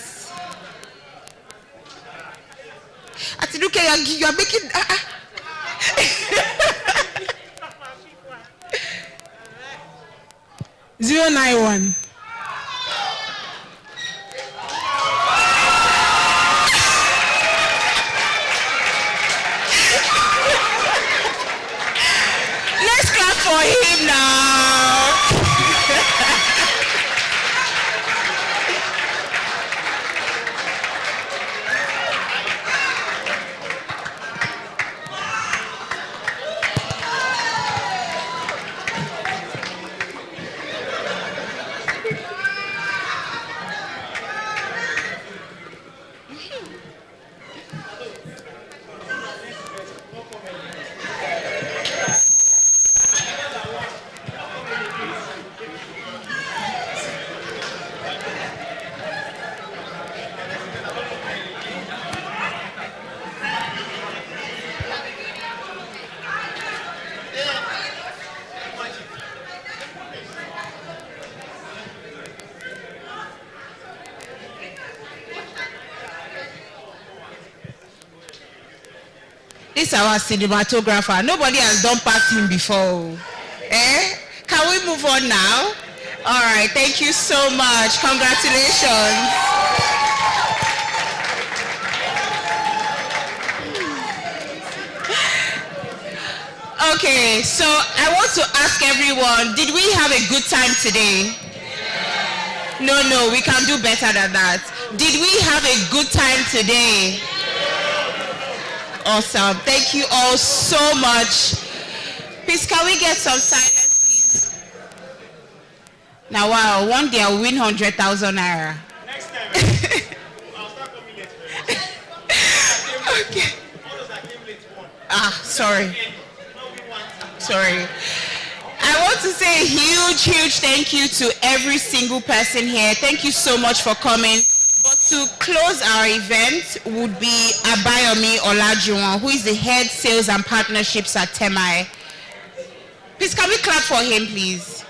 Atiduke, you are making. 091. Let's clap for him now. This is our cinematographer. Nobody has done past him before. Can we move on now? All right, thank you so much. Congratulations. Okay, so I want to ask everyone, did we have a good time today? No, we can do better than that. Did we have a good time today? Awesome. Thank you all so much. Please, can we get some silence, please? Now, wow, one day I'll win 100,000 naira. Next time, I'll start coming late. Okay. Sorry. Sorry. I want to say a huge thank you to every single person here. Thank you so much for coming. But to close our event would be Abayomi Olajuwon, who is the head sales and partnerships at Termii. Please, can we clap for him, please?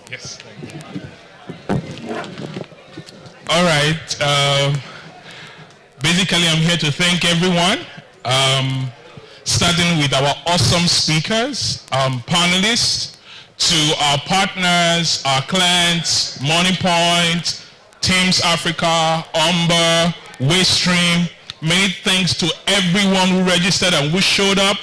Yes, thank you. All right. Basically, I'm here to thank everyone. Starting with our awesome speakers, panelists, to our partners, our clients, MoneyPoint, Teams Africa, Umber, Wastream. Many thanks to everyone who registered and who showed up.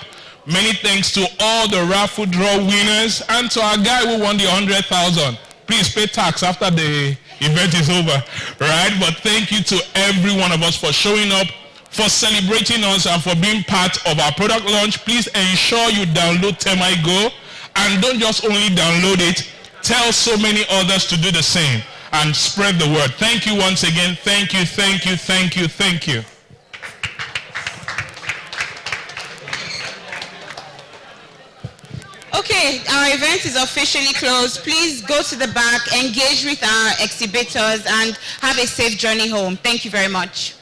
Many thanks to all the raffle draw winners and to our guy who won the 100,000. Please pay tax after the event is over, right? But thank you to every one of us for showing up, for celebrating us, and for being part of our product launch. Please ensure you download Termii Go, and don't just only download it, tell so many others to do the same and spread the word. Thank you once again. Thank you, thank you, thank you, thank you. Okay, Okay, our event is officially closed. Please go to the back, engage with our exhibitors, and have a safe journey home. Thank you very much.